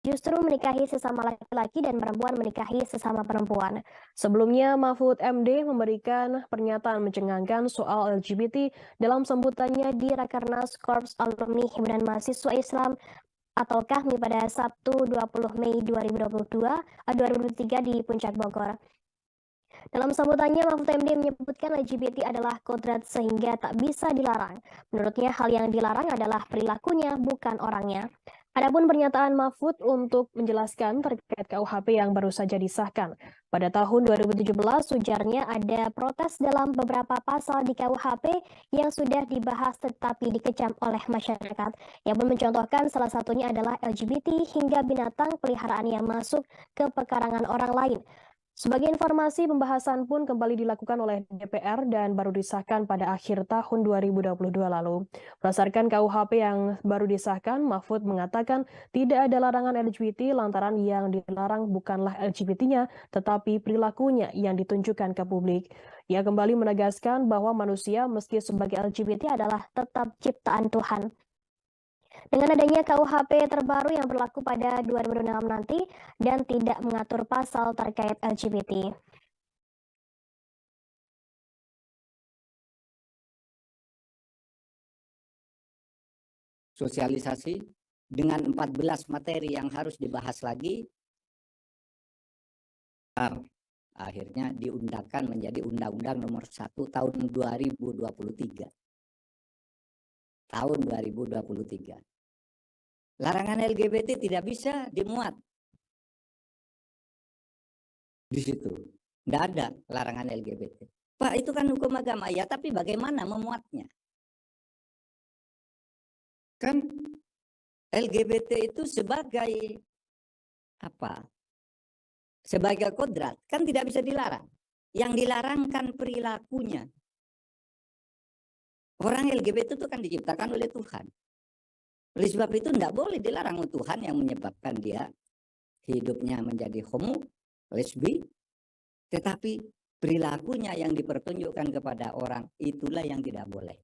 justru menikahi sesama laki-laki dan perempuan menikahi sesama perempuan. Sebelumnya, Mahfud MD memberikan pernyataan mencengangkan soal LGBT dalam sambutannya di Rakernas Korps Alumni Himpunan Mahasiswa Islam atau KAHMI pada Sabtu 20 Mei 2023 di Puncak Bogor. Dalam sambutannya, Mahfud MD menyebutkan LGBT adalah kodrat sehingga tak bisa dilarang. Menurutnya, hal yang dilarang adalah perilakunya, bukan orangnya. Adapun pernyataan Mahfud untuk menjelaskan terkait KUHP yang baru saja disahkan. Pada tahun 2017, ujarnya ada protes dalam beberapa pasal di KUHP yang sudah dibahas tetapi dikecam oleh masyarakat. Yang pun mencontohkan salah satunya adalah LGBT hingga binatang peliharaan yang masuk ke pekarangan orang lain. Sebagai informasi, pembahasan pun kembali dilakukan oleh DPR dan baru disahkan pada akhir tahun 2022 lalu. Berdasarkan KUHP yang baru disahkan, Mahfud mengatakan tidak ada larangan LGBT lantaran yang dilarang bukanlah LGBT-nya, tetapi perilakunya yang ditunjukkan ke publik. Ia kembali menegaskan bahwa manusia meski sebagai LGBT adalah tetap ciptaan Tuhan. Dengan adanya KUHP terbaru yang berlaku pada 2006 nanti dan tidak mengatur pasal terkait LGBT. Sosialisasi dengan 14 materi yang harus dibahas lagi, akhirnya diundangkan menjadi Undang-Undang Nomor 1 Tahun 2023. Tahun 2023. Larangan LGBT tidak bisa dimuat di situ. Tidak ada larangan LGBT. Pak, itu kan hukum agama. Ya, tapi bagaimana memuatnya? Kan LGBT itu sebagai apa? Sebagai kodrat kan tidak bisa dilarang. Yang dilarang kan perilakunya. Orang LGBT itu kan diciptakan oleh Tuhan. Oleh sebab itu tidak boleh dilarang oleh Tuhan yang menyebabkan dia hidupnya menjadi homo, lesbi, tetapi perilakunya yang dipertunjukkan kepada orang itulah yang tidak boleh.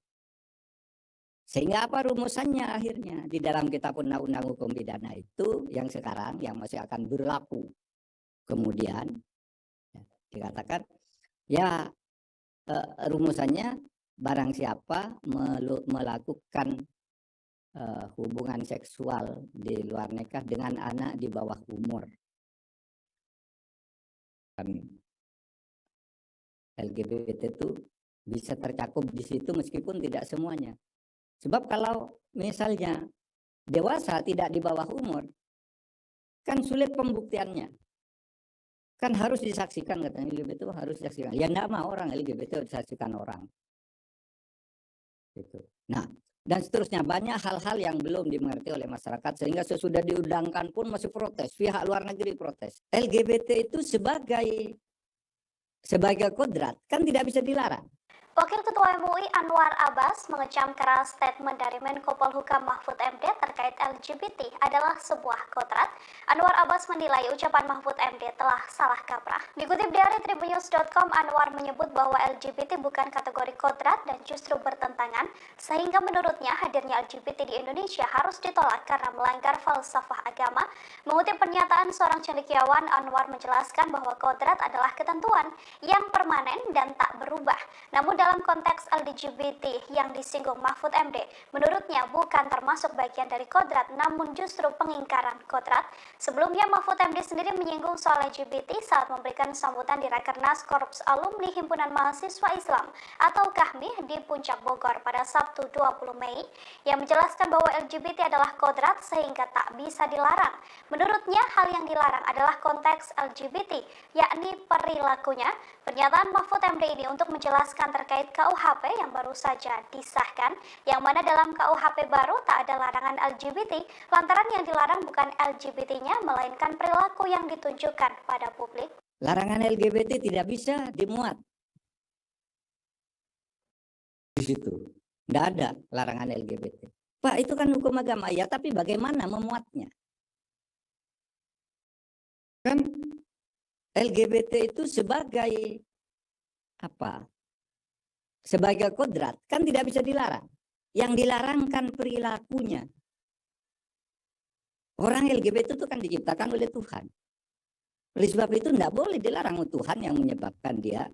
Sehingga apa rumusannya akhirnya di dalam kitab undang-undang hukum pidana itu yang sekarang yang masih akan berlaku. Kemudian dikatakan ya rumusannya barang siapa melakukan hubungan seksual di luar nikah dengan anak di bawah umur. LGBT itu bisa tercakup di situ meskipun tidak semuanya. Sebab kalau misalnya dewasa tidak di bawah umur, kan sulit pembuktiannya. Kan harus disaksikan katanya LGBT itu harus disaksikan. Ya enggak mau orang LGBT disaksikan orang. Gitu. Nah, dan seterusnya banyak hal-hal yang belum dimengerti oleh masyarakat sehingga sesudah diundangkan pun masih protes, pihak luar negeri protes. LGBT itu sebagai kodrat kan tidak bisa dilarang. Wakil Ketua MUI Anwar Abbas mengecam keras statement dari Menko Polhukam Mahfud MD terkait LGBT adalah sebuah kodrat. Anwar Abbas menilai ucapan Mahfud MD telah salah kaprah. Dikutip dari tribunnews.com, Anwar menyebut bahwa LGBT bukan kategori kodrat dan justru bertentangan, sehingga menurutnya hadirnya LGBT di Indonesia harus ditolak karena melanggar falsafah agama. Mengutip pernyataan seorang cendekiawan, Anwar menjelaskan bahwa kodrat adalah ketentuan yang permanen dan tak berubah. Namun dalam konteks LGBT yang disinggung Mahfud MD, menurutnya bukan termasuk bagian dari kodrat, namun justru pengingkaran kodrat. Sebelumnya Mahfud MD sendiri menyinggung soal LGBT saat memberikan sambutan di Rakernas Korps Alumni Himpunan Mahasiswa Islam atau KAHMI di Puncak Bogor pada Sabtu 20 Mei, yang menjelaskan bahwa LGBT adalah kodrat sehingga tak bisa dilarang. Menurutnya hal yang dilarang adalah konteks LGBT, yakni perilakunya. Pernyataan Mahfud MD ini untuk menjelaskan terkait KUHP yang baru saja disahkan, yang mana dalam KUHP baru tak ada larangan LGBT, lantaran yang dilarang bukan LGBT-nya, melainkan perilaku yang ditunjukkan pada publik. Larangan LGBT tidak bisa dimuat di situ. Tidak ada larangan LGBT. Pak, itu kan hukum agama. Ya, tapi bagaimana memuatnya? Kan LGBT itu sebagai apa? Sebagai kodrat kan tidak bisa dilarang. Yang dilarang kan perilakunya. Orang LGBT itu kan diciptakan oleh Tuhan. Oleh sebab itu tidak boleh dilarang Tuhan yang menyebabkan dia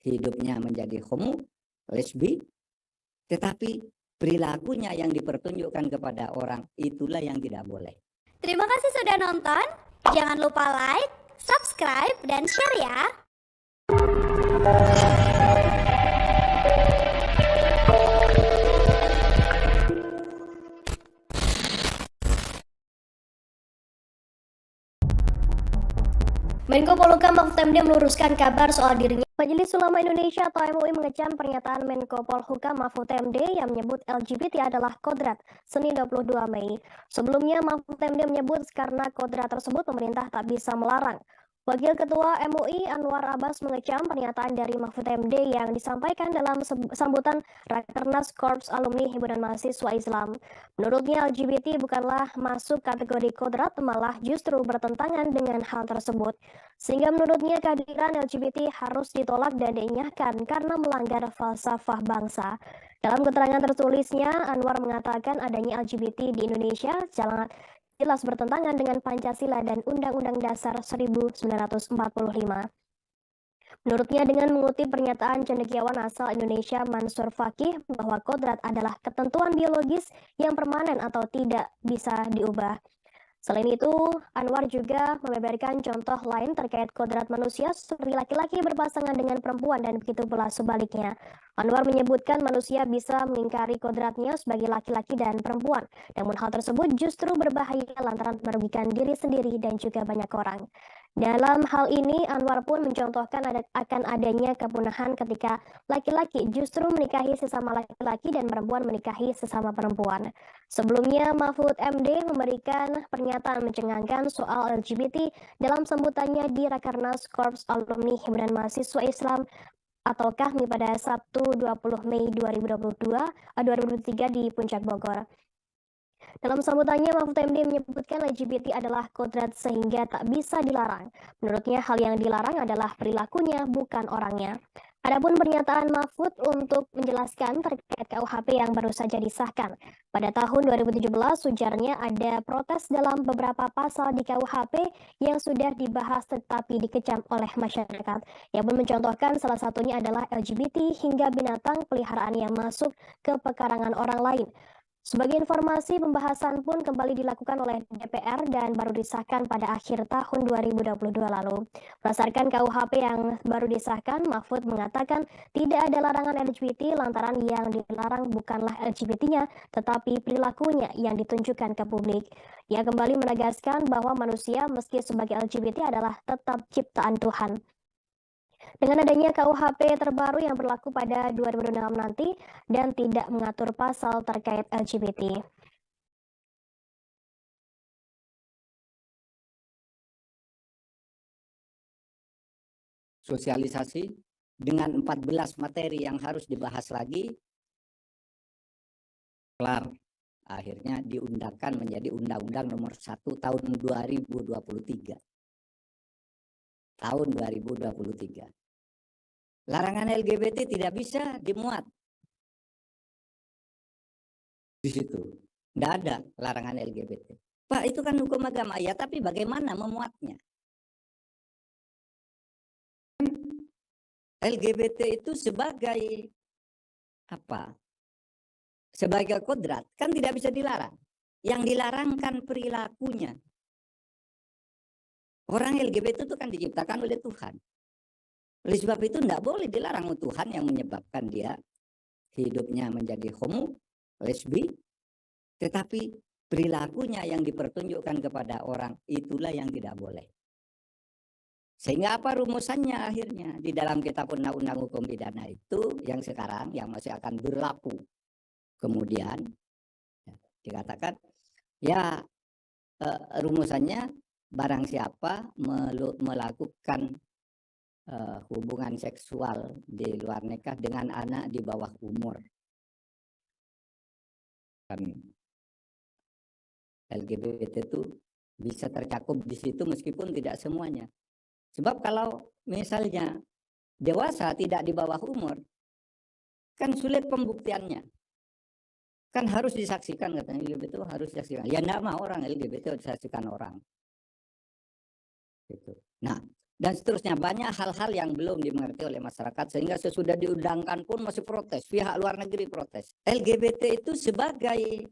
hidupnya menjadi homo, lesbi, tetapi perilakunya yang dipertunjukkan kepada orang itulah yang tidak boleh. Terima kasih sudah nonton. Jangan lupa like, subscribe, dan share ya. Menko Polhukam Mahfud MD meluruskan kabar soal dirinya. Majelis Ulama Indonesia atau MUI mengecam pernyataan Menko Polhukam Mahfud MD yang menyebut LGBT adalah kodrat Senin 22 Mei. Sebelumnya Mahfud MD menyebut karena kodrat tersebut pemerintah tak bisa melarang. Wakil Ketua MUI Anwar Abbas mengecam pernyataan dari Mahfud MD yang disampaikan dalam sambutan Rakernas Korps Alumni Himpunan Mahasiswa Islam. Menurutnya LGBT bukanlah masuk kategori kodrat, malah justru bertentangan dengan hal tersebut. Sehingga menurutnya kehadiran LGBT harus ditolak dan dinyahkan karena melanggar falsafah bangsa. Dalam keterangan tertulisnya, Anwar mengatakan adanya LGBT di Indonesia jelas bertentangan dengan Pancasila dan Undang-Undang Dasar 1945. Menurutnya dengan mengutip pernyataan cendekiawan asal Indonesia Mansur Fakih bahwa kodrat adalah ketentuan biologis yang permanen atau tidak bisa diubah. Selain itu, Anwar juga membeberkan contoh lain terkait kodrat manusia seperti laki-laki berpasangan dengan perempuan dan begitu pula sebaliknya. Anwar menyebutkan manusia bisa mengingkari kodratnya sebagai laki-laki dan perempuan, namun hal tersebut justru berbahaya lantaran merugikan diri sendiri dan juga banyak orang. Dalam hal ini, Anwar pun mencontohkan akan adanya kepunahan ketika laki-laki justru menikahi sesama laki-laki dan perempuan menikahi sesama perempuan. Sebelumnya, Mahfud MD memberikan pernyataan mencengangkan soal LGBT dalam sambutannya di Rakernas Korps Alumni Himpunan Mahasiswa Islam atau KAHMI pada Sabtu 20 Mei 2023 di Puncak Bogor. Dalam sambutannya, Mahfud MD menyebutkan LGBT adalah kodrat sehingga tak bisa dilarang. Menurutnya hal yang dilarang adalah perilakunya, bukan orangnya. Adapun pernyataan Mahfud untuk menjelaskan terkait KUHP yang baru saja disahkan. Pada tahun 2017, ujarnya ada protes dalam beberapa pasal di KUHP yang sudah dibahas tetapi dikecam oleh masyarakat. Ia pun mencontohkan salah satunya adalah LGBT hingga binatang peliharaan yang masuk ke pekarangan orang lain. Sebagai informasi, pembahasan pun kembali dilakukan oleh DPR dan baru disahkan pada akhir tahun 2022 lalu. Berdasarkan KUHP yang baru disahkan, Mahfud mengatakan tidak ada larangan LGBT lantaran yang dilarang bukanlah LGBT-nya, tetapi perilakunya yang ditunjukkan ke publik. Ia kembali menegaskan bahwa manusia meski sebagai LGBT adalah tetap ciptaan Tuhan. Dengan adanya KUHP terbaru yang berlaku pada 2006 nanti dan tidak mengatur pasal terkait LGBT. Sosialisasi dengan 14 materi yang harus dibahas lagi, kelar. Akhirnya diundangkan menjadi Undang-Undang Nomor 1 Tahun 2023. Tahun 2023. Larangan LGBT tidak bisa dimuat di situ. Tidak ada larangan LGBT. Pak, itu kan hukum agama. Ya, tapi bagaimana memuatnya? LGBT itu sebagai apa? Sebagai kodrat kan tidak bisa dilarang. Yang dilarangkan perilakunya. Orang LGBT itu kan diciptakan oleh Tuhan. Oleh sebab itu tidak boleh dilarang Tuhan yang menyebabkan dia hidupnya menjadi homo, lesbi, tetapi perilakunya yang dipertunjukkan kepada orang itulah yang tidak boleh. Sehingga apa rumusannya akhirnya? Di dalam kitab undang-undang hukum pidana itu yang sekarang yang masih akan berlaku. Kemudian dikatakan ya rumusannya barang siapa melakukan hubungan seksual di luar nikah dengan anak di bawah umur. Kan LGBT itu bisa tercakup di situ meskipun tidak semuanya. Sebab kalau misalnya dewasa tidak di bawah umur, kan sulit pembuktiannya. Kan harus disaksikan katanya, LGBT itu harus disaksikan. Ya enggak mau orang LGBT disaksikan orang. Gitu. Nah, dan seterusnya banyak hal-hal yang belum dimengerti oleh masyarakat sehingga sesudah diundangkan pun masih protes, pihak luar negeri protes. LGBT itu sebagai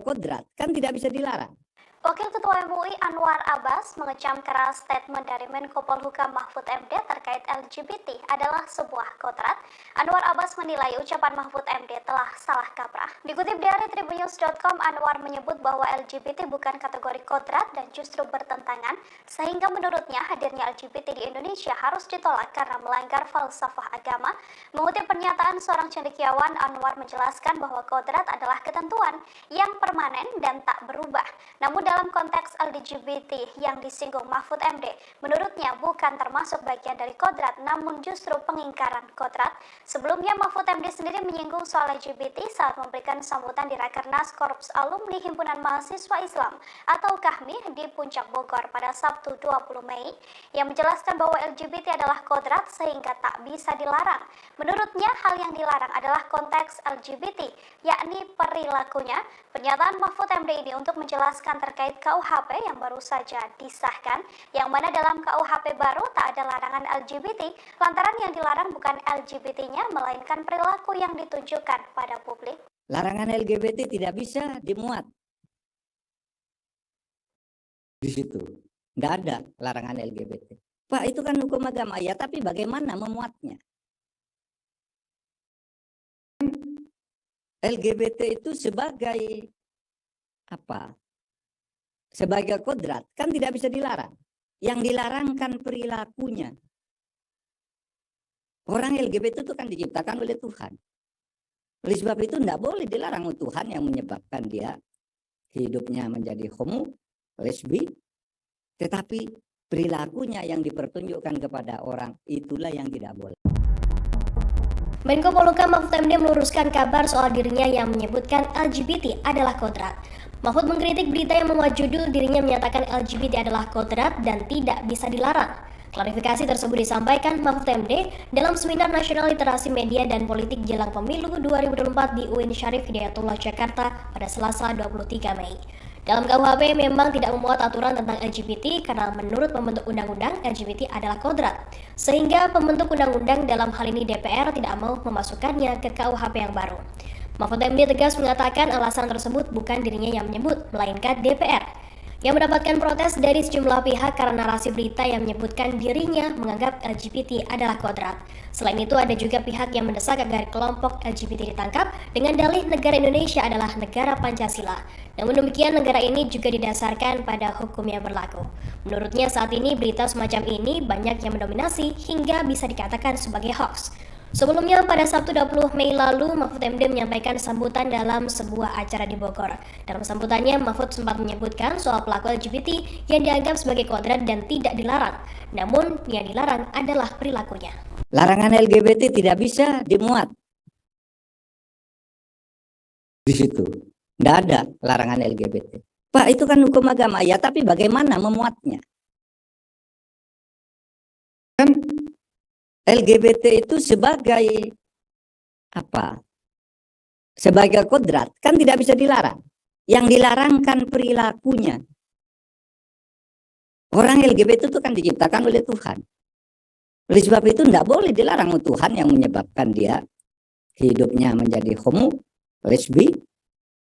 kodrat kan tidak bisa dilarang. Wakil Ketua MUI Anwar Abbas mengecam keras statement dari Menko Polhukam Mahfud MD terkait LGBT adalah sebuah kodrat. Anwar Abbas menilai ucapan Mahfud MD telah salah kaprah. Dikutip dari tribunnews.com, Anwar menyebut bahwa LGBT bukan kategori kodrat dan justru bertentangan, sehingga menurutnya hadirnya LGBT di Indonesia harus ditolak karena melanggar falsafah agama. Mengutip pernyataan seorang cendekiawan, Anwar menjelaskan bahwa kodrat adalah ketentuan yang permanen dan tak berubah. Namun dalam konteks LGBT yang disinggung Mahfud MD, menurutnya bukan termasuk bagian dari kodrat, namun justru pengingkaran kodrat. Sebelumnya Mahfud MD sendiri menyinggung soal LGBT saat memberikan sambutan di Rakernas Korps Alumni Himpunan Mahasiswa Islam atau KAHMI di Puncak Bogor pada Sabtu 20 Mei, yang menjelaskan bahwa LGBT adalah kodrat sehingga tak bisa dilarang. Menurutnya hal yang dilarang adalah konteks LGBT, yakni perilakunya. Pernyataan Mahfud MD ini untuk menjelaskan terkait KUHP yang baru saja disahkan, yang mana dalam KUHP baru tak ada larangan LGBT, lantaran yang dilarang bukan LGBT-nya, melainkan perilaku yang ditunjukkan pada publik. Larangan LGBT tidak bisa dimuat di situ. Nggak ada larangan LGBT. Pak, itu kan hukum agama. Ya, tapi bagaimana memuatnya? LGBT itu sebagai apa? Sebagai kodrat kan tidak bisa dilarang. Yang dilarang kan perilakunya. Orang LGBT itu kan diciptakan oleh Tuhan. Oleh sebab itu tidak boleh dilarang oleh Tuhan yang menyebabkan dia hidupnya menjadi homo, lesbi, tetapi perilakunya yang dipertunjukkan kepada orang itulah yang tidak boleh. Menko Polhukam Mahfud MD meluruskan kabar soal dirinya yang menyebutkan LGBT adalah kodrat. Mahfud mengkritik berita yang memuat judul dirinya menyatakan LGBT adalah kodrat dan tidak bisa dilarang. Klarifikasi tersebut disampaikan Mahfud MD dalam Seminar Nasional Literasi Media dan Politik Jelang Pemilu 2024 di UIN Syarif Hidayatullah Jakarta pada Selasa 23 Mei. Dalam KUHP memang tidak memuat aturan tentang LGBT karena menurut pembentuk undang-undang LGBT adalah kodrat, sehingga pembentuk undang-undang dalam hal ini DPR tidak mau memasukkannya ke KUHP yang baru. Mahfud MD tegas mengatakan alasan tersebut bukan dirinya yang menyebut, melainkan DPR yang mendapatkan protes dari sejumlah pihak karena narasi berita yang menyebutkan dirinya menganggap LGBT adalah kodrat. Selain itu ada juga pihak yang mendesak agar kelompok LGBT ditangkap dengan dalih negara Indonesia adalah negara Pancasila. Namun demikian negara ini juga didasarkan pada hukum yang berlaku. Menurutnya saat ini berita semacam ini banyak yang mendominasi hingga bisa dikatakan sebagai hoax. Sebelumnya pada Sabtu 20 Mei lalu, Mahfud MD menyampaikan sambutan dalam sebuah acara di Bogor. Dalam sambutannya, Mahfud sempat menyebutkan soal pelaku LGBT yang dianggap sebagai kodrat dan tidak dilarang. Namun, yang dilarang adalah perilakunya. Larangan LGBT tidak bisa dimuat di situ. Nggak ada larangan LGBT. Pak, itu kan hukum agama. Ya, tapi bagaimana memuatnya? Kan LGBT itu sebagai apa? Sebagai kodrat kan tidak bisa dilarang. Yang dilarang kan perilakunya. Orang LGBT itu kan diciptakan oleh Tuhan. Oleh sebab itu tidak boleh dilarang oleh Tuhan yang menyebabkan dia hidupnya menjadi homo, lesbi,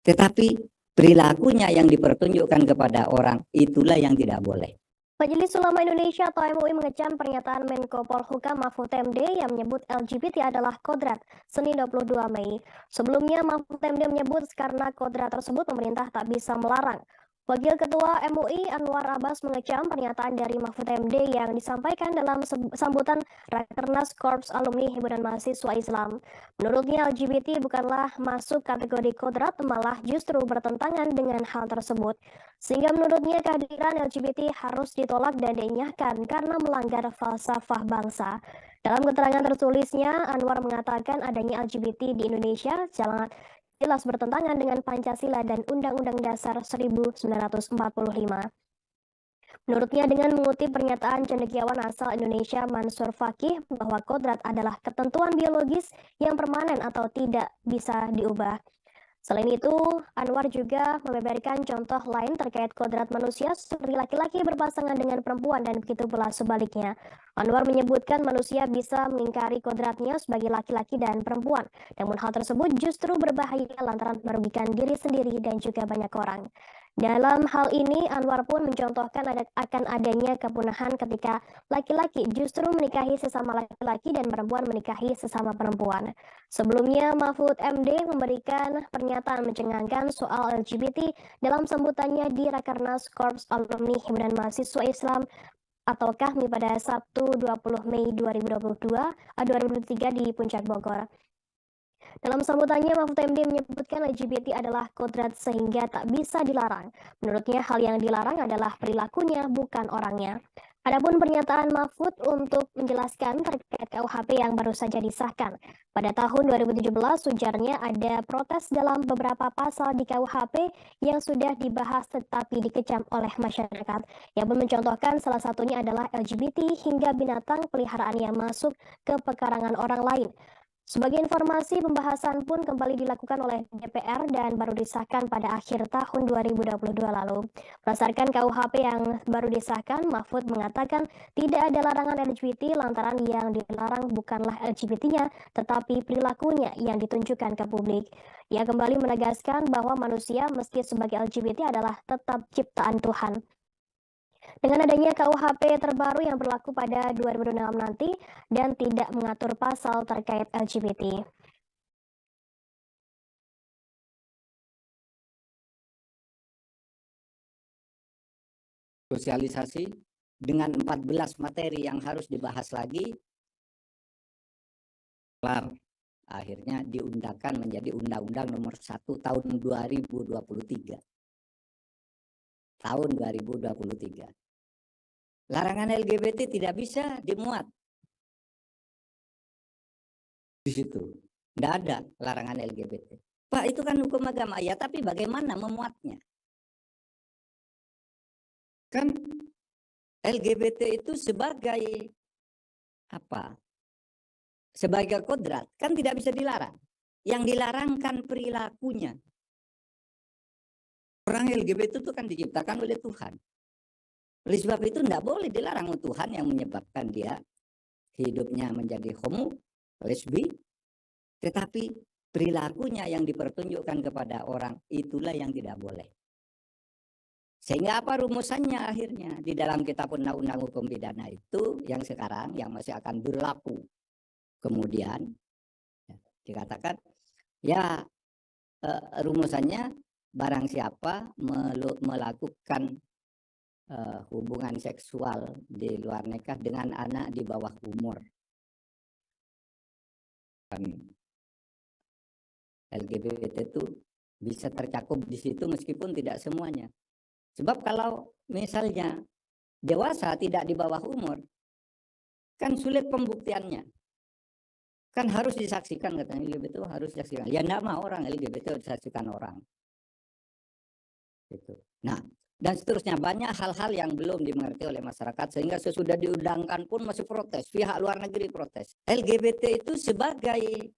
tetapi perilakunya yang dipertunjukkan kepada orang itulah yang tidak boleh. Majelis Ulama Indonesia atau MUI mengecam pernyataan Menko Polhukam Mahfud MD yang menyebut LGBT adalah kodrat Senin 22 Mei. Sebelumnya Mahfud MD menyebut karena kodrat tersebut pemerintah tak bisa melarang. Wakil Ketua MUI Anwar Abbas mengecam pernyataan dari Mahfud MD yang disampaikan dalam sambutan Rakernas Korps Alumni Himpunan Mahasiswa Islam. Menurutnya LGBT bukanlah masuk kategori kodrat, malah justru bertentangan dengan hal tersebut. Sehingga menurutnya kehadiran LGBT harus ditolak dan dinyahkan karena melanggar falsafah bangsa. Dalam keterangan tertulisnya, Anwar mengatakan adanya LGBT di Indonesia jelas bertentangan dengan Pancasila dan Undang-Undang Dasar 1945. Menurutnya dengan mengutip pernyataan cendekiawan asal Indonesia Mansur Fakih bahwa kodrat adalah ketentuan biologis yang permanen atau tidak bisa diubah. Selain itu, Anwar juga membeberkan contoh lain terkait kodrat manusia seperti laki-laki berpasangan dengan perempuan dan begitu pula sebaliknya. Anwar menyebutkan manusia bisa mengingkari kodratnya sebagai laki-laki dan perempuan. Namun hal tersebut justru berbahaya lantaran merugikan diri sendiri dan juga banyak orang. Dalam hal ini, Anwar pun mencontohkan akan adanya kepunahan ketika laki-laki justru menikahi sesama laki-laki dan perempuan menikahi sesama perempuan. Sebelumnya, Mahfud MD memberikan pernyataan mencengangkan soal LGBT dalam sambutannya di Rakernas Korps Alumni Himpunan Mahasiswa Islam atau KAHMI pada Sabtu 20 Mei 2023 di Puncak Bogor. Dalam sambutannya, Mahfud MD menyebutkan LGBT adalah kodrat sehingga tak bisa dilarang. Menurutnya, hal yang dilarang adalah perilakunya, bukan orangnya. Adapun pernyataan Mahfud untuk menjelaskan terkait KUHP yang baru saja disahkan. Pada tahun 2017, ujarnya ada protes dalam beberapa pasal di KUHP yang sudah dibahas tetapi dikecam oleh masyarakat. Yang pun mencontohkan salah satunya adalah LGBT hingga binatang peliharaan yang masuk ke pekarangan orang lain. Sebagai informasi, pembahasan pun kembali dilakukan oleh DPR dan baru disahkan pada akhir tahun 2022 lalu. Berdasarkan KUHP yang baru disahkan, Mahfud mengatakan tidak ada larangan LGBT lantaran yang dilarang bukanlah LGBT-nya, tetapi perilakunya yang ditunjukkan ke publik. Ia kembali menegaskan bahwa manusia meski sebagai LGBT adalah tetap ciptaan Tuhan. Dengan adanya KUHP terbaru yang berlaku pada 2006 nanti dan tidak mengatur pasal terkait LGBT. Sosialisasi dengan 14 materi yang harus dibahas lagi, kelar. Akhirnya diundangkan menjadi Undang-Undang Nomor 1 Tahun 2023. Tahun 2023. Larangan LGBT tidak bisa dimuat di situ. Tidak ada larangan LGBT. Pak, itu kan hukum agama. Ya, tapi bagaimana memuatnya? Kan LGBT itu sebagai apa? Sebagai kodrat, kan tidak bisa dilarang. Yang dilarang kan perilakunya. Orang LGBT itu kan diciptakan oleh Tuhan. Oleh sebab itu tidak boleh dilarang Tuhan yang menyebabkan dia hidupnya menjadi homo, lesbi, tetapi perilakunya yang dipertunjukkan kepada orang itulah yang tidak boleh. Sehingga apa rumusannya akhirnya di dalam kitab undang-undang hukum pidana itu yang sekarang yang masih akan berlaku. Kemudian dikatakan ya rumusannya barang siapa melakukan hubungan seksual di luar nikah dengan anak di bawah umur. Kan LGBT itu bisa tercakup di situ meskipun tidak semuanya. Sebab kalau misalnya dewasa tidak di bawah umur, kan sulit pembuktiannya. Kan harus disaksikan katanya LGBT itu harus disaksikan. Ya enggak mau orang LGBT disaksikan orang. Gitu. Nah, dan seterusnya banyak hal-hal yang belum dimengerti oleh masyarakat sehingga sesudah diundangkan pun masih protes, pihak luar negeri protes. LGBT itu sebagai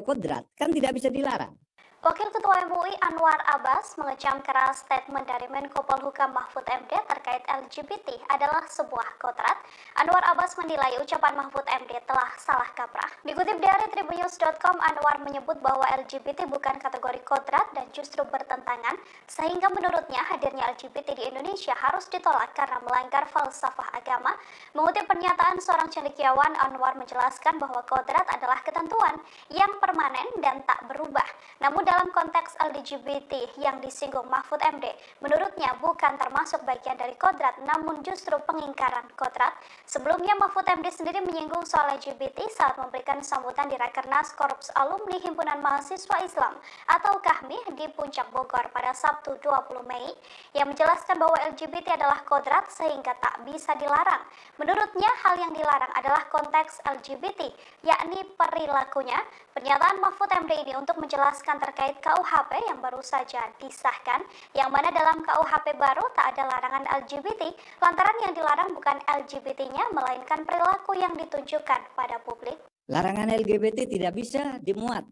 kodrat kan tidak bisa dilarang. Wakil Ketua MUI Anwar Abbas mengecam keras statement dari Menko Polhukam Mahfud MD terkait LGBT adalah sebuah kodrat. Anwar Abbas menilai ucapan Mahfud MD telah salah kaprah. Dikutip dari Tribunnews.com, Anwar menyebut bahwa LGBT bukan kategori kodrat dan justru bertentangan, sehingga menurutnya hadirnya LGBT di Indonesia harus ditolak karena melanggar falsafah agama. Mengutip pernyataan seorang cendekiawan, Anwar menjelaskan bahwa kodrat adalah ketentuan yang permanen dan tak berubah. Namun dalam konteks LGBT yang disinggung Mahfud MD, menurutnya bukan termasuk bagian dari kodrat, namun justru pengingkaran kodrat. Sebelumnya Mahfud MD sendiri menyinggung soal LGBT saat memberikan sambutan di Rakernas Korps Alumni Himpunan Mahasiswa Islam atau KAHMI di Puncak Bogor pada Sabtu 20 Mei, yang menjelaskan bahwa LGBT adalah kodrat sehingga tak bisa dilarang. Menurutnya hal yang dilarang adalah konteks LGBT, yakni perilakunya. Pernyataan Mahfud MD ini untuk menjelaskan terkait terkait KUHP yang baru saja disahkan, yang mana dalam KUHP baru tak ada larangan LGBT, lantaran yang dilarang bukan LGBT-nya, melainkan perilaku yang ditunjukkan pada publik. Larangan LGBT tidak bisa dimuat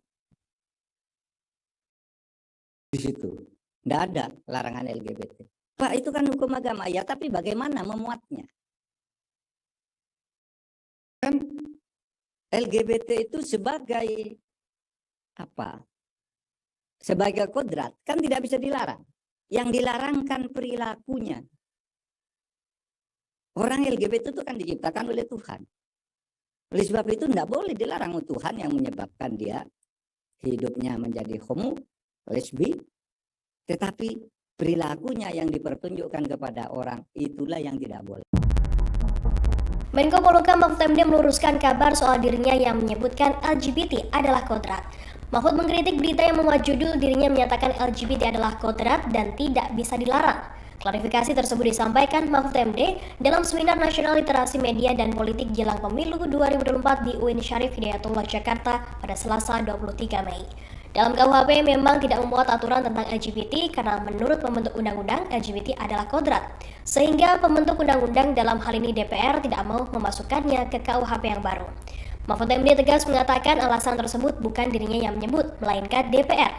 di situ. Tidak ada larangan LGBT. Pak, itu kan hukum agama. Ya, tapi bagaimana memuatnya? Kan LGBT itu sebagai apa? Sebagai kodrat kan tidak bisa dilarang. Yang dilarang kan perilakunya. Orang LGBT itu kan diciptakan oleh Tuhan. Oleh sebab itu tidak boleh dilarang Tuhan yang menyebabkan dia hidupnya menjadi homo, lesbi, tetapi perilakunya yang dipertunjukkan kepada orang itulah yang tidak boleh. Menko Polhukam Mahfud MD meluruskan kabar soal dirinya yang menyebutkan LGBT adalah kodrat. Mahfud mengkritik berita yang memuat judul dirinya menyatakan LGBT adalah kodrat dan tidak bisa dilarang. Klarifikasi tersebut disampaikan Mahfud MD dalam Seminar Nasional Literasi Media dan Politik Jelang Pemilu 2024 di UIN Syarif Hidayatullah Jakarta pada Selasa 23 Mei. Dalam KUHP memang tidak memuat aturan tentang LGBT karena menurut pembentuk undang-undang LGBT adalah kodrat. Sehingga pembentuk undang-undang dalam hal ini DPR tidak mau memasukkannya ke KUHP yang baru. Mahfud MD tegas mengatakan alasan tersebut bukan dirinya yang menyebut, melainkan DPR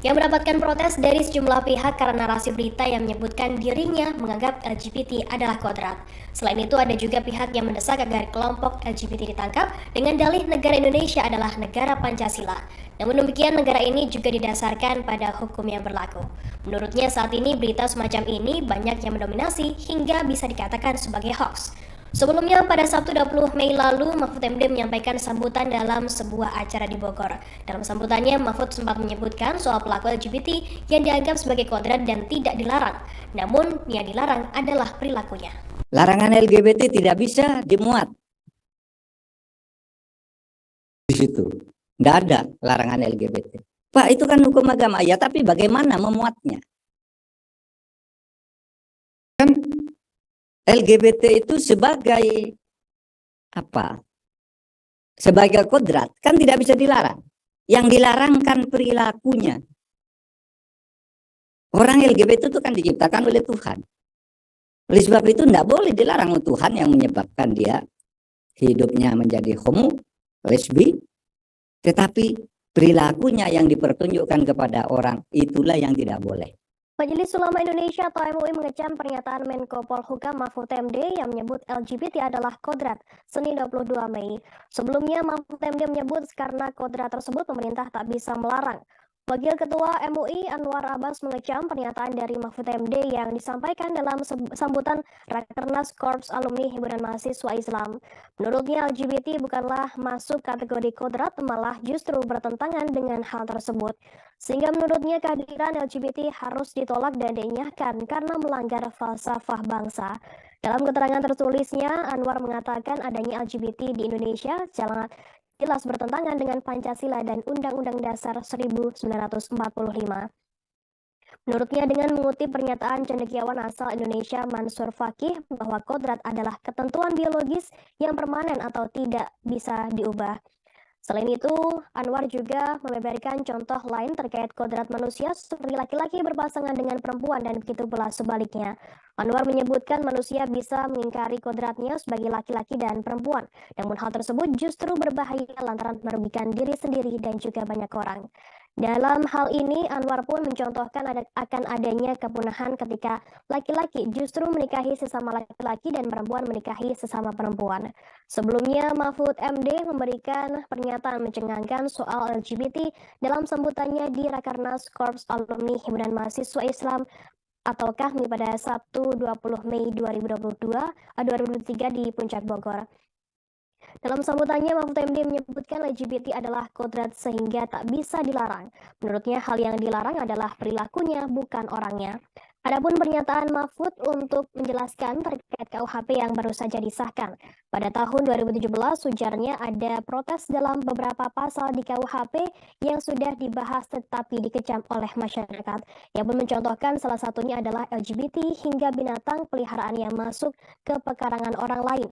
yang mendapatkan protes dari sejumlah pihak karena narasi berita yang menyebutkan dirinya menganggap LGBT adalah kodrat. Selain itu ada juga pihak yang mendesak agar kelompok LGBT ditangkap dengan dalih negara Indonesia adalah negara Pancasila. Namun demikian negara ini juga didasarkan pada hukum yang berlaku. Menurutnya saat ini berita semacam ini banyak yang mendominasi hingga bisa dikatakan sebagai hoax. Sebelumnya pada Sabtu 20 Mei lalu, Mahfud MD menyampaikan sambutan dalam sebuah acara di Bogor. Dalam sambutannya, Mahfud sempat menyebutkan soal pelaku LGBT yang dianggap sebagai kodrat dan tidak dilarang. Namun, yang dilarang adalah perilakunya. Larangan LGBT tidak bisa dimuat di situ. Tidak ada larangan LGBT. Pak, itu kan hukum agama. Ya, tapi bagaimana memuatnya? Kan LGBT itu sebagai apa? Sebagai kodrat kan tidak bisa dilarang. Yang dilarang kan perilakunya. Orang LGBT itu kan diciptakan oleh Tuhan. Oleh sebab itu tidak boleh dilarang Tuhan yang menyebabkan dia hidupnya menjadi homo, lesbi, tetapi perilakunya yang dipertunjukkan kepada orang itulah yang tidak boleh. Majelis Ulama Indonesia atau MUI mengecam pernyataan Menko Polhukam Mahfud MD yang menyebut LGBT adalah kodrat Senin 22 Mei. Sebelumnya Mahfud MD menyebut karena kodrat tersebut pemerintah tak bisa melarang. Wakil Ketua MUI Anwar Abbas mengecam pernyataan dari Mahfud MD yang disampaikan dalam sambutan Rakernas Korps Alumni Himpunan Mahasiswa Islam. Menurutnya LGBT bukanlah masuk kategori kodrat, malah justru bertentangan dengan hal tersebut. Sehingga menurutnya kehadiran LGBT harus ditolak dan dinyahkan karena melanggar falsafah bangsa. Dalam keterangan tertulisnya, Anwar mengatakan adanya LGBT di Indonesia jelas bertentangan dengan Pancasila dan Undang-Undang Dasar 1945. Menurutnya dengan mengutip pernyataan cendekiawan asal Indonesia Mansur Fakih bahwa kodrat adalah ketentuan biologis yang permanen atau tidak bisa diubah. Selain itu, Anwar juga membeberkan contoh lain terkait kodrat manusia seperti laki-laki berpasangan dengan perempuan dan begitu pula sebaliknya. Anwar menyebutkan manusia bisa mengingkari kodratnya sebagai laki-laki dan perempuan. Namun hal tersebut justru berbahaya lantaran merugikan diri sendiri dan juga banyak orang. Dalam hal ini, Anwar pun mencontohkan akan adanya kepunahan ketika laki-laki justru menikahi sesama laki-laki dan perempuan menikahi sesama perempuan. Sebelumnya, Mahfud MD memberikan pernyataan mencengangkan soal LGBT dalam sambutannya di Rakernas Korps Alumni Himpunan Mahasiswa Islam atau KAHMI pada Sabtu 20 Mei 2023 di Puncak Bogor. Dalam sambutannya, Mahfud MD menyebutkan LGBT adalah kodrat sehingga tak bisa dilarang. Menurutnya hal yang dilarang adalah perilakunya, bukan orangnya. Adapun pernyataan Mahfud untuk menjelaskan terkait KUHP yang baru saja disahkan. Pada tahun 2017, ujarnya ada protes dalam beberapa pasal di KUHP yang sudah dibahas tetapi dikecam oleh masyarakat. Yang pun mencontohkan salah satunya adalah LGBT hingga binatang peliharaan yang masuk ke pekarangan orang lain.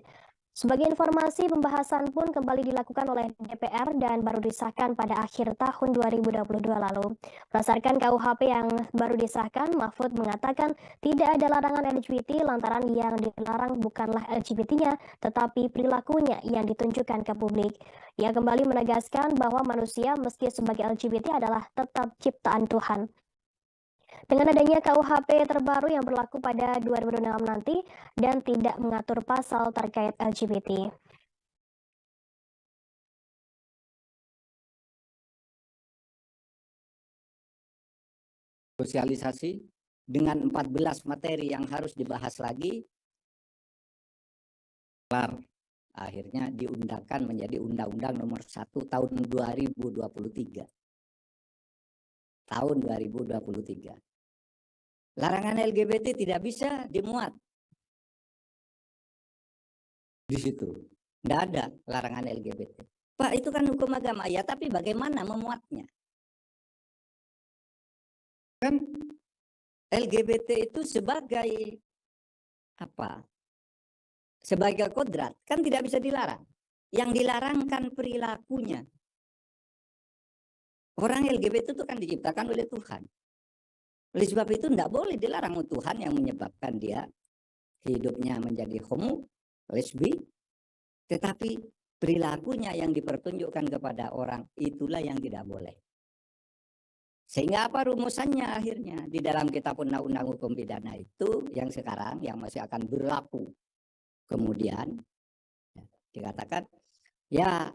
Sebagai informasi, pembahasan pun kembali dilakukan oleh DPR dan baru disahkan pada akhir tahun 2022 lalu. Berdasarkan KUHP yang baru disahkan, Mahfud mengatakan tidak ada larangan LGBT lantaran yang dilarang bukanlah LGBT-nya, tetapi perilakunya yang ditunjukkan ke publik. Ia kembali menegaskan bahwa manusia meski sebagai LGBT adalah tetap ciptaan Tuhan. Dengan adanya KUHP terbaru yang berlaku pada 2006 nanti dan tidak mengatur pasal terkait LGBT. Sosialisasi dengan 14 materi yang harus dibahas lagi, akhirnya diundangkan menjadi Undang-Undang Nomor 1 Tahun 2023. Tahun 2023. Larangan LGBT tidak bisa dimuat di situ. Tidak ada larangan LGBT. Pak, itu kan hukum agama. Ya, tapi bagaimana memuatnya? Kan LGBT itu sebagai apa? Sebagai kodrat, kan tidak bisa dilarang. Yang dilarang kan perilakunya. Orang LGBT itu kan diciptakan oleh Tuhan. Oleh sebab itu tidak boleh dilarang Tuhan yang menyebabkan dia hidupnya menjadi homo, lesbi, tetapi perilakunya yang dipertunjukkan kepada orang itulah yang tidak boleh. Sehingga apa rumusannya akhirnya? Di dalam kitab undang-undang hukum pidana itu yang sekarang yang masih akan berlaku. Kemudian dikatakan ya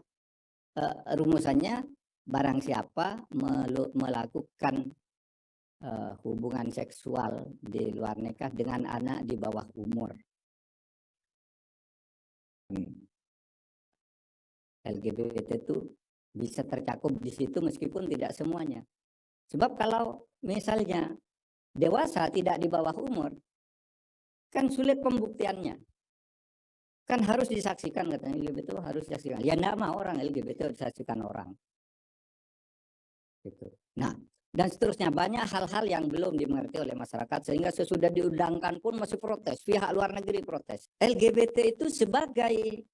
rumusannya barang siapa melakukan hubungan seksual di luar nikah dengan anak di bawah umur. LGBT itu bisa tercakup di situ meskipun tidak semuanya. Sebab kalau misalnya dewasa tidak di bawah umur, kan sulit pembuktiannya. Kan harus disaksikan, katanya LGBT itu harus disaksikan. Ya enggak mau orang LGBT disaksikan orang. Gitu. Nah, dan seterusnya banyak hal-hal yang belum dimengerti oleh masyarakat sehingga sesudah diundangkan pun masih protes, pihak luar negeri protes. LGBT itu sebagai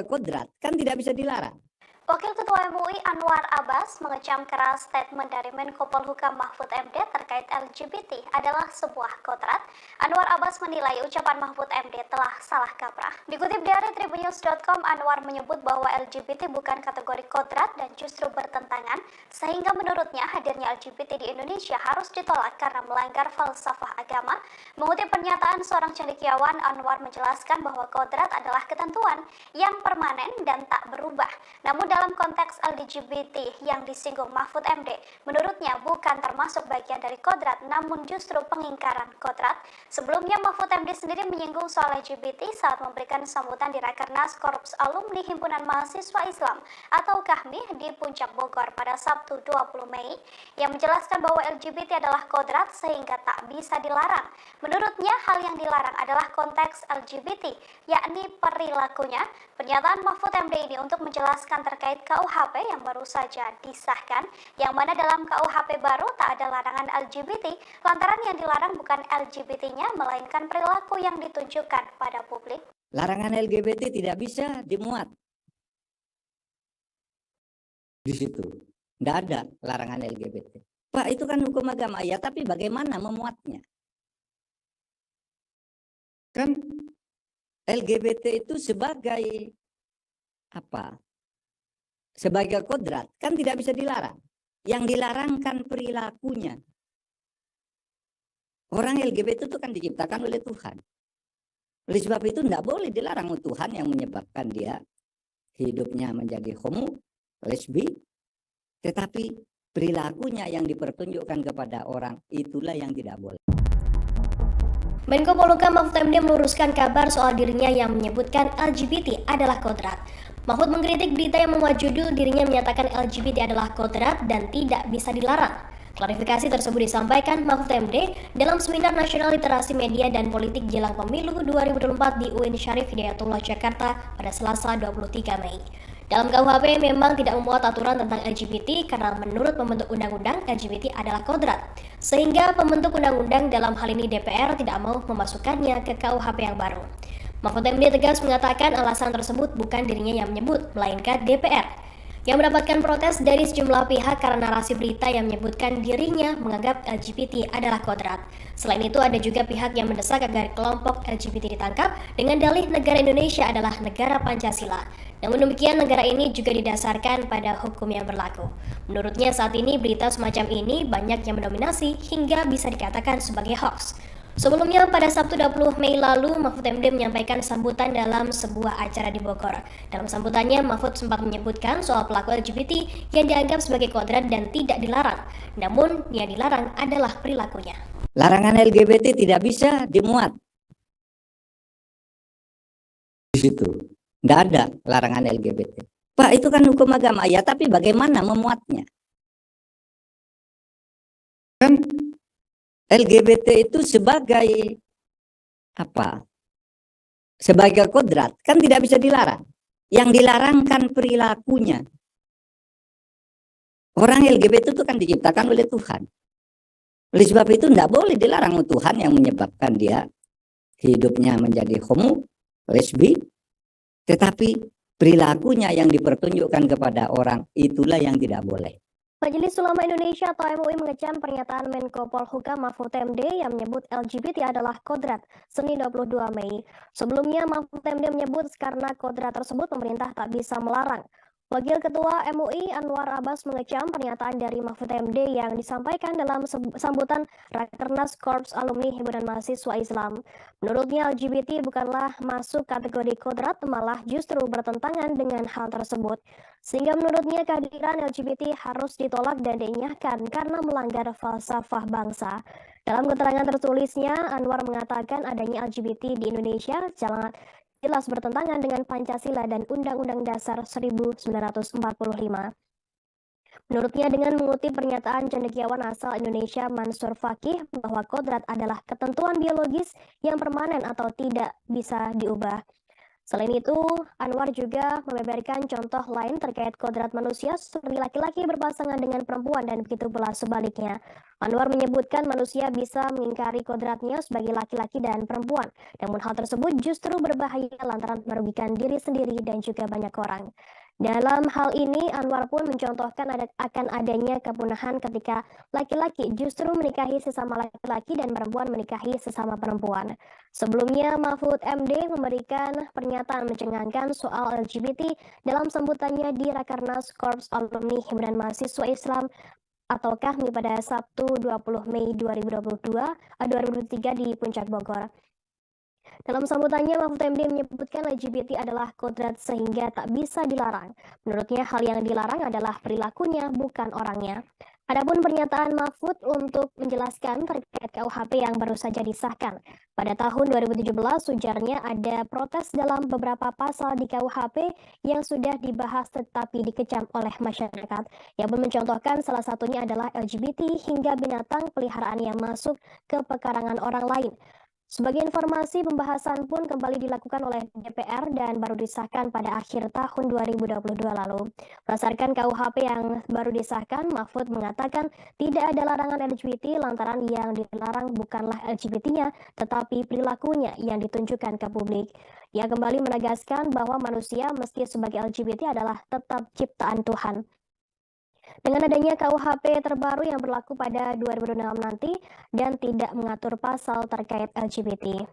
kodrat kan tidak bisa dilarang. Wakil Ketua MUI Anwar Abbas mengecam keras statement dari Menko Polhukam Mahfud MD terkait LGBT adalah sebuah kodrat. Anwar Abbas menilai ucapan Mahfud MD telah salah kaprah. Dikutip dari Tribunnews.com, Anwar menyebut bahwa LGBT bukan kategori kodrat dan justru bertentangan, sehingga menurutnya hadirnya LGBT di Indonesia harus ditolak karena melanggar falsafah agama. Mengutip pernyataan seorang cendekiawan, Anwar menjelaskan bahwa kodrat adalah ketentuan yang permanen dan tak berubah. Namun dalam konteks LGBT yang disinggung Mahfud MD, menurutnya bukan termasuk bagian dari kodrat, namun justru pengingkaran kodrat. Sebelumnya Mahfud MD sendiri menyinggung soal LGBT saat memberikan sambutan di Rakernas Korps Alumni Himpunan Mahasiswa Islam atau KAHMI di Puncak Bogor pada Sabtu 20 Mei, yang menjelaskan bahwa LGBT adalah kodrat sehingga tak bisa dilarang. Menurutnya hal yang dilarang adalah konteks LGBT, yakni perilakunya. Pernyataan Mahfud MD ini untuk menjelaskan terkait KUHP yang baru saja disahkan, yang mana dalam KUHP baru tak ada larangan LGBT, lantaran yang dilarang bukan LGBT-nya, melainkan perilaku yang ditunjukkan pada publik. Larangan LGBT tidak bisa dimuat di situ. Tidak ada larangan LGBT. Pak, itu kan hukum agama. Ya, tapi bagaimana memuatnya? Kan LGBT itu sebagai apa? Sebagai kodrat kan tidak bisa dilarang. Yang dilarang kan perilakunya. Orang LGBT itu kan diciptakan oleh Tuhan. Oleh sebab itu tidak boleh dilarang Tuhan yang menyebabkan dia hidupnya menjadi homo, lesbi, tetapi perilakunya yang dipertunjukkan kepada orang itulah yang tidak boleh. Menko Polhukam Mahfud MD meluruskan kabar soal dirinya yang menyebutkan LGBT adalah kodrat. Mahfud mengkritik berita yang memuat judul dirinya menyatakan LGBT adalah kodrat dan tidak bisa dilarang. Klarifikasi tersebut disampaikan Mahfud MD dalam Seminar Nasional Literasi Media dan Politik Jelang Pemilu 2024 di UIN Syarif Hidayatullah Jakarta pada Selasa 23 Mei. Dalam KUHP memang tidak memuat aturan tentang LGBT karena menurut pembentuk undang-undang LGBT adalah kodrat. Sehingga pembentuk undang-undang dalam hal ini DPR tidak mau memasukkannya ke KUHP yang baru. Mahfud MD tegas mengatakan alasan tersebut bukan dirinya yang menyebut, melainkan DPR yang mendapatkan protes dari sejumlah pihak karena narasi berita yang menyebutkan dirinya menganggap LGBT adalah kodrat. Selain itu, ada juga pihak yang mendesak agar kelompok LGBT ditangkap dengan dalih negara Indonesia adalah negara Pancasila. Namun demikian, negara ini juga didasarkan pada hukum yang berlaku. Menurutnya, saat ini berita semacam ini banyak yang mendominasi hingga bisa dikatakan sebagai hoax. Sebelumnya, pada Sabtu 20 Mei lalu, Mahfud MD menyampaikan sambutan dalam sebuah acara di Bogor. Dalam sambutannya, Mahfud sempat menyebutkan soal pelaku LGBT yang dianggap sebagai kodrat dan tidak dilarang. Namun, yang dilarang adalah perilakunya. Larangan LGBT tidak bisa dimuat. Di situ, nggak ada larangan LGBT. Pak, itu kan hukum agama. Ya, tapi bagaimana memuatnya? Kan LGBT itu sebagai apa? Sebagai kodrat kan tidak bisa dilarang. Yang dilarang kan perilakunya. Orang LGBT itu kan diciptakan oleh Tuhan. Oleh sebab itu tidak boleh dilarang Tuhan yang menyebabkan dia hidupnya menjadi homo, lesbi, tetapi perilakunya yang dipertunjukkan kepada orang itulah yang tidak boleh. Majelis Ulama Indonesia atau MUI mengecam pernyataan Menko Polhukam Mahfud MD yang menyebut LGBT adalah kodrat Senin 22 Mei. Sebelumnya Mahfud MD menyebut karena kodrat tersebut pemerintah tak bisa melarang. Wakil Ketua MUI Anwar Abbas mengecam pernyataan dari Mahfud MD yang disampaikan dalam sambutan Rakernas Korps Alumni Himpunan Mahasiswa Islam. Menurutnya LGBT bukanlah masuk kategori kodrat, malah justru bertentangan dengan hal tersebut. Sehingga menurutnya kehadiran LGBT harus ditolak dan dinyahkan karena melanggar falsafah bangsa. Dalam keterangan tertulisnya, Anwar mengatakan adanya LGBT di Indonesia jelas bertentangan dengan Pancasila dan Undang-Undang Dasar 1945. Menurutnya, dengan mengutip pernyataan cendekiawan asal Indonesia Mansur Fakih bahwa kodrat adalah ketentuan biologis yang permanen atau tidak bisa diubah. Selain itu, Anwar juga membeberkan contoh lain terkait kodrat manusia seperti laki-laki berpasangan dengan perempuan dan begitu pula sebaliknya. Anwar menyebutkan manusia bisa mengingkari kodratnya sebagai laki-laki dan perempuan, namun hal tersebut justru berbahaya lantaran merugikan diri sendiri dan juga banyak orang. Dalam hal ini, Anwar pun mencontohkan akan adanya kepunahan ketika laki-laki justru menikahi sesama laki-laki dan perempuan menikahi sesama perempuan. Sebelumnya, Mahfud MD memberikan pernyataan mencengangkan soal LGBT dalam sambutannya di Rakernas Korps Alumni Himpunan Mahasiswa Islam atau KAHMI pada Sabtu 20 Mei 2023 di Puncak Bogor. Dalam sambutannya, Mahfud MD menyebutkan LGBT adalah kodrat sehingga tak bisa dilarang. Menurutnya, hal yang dilarang adalah perilakunya, bukan orangnya. Adapun pernyataan Mahfud untuk menjelaskan terkait KUHP yang baru saja disahkan. Pada tahun 2017, ujarnya ada protes dalam beberapa pasal di KUHP yang sudah dibahas tetapi dikecam oleh masyarakat. Yang pun mencontohkan salah satunya adalah LGBT hingga binatang peliharaan yang masuk ke pekarangan orang lain. Sebagai informasi, pembahasan pun kembali dilakukan oleh DPR dan baru disahkan pada akhir tahun 2022 lalu. Berdasarkan KUHP yang baru disahkan, Mahfud mengatakan tidak ada larangan LGBT lantaran yang dilarang bukanlah LGBT-nya, tetapi perilakunya yang ditunjukkan ke publik. Ia kembali menegaskan bahwa manusia meski sebagai LGBT adalah tetap ciptaan Tuhan. Dengan adanya KUHP terbaru yang berlaku pada 2006 nanti dan tidak mengatur pasal terkait LGBT.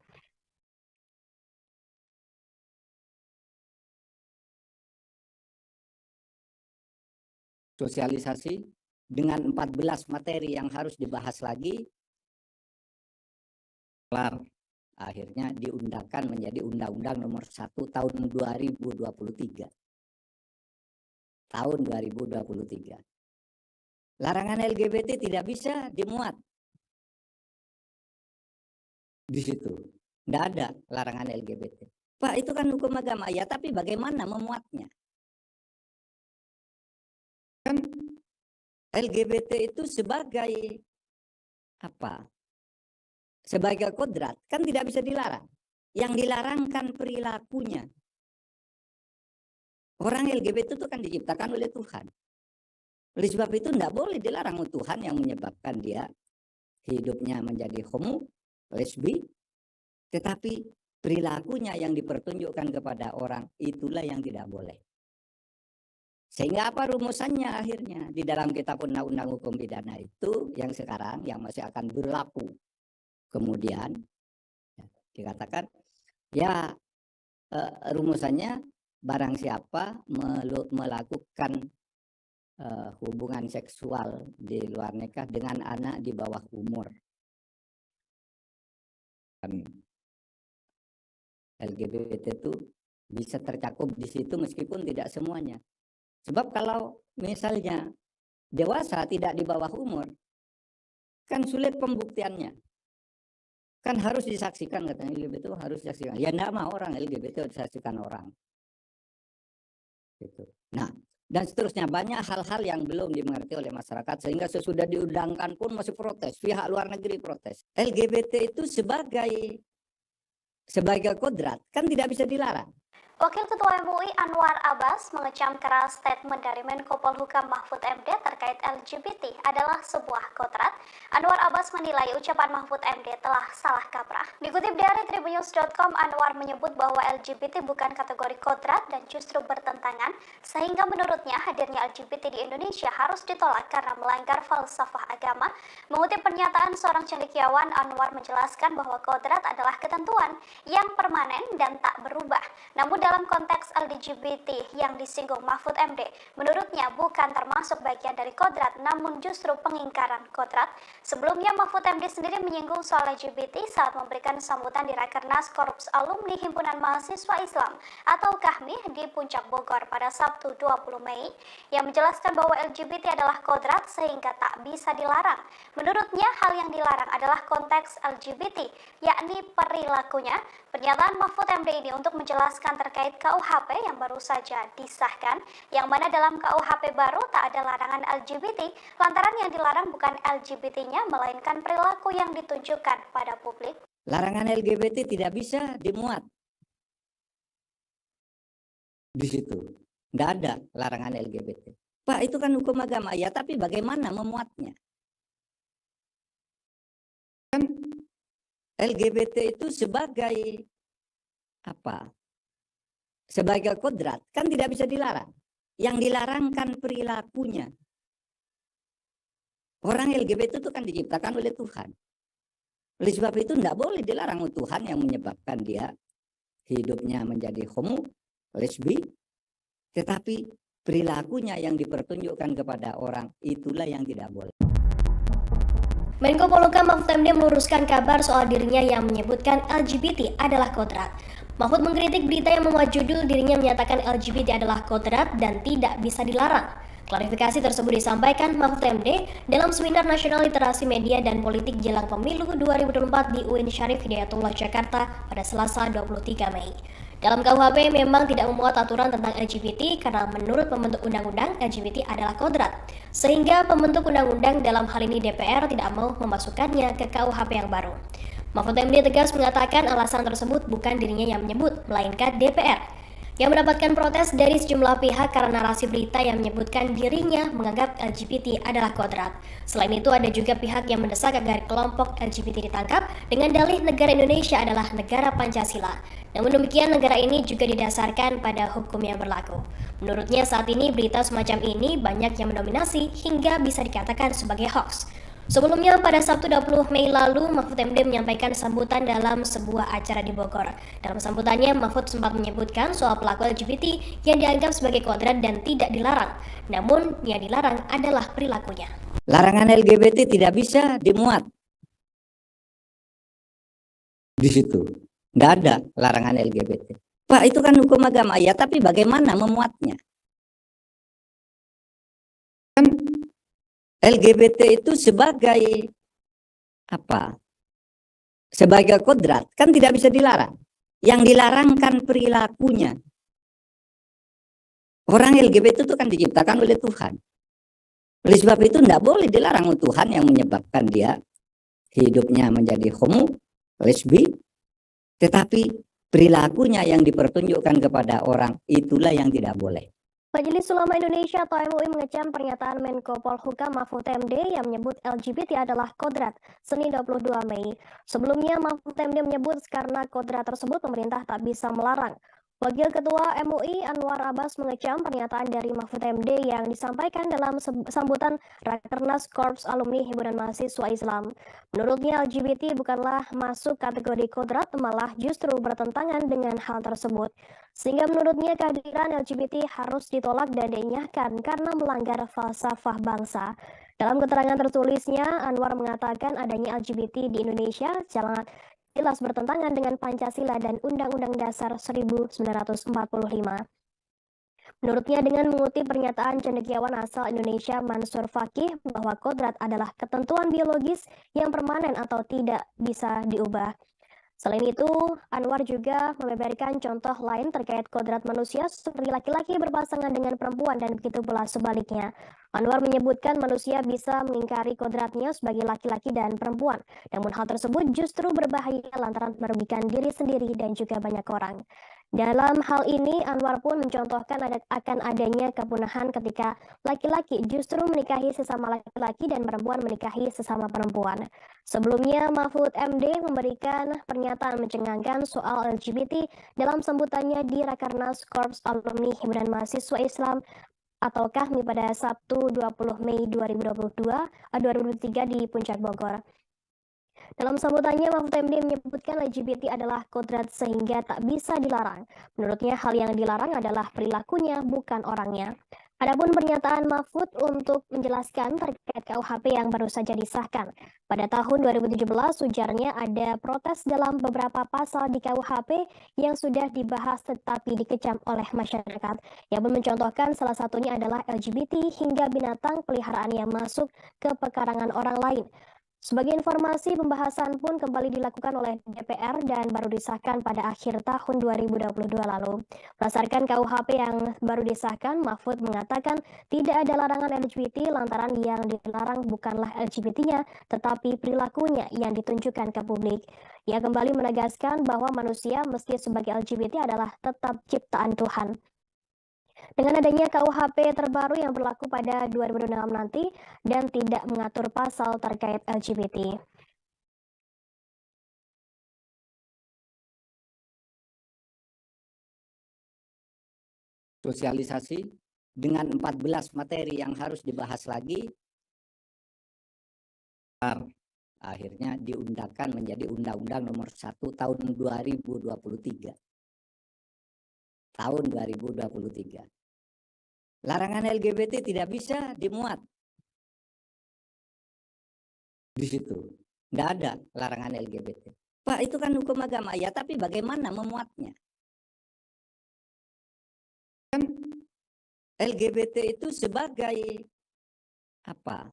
Sosialisasi dengan 14 materi yang harus dibahas lagi, kelar. Akhirnya diundangkan menjadi Undang-Undang Nomor 1 Tahun 2023. Tahun 2023. Larangan LGBT tidak bisa dimuat. Di situ tidak ada larangan LGBT. Pak, itu kan hukum agama. Ya, tapi bagaimana memuatnya? Kan LGBT itu sebagai apa? Sebagai kodrat kan tidak bisa dilarang. Yang dilarang kan perilakunya. Orang LGBT itu kan diciptakan oleh Tuhan. Oleh sebab itu tidak boleh dilarang Tuhan yang menyebabkan dia hidupnya menjadi homo, lesbi, tetapi perilakunya yang dipertunjukkan kepada orang, itulah yang tidak boleh. Sehingga apa rumusannya akhirnya? Di dalam kitab undang-undang hukum pidana itu yang sekarang, yang masih akan berlaku. Kemudian dikatakan, ya rumusannya barang siapa melakukan hubungan seksual di luar nikah dengan anak di bawah umur. LGBT itu bisa tercakup di situ meskipun tidak semuanya. Sebab kalau misalnya dewasa tidak di bawah umur, kan sulit pembuktiannya. Kan harus disaksikan, katanya LGBT itu harus disaksikan. Ya enggak mau orang LGBT disaksikan orang. Gitu. Nah, dan seterusnya banyak hal-hal yang belum dimengerti oleh masyarakat sehingga sesudah diundangkan pun masih protes. Pihak luar negeri protes. LGBT itu sebagai kodrat kan tidak bisa dilarang. Wakil Ketua MUI Anwar Abbas mengecam keras statement dari Menko Polhukam Mahfud MD terkait LGBT adalah sebuah kodrat. Anwar Abbas menilai ucapan Mahfud MD telah salah kaprah. Dikutip dari Tribunnews.com, Anwar menyebut bahwa LGBT bukan kategori kodrat dan justru bertentangan, sehingga menurutnya hadirnya LGBT di Indonesia harus ditolak karena melanggar falsafah agama. Mengutip pernyataan seorang cendekiawan, Anwar menjelaskan bahwa kodrat adalah ketentuan yang permanen dan tak berubah. Namun dalam konteks LGBT yang disinggung Mahfud MD, menurutnya bukan termasuk bagian dari kodrat, namun justru pengingkaran kodrat. Sebelumnya Mahfud MD sendiri menyinggung soal LGBT saat memberikan sambutan di Rakernas Korps Alumni Himpunan Mahasiswa Islam atau KAHMI di Puncak Bogor pada Sabtu 20 Mei, yang menjelaskan bahwa LGBT adalah kodrat sehingga tak bisa dilarang. Menurutnya hal yang dilarang adalah konteks LGBT, yakni perilakunya. Pernyataan Mahfud MD ini untuk menjelaskan terkait KUHP yang baru saja disahkan, yang mana dalam KUHP baru tak ada larangan LGBT, lantaran yang dilarang bukan LGBT-nya, melainkan perilaku yang ditunjukkan pada publik. Larangan LGBT tidak bisa dimuat di situ. Nggak ada larangan LGBT. Pak, itu kan hukum agama. Ya, tapi bagaimana memuatnya? Kan LGBT itu sebagai apa? Sebagai kodrat kan tidak bisa dilarang. Yang dilarangkan perilakunya. Orang LGBT itu kan diciptakan oleh Tuhan. Oleh sebab itu tidak boleh dilarang oleh Tuhan yang menyebabkan dia hidupnya menjadi homo, lesbi, tetapi perilakunya yang dipertunjukkan kepada orang itulah yang tidak boleh. Menko Polhukam Mahfud MD meluruskan kabar soal dirinya yang menyebutkan LGBT adalah kodrat. Mahfud mengkritik berita yang memuat judul dirinya menyatakan LGBT adalah kodrat dan tidak bisa dilarang. Klarifikasi tersebut disampaikan Mahfud MD dalam Seminar Nasional Literasi Media dan Politik Jelang Pemilu 2024 di UIN Syarif Hidayatullah Jakarta pada Selasa 23 Mei. Dalam KUHP memang tidak memuat aturan tentang LGBT karena menurut pembentuk undang-undang LGBT adalah kodrat. Sehingga pembentuk undang-undang dalam hal ini DPR tidak mau memasukkannya ke KUHP yang baru. Mahfud MD tegas mengatakan alasan tersebut bukan dirinya yang menyebut, melainkan DPR yang mendapatkan protes dari sejumlah pihak karena narasi berita yang menyebutkan dirinya menganggap LGBT adalah kodrat. Selain itu ada juga pihak yang mendesak agar kelompok LGBT ditangkap dengan dalih negara Indonesia adalah negara Pancasila. Namun demikian negara ini juga didasarkan pada hukum yang berlaku. Menurutnya saat ini berita semacam ini banyak yang mendominasi hingga bisa dikatakan sebagai hoax. Sebelumnya pada Sabtu 20 Mei lalu, Mahfud MD menyampaikan sambutan dalam sebuah acara di Bogor. Dalam sambutannya, Mahfud sempat menyebutkan soal pelaku LGBT yang dianggap sebagai kodrat dan tidak dilarang. Namun, yang dilarang adalah perilakunya. Larangan LGBT tidak bisa dimuat di situ. Nggak ada larangan LGBT. Pak, itu kan hukum agama. Ya, tapi bagaimana memuatnya? LGBT itu sebagai apa? Sebagai kodrat kan tidak bisa dilarang. Yang dilarangkan perilakunya. Orang LGBT itu kan diciptakan oleh Tuhan. Oleh sebab itu tidak boleh dilarang oleh Tuhan yang menyebabkan dia hidupnya menjadi homo, lesbi, tetapi perilakunya yang dipertunjukkan kepada orang itulah yang tidak boleh. Majelis Ulama Indonesia atau MUI mengecam pernyataan Menko Polhukam Mahfud MD yang menyebut LGBT adalah kodrat Senin 22 Mei. Sebelumnya Mahfud MD menyebut karena kodrat tersebut pemerintah tak bisa melarang. Wakil Ketua MUI Anwar Abbas mengecam pernyataan dari Mahfud MD yang disampaikan dalam sambutan Rakernas Korps Alumni Himpunan Mahasiswa Islam. Menurutnya LGBT bukanlah masuk kategori kodrat, malah justru bertentangan dengan hal tersebut. Sehingga menurutnya kehadiran LGBT harus ditolak dan dinyahkan karena melanggar falsafah bangsa. Dalam keterangan tertulisnya, Anwar mengatakan adanya LGBT di Indonesia sangat jelas bertentangan dengan Pancasila dan Undang-Undang Dasar 1945. Menurutnya dengan mengutip pernyataan cendekiawan asal Indonesia Mansur Fakih bahwa kodrat adalah ketentuan biologis yang permanen atau tidak bisa diubah. Selain itu, Anwar juga membeberkan contoh lain terkait kodrat manusia seperti laki-laki berpasangan dengan perempuan dan begitu pula sebaliknya. Anwar menyebutkan manusia bisa mengingkari kodratnya sebagai laki-laki dan perempuan. Namun hal tersebut justru berbahaya lantaran merugikan diri sendiri dan juga banyak orang. Dalam hal ini, Anwar pun mencontohkan akan adanya kepunahan ketika laki-laki justru menikahi sesama laki-laki dan perempuan menikahi sesama perempuan. Sebelumnya, Mahfud MD memberikan pernyataan mencengangkan soal LGBT dalam sambutannya di Rakernas Korps Alumni Himpunan Mahasiswa Islam atau KAHMI pada Sabtu 20 Mei 2023 di Puncak Bogor. Dalam sambutannya, Mahfud MD menyebutkan LGBT adalah kodrat sehingga tak bisa dilarang. Menurutnya hal yang dilarang adalah perilakunya, bukan orangnya. Adapun pernyataan Mahfud untuk menjelaskan terkait KUHP yang baru saja disahkan. Pada tahun 2017, ujarnya ada protes dalam beberapa pasal di KUHP yang sudah dibahas tetapi dikecam oleh masyarakat. Ia pun mencontohkan salah satunya adalah LGBT hingga binatang peliharaan yang masuk ke pekarangan orang lain. Sebagai informasi, pembahasan pun kembali dilakukan oleh DPR dan baru disahkan pada akhir tahun 2022 lalu. Berdasarkan KUHP yang baru disahkan, Mahfud mengatakan tidak ada larangan LGBT lantaran yang dilarang bukanlah LGBT-nya, tetapi perilakunya yang ditunjukkan ke publik. Ia kembali menegaskan bahwa manusia meski sebagai LGBT adalah tetap ciptaan Tuhan. Dengan adanya KUHP terbaru yang berlaku pada 2006 nanti dan tidak mengatur pasal terkait LGBT. Sosialisasi dengan 14 materi yang harus dibahas lagi, akhirnya diundangkan menjadi Undang-Undang Nomor 1 Tahun 2023. Tahun 2023. Larangan LGBT tidak bisa dimuat di situ. Nggak ada larangan LGBT. Pak, itu kan hukum agama. Ya, tapi bagaimana memuatnya? Kan LGBT itu sebagai apa?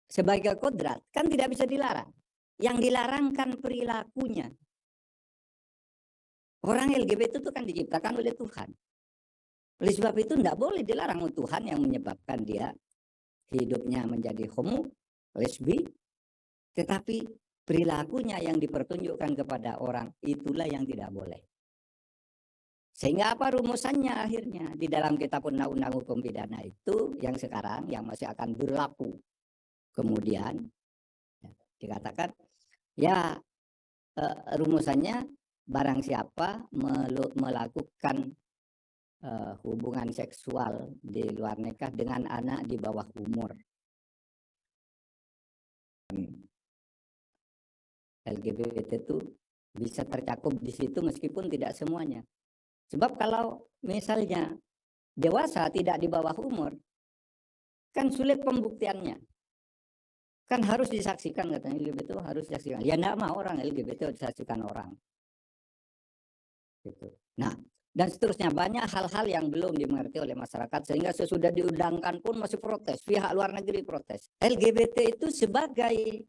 Sebagai kodrat. Kan tidak bisa dilarang. Yang dilarang kan perilakunya. Orang LGBT itu kan diciptakan oleh Tuhan. Oleh sebab itu tidak boleh dilarang Tuhan yang menyebabkan dia hidupnya menjadi homo, lesbi, tetapi perilakunya yang dipertunjukkan kepada orang itulah yang tidak boleh. Sehingga apa rumusannya akhirnya di dalam kitab undang-undang hukum pidana itu yang sekarang yang masih akan berlaku. Kemudian dikatakan ya rumusannya barang siapa melakukan hubungan seksual di luar nikah dengan anak di bawah umur. LGBT itu bisa tercakup di situ meskipun tidak semuanya. Sebab kalau misalnya dewasa tidak di bawah umur, kan sulit pembuktiannya. Kan harus disaksikan katanya LGBT itu harus disaksikan. Ya enggak mau orang LGBT disaksikan orang. Gitu. Nah, dan seterusnya banyak hal-hal yang belum dimengerti oleh masyarakat sehingga sesudah diundangkan pun masih protes, pihak luar negeri protes. LGBT itu sebagai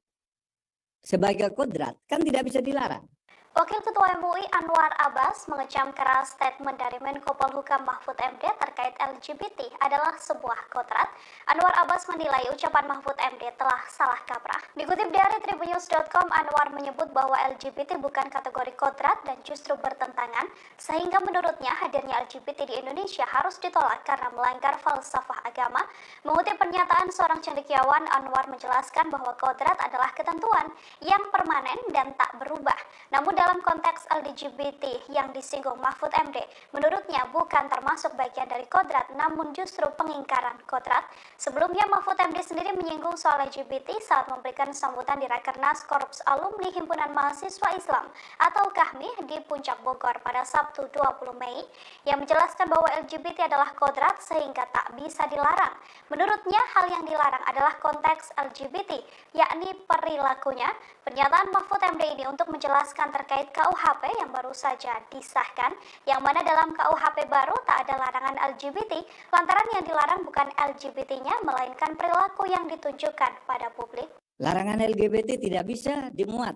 kodrat kan tidak bisa dilarang. Wakil Ketua MUI Anwar Abbas mengecam keras statement dari Menko Polhukam Mahfud MD terkait LGBT adalah sebuah kodrat. Anwar Abbas menilai ucapan Mahfud MD telah salah kaprah. Dikutip dari Tribunnews.com, Anwar menyebut bahwa LGBT bukan kategori kodrat dan justru bertentangan, sehingga menurutnya hadirnya LGBT di Indonesia harus ditolak karena melanggar falsafah agama. Mengutip pernyataan seorang cendekiawan, Anwar menjelaskan bahwa kodrat adalah ketentuan yang permanen dan tak berubah. Namun dalam konteks LGBT yang disinggung Mahfud MD, menurutnya bukan termasuk bagian dari kodrat, namun justru pengingkaran kodrat. Sebelumnya Mahfud MD sendiri menyinggung soal LGBT saat memberikan sambutan di Rakernas Korps Alumni Himpunan Mahasiswa Islam atau KAHMI di Puncak Bogor pada Sabtu 20 Mei, yang menjelaskan bahwa LGBT adalah kodrat sehingga tak bisa dilarang. Menurutnya hal yang dilarang adalah konteks LGBT, yakni perilakunya. Pernyataan Mahfud MD ini untuk menjelaskan terkait KUHP yang baru saja disahkan, yang mana dalam KUHP baru tak ada larangan LGBT, lantaran yang dilarang bukan LGBT-nya, melainkan perilaku yang ditunjukkan pada publik. Larangan LGBT tidak bisa dimuat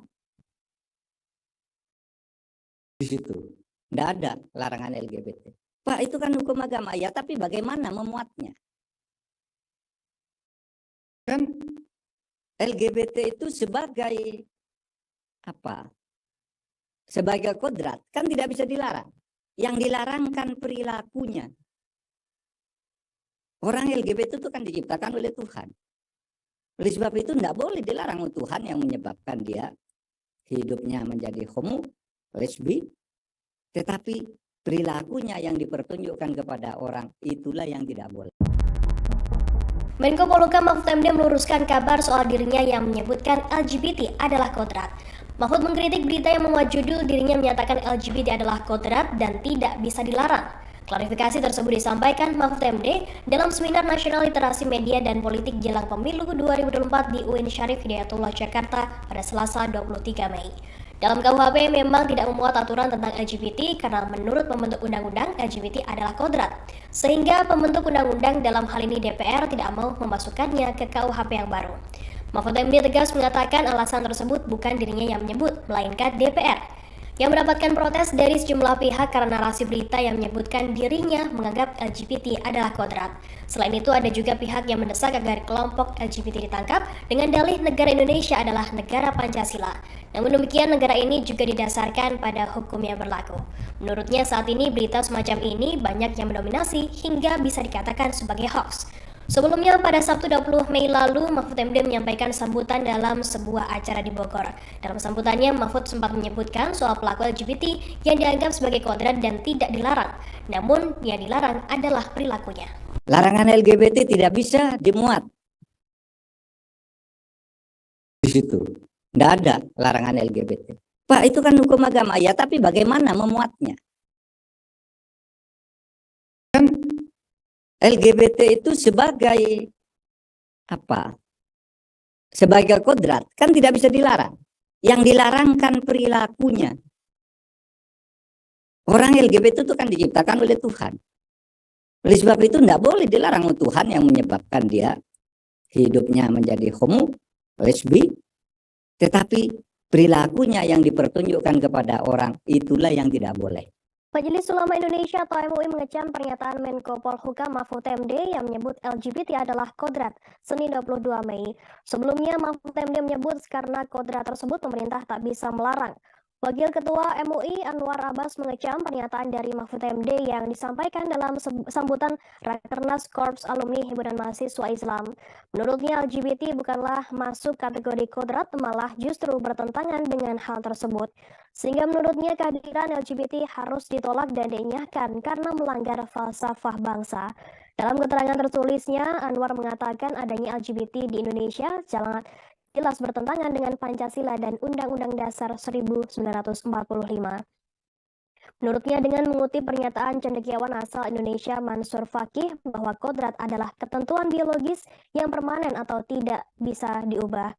di situ. Tidak ada larangan LGBT. Pak, itu kan hukum agama. Ya, tapi bagaimana memuatnya? Kan LGBT itu sebagai apa? Sebagai kodrat kan tidak bisa dilarang. Yang dilarang kan perilakunya. Orang LGBT itu kan diciptakan oleh Tuhan. Oleh sebab itu tidak boleh dilarang oleh Tuhan yang menyebabkan dia hidupnya menjadi homo, lesbi, tetapi perilakunya yang dipertunjukkan kepada orang itulah yang tidak boleh. Menko Polhukam Mahfud MD meluruskan kabar soal dirinya yang menyebutkan LGBT adalah kodrat. Mahfud mengkritik berita yang memuat judul dirinya menyatakan LGBT adalah kodrat dan tidak bisa dilarang. Klarifikasi tersebut disampaikan Mahfud MD dalam Seminar Nasional Literasi Media dan Politik Jelang Pemilu 2024 di UIN Syarif Hidayatullah Jakarta pada Selasa 23 Mei. Dalam KUHP memang tidak memuat aturan tentang LGBT karena menurut pembentuk undang-undang LGBT adalah kodrat. Sehingga pembentuk undang-undang dalam hal ini DPR tidak mau memasukkannya ke KUHP yang baru. Mahfud MD tegas mengatakan alasan tersebut bukan dirinya yang menyebut, melainkan DPR yang mendapatkan protes dari sejumlah pihak karena narasi berita yang menyebutkan dirinya menganggap LGBT adalah kodrat. Selain itu ada juga pihak yang mendesak agar kelompok LGBT ditangkap dengan dalih negara Indonesia adalah negara Pancasila. Namun demikian negara ini juga didasarkan pada hukum yang berlaku. Menurutnya saat ini berita semacam ini banyak yang mendominasi hingga bisa dikatakan sebagai hoax. Sebelumnya pada Sabtu 20 Mei lalu, Mahfud MD menyampaikan sambutan dalam sebuah acara di Bogor. Dalam sambutannya, Mahfud sempat menyebutkan soal pelaku LGBT yang dianggap sebagai kodrat dan tidak dilarang. Namun, yang dilarang adalah perilakunya. Larangan LGBT tidak bisa dimuat di situ. Tidak ada larangan LGBT. Pak, itu kan hukum agama. Ya, tapi bagaimana memuatnya? Kan LGBT itu sebagai apa? Sebagai kodrat kan tidak bisa dilarang. Yang dilarang kan perilakunya. Orang LGBT itu kan diciptakan oleh Tuhan. Oleh sebab itu tidak boleh dilarang oleh Tuhan yang menyebabkan dia hidupnya menjadi homo, lesbi, tetapi perilakunya yang dipertunjukkan kepada orang itulah yang tidak boleh. Majelis Ulama Indonesia atau MUI mengecam pernyataan Menko Polhukam Mahfud MD yang menyebut LGBT adalah kodrat Senin 22 Mei. Sebelumnya Mahfud MD menyebut karena kodrat tersebut pemerintah tak bisa melarang. Wakil Ketua MUI Anwar Abbas mengecam pernyataan dari Mahfud MD yang disampaikan dalam sambutan Rakernas Korps Alumni Himpunan Mahasiswa Islam. Menurutnya LGBT bukanlah masuk kategori kodrat, malah justru bertentangan dengan hal tersebut. Sehingga menurutnya kehadiran LGBT harus ditolak dan dinyahkan karena melanggar falsafah bangsa. Dalam keterangan tertulisnya, Anwar mengatakan adanya LGBT di Indonesia jelas bertentangan dengan Pancasila dan Undang-Undang Dasar 1945. Menurutnya dengan mengutip pernyataan cendekiawan asal Indonesia Mansur Fakih bahwa kodrat adalah ketentuan biologis yang permanen atau tidak bisa diubah.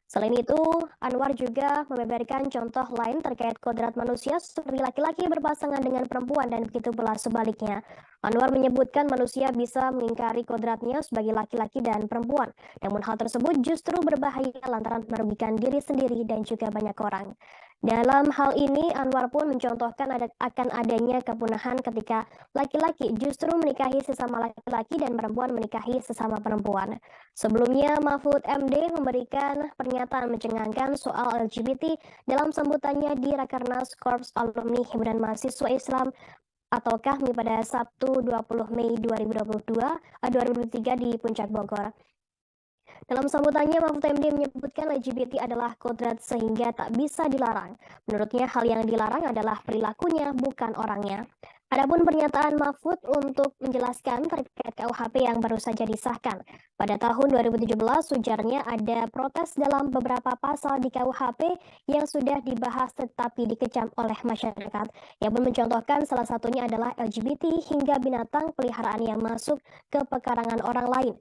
Selain itu, Anwar juga membeberkan contoh lain terkait kodrat manusia seperti laki-laki berpasangan dengan perempuan dan begitu pula sebaliknya. Anwar menyebutkan manusia bisa mengingkari kodratnya sebagai laki-laki dan perempuan. Namun hal tersebut justru berbahaya lantaran merugikan diri sendiri dan juga banyak orang. Dalam hal ini, Anwar pun mencontohkan akan adanya kepunahan ketika laki-laki justru menikahi sesama laki-laki dan perempuan menikahi sesama perempuan. Sebelumnya, Mahfud MD memberikan pernyataan mencengangkan soal LGBT dalam sambutannya di Rakernas Korps Alumni Himpunan Mahasiswa Islam atau KAHMI pada Sabtu 20 Mei 2023 di Puncak Bogor. Dalam sambutannya, Mahfud MD menyebutkan LGBT adalah kodrat sehingga tak bisa dilarang. Menurutnya, hal yang dilarang adalah perilakunya, bukan orangnya. Adapun pernyataan Mahfud untuk menjelaskan terkait KUHP yang baru saja disahkan. Pada tahun 2017, ujarnya ada protes dalam beberapa pasal di KUHP yang sudah dibahas tetapi dikecam oleh masyarakat. Ia pun mencontohkan salah satunya adalah LGBT hingga binatang peliharaan yang masuk ke pekarangan orang lain.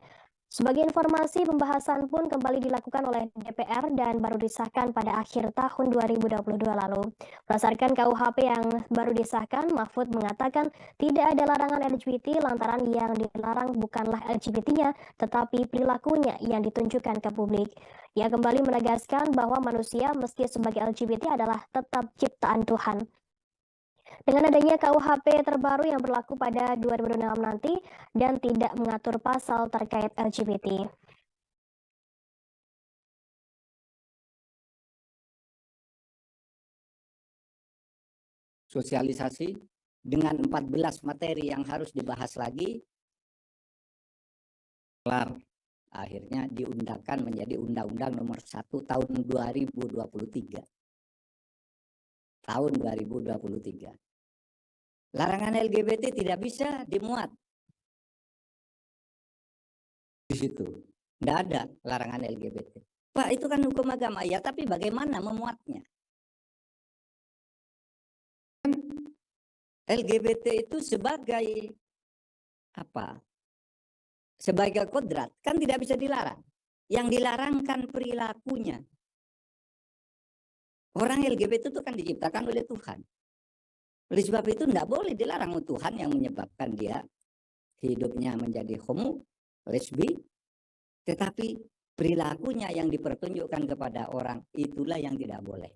Sebagai informasi, pembahasan pun kembali dilakukan oleh DPR dan baru disahkan pada akhir tahun 2022 lalu. Berdasarkan KUHP yang baru disahkan, Mahfud mengatakan tidak ada larangan LGBT lantaran yang dilarang bukanlah LGBT-nya, tetapi perilakunya yang ditunjukkan ke publik. Ia kembali menegaskan bahwa manusia meski sebagai LGBT adalah tetap ciptaan Tuhan. Dengan adanya KUHP terbaru yang berlaku pada 2006 nanti dan tidak mengatur pasal terkait LGBT. Sosialisasi dengan 14 materi yang harus dibahas lagi, kelar. Akhirnya diundangkan menjadi Undang-Undang Nomor 1 Tahun 2023. Tahun 2023. Larangan LGBT tidak bisa dimuat di situ. Tidak ada larangan LGBT. Pak, itu kan hukum agama. Ya, tapi bagaimana memuatnya? LGBT itu sebagai apa? Sebagai kodrat kan tidak bisa dilarang. Yang dilarang kan perilakunya. Orang LGBT itu kan diciptakan oleh Tuhan. Oleh sebab itu tidak boleh dilarang Tuhan yang menyebabkan dia hidupnya menjadi homo, lesbi, tetapi perilakunya yang dipertunjukkan kepada orang itulah yang tidak boleh.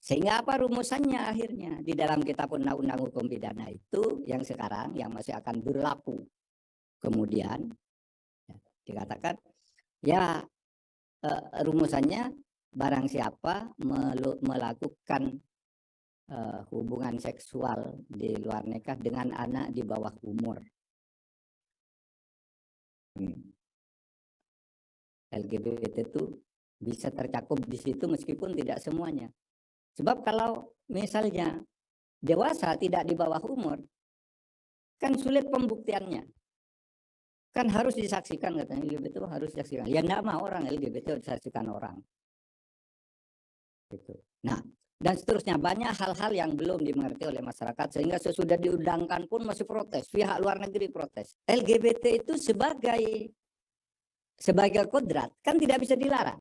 Sehingga apa rumusannya akhirnya? Di dalam kitab undang-undang hukum pidana itu yang sekarang yang masih akan berlaku. Kemudian dikatakan ya rumusannya barang siapa melakukan hubungan seksual di luar nikah dengan anak di bawah umur. LGBT itu bisa tercakup di situ meskipun tidak semuanya. Sebab kalau misalnya dewasa tidak di bawah umur, kan sulit pembuktiannya. Kan harus disaksikan katanya LGBT itu harus disaksikan. Ya enggak mau orang LGBT disaksikan orang. Gitu. Nah, dan seterusnya banyak hal-hal yang belum dimengerti oleh masyarakat sehingga sesudah diundangkan pun masih protes, pihak luar negeri protes. LGBT itu sebagai kodrat kan tidak bisa dilarang.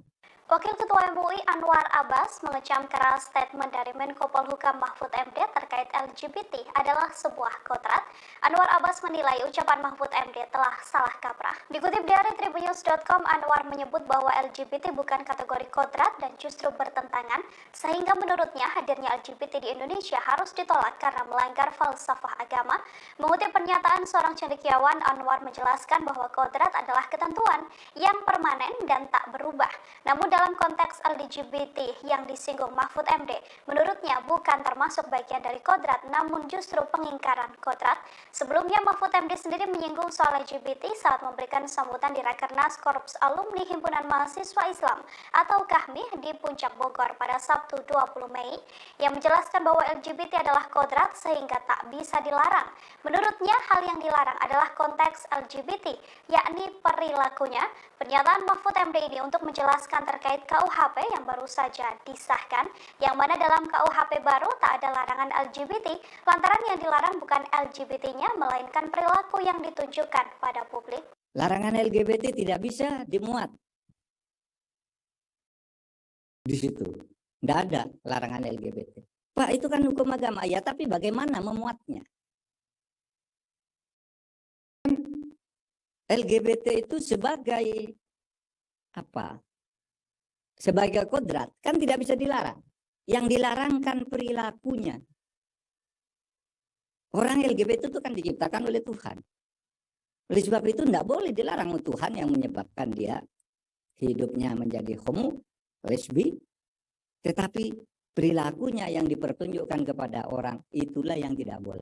Wakil Ketua MUI Anwar Abbas mengecam keras statement dari Menko Polhukam Mahfud MD terkait LGBT adalah sebuah kodrat. Anwar Abbas menilai ucapan Mahfud MD telah salah kaprah. Dikutip dari Tribunnews.com, Anwar menyebut bahwa LGBT bukan kategori kodrat dan justru bertentangan, sehingga menurutnya hadirnya LGBT di Indonesia harus ditolak karena melanggar falsafah agama. Mengutip pernyataan seorang cendekiawan, Anwar menjelaskan bahwa kodrat adalah ketentuan yang permanen dan tak berubah. Namun dalam konteks LGBT yang disinggung Mahfud MD, menurutnya bukan termasuk bagian dari kodrat, namun justru pengingkaran kodrat. Sebelumnya Mahfud MD sendiri menyinggung soal LGBT saat memberikan sambutan di Rakernas Korps Alumni Himpunan Mahasiswa Islam atau KAHMI di Puncak Bogor pada Sabtu 20 Mei, yang menjelaskan bahwa LGBT adalah kodrat sehingga tak bisa dilarang. Menurutnya hal yang dilarang adalah konteks LGBT, yakni perilakunya. Pernyataan Mahfud MD ini untuk menjelaskan terkait KUHP yang baru saja disahkan, yang mana dalam KUHP baru tak ada larangan LGBT, lantaran yang dilarang bukan LGBT-nya, melainkan perilaku yang ditunjukkan pada publik. Larangan LGBT tidak bisa dimuat di situ. Tidak ada larangan LGBT. Pak, itu kan hukum agama. Ya, tapi bagaimana memuatnya? LGBT itu sebagai apa? Sebagai kodrat kan tidak bisa dilarang. yang dilarangkan perilakunya. Orang LGBT itu kan diciptakan oleh Tuhan. Oleh sebab itu tidak boleh dilarang Tuhan yang menyebabkan dia hidupnya menjadi homo, lesbi, tetapi perilakunya yang dipertunjukkan kepada orang itulah yang tidak boleh.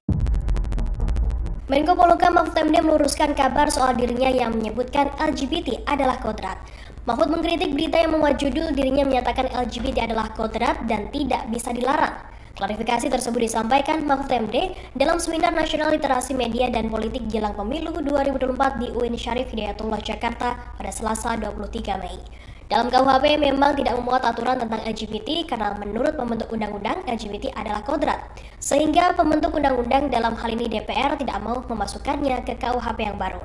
Menko Polhukam Mahfud MD meluruskan kabar soal dirinya yang menyebutkan LGBT adalah kodrat. Mahfud mengkritik berita yang memuat judul dirinya menyatakan LGBT adalah kodrat dan tidak bisa dilarang. Klarifikasi tersebut disampaikan Mahfud MD dalam Seminar Nasional Literasi Media dan Politik Jelang Pemilu 2024 di UIN Syarif Hidayatullah Jakarta pada Selasa 23 Mei. Dalam KUHP memang tidak memuat aturan tentang LGBT karena menurut pembentuk undang-undang LGBT adalah kodrat. Sehingga pembentuk undang-undang dalam hal ini DPR tidak mau memasukkannya ke KUHP yang baru.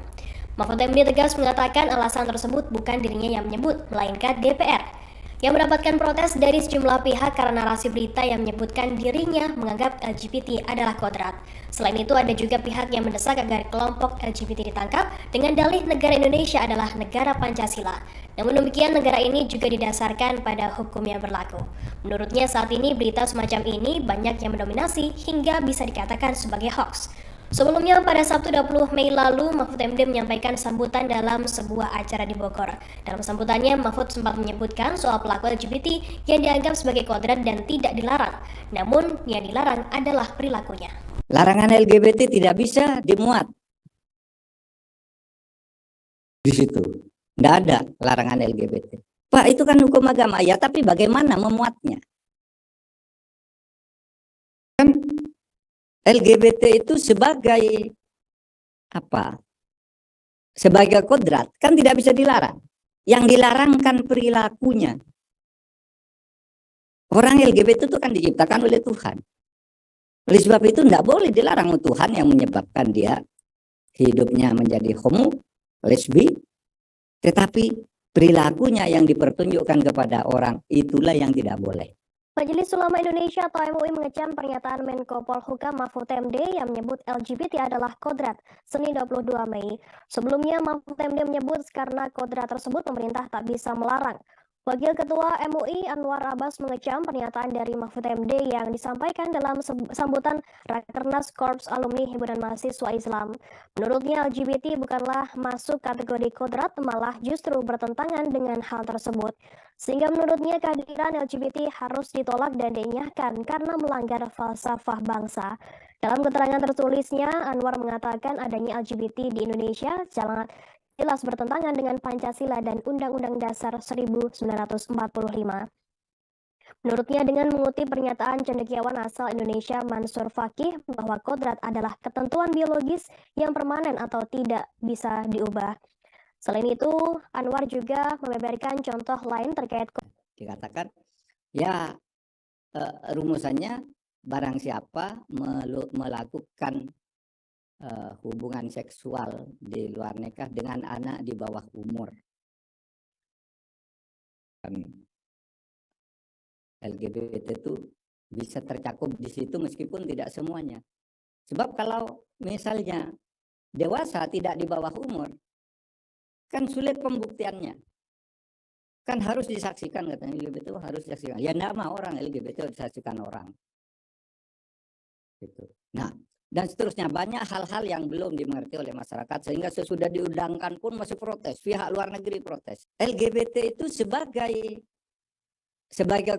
Mahfud MD tegas mengatakan alasan tersebut bukan dirinya yang menyebut, melainkan DPR yang mendapatkan protes dari sejumlah pihak karena narasi berita yang menyebutkan dirinya menganggap LGBT adalah kodrat. Selain itu ada juga pihak yang mendesak agar kelompok LGBT ditangkap dengan dalih negara Indonesia adalah negara Pancasila. Namun demikian negara ini juga didasarkan pada hukum yang berlaku. Menurutnya saat ini berita semacam ini banyak yang mendominasi hingga bisa dikatakan sebagai hoax. Sebelumnya pada Sabtu 20 Mei lalu, Mahfud MD menyampaikan sambutan dalam sebuah acara di Bogor. Dalam sambutannya, Mahfud sempat menyebutkan soal pelaku LGBT yang dianggap sebagai kodrat dan tidak dilarang. Namun, yang dilarang adalah perilakunya. Larangan LGBT tidak bisa dimuat di situ. Tidak ada larangan LGBT. Pak, itu kan hukum agama. Ya, tapi bagaimana memuatnya? LGBT itu sebagai apa? Sebagai kodrat kan tidak bisa dilarang. Yang dilarangkan perilakunya. Orang LGBT itu kan diciptakan oleh Tuhan. Oleh sebab itu tidak boleh dilarang Tuhan yang menyebabkan dia hidupnya menjadi homo, lesbi, tetapi perilakunya yang dipertunjukkan kepada orang itulah yang tidak boleh. Majelis Ulama Indonesia atau MUI mengecam pernyataan Menko Polhukam Mahfud MD yang menyebut LGBT adalah kodrat Senin 22 Mei. Sebelumnya Mahfud MD menyebut karena kodrat tersebut pemerintah tak bisa melarang. Wakil Ketua MUI Anwar Abbas mengecam pernyataan dari Mahfud MD yang disampaikan dalam sambutan Rakernas Korps Alumni Himpunan Mahasiswa Islam. Menurutnya LGBT bukanlah masuk kategori kodrat, malah justru bertentangan dengan hal tersebut. Sehingga menurutnya kehadiran LGBT harus ditolak dan dinyahkan karena melanggar falsafah bangsa. Dalam keterangan tertulisnya, Anwar mengatakan adanya LGBT di Indonesia jelas bertentangan dengan Pancasila dan Undang-Undang Dasar 1945. Menurutnya dengan mengutip pernyataan cendekiawan asal Indonesia Mansur Fakih bahwa kodrat adalah ketentuan biologis yang permanen atau tidak bisa diubah. Selain itu, Anwar juga membeberkan contoh lain terkait dikatakan ya rumusannya barang siapa melakukan hubungan seksual di luar nikah dengan anak di bawah umur. LGBT itu bisa tercakup di situ meskipun tidak semuanya. Sebab kalau misalnya dewasa tidak di bawah umur, kan sulit pembuktiannya. Kan harus disaksikan katanya LGBT itu harus disaksikan. Ya enggak mah orang LGBT disaksikan orang. Gitu. Nah, dan seterusnya banyak hal-hal yang belum dimengerti oleh masyarakat sehingga sesudah diundangkan pun masih protes, pihak luar negeri protes. LGBT itu sebagai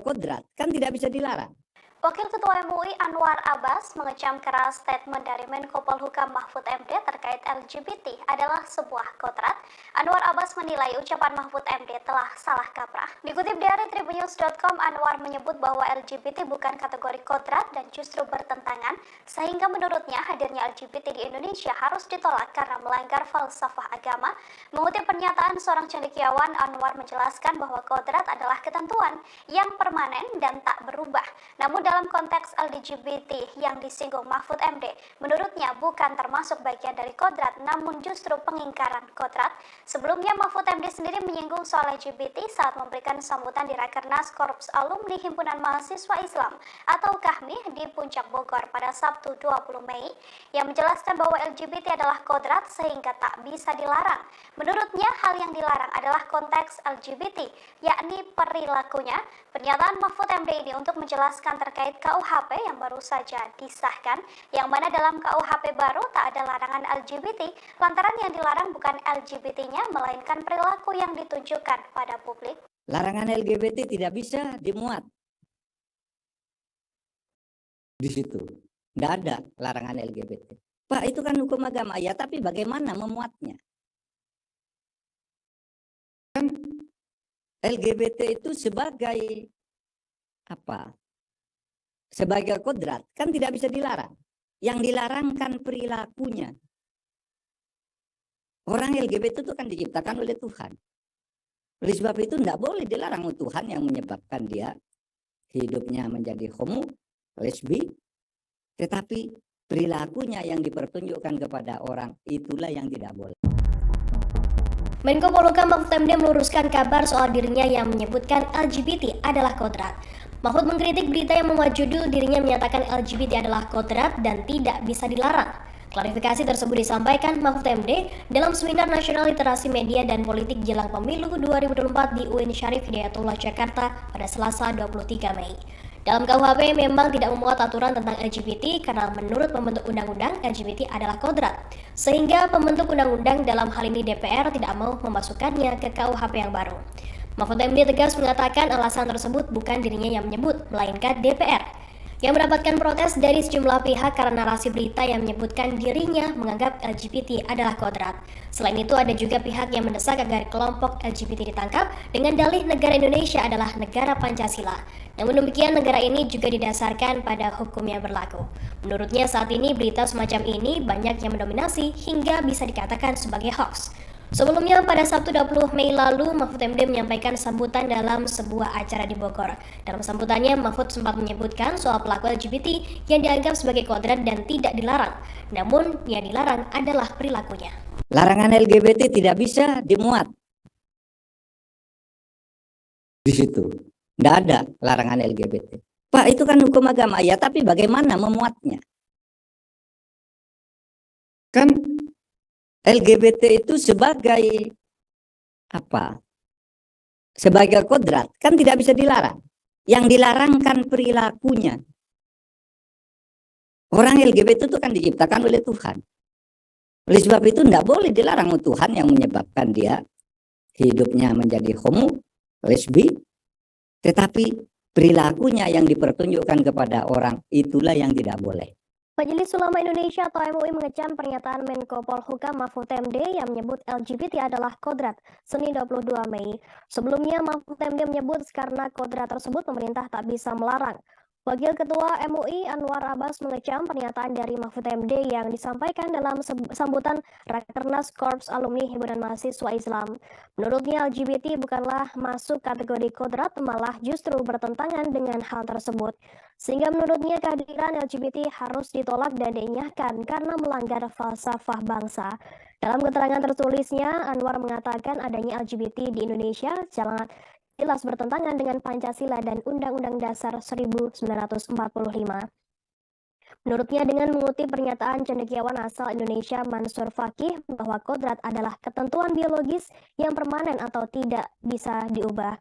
kodrat kan tidak bisa dilarang. Wakil Ketua MUI Anwar Abbas mengecam keras statement dari Menko Polhukam Mahfud MD terkait LGBT adalah sebuah kodrat. Anwar Abbas menilai ucapan Mahfud MD telah salah kaprah. Dikutip dari Tribunnews.com, Anwar menyebut bahwa LGBT bukan kategori kodrat dan justru bertentangan, sehingga menurutnya hadirnya LGBT di Indonesia harus ditolak karena melanggar falsafah agama. Mengutip pernyataan seorang cendekiawan, Anwar menjelaskan bahwa kodrat adalah ketentuan yang permanen dan tak berubah. Namun dalam konteks LGBT yang disinggung Mahfud MD, menurutnya bukan termasuk bagian dari kodrat, namun justru pengingkaran kodrat. Sebelumnya Mahfud MD sendiri menyinggung soal LGBT saat memberikan sambutan di Rakernas Korps Alumni Himpunan Mahasiswa Islam atau KAHMI di Puncak Bogor pada Sabtu 20 Mei, yang menjelaskan bahwa LGBT adalah kodrat sehingga tak bisa dilarang. Menurutnya hal yang dilarang adalah konteks LGBT, yakni perilakunya. Pernyataan Mahfud MD ini untuk menjelaskan terkait KUHP yang baru saja disahkan, yang mana dalam KUHP baru tak ada larangan LGBT, lantaran yang dilarang bukan LGBT-nya, melainkan perilaku yang ditunjukkan pada publik. Larangan LGBT tidak bisa dimuat di situ. Tidak ada larangan LGBT. Pak, itu kan hukum agama. Ya, tapi bagaimana memuatnya? Kan LGBT itu sebagai apa? Sebagai kodrat kan tidak bisa dilarang. Yang dilarang kan perilakunya. Orang LGBT itu kan diciptakan oleh Tuhan. Oleh sebab itu tidak boleh dilarang Tuhan yang menyebabkan dia hidupnya menjadi homo, lesbi, tetapi perilakunya yang dipertunjukkan kepada orang itulah yang tidak boleh. Menko Polhukam Mahfud MD meluruskan kabar soal dirinya yang menyebutkan LGBT adalah kodrat. Mahfud mengkritik berita yang memuat judul dirinya menyatakan LGBT adalah kodrat dan tidak bisa dilarang. Klarifikasi tersebut disampaikan Mahfud MD dalam Seminar Nasional Literasi Media dan Politik Jelang Pemilu 2024 di UIN Syarif Hidayatullah Jakarta pada Selasa 23 Mei. Dalam KUHP memang tidak memuat aturan tentang LGBT karena menurut pembentuk undang-undang LGBT adalah kodrat. Sehingga pembentuk undang-undang dalam hal ini DPR tidak mau memasukkannya ke KUHP yang baru. Mahfud MD tegas mengatakan alasan tersebut bukan dirinya yang menyebut, melainkan DPR yang mendapatkan protes dari sejumlah pihak karena narasi berita yang menyebutkan dirinya menganggap LGBT adalah kodrat. Selain itu ada juga pihak yang mendesak agar kelompok LGBT ditangkap dengan dalih negara Indonesia adalah negara Pancasila. Namun demikian negara ini juga didasarkan pada hukum yang berlaku. Menurutnya saat ini berita semacam ini banyak yang mendominasi hingga bisa dikatakan sebagai hoax. Sebelumnya pada Sabtu 20 Mei lalu, Mahfud MD menyampaikan sambutan dalam sebuah acara di Bogor. Dalam sambutannya, Mahfud sempat menyebutkan soal pelaku LGBT yang dianggap sebagai kodrat dan tidak dilarang. Namun, yang dilarang adalah perilakunya. Larangan LGBT tidak bisa dimuat di situ. Tidak ada larangan LGBT. Pak, itu kan hukum agama. Ya, tapi bagaimana memuatnya? Kan LGBT itu sebagai apa? Sebagai kodrat kan tidak bisa dilarang. Yang dilarang kan perilakunya. Orang LGBT itu kan diciptakan oleh Tuhan. Oleh sebab itu tidak boleh dilarang Tuhan yang menyebabkan dia hidupnya menjadi homo, lesbi, tetapi perilakunya yang dipertunjukkan kepada orang itulah yang tidak boleh. Majelis Ulama Indonesia atau MUI mengecam pernyataan Menko Polhukam Mahfud MD yang menyebut LGBT adalah kodrat Senin 22 Mei. Sebelumnya Mahfud MD menyebut karena kodrat tersebut pemerintah tak bisa melarang. Wakil Ketua MUI Anwar Abbas mengecam pernyataan dari Mahfud MD yang disampaikan dalam sambutan Rakernas Korps Alumni Himpunan Mahasiswa Islam. Menurutnya LGBT bukanlah masuk kategori kodrat, malah justru bertentangan dengan hal tersebut. Sehingga menurutnya kehadiran LGBT harus ditolak dan dinyahkan karena melanggar falsafah bangsa. Dalam keterangan tertulisnya, Anwar mengatakan adanya LGBT di Indonesia jelas bertentangan dengan Pancasila dan Undang-Undang Dasar 1945. Menurutnya dengan mengutip pernyataan cendekiawan asal Indonesia Mansur Fakih bahwa kodrat adalah ketentuan biologis yang permanen atau tidak bisa diubah.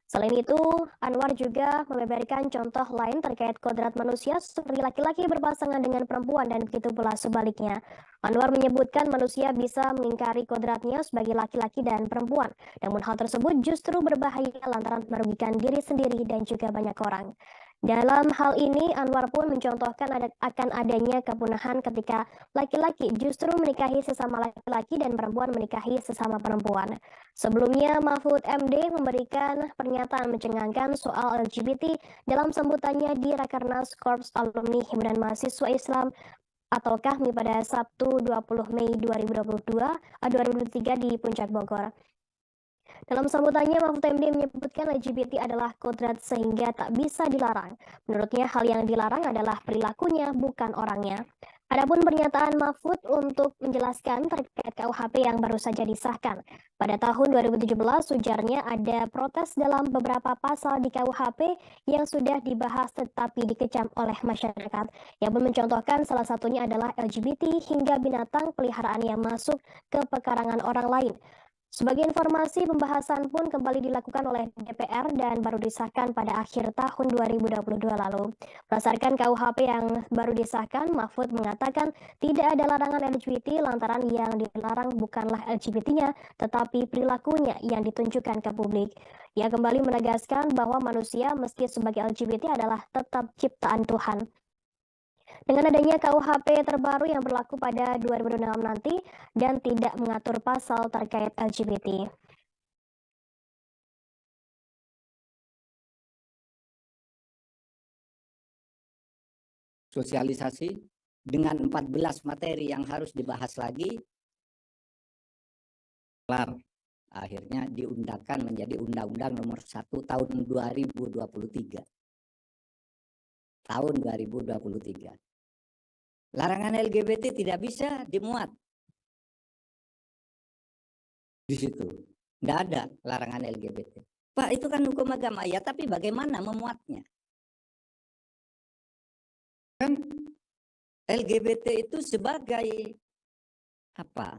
Selain itu, Anwar juga membeberkan contoh lain terkait kodrat manusia seperti laki-laki berpasangan dengan perempuan dan begitu pula sebaliknya. Anwar menyebutkan manusia bisa mengingkari kodratnya sebagai laki-laki dan perempuan. Namun hal tersebut justru berbahaya lantaran merugikan diri sendiri dan juga banyak orang. Dalam hal ini, Anwar pun mencontohkan akan adanya kepunahan ketika laki-laki justru menikahi sesama laki-laki dan perempuan menikahi sesama perempuan. Sebelumnya, Mahfud MD memberikan pernyataan mencengangkan soal LGBT dalam sambutannya di Rakernas Korps Alumni Himpunan Mahasiswa Islam atau KAHMI pada Sabtu 20 Mei 2023 di Puncak Bogor. Dalam sambutannya, Mahfud MD menyebutkan LGBT adalah kodrat sehingga tak bisa dilarang. Menurutnya, hal yang dilarang adalah perilakunya, bukan orangnya. Adapun pernyataan Mahfud untuk menjelaskan terkait KUHP yang baru saja disahkan. Pada tahun 2017, ujarnya ada protes dalam beberapa pasal di KUHP yang sudah dibahas tetapi dikecam oleh masyarakat. Yang pun mencontohkan salah satunya adalah LGBT hingga binatang peliharaan yang masuk ke pekarangan orang lain. Sebagai informasi, pembahasan pun kembali dilakukan oleh DPR dan baru disahkan pada akhir tahun 2022 lalu. Berdasarkan KUHP yang baru disahkan, Mahfud mengatakan tidak ada larangan LGBT lantaran yang dilarang bukanlah LGBT-nya, tetapi perilakunya yang ditunjukkan ke publik. Ia kembali menegaskan bahwa manusia meski sebagai LGBT adalah tetap ciptaan Tuhan. Dengan adanya KUHP terbaru yang berlaku pada 2006 nanti dan tidak mengatur pasal terkait LGBT. Sosialisasi dengan 14 materi yang harus dibahas lagi, kelar. Akhirnya diundangkan menjadi Undang-Undang Nomor 1 Tahun 2023. Tahun 2023. Larangan LGBT tidak bisa dimuat di situ. Tidak ada larangan LGBT. Pak, itu kan hukum agama. Ya, tapi bagaimana memuatnya? Kan LGBT itu sebagai apa?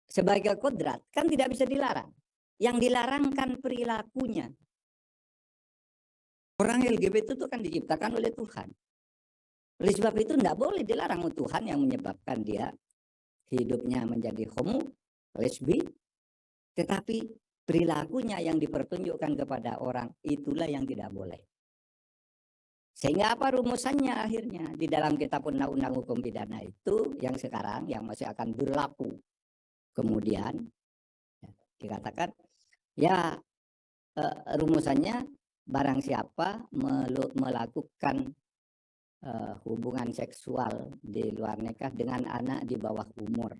Sebagai kodrat kan tidak bisa dilarang. Yang dilarang kan perilakunya. Orang LGBT itu kan diciptakan oleh Tuhan. Oleh sebab itu tidak boleh dilarang Tuhan yang menyebabkan dia hidupnya menjadi homo, lesbi, tetapi perilakunya yang dipertunjukkan kepada orang itulah yang tidak boleh. Sehingga apa rumusannya akhirnya di dalam kitab undang-undang hukum pidana itu yang sekarang yang masih akan berlaku. Kemudian dikatakan ya rumusannya barang siapa melakukan hubungan seksual di luar nikah dengan anak di bawah umur.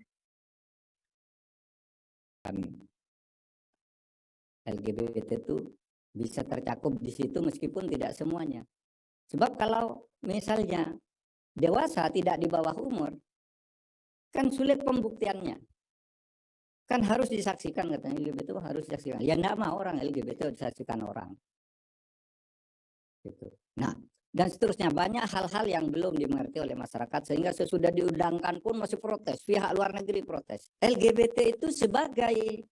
LGBT itu bisa tercakup di situ meskipun tidak semuanya. Sebab kalau misalnya dewasa tidak di bawah umur, kan sulit pembuktiannya. Kan harus disaksikan katanya LGBT itu harus disaksikan. Ya enggak mau orang LGBT disaksikan orang. Gitu. Nah, dan seterusnya banyak hal-hal yang belum dimengerti oleh masyarakat sehingga sesudah diundangkan pun masih protes, pihak luar negeri protes. LGBT itu sebagai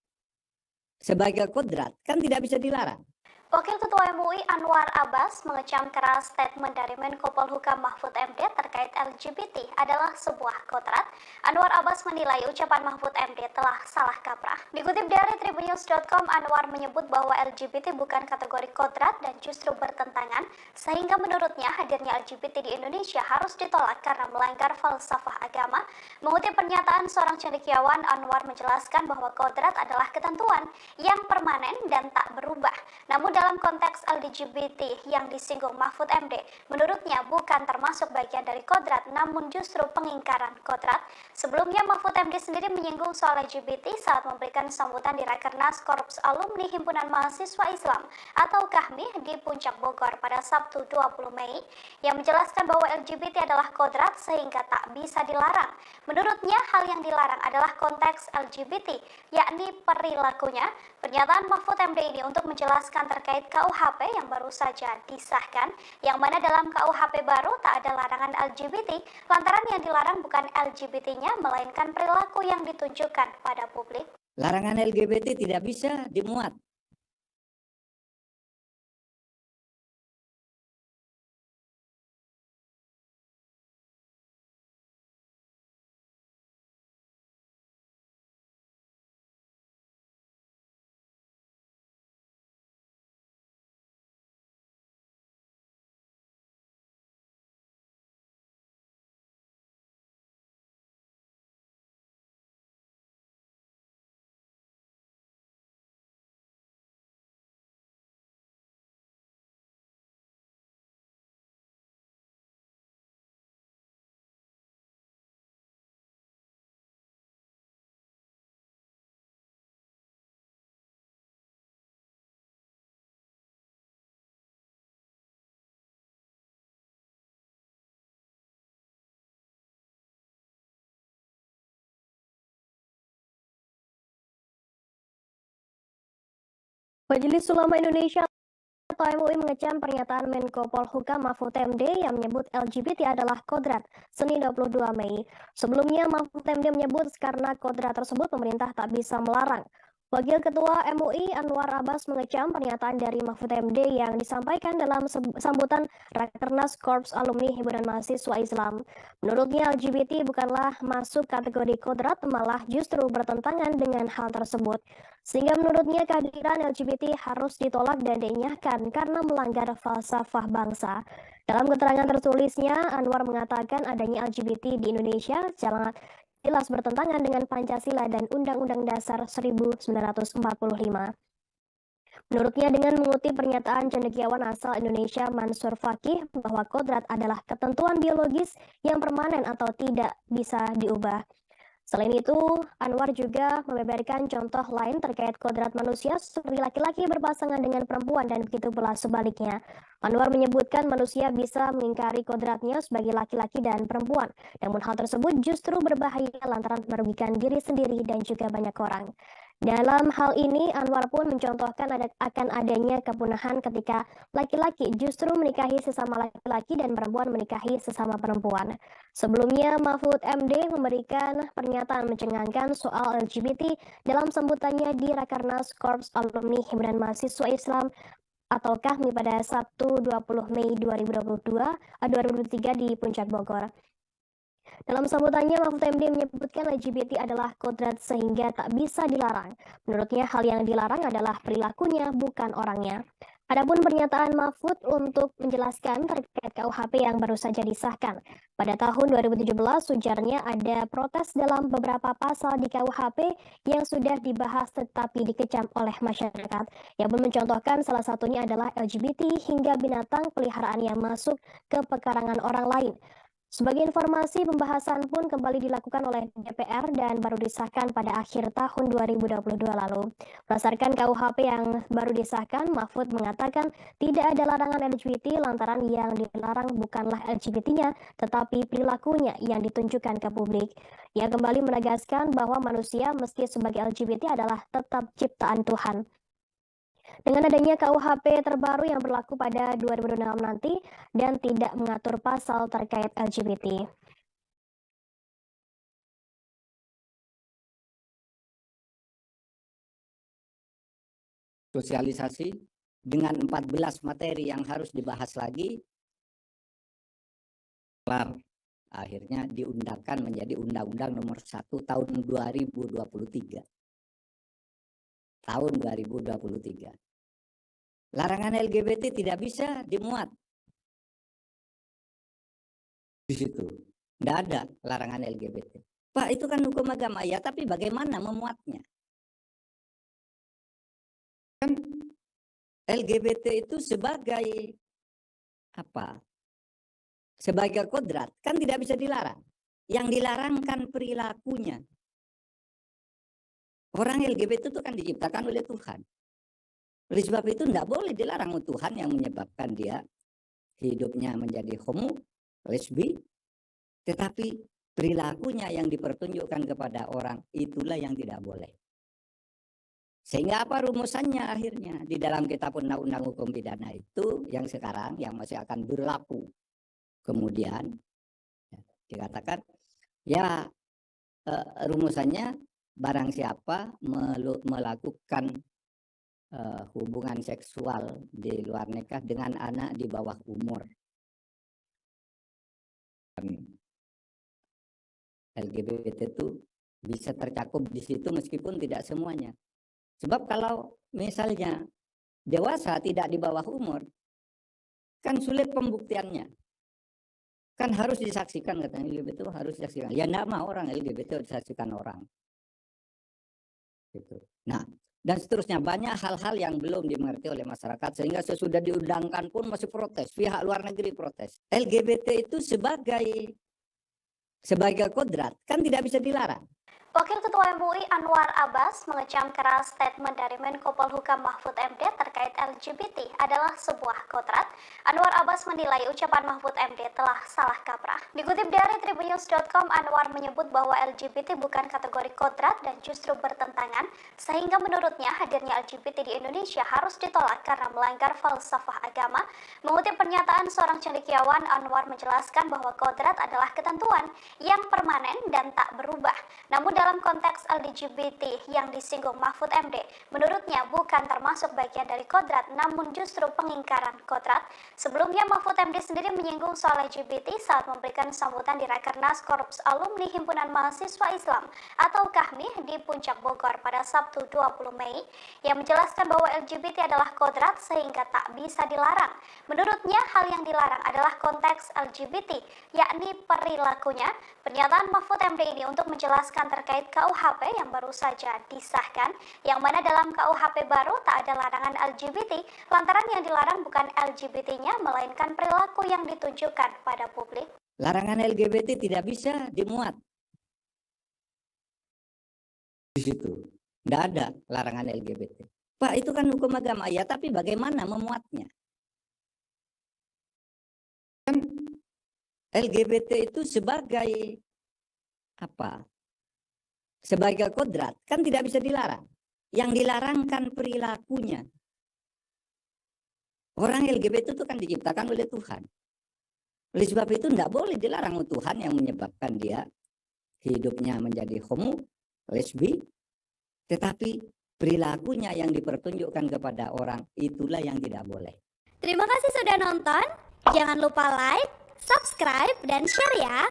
kodrat kan tidak bisa dilarang. Wakil Ketua MUI Anwar Abbas mengecam keras statement dari Menko Polhukam Mahfud MD terkait LGBT adalah sebuah kodrat. Anwar Abbas menilai ucapan Mahfud MD telah salah kaprah. Dikutip dari Tribunnews.com, Anwar menyebut bahwa LGBT bukan kategori kodrat dan justru bertentangan, sehingga menurutnya hadirnya LGBT di Indonesia harus ditolak karena melanggar falsafah agama. Mengutip pernyataan seorang cendekiawan, Anwar menjelaskan bahwa kodrat adalah ketentuan yang permanen dan tak berubah. Namun dalam konteks LGBT yang disinggung Mahfud MD, menurutnya bukan termasuk bagian dari kodrat, namun justru pengingkaran kodrat. Sebelumnya Mahfud MD sendiri menyinggung soal LGBT saat memberikan sambutan di Rakernas Korps Alumni Himpunan Mahasiswa Islam atau KAHMI di Puncak Bogor pada Sabtu 20 Mei, yang menjelaskan bahwa LGBT adalah kodrat sehingga tak bisa dilarang. Menurutnya hal yang dilarang adalah konteks LGBT, yakni perilakunya. Pernyataan Mahfud MD ini untuk menjelaskan terkait KUHP yang baru saja disahkan, yang mana dalam KUHP baru tak ada larangan LGBT, lantaran yang dilarang bukan LGBT-nya, melainkan perilaku yang ditunjukkan pada publik. Larangan LGBT tidak bisa dimuat Majelis Ulama Indonesia atau MUI mengecam pernyataan Menko Polhukam Mahfud MD yang menyebut LGBT adalah kodrat Senin 22 Mei. Sebelumnya Mahfud MD menyebut karena kodrat tersebut pemerintah tak bisa melarang. Wakil Ketua MUI Anwar Abbas mengecam pernyataan dari Mahfud MD yang disampaikan dalam sambutan Rakernas Korps Alumni Himpunan Mahasiswa Islam. Menurutnya LGBT bukanlah masuk kategori kodrat, malah justru bertentangan dengan hal tersebut. Sehingga menurutnya kehadiran LGBT harus ditolak dan dinyahkan karena melanggar falsafah bangsa. Dalam keterangan tertulisnya, Anwar mengatakan adanya LGBT di Indonesia jelas bertentangan dengan Pancasila dan Undang-Undang Dasar 1945. Menurutnya dengan mengutip pernyataan cendekiawan asal Indonesia Mansur Fakih bahwa kodrat adalah ketentuan biologis yang permanen atau tidak bisa diubah. Selain itu, Anwar juga membeberkan contoh lain terkait kodrat manusia seperti laki-laki berpasangan dengan perempuan dan begitu pula sebaliknya. Anwar menyebutkan manusia bisa mengingkari kodratnya sebagai laki-laki dan perempuan, namun hal tersebut justru berbahaya lantaran merugikan diri sendiri dan juga banyak orang. Dalam hal ini, Anwar pun mencontohkan akan adanya kepunahan ketika laki-laki justru menikahi sesama laki-laki dan perempuan menikahi sesama perempuan. Sebelumnya, Mahfud MD memberikan pernyataan mencengangkan soal LGBT dalam sambutannya di Rakernas Korps Alumni Himpunan Mahasiswa Islam atau KAHMI pada Sabtu 20 Mei 2023 di Puncak Bogor. Dalam sambutannya, Mahfud MD menyebutkan LGBT adalah kodrat sehingga tak bisa dilarang. Menurutnya, hal yang dilarang adalah perilakunya, bukan orangnya. Adapun pernyataan Mahfud untuk menjelaskan terkait KUHP yang baru saja disahkan. Pada tahun 2017, ujarnya ada protes dalam beberapa pasal di KUHP yang sudah dibahas tetapi dikecam oleh masyarakat. Ia pun mencontohkan salah satunya adalah LGBT hingga binatang peliharaan yang masuk ke pekarangan orang lain. Sebagai informasi, pembahasan pun kembali dilakukan oleh DPR dan baru disahkan pada akhir tahun 2022 lalu. Berdasarkan KUHP yang baru disahkan, Mahfud mengatakan tidak ada larangan LGBT lantaran yang dilarang bukanlah LGBT-nya, tetapi perilakunya yang ditunjukkan ke publik. Ia kembali menegaskan bahwa manusia meski sebagai LGBT adalah tetap ciptaan Tuhan. Dengan adanya KUHP terbaru yang berlaku pada 2006 nanti dan tidak mengatur pasal terkait LGBT. Sosialisasi dengan 14 materi yang harus dibahas lagi, kelar. Akhirnya diundangkan menjadi Undang-Undang Nomor 1 Tahun 2023. Tahun 2023. Larangan LGBT tidak bisa dimuat di situ. Tidak ada larangan LGBT. Pak, itu kan hukum agama ya, tapi bagaimana memuatnya? Kan LGBT itu sebagai apa? Sebagai kodrat kan tidak bisa dilarang. Yang dilarang kan perilakunya. Orang LGBT itu kan diciptakan oleh Tuhan. Oleh sebab itu tidak boleh dilarang Tuhan yang menyebabkan dia hidupnya menjadi homo, lesbi, tetapi perilakunya yang dipertunjukkan kepada orang itulah yang tidak boleh. Sehingga apa rumusannya akhirnya di dalam kitab undang-undang hukum pidana itu yang sekarang yang masih akan berlaku. Kemudian dikatakan ya rumusannya barang siapa melakukan hubungan seksual di luar nikah dengan anak di bawah umur. LGBT itu bisa tercakup di situ meskipun tidak semuanya. Sebab kalau misalnya dewasa tidak di bawah umur, kan sulit pembuktiannya. Kan harus disaksikan katanya LGBT itu harus disaksikan. Ya enggak mau orang LGBT disaksikan orang. Gitu. Nah, dan seterusnya banyak hal-hal yang belum dimengerti oleh masyarakat sehingga sesudah diundangkan pun masih protes, pihak luar negeri protes. LGBT itu sebagai kodrat kan tidak bisa dilarang. Wakil Ketua MUI Anwar Abbas mengecam keras statement dari Menko Polhukam Mahfud MD terkait LGBT adalah sebuah kodrat. Anwar Abbas menilai ucapan Mahfud MD telah salah kaprah. Dikutip dari tribunnews.com, Anwar menyebut bahwa LGBT bukan kategori kodrat dan justru bertentangan, sehingga menurutnya hadirnya LGBT di Indonesia harus ditolak karena melanggar falsafah agama. Mengutip pernyataan seorang cendekiawan, Anwar menjelaskan bahwa kodrat adalah ketentuan yang permanen dan tak berubah. Namun dalam konteks LGBT yang disinggung Mahfud MD, menurutnya bukan termasuk bagian dari kodrat, namun justru pengingkaran kodrat. Sebelumnya Mahfud MD sendiri menyinggung soal LGBT saat memberikan sambutan di Rakernas Korps Alumni Himpunan Mahasiswa Islam atau KAHMI di Puncak Bogor pada Sabtu 20 Mei, yang menjelaskan bahwa LGBT adalah kodrat sehingga tak bisa dilarang. Menurutnya hal yang dilarang adalah konteks LGBT, yakni perilakunya. Pernyataan Mahfud MD ini untuk menjelaskan terkait KUHP yang baru saja disahkan, yang mana dalam KUHP baru tak ada larangan LGBT, lantaran yang dilarang bukan LGBT-nya, melainkan perilaku yang ditunjukkan pada publik. Larangan LGBT tidak bisa dimuat di situ. Tidak ada larangan LGBT. Pak, itu kan hukum agama. Ya, tapi bagaimana memuatnya? Kan LGBT itu sebagai apa? Sebagai kodrat kan tidak bisa dilarang. Yang dilarang kan perilakunya. Orang LGBT itu kan diciptakan oleh Tuhan. Oleh sebab itu tidak boleh dilarang Tuhan yang menyebabkan dia hidupnya menjadi homo, lesbi, tetapi perilakunya yang dipertunjukkan kepada orang itulah yang tidak boleh. Terima kasih sudah nonton. Jangan lupa like, subscribe, dan share ya.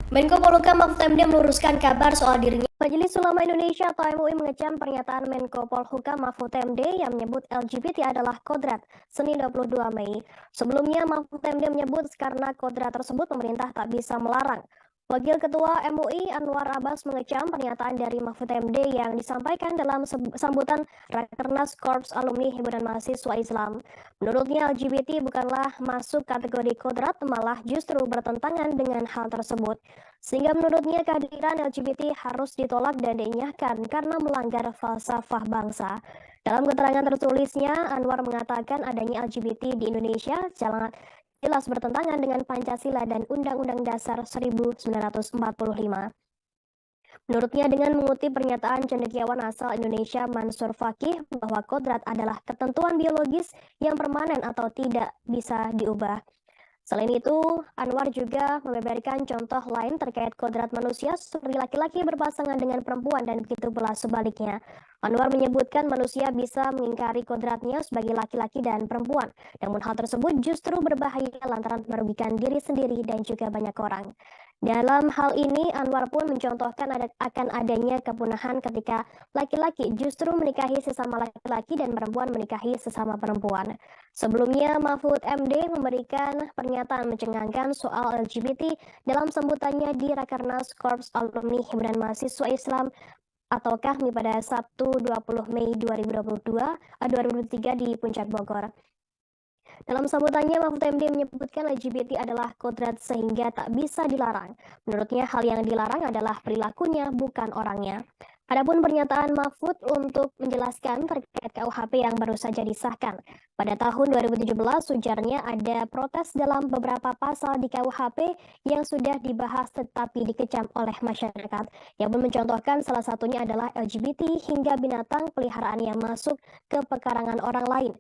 Menko Polhukam Mahfud MD meluruskan kabar soal dirinya. Majelis Ulama Indonesia atau MUI mengecam pernyataan Menko Polhukam Mahfud MD yang menyebut LGBT adalah kodrat Senin 22 Mei. Sebelumnya Mahfud MD menyebut karena kodrat tersebut pemerintah tak bisa melarang. Wakil Ketua MUI Anwar Abbas mengecam pernyataan dari Mahfud MD yang disampaikan dalam sambutan Rakernas Korps Alumni Himpunan Mahasiswa Islam. Menurutnya LGBT bukanlah masuk kategori kodrat, malah justru bertentangan dengan hal tersebut. Sehingga menurutnya kehadiran LGBT harus ditolak dan dinyahkan karena melanggar falsafah bangsa. Dalam keterangan tertulisnya, Anwar mengatakan adanya LGBT di Indonesia jelas bertentangan dengan Pancasila dan Undang-Undang Dasar 1945. Menurutnya dengan mengutip pernyataan cendekiawan asal Indonesia Mansur Fakih bahwa kodrat adalah ketentuan biologis yang permanen atau tidak bisa diubah. Selain itu, Anwar juga membeberkan contoh lain terkait kodrat manusia seperti laki-laki berpasangan dengan perempuan dan begitu pula sebaliknya. Anwar menyebutkan manusia bisa mengingkari kodratnya sebagai laki-laki dan perempuan. Namun hal tersebut justru berbahaya lantaran merugikan diri sendiri dan juga banyak orang. Dalam hal ini, Anwar pun mencontohkan akan adanya kepunahan ketika laki-laki justru menikahi sesama laki-laki dan perempuan menikahi sesama perempuan. Sebelumnya, Mahfud MD memberikan pernyataan mencengangkan soal LGBT dalam sambutannya di Rakernas Korps Alumni Himpunan Mahasiswa Islam atau KAHMI pada Sabtu 20 Mei 2023 di Puncak Bogor. Dalam sambutannya, Mahfud MD menyebutkan LGBT adalah kodrat sehingga tak bisa dilarang. Menurutnya hal yang dilarang adalah perilakunya, bukan orangnya. Adapun pernyataan Mahfud untuk menjelaskan terkait KUHP yang baru saja disahkan. Pada tahun 2017, ujarnya ada protes dalam beberapa pasal di KUHP yang sudah dibahas tetapi dikecam oleh masyarakat. Yang pun mencontohkan salah satunya adalah LGBT hingga binatang peliharaan yang masuk ke pekarangan orang lain.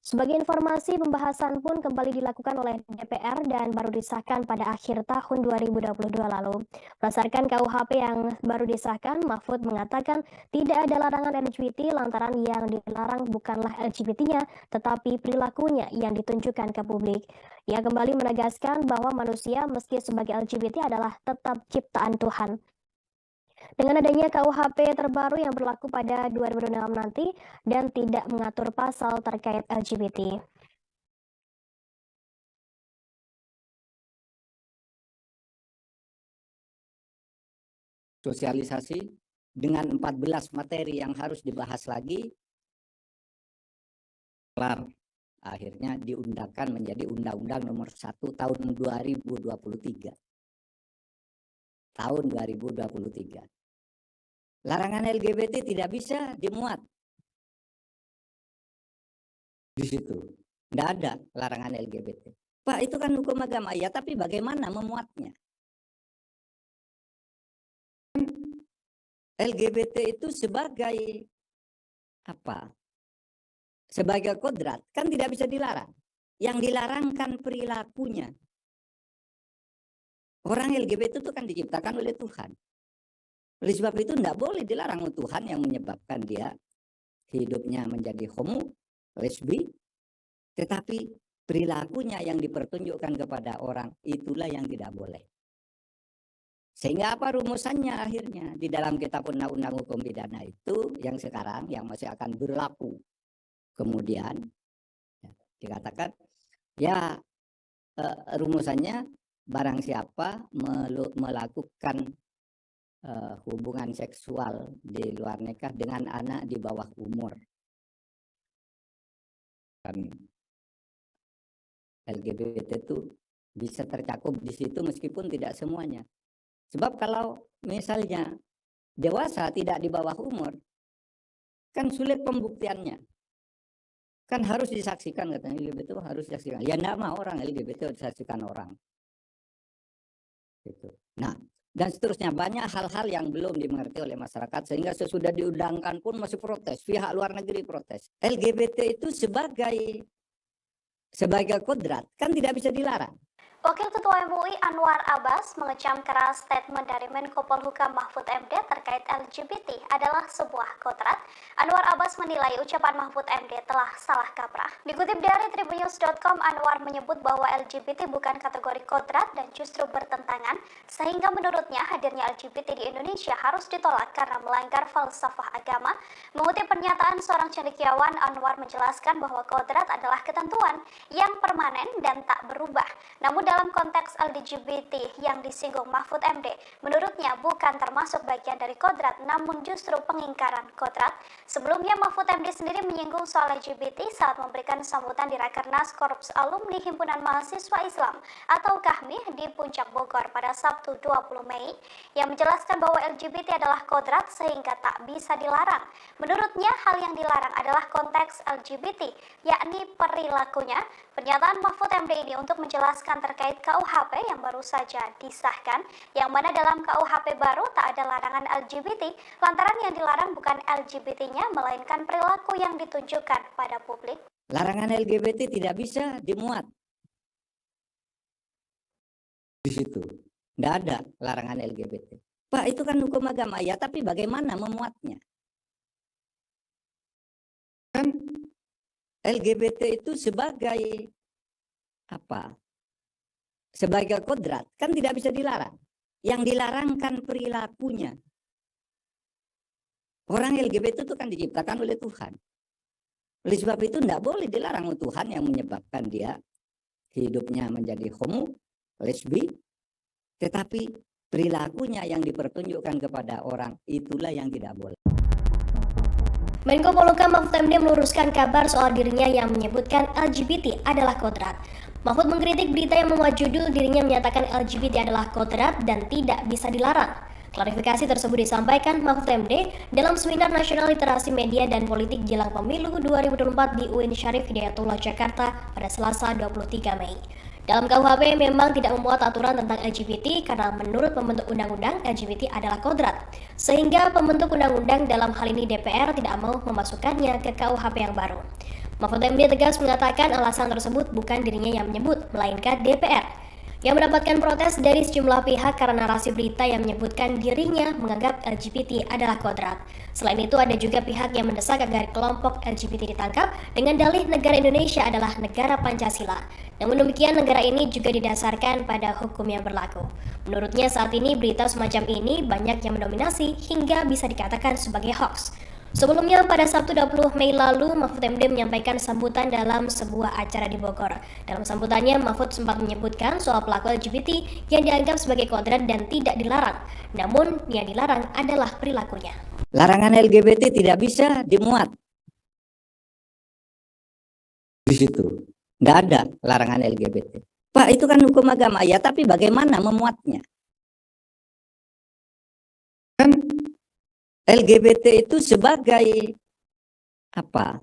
Sebagai informasi, pembahasan pun kembali dilakukan oleh DPR dan baru disahkan pada akhir tahun 2022 lalu. Berdasarkan KUHP yang baru disahkan, Mahfud mengatakan tidak ada larangan LGBT lantaran yang dilarang bukanlah LGBT-nya, tetapi perilakunya yang ditunjukkan ke publik. Ia kembali menegaskan bahwa manusia meski sebagai LGBT adalah tetap ciptaan Tuhan. Dengan adanya KUHP terbaru yang berlaku pada 2006 nanti dan tidak mengatur pasal terkait LGBT. Sosialisasi dengan 14 materi yang harus dibahas lagi, kelar. Akhirnya diundangkan menjadi Undang-Undang Nomor 1 Tahun 2023. Tahun 2023. Larangan LGBT tidak bisa dimuat di situ. Tidak ada larangan LGBT. Pak, itu kan hukum agama. Ya, tapi bagaimana memuatnya? LGBT itu sebagai apa? Sebagai kodrat kan tidak bisa dilarang. Yang dilarang kan perilakunya. Orang LGBT itu kan diciptakan oleh Tuhan. Oleh sebab itu tidak boleh dilarang Tuhan yang menyebabkan dia hidupnya menjadi homo, lesbi, tetapi perilakunya yang dipertunjukkan kepada orang itulah yang tidak boleh. Sehingga apa rumusannya akhirnya? Di dalam kitab undang-undang hukum pidana itu yang sekarang yang masih akan berlaku. Kemudian dikatakan ya rumusannya barang siapa melakukan hubungan seksual di luar nikah dengan anak di bawah umur. Kan LGBT itu bisa tercakup di situ meskipun tidak semuanya. Sebab kalau misalnya dewasa tidak di bawah umur, kan sulit pembuktiannya. Kan harus disaksikan katanya LGBT harus disaksikan. Ya enggak mau orang LGBT disaksikan orang. Gitu. Nah, dan seterusnya banyak hal-hal yang belum dimengerti oleh masyarakat sehingga sesudah diundangkan pun masih protes. Pihak luar negeri protes. LGBT itu sebagai kodrat kan tidak bisa dilarang. Wakil Ketua MUI Anwar Abbas mengecam keras statement dari Menko Polhukam Mahfud MD terkait LGBT adalah sebuah kodrat. Anwar Abbas menilai ucapan Mahfud MD telah salah kaprah. Dikutip dari tribunnews.com, Anwar menyebut bahwa LGBT bukan kategori kodrat dan justru bertentangan, sehingga menurutnya hadirnya LGBT di Indonesia harus ditolak karena melanggar falsafah agama. Mengutip pernyataan seorang cendekiawan, Anwar menjelaskan bahwa kodrat adalah ketentuan yang permanen dan tak berubah. Namun dalam konteks LGBT yang disinggung Mahfud MD, menurutnya bukan termasuk bagian dari kodrat, namun justru pengingkaran kodrat. Sebelumnya Mahfud MD sendiri menyinggung soal LGBT saat memberikan sambutan di Rakernas Korps Alumni Himpunan Mahasiswa Islam atau KAHMI di Puncak Bogor pada Sabtu 20 Mei, yang menjelaskan bahwa LGBT adalah kodrat sehingga tak bisa dilarang. Menurutnya hal yang dilarang adalah konteks LGBT, yakni perilakunya. Pernyataan Mahfud MD ini untuk menjelaskan terkait KUHP yang baru saja disahkan, yang mana dalam KUHP baru tak ada larangan LGBT, lantaran yang dilarang bukan LGBT-nya, melainkan perilaku yang ditunjukkan pada publik. Larangan LGBT tidak bisa dimuat di situ. Tidak ada larangan LGBT. Pak, itu kan hukum agama. Ya, tapi bagaimana memuatnya? Kan LGBT itu sebagai apa? Sebagai kodrat kan tidak bisa dilarang. Yang dilarang kan perilakunya. Orang LGBT itu kan diciptakan oleh Tuhan. Oleh sebab itu tidak boleh dilarang Tuhan yang menyebabkan dia hidupnya menjadi homo, lesbi, tetapi perilakunya yang dipertunjukkan kepada orang itulah yang tidak boleh. Menko Polhukam Mahfud MD meluruskan kabar soal dirinya yang menyebutkan LGBT adalah kodrat. Mahfud mengkritik berita yang memuat judul dirinya menyatakan LGBT adalah kodrat dan tidak bisa dilarang. Klarifikasi tersebut disampaikan Mahfud MD dalam Seminar Nasional Literasi Media dan Politik Jelang Pemilu 2024 di UIN Syarif Hidayatullah Jakarta pada Selasa 23 Mei. Dalam KUHP memang tidak memuat aturan tentang LGBT karena menurut pembentuk undang-undang LGBT adalah kodrat. Sehingga pembentuk undang-undang dalam hal ini DPR tidak mau memasukkannya ke KUHP yang baru. Mahfud MD tegas mengatakan alasan tersebut bukan dirinya yang menyebut, melainkan DPR yang mendapatkan protes dari sejumlah pihak karena narasi berita yang menyebutkan dirinya menganggap LGBT adalah kodrat. Selain itu ada juga pihak yang mendesak agar kelompok LGBT ditangkap dengan dalih negara Indonesia adalah negara Pancasila. Namun demikian negara ini juga didasarkan pada hukum yang berlaku. Menurutnya saat ini berita semacam ini banyak yang mendominasi hingga bisa dikatakan sebagai hoax. Sebelumnya, pada Sabtu 20 Mei lalu, Mahfud MD menyampaikan sambutan dalam sebuah acara di Bogor. Dalam sambutannya, Mahfud sempat menyebutkan soal pelaku LGBT yang dianggap sebagai kodrat dan tidak dilarang. Namun, yang dilarang adalah perilakunya. Larangan LGBT tidak bisa dimuat di situ. Nggak ada larangan LGBT. Pak, itu kan hukum agama. Ya, tapi bagaimana memuatnya? Kan LGBT itu sebagai apa?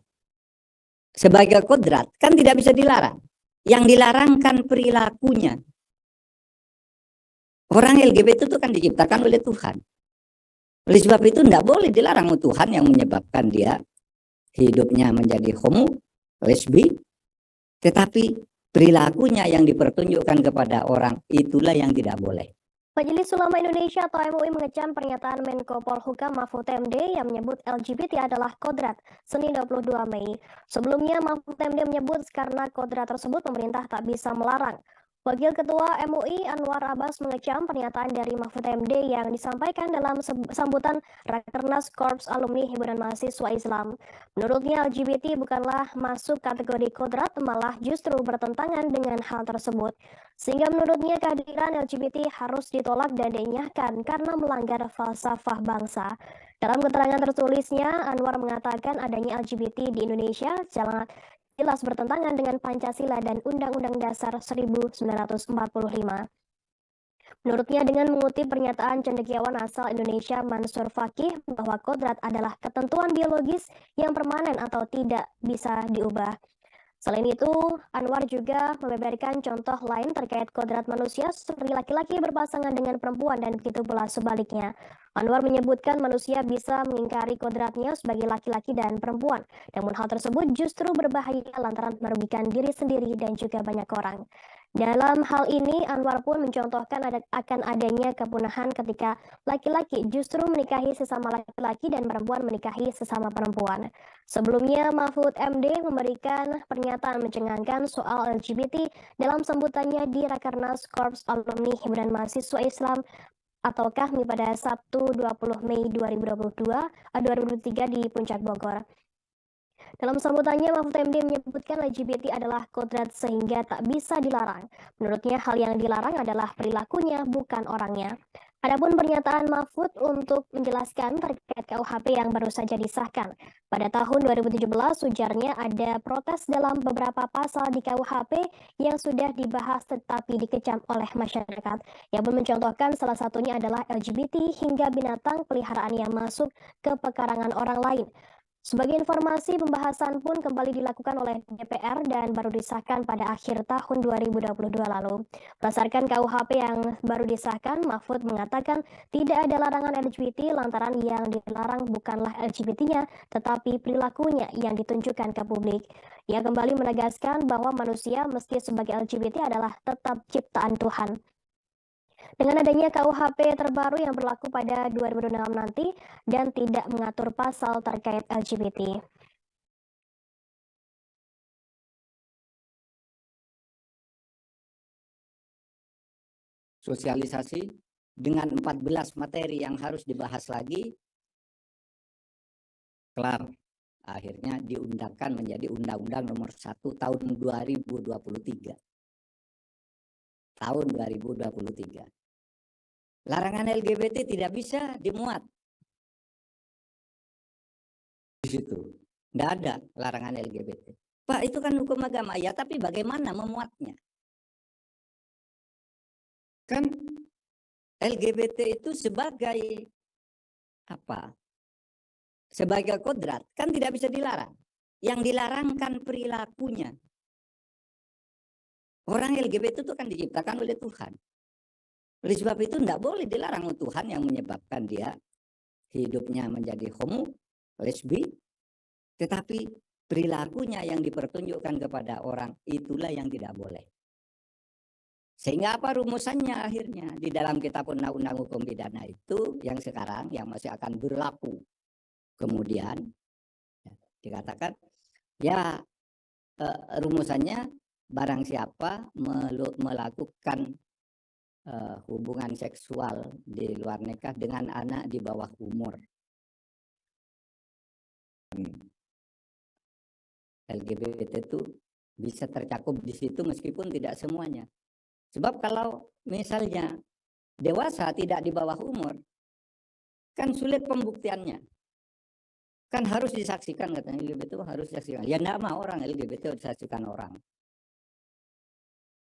Sebagai kodrat kan tidak bisa dilarang. Yang dilarang kan perilakunya. Orang LGBT itu kan diciptakan oleh Tuhan. Oleh sebab itu tidak boleh dilarang Tuhan yang menyebabkan dia hidupnya menjadi homo, lesbi, tetapi perilakunya yang dipertunjukkan kepada orang itulah yang tidak boleh. Majelis Ulama Indonesia atau MUI mengecam pernyataan Menko Polhukam Mahfud MD yang menyebut LGBT adalah kodrat Senin 22 Mei. Sebelumnya Mahfud MD menyebut karena kodrat tersebut pemerintah tak bisa melarang. Wakil Ketua MUI Anwar Abbas mengecam pernyataan dari Mahfud MD yang disampaikan dalam sambutan Rakernas Korps Alumni Himpunan Mahasiswa Islam. Menurutnya LGBT bukanlah masuk kategori kodrat, malah justru bertentangan dengan hal tersebut. Sehingga menurutnya kehadiran LGBT harus ditolak dan dinyahkan karena melanggar falsafah bangsa. Dalam keterangan tertulisnya, Anwar mengatakan adanya LGBT di Indonesia sangat jelas bertentangan dengan Pancasila dan Undang-Undang Dasar 1945. Menurutnya dengan mengutip pernyataan cendekiawan asal Indonesia Mansur Fakih bahwa kodrat adalah ketentuan biologis yang permanen atau tidak bisa diubah. Selain itu, Anwar juga membeberkan contoh lain terkait kodrat manusia seperti laki-laki berpasangan dengan perempuan dan begitu pula sebaliknya. Anwar menyebutkan manusia bisa mengingkari kodratnya sebagai laki-laki dan perempuan, namun hal tersebut justru berbahaya lantaran merugikan diri sendiri dan juga banyak orang. Dalam hal ini, Anwar pun mencontohkan akan adanya kepunahan ketika laki-laki justru menikahi sesama laki-laki dan perempuan menikahi sesama perempuan. Sebelumnya, Mahfud MD memberikan pernyataan mencengangkan soal LGBT dalam sambutannya di Rakernas Korps Alumni Himpunan Mahasiswa Islam atau KAHMI pada Sabtu 20 Mei 2023 di Puncak Bogor. Dalam sambutannya, Mahfud MD menyebutkan LGBT adalah kodrat sehingga tak bisa dilarang. Menurutnya, hal yang dilarang adalah perilakunya, bukan orangnya. Adapun pernyataan Mahfud untuk menjelaskan terkait KUHP yang baru saja disahkan. Pada tahun 2017, ujarnya ada protes dalam beberapa pasal di KUHP yang sudah dibahas tetapi dikecam oleh masyarakat. Ia pun mencontohkan salah satunya adalah LGBT hingga binatang peliharaan yang masuk ke pekarangan orang lain. Sebagai informasi, pembahasan pun kembali dilakukan oleh DPR dan baru disahkan pada akhir tahun 2022 lalu. Berdasarkan KUHP yang baru disahkan, Mahfud mengatakan tidak ada larangan LGBT lantaran yang dilarang bukanlah LGBT-nya, tetapi perilakunya yang ditunjukkan ke publik. Ia kembali menegaskan bahwa manusia meski sebagai LGBT adalah tetap ciptaan Tuhan. Dengan adanya KUHP terbaru yang berlaku pada 2006 nanti dan tidak mengatur pasal terkait LGBT. Sosialisasi dengan 14 materi yang harus dibahas lagi, kelar. Akhirnya diundangkan menjadi Undang-Undang Nomor 1 Tahun 2023. Tahun 2023. Larangan LGBT tidak bisa dimuat di situ. Tidak ada larangan LGBT. Pak, itu kan hukum agama. Ya, tapi bagaimana memuatnya? Kan LGBT itu sebagai apa? Sebagai kodrat kan tidak bisa dilarang. Yang dilarang kan perilakunya. Orang LGBT itu kan diciptakan oleh Tuhan. Oleh sebab itu tidak boleh dilarang Tuhan yang menyebabkan dia hidupnya menjadi homo, lesbi, tetapi perilakunya yang dipertunjukkan kepada orang itulah yang tidak boleh. Sehingga apa rumusannya akhirnya di dalam kitab undang-undang hukum pidana itu yang sekarang yang masih akan berlaku. Kemudian dikatakan ya rumusannya barang siapa melakukan hubungan seksual di luar nikah dengan anak di bawah umur LGBT itu bisa tercakup di situ meskipun tidak semuanya. Sebab kalau misalnya dewasa tidak di bawah umur, kan sulit pembuktiannya. Kan harus disaksikan, katanya LGBT itu harus disaksikan. Ya enggak mau orang LGBT disaksikan orang.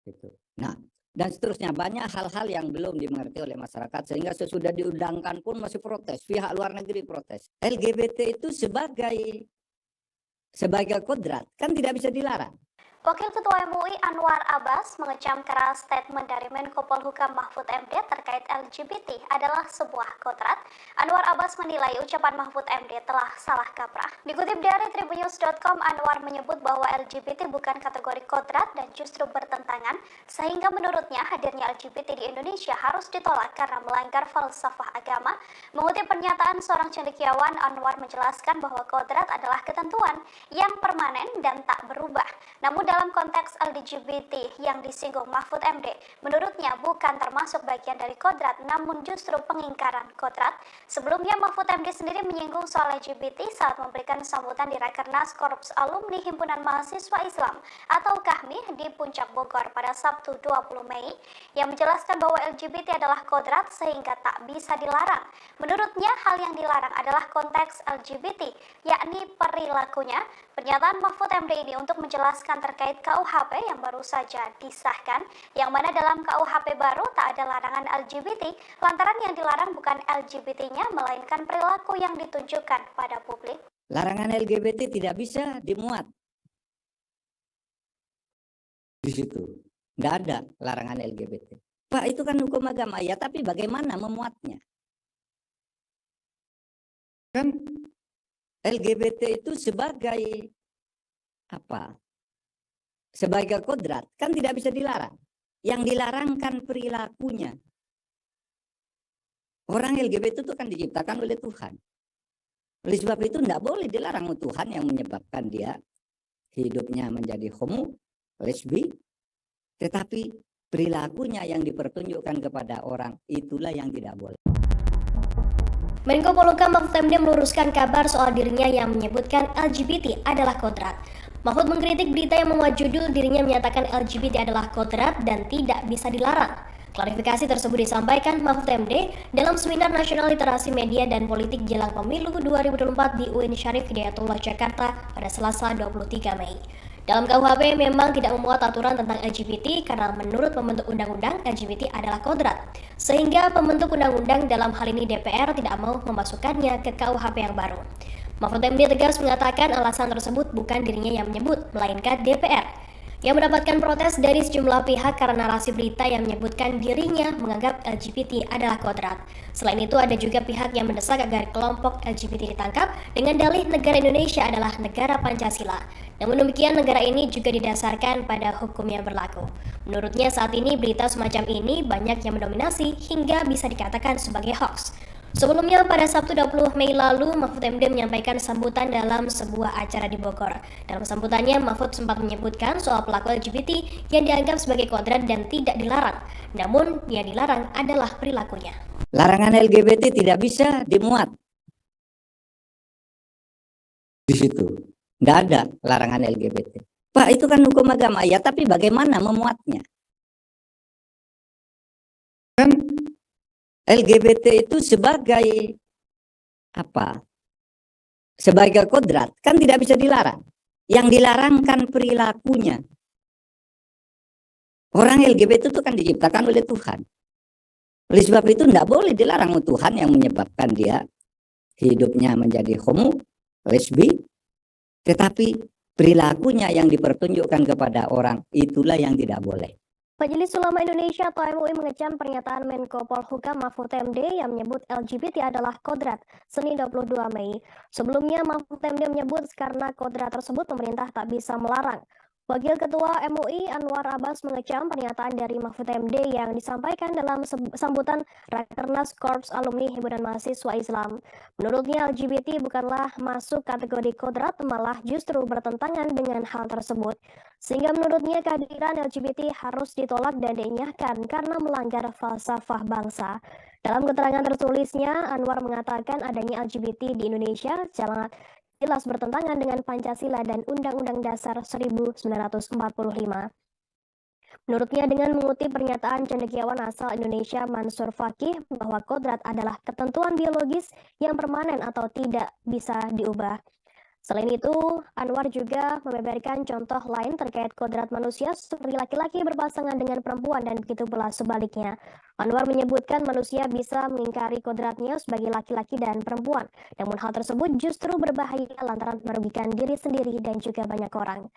Gitu. Nah, dan seterusnya banyak hal-hal yang belum dimengerti oleh masyarakat sehingga sesudah diundangkan pun masih protes. Pihak luar negeri protes. LGBT itu sebagai kodrat kan tidak bisa dilarang. Wakil Ketua MUI Anwar Abbas mengecam keras statement dari Menko Polhukam Mahfud MD terkait LGBT adalah sebuah kodrat. Anwar Abbas menilai ucapan Mahfud MD telah salah kaprah. Dikutip dari Tribunnews.com, Anwar menyebut bahwa LGBT bukan kategori kodrat dan justru bertentangan, sehingga menurutnya hadirnya LGBT di Indonesia harus ditolak karena melanggar falsafah agama. Mengutip pernyataan seorang cendekiawan, Anwar menjelaskan bahwa kodrat adalah ketentuan yang permanen dan tak berubah. Namun dalam konteks LGBT yang disinggung Mahfud MD, menurutnya bukan termasuk bagian dari kodrat, namun justru pengingkaran kodrat. Sebelumnya Mahfud MD sendiri menyinggung soal LGBT saat memberikan sambutan di Rakernas Korps Alumni Himpunan Mahasiswa Islam atau KAHMI di Puncak Bogor pada Sabtu 20 Mei, yang menjelaskan bahwa LGBT adalah kodrat sehingga tak bisa dilarang. Menurutnya hal yang dilarang adalah konteks LGBT, yakni perilakunya. Pernyataan Mahfud MD ini untuk menjelaskan terkait KUHP yang baru saja disahkan, yang mana dalam KUHP baru tak ada larangan LGBT, lantaran yang dilarang bukan LGBT-nya, melainkan perilaku yang ditunjukkan pada publik. Larangan LGBT tidak bisa dimuat di situ. Nggak ada larangan LGBT. Pak, itu kan hukum agama ya, tapi bagaimana memuatnya? Kan LGBT itu sebagai apa? Sebagai kodrat kan tidak bisa dilarang. Yang dilarang kan perilakunya. Orang LGBT itu kan diciptakan oleh Tuhan. Oleh sebab itu tidak boleh dilarang Tuhan yang menyebabkan dia hidupnya menjadi homo, lesbi, tetapi perilakunya yang dipertunjukkan kepada orang itulah yang tidak boleh. Menko Polhukam Mahfud MD meluruskan kabar soal dirinya yang menyebutkan LGBT adalah kodrat. Mahfud mengkritik berita yang memuat judul dirinya menyatakan LGBT adalah kodrat dan tidak bisa dilarang. Klarifikasi tersebut disampaikan Mahfud MD dalam Seminar Nasional Literasi Media dan Politik Jelang Pemilu 2024 di UIN Syarif Hidayatullah Jakarta pada Selasa 23 Mei. Dalam KUHP memang tidak memuat aturan tentang LGBT karena menurut pembentuk undang-undang LGBT adalah kodrat. Sehingga pembentuk undang-undang dalam hal ini DPR tidak mau memasukkannya ke KUHP yang baru. Mahfud MD tegas mengatakan alasan tersebut bukan dirinya yang menyebut, melainkan DPR yang mendapatkan protes dari sejumlah pihak karena narasi berita yang menyebutkan dirinya menganggap LGBT adalah kodrat. Selain itu ada juga pihak yang mendesak agar kelompok LGBT ditangkap dengan dalih negara Indonesia adalah negara Pancasila. Namun demikian negara ini juga didasarkan pada hukum yang berlaku. Menurutnya saat ini berita semacam ini banyak yang mendominasi hingga bisa dikatakan sebagai hoax. Sebelumnya pada Sabtu 20 Mei lalu, Mahfud MD menyampaikan sambutan dalam sebuah acara di Bogor. Dalam sambutannya, Mahfud sempat menyebutkan soal pelaku LGBT yang dianggap sebagai kodrat dan tidak dilarang. Namun, yang dilarang adalah perilakunya. Larangan LGBT tidak bisa dimuat di situ. Nggak ada larangan LGBT. Pak, itu kan hukum agama ya, tapi bagaimana memuatnya? Kan LGBT itu sebagai apa? Sebagai kodrat kan tidak bisa dilarang. Yang dilarang kan perilakunya. Orang LGBT itu kan diciptakan oleh Tuhan. Oleh sebab itu tidak boleh dilarang Tuhan yang menyebabkan dia hidupnya menjadi homo, lesbi, tetapi perilakunya yang dipertunjukkan kepada orang itulah yang tidak boleh. Majelis Ulama Indonesia atau MUI mengecam pernyataan Menko Polhukam Mahfud MD yang menyebut LGBT adalah kodrat Senin 22 Mei. Sebelumnya Mahfud MD menyebut karena kodrat tersebut pemerintah tak bisa melarang. Wakil Ketua MUI Anwar Abbas mengecam pernyataan dari Mahfud MD yang disampaikan dalam sambutan Rakernas Korps Alumni Himpunan Mahasiswa Islam. Menurutnya LGBT bukanlah masuk kategori kodrat, malah justru bertentangan dengan hal tersebut. Sehingga menurutnya kehadiran LGBT harus ditolak dan dienyahkan karena melanggar falsafah bangsa. Dalam keterangan tertulisnya, Anwar mengatakan adanya LGBT di Indonesia jelas bertentangan dengan Pancasila dan Undang-Undang Dasar 1945. Menurutnya, dengan mengutip pernyataan cendekiawan asal Indonesia Mansur Fakih bahwa kodrat adalah ketentuan biologis yang permanen atau tidak bisa diubah. Selain itu, Anwar juga membeberkan contoh lain terkait kodrat manusia seperti laki-laki berpasangan dengan perempuan dan begitu pula sebaliknya. Anwar menyebutkan manusia bisa mengingkari kodratnya sebagai laki-laki dan perempuan. Namun hal tersebut justru berbahaya lantaran merugikan diri sendiri dan juga banyak orang.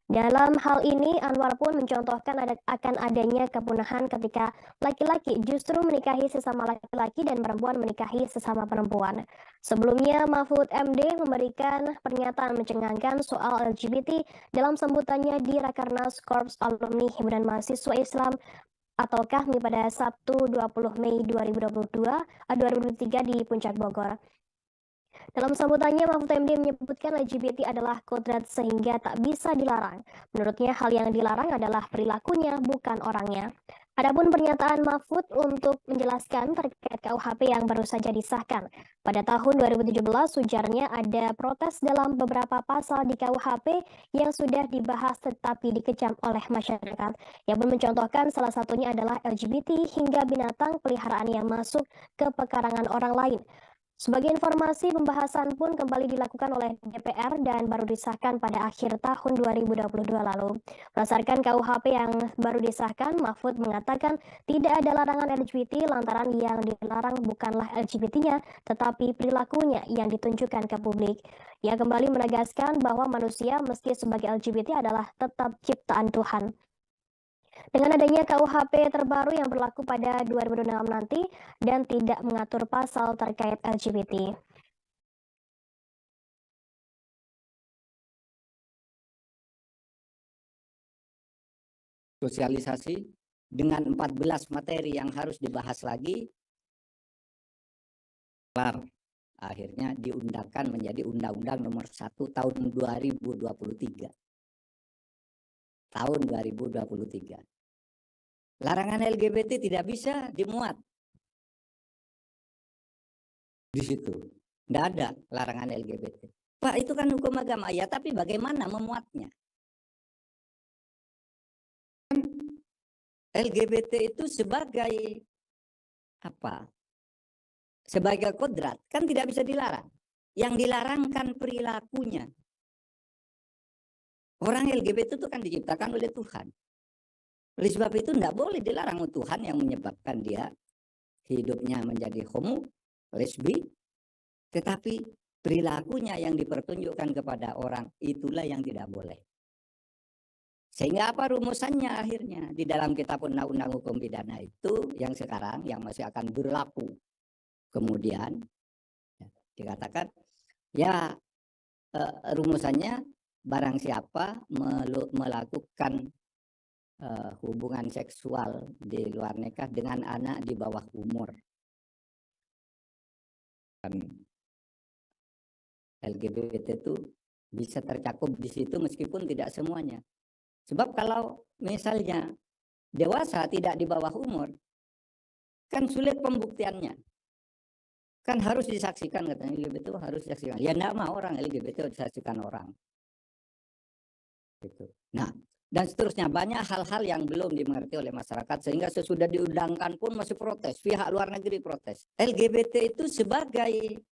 Dalam hal ini, Anwar pun mencontohkan akan adanya kepunahan ketika laki-laki justru menikahi sesama laki-laki dan perempuan menikahi sesama perempuan. Sebelumnya, Mahfud MD memberikan pernyataan mencengangkan soal LGBT dalam sambutannya di Rakernas Korps Alumni Himpunan Mahasiswa Islam atau KAHMI pada Sabtu 20 Mei 2023 di Puncak Bogor. Dalam sambutannya, Mahfud MD menyebutkan LGBT adalah kodrat sehingga tak bisa dilarang. Menurutnya, hal yang dilarang adalah perilakunya, bukan orangnya. Adapun pernyataan Mahfud untuk menjelaskan terkait KUHP yang baru saja disahkan. Pada tahun 2017, ujarnya ada protes dalam beberapa pasal di KUHP yang sudah dibahas tetapi dikecam oleh masyarakat. Ia pun mencontohkan salah satunya adalah LGBT hingga binatang peliharaan yang masuk ke pekarangan orang lain. Sebagai informasi, pembahasan pun kembali dilakukan oleh DPR dan baru disahkan pada akhir tahun 2022 lalu. Berdasarkan KUHP yang baru disahkan, Mahfud mengatakan tidak ada larangan LGBT lantaran yang dilarang bukanlah LGBT-nya, tetapi perilakunya yang ditunjukkan ke publik. Ia kembali menegaskan bahwa manusia meski sebagai LGBT adalah tetap ciptaan Tuhan. Dengan adanya KUHP terbaru yang berlaku pada 2006 nanti dan tidak mengatur pasal terkait LGBT. Sosialisasi dengan 14 materi yang harus dibahas lagi, akhirnya diundangkan menjadi Undang-Undang Nomor 1 Tahun 2023. Tahun 2023. Larangan LGBT tidak bisa dimuat di situ. Tidak ada larangan LGBT. Pak, itu kan hukum agama. Ya, tapi bagaimana memuatnya? LGBT itu sebagai apa? Sebagai kodrat kan tidak bisa dilarang. Yang dilarang kan perilakunya. Orang LGBT itu kan diciptakan oleh Tuhan. Oleh sebab itu tidak boleh dilarang Tuhan yang menyebabkan dia hidupnya menjadi homo, lesbi, tetapi perilakunya yang dipertunjukkan kepada orang itulah yang tidak boleh. Sehingga apa rumusannya akhirnya? Di dalam kitab undang-undang hukum pidana itu yang sekarang yang masih akan berlaku. Kemudian dikatakan ya rumusannya barang siapa melakukan hubungan seksual di luar nikah dengan anak di bawah umur. LGBT itu bisa tercakup di situ meskipun tidak semuanya. Sebab kalau misalnya dewasa tidak di bawah umur, kan sulit pembuktiannya. Kan harus disaksikan, katanya LGBT harus disaksikan. Ya enggak mau orang LGBT disaksikan orang. Gitu. Nah, dan seterusnya banyak hal-hal yang belum dimengerti oleh masyarakat sehingga sesudah diundangkan pun masih protes, pihak luar negeri protes. LGBT itu sebagai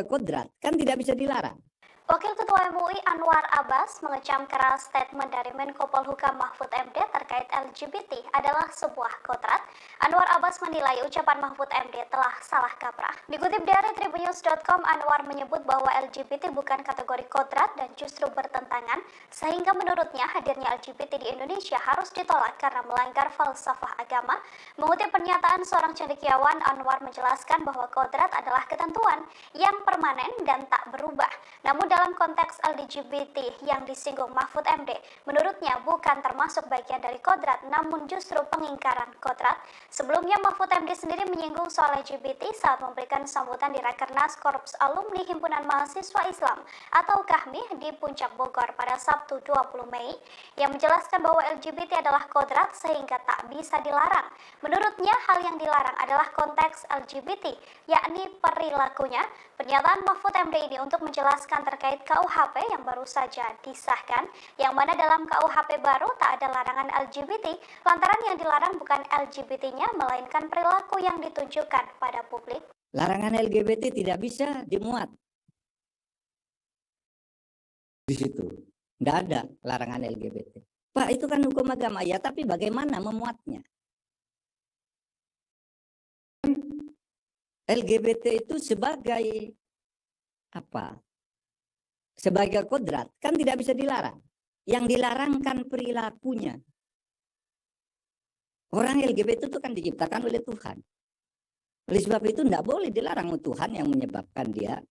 kodrat kan tidak bisa dilarang. Wakil Ketua MUI Anwar Abbas mengecam keras statement dari Menko Polhukam Mahfud MD terkait LGBT adalah sebuah kodrat. Anwar Abbas menilai ucapan Mahfud MD telah salah kaprah. Dikutip dari Tribunnews.com, Anwar menyebut bahwa LGBT bukan kategori kodrat dan justru bertentangan, sehingga menurutnya hadirnya LGBT di Indonesia harus ditolak karena melanggar falsafah agama. Mengutip pernyataan seorang cendekiawan, Anwar menjelaskan bahwa kodrat adalah ketentuan yang permanen dan tak berubah. Namun dalam konteks LGBT yang disinggung Mahfud MD, menurutnya bukan termasuk bagian dari kodrat, namun justru pengingkaran kodrat. Sebelumnya Mahfud MD sendiri menyinggung soal LGBT saat memberikan sambutan di Rakernas Korps Alumni Himpunan Mahasiswa Islam atau KAHMI di Puncak Bogor pada Sabtu 20 Mei, yang menjelaskan bahwa LGBT adalah kodrat sehingga tak bisa dilarang. Menurutnya hal yang dilarang adalah konteks LGBT, yakni perilakunya. Pernyataan Mahfud MD ini untuk menjelaskan terkait KUHP yang baru saja disahkan, yang mana dalam KUHP baru tak ada larangan LGBT, lantaran yang dilarang bukan LGBT-nya, melainkan perilaku yang ditunjukkan pada publik. Larangan LGBT tidak bisa dimuat di situ. Tidak ada larangan LGBT. Pak, itu kan hukum agama ya, tapi bagaimana memuatnya? LGBT itu sebagai apa? Sebagai kodrat kan tidak bisa dilarang. Yang dilarangkan perilakunya. Orang LGBT itu kan diciptakan oleh Tuhan. Oleh sebab itu tidak boleh dilarang Tuhan yang menyebabkan dia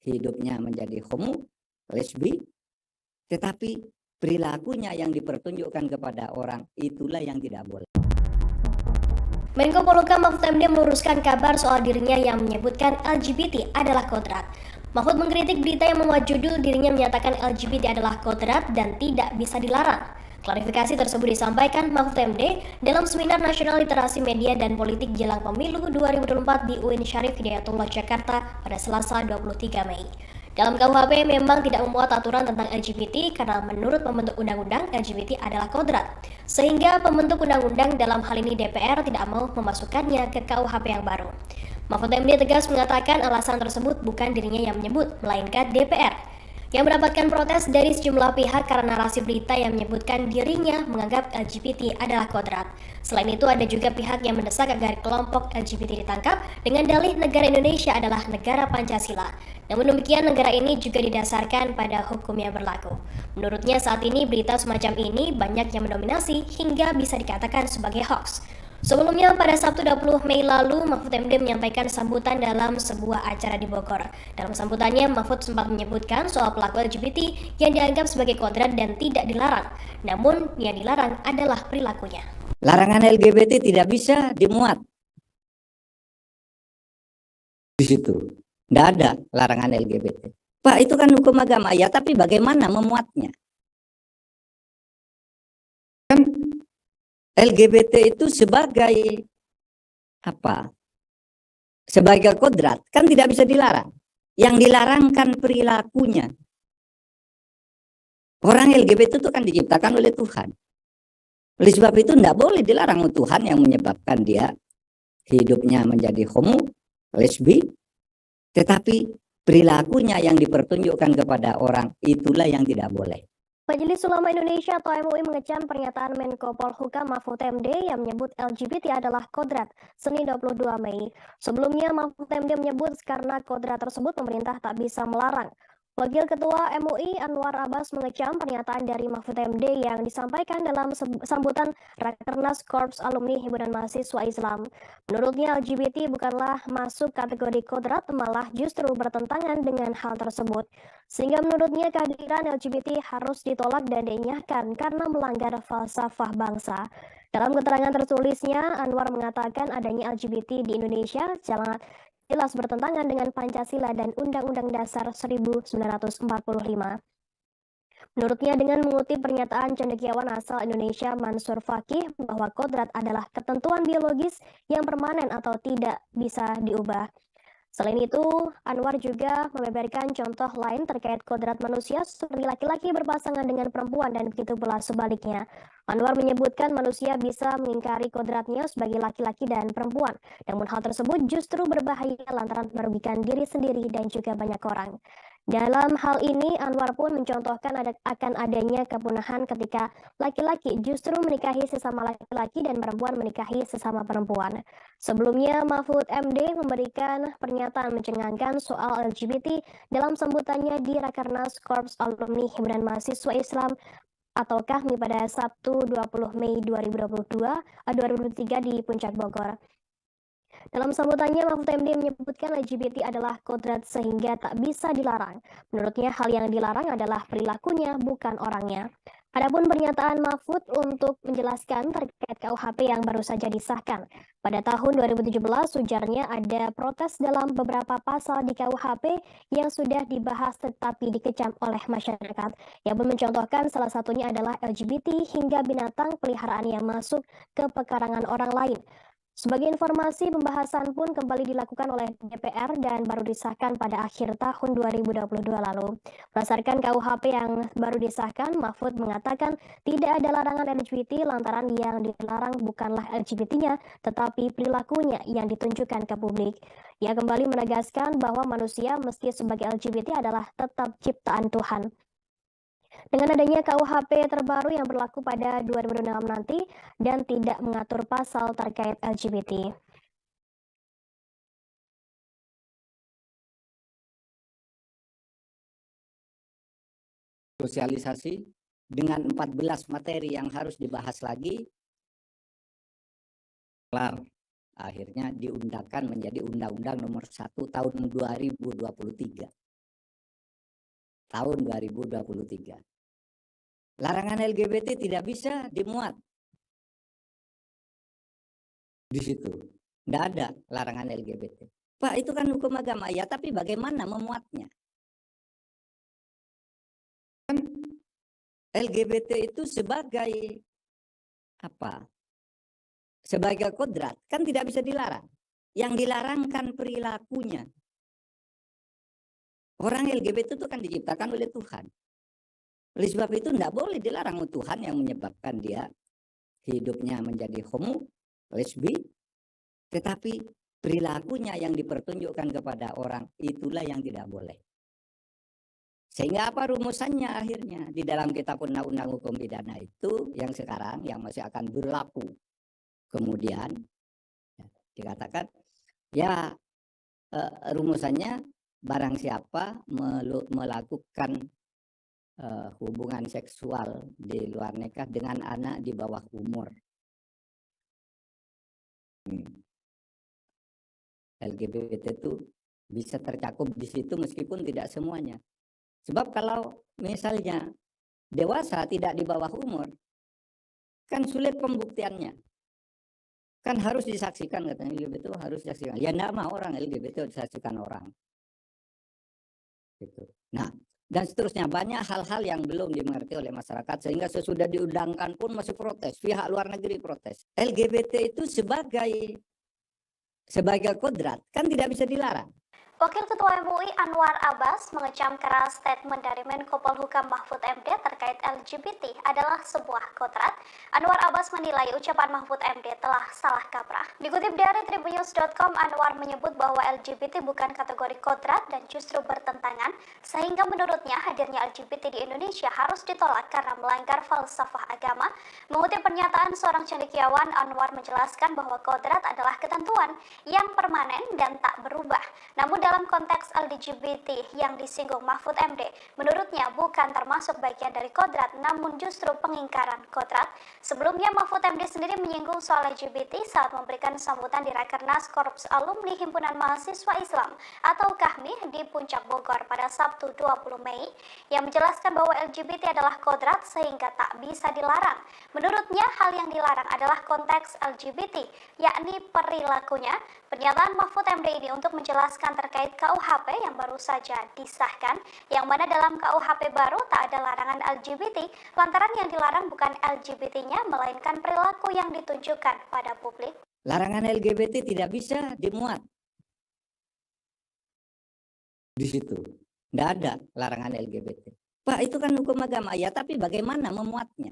hidupnya menjadi homo, lesbi, tetapi perilakunya yang dipertunjukkan kepada orang itulah yang tidak boleh. Menko Polhukam Mahfud MD meluruskan kabar soal dirinya yang menyebutkan LGBT adalah kodrat. Mahfud mengkritik berita yang memuat judul dirinya menyatakan LGBT adalah kodrat dan tidak bisa dilarang. Klarifikasi tersebut disampaikan Mahfud MD dalam Seminar Nasional Literasi Media dan Politik Jelang Pemilu 2024 di UIN Syarif Hidayatullah Jakarta pada Selasa 23 Mei. Dalam KUHP memang tidak memuat aturan tentang LGBT karena menurut pembentuk undang-undang LGBT adalah kodrat. Sehingga pembentuk undang-undang dalam hal ini DPR tidak mau memasukkannya ke KUHP yang baru. Mahfud MD tegas mengatakan alasan tersebut bukan dirinya yang menyebut, melainkan DPR yang mendapatkan protes dari sejumlah pihak karena narasi berita yang menyebutkan dirinya menganggap LGBT adalah kodrat. Selain itu ada juga pihak yang mendesak agar kelompok LGBT ditangkap dengan dalih negara Indonesia adalah negara Pancasila. Namun demikian negara ini juga didasarkan pada hukum yang berlaku. Menurutnya saat ini berita semacam ini banyak yang mendominasi hingga bisa dikatakan sebagai hoax. Sebelumnya pada Sabtu 20 Mei lalu, Mahfud MD menyampaikan sambutan dalam sebuah acara di Bogor. Dalam sambutannya, Mahfud sempat menyebutkan soal pelaku LGBT yang dianggap sebagai kodrat dan tidak dilarang. Namun, yang dilarang adalah perilakunya. Larangan LGBT tidak bisa dimuat di situ. Tidak ada larangan LGBT. Pak, itu kan hukum agama ya, tapi bagaimana memuatnya? LGBT itu sebagai apa? Sebagai kodrat kan tidak bisa dilarang. Yang dilarangkan perilakunya. Orang LGBT itu kan diciptakan oleh Tuhan. Oleh sebab itu tidak boleh dilarang Tuhan yang menyebabkan dia hidupnya menjadi homo, lesbi, tetapi perilakunya yang dipertunjukkan kepada orang itulah yang tidak boleh. Majelis Ulama Indonesia atau MUI mengecam pernyataan Menko Polhukam Mahfud MD yang menyebut LGBT adalah kodrat Senin 22 Mei. Sebelumnya Mahfud MD menyebut karena kodrat tersebut pemerintah tak bisa melarang. Wakil Ketua MUI Anwar Abbas mengecam pernyataan dari Mahfud MD yang disampaikan dalam sambutan Rakernas Korps Alumni Himpunan Mahasiswa Islam. Menurutnya LGBT bukanlah masuk kategori kodrat, malah justru bertentangan dengan hal tersebut. Sehingga menurutnya kehadiran LGBT harus ditolak dan dinyahkan karena melanggar falsafah bangsa. Dalam keterangan tertulisnya, Anwar mengatakan adanya LGBT di Indonesia sangat jelas bertentangan dengan Pancasila dan Undang-Undang Dasar 1945. Menurutnya dengan mengutip pernyataan cendekiawan asal Indonesia Mansur Fakih bahwa kodrat adalah ketentuan biologis yang permanen atau tidak bisa diubah. Selain itu, Anwar juga membeberkan contoh lain terkait kodrat manusia seperti laki-laki berpasangan dengan perempuan dan begitu pula sebaliknya. Anwar menyebutkan manusia bisa mengingkari kodratnya sebagai laki-laki dan perempuan. Namun hal tersebut justru berbahaya lantaran merugikan diri sendiri dan juga banyak orang. Dalam hal ini, Anwar pun mencontohkan akan adanya kepunahan ketika laki-laki justru menikahi sesama laki-laki dan perempuan menikahi sesama perempuan. Sebelumnya, Mahfud MD memberikan pernyataan mencengangkan soal LGBT dalam sambutannya di Rakernas Korps Alumni Himpunan Mahasiswa Islam atau KAHMI pada Sabtu 20 Mei 2023 di Puncak Bogor. Dalam sambutannya, Mahfud MD menyebutkan LGBT adalah kodrat sehingga tak bisa dilarang. Menurutnya, hal yang dilarang adalah perilakunya, bukan orangnya. Adapun pernyataan Mahfud untuk menjelaskan terkait KUHP yang baru saja disahkan. Pada tahun 2017, ujarnya ada protes dalam beberapa pasal di KUHP yang sudah dibahas tetapi dikecam oleh masyarakat. Ia pun mencontohkan salah satunya adalah LGBT hingga binatang peliharaan yang masuk ke pekarangan orang lain. Sebagai informasi, pembahasan pun kembali dilakukan oleh DPR dan baru disahkan pada akhir tahun 2022 lalu. Berdasarkan KUHP yang baru disahkan, Mahfud mengatakan tidak ada larangan LGBT lantaran yang dilarang bukanlah LGBT-nya, tetapi perilakunya yang ditunjukkan ke publik. Ia kembali menegaskan bahwa manusia meski sebagai LGBT adalah tetap ciptaan Tuhan. Dengan adanya KUHP terbaru yang berlaku pada 2006 nanti dan tidak mengatur pasal terkait LGBT. Sosialisasi dengan 14 materi yang harus dibahas lagi, kelar. Akhirnya diundangkan menjadi Undang-Undang Nomor 1 Tahun 2023. Tahun 2023. Larangan LGBT tidak bisa dimuat di situ. Tidak ada larangan LGBT. Pak, itu kan hukum agama. Ya, tapi bagaimana memuatnya? Kan LGBT itu sebagai apa? Sebagai kodrat kan tidak bisa dilarang. Yang dilarang kan perilakunya. Orang LGBT itu kan diciptakan oleh Tuhan. Oleh sebab itu tidak boleh dilarang Tuhan yang menyebabkan dia hidupnya menjadi homo, lesbi, tetapi perilakunya yang dipertunjukkan kepada orang itulah yang tidak boleh. Sehingga apa rumusannya akhirnya di dalam kitab undang-undang hukum pidana itu yang sekarang yang masih akan berlaku. Kemudian dikatakan ya rumusannya barang siapa melakukan hubungan seksual di luar nikah dengan anak di bawah umur. LGBT itu bisa tercakup di situ meskipun tidak semuanya. Sebab kalau misalnya dewasa tidak di bawah umur, kan sulit pembuktiannya. Kan harus disaksikan katanya LGBT itu harus disaksikan. Ya enggak mau orang LGBT disaksikan orang. Gitu. Nah, dan seterusnya banyak hal-hal yang belum dimengerti oleh masyarakat sehingga sesudah diundangkan pun masih protes, pihak luar negeri protes. LGBT itu sebagai kodrat kan tidak bisa dilarang. Wakil Ketua MUI Anwar Abbas mengecam keras statement dari Menko Polhukam Mahfud MD terkait LGBT adalah sebuah kodrat. Anwar Abbas menilai ucapan Mahfud MD telah salah kaprah. Dikutip dari Tribunnews.com, Anwar menyebut bahwa LGBT bukan kategori kodrat dan justru bertentangan, sehingga menurutnya hadirnya LGBT di Indonesia harus ditolak karena melanggar falsafah agama. Mengutip pernyataan seorang cendekiawan, Anwar menjelaskan bahwa kodrat adalah ketentuan yang permanen dan tak berubah. Namun dalam konteks LGBT yang disinggung Mahfud MD, menurutnya bukan termasuk bagian dari kodrat, namun justru pengingkaran kodrat. Sebelumnya Mahfud MD sendiri menyinggung soal LGBT saat memberikan sambutan di Rakernas Korps Alumni Himpunan Mahasiswa Islam atau KAHMI di Puncak Bogor pada Sabtu 20 Mei, yang menjelaskan bahwa LGBT adalah kodrat sehingga tak bisa dilarang. Menurutnya hal yang dilarang adalah konteks LGBT, yakni perilakunya. Pernyataan Mahfud MD ini untuk menjelaskan terkait KUHP yang baru saja disahkan, yang mana dalam KUHP baru tak ada larangan LGBT, lantaran yang dilarang bukan LGBT-nya, melainkan perilaku yang ditunjukkan pada publik. Larangan LGBT tidak bisa dimuat di situ. Tidak ada larangan LGBT. Pak, itu kan hukum agama. Ya, tapi bagaimana memuatnya?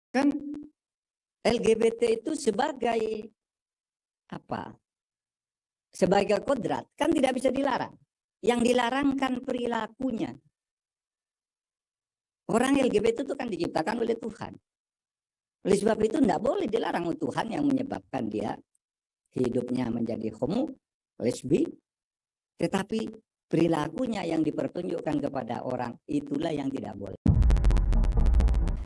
Kan LGBT itu sebagai apa? Sebagai kodrat kan tidak bisa dilarang. Yang dilarang kan perilakunya. Orang LGBT itu kan diciptakan oleh Tuhan. Oleh sebab itu tidak boleh dilarang Tuhan yang menyebabkan dia hidupnya menjadi homo, lesbi, tetapi perilakunya yang dipertunjukkan kepada orang itulah yang tidak boleh.